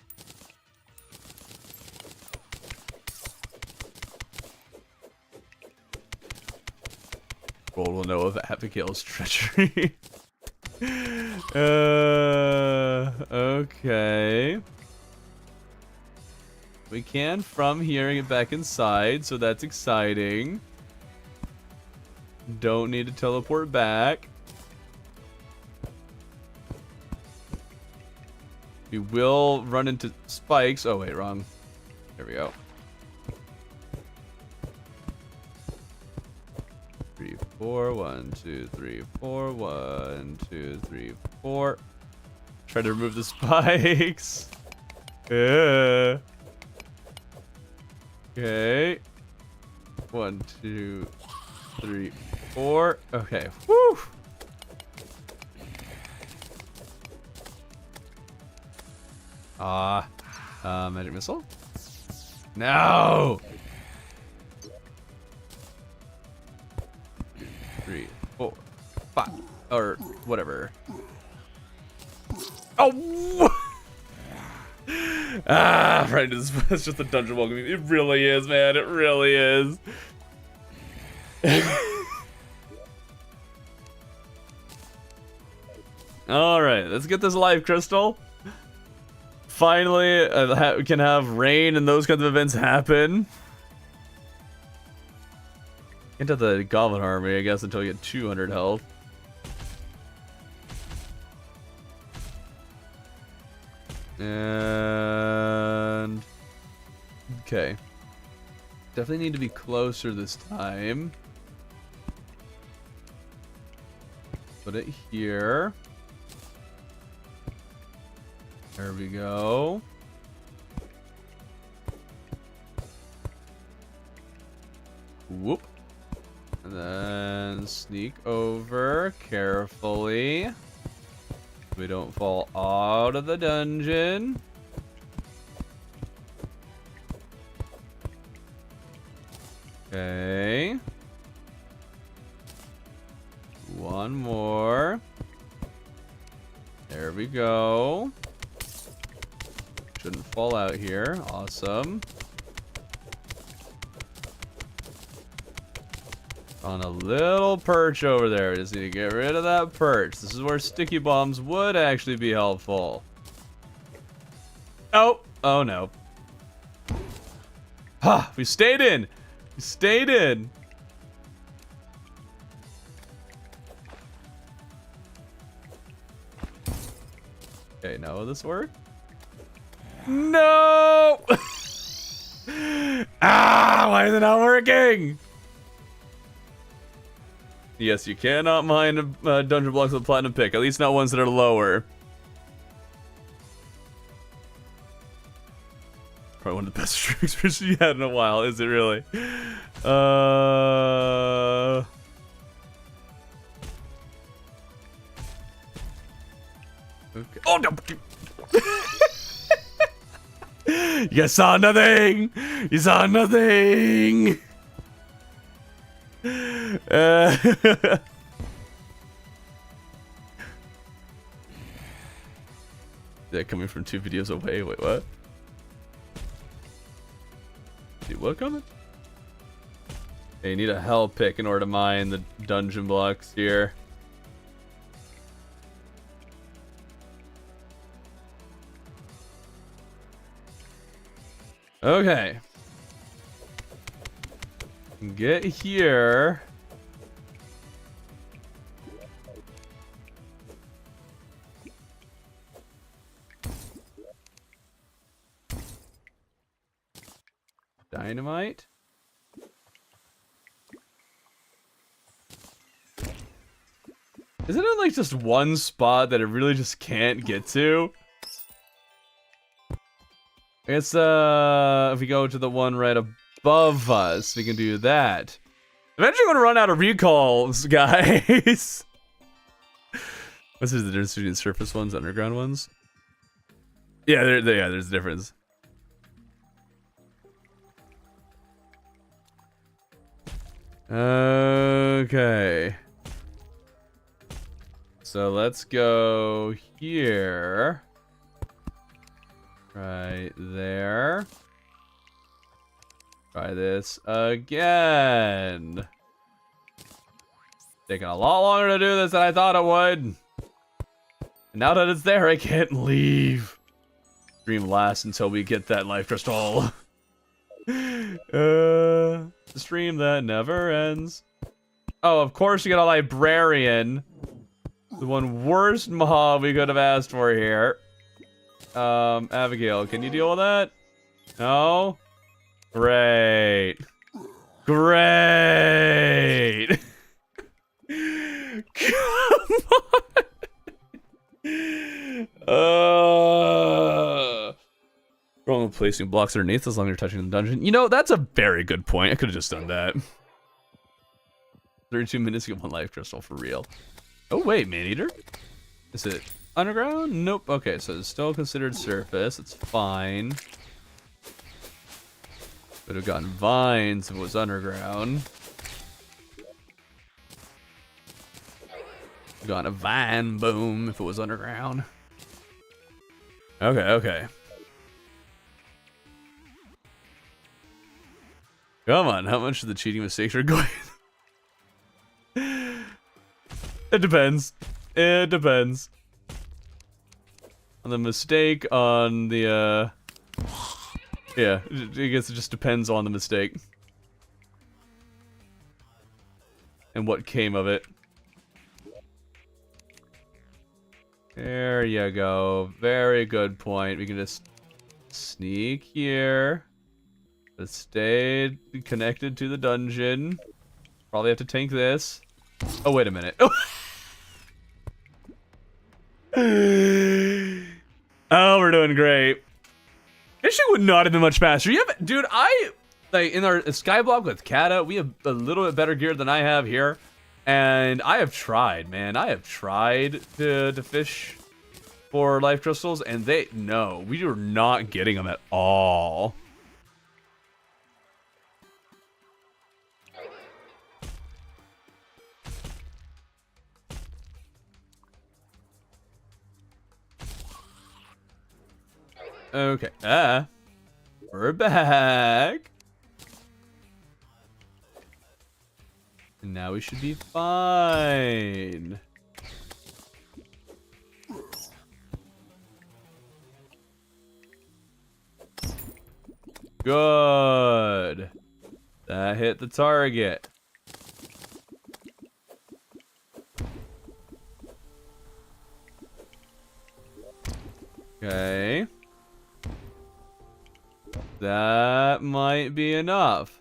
Gold will know of Abigail's treachery. Okay. We can from here get back inside, so that's exciting. Don't need to teleport back. We will run into spikes. Oh wait, wrong. There we go. 3, 4, 1, 2, 3, 4, 1, 2, 3, 4. Try to remove the spikes. Okay. 1, 2, 3, 4. Okay. Woo! Magic missile? No! 3, 4, 5, or whatever. Oh! Right, it's just a dungeon welcoming. It really is, man. It really is. All right, let's get this life crystal. Finally, we can have rain and those kinds of events happen. Into the Goblin Army, I guess, until you get 200 health. And... okay. Definitely need to be closer this time. Put it here. There we go. Whoop. And then sneak over carefully. We don't fall out of the dungeon. Okay. One more. There we go. Shouldn't fall out here. Awesome. On a little perch over there. We just need to get rid of that perch. This is where sticky bombs would actually be helpful. Oh! Oh no. Ha! We stayed in! We stayed in! Okay, now will this work? No! Ah! Why is it not working? Yes, you cannot mine dungeon blocks with a platinum pick. At least not ones that are lower. Probably one of the best stream experiences you had in a while, is it really? Okay. Oh no! You saw nothing! You saw nothing! They're coming from 2 videos away. Wait, what? Dude, what coming? Hey, you need a hell pick in order to mine the dungeon blocks here. Okay. Get here. Dynamite. Isn't it like just one spot that it really just can't get to? I guess if we go to the one right above us, we can do that. Eventually I'm gonna run out of recalls, guys. What's the difference between surface ones and underground ones? Yeah, there's a difference. Okay. So let's go here. Right there. Try this again. Taking a lot longer to do this than I thought it would. And now that it's there, I can't leave. Stream lasts until we get that life crystal. The stream that never ends. Oh, of course you get a librarian. The one worst mob we could have asked for here. Abigail, can you deal with that? No? Great. Great. Come on. Wrong with placing blocks underneath as long as you're touching the dungeon. You know, that's a very good point. I could have just done that. 32 minutes to get 1 life crystal for real. Oh wait, man-eater? Is it underground? Nope. Okay, so it's still considered surface. It's fine. Would have gotten vines if it was underground. Got a vine boom if it was underground. Okay, okay. Come on, how much of the cheating mistakes are going? It depends. It depends. on the mistake, on the, yeah, I guess it just depends on the mistake. And what came of it. There you go. Very good point. We can just sneak here. But stay connected to the dungeon. Probably have to tank this. Oh, wait a minute. Oh, we're doing great. Fishing would not have been much faster. You have, dude, like, in our skyblock with Kata, we have a little bit better gear than I have here. And I have tried, man. I have tried to fish for life crystals, and no, we are not getting them at all. Okay, we're back. And now we should be fine. Good. That hit the target. Okay. That might be enough.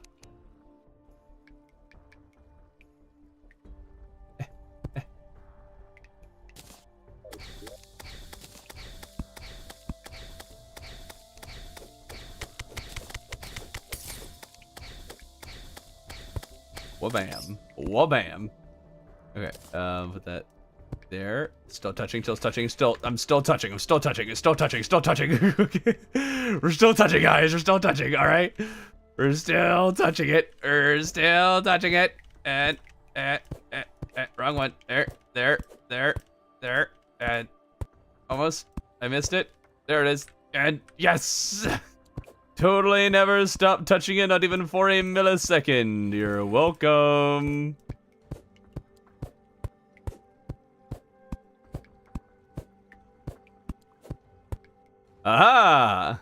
Wabam. Wabam. Okay, put that there. Still touching, still touching, I'm still touching, it's still touching. Okay. We're still touching, guys, we're still touching, alright? We're still touching it. And, wrong one. There, and almost, I missed it. There it is, and yes! Totally never stop touching it, not even for a millisecond. You're welcome. Aha!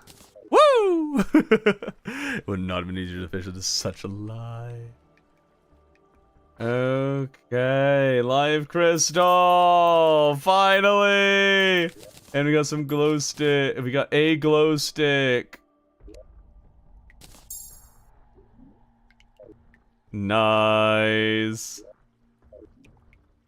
Woo! It would not have been easier to fish. It is such a lie. Okay, live crystal, finally, and we got some glow stick. We got a glow stick. Nice.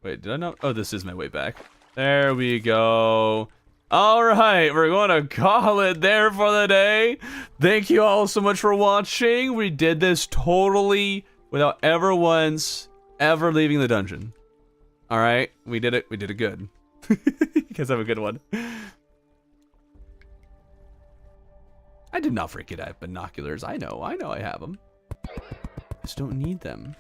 Wait, did I not? Oh, this is my way back. There we go. All right, we're going to call it there for the day. Thank you all so much for watching. We did this totally without ever leaving the dungeon. All right, we did it. We did it good. You guys have a good one. I did not forget I have binoculars. I know I have them. I just don't need them.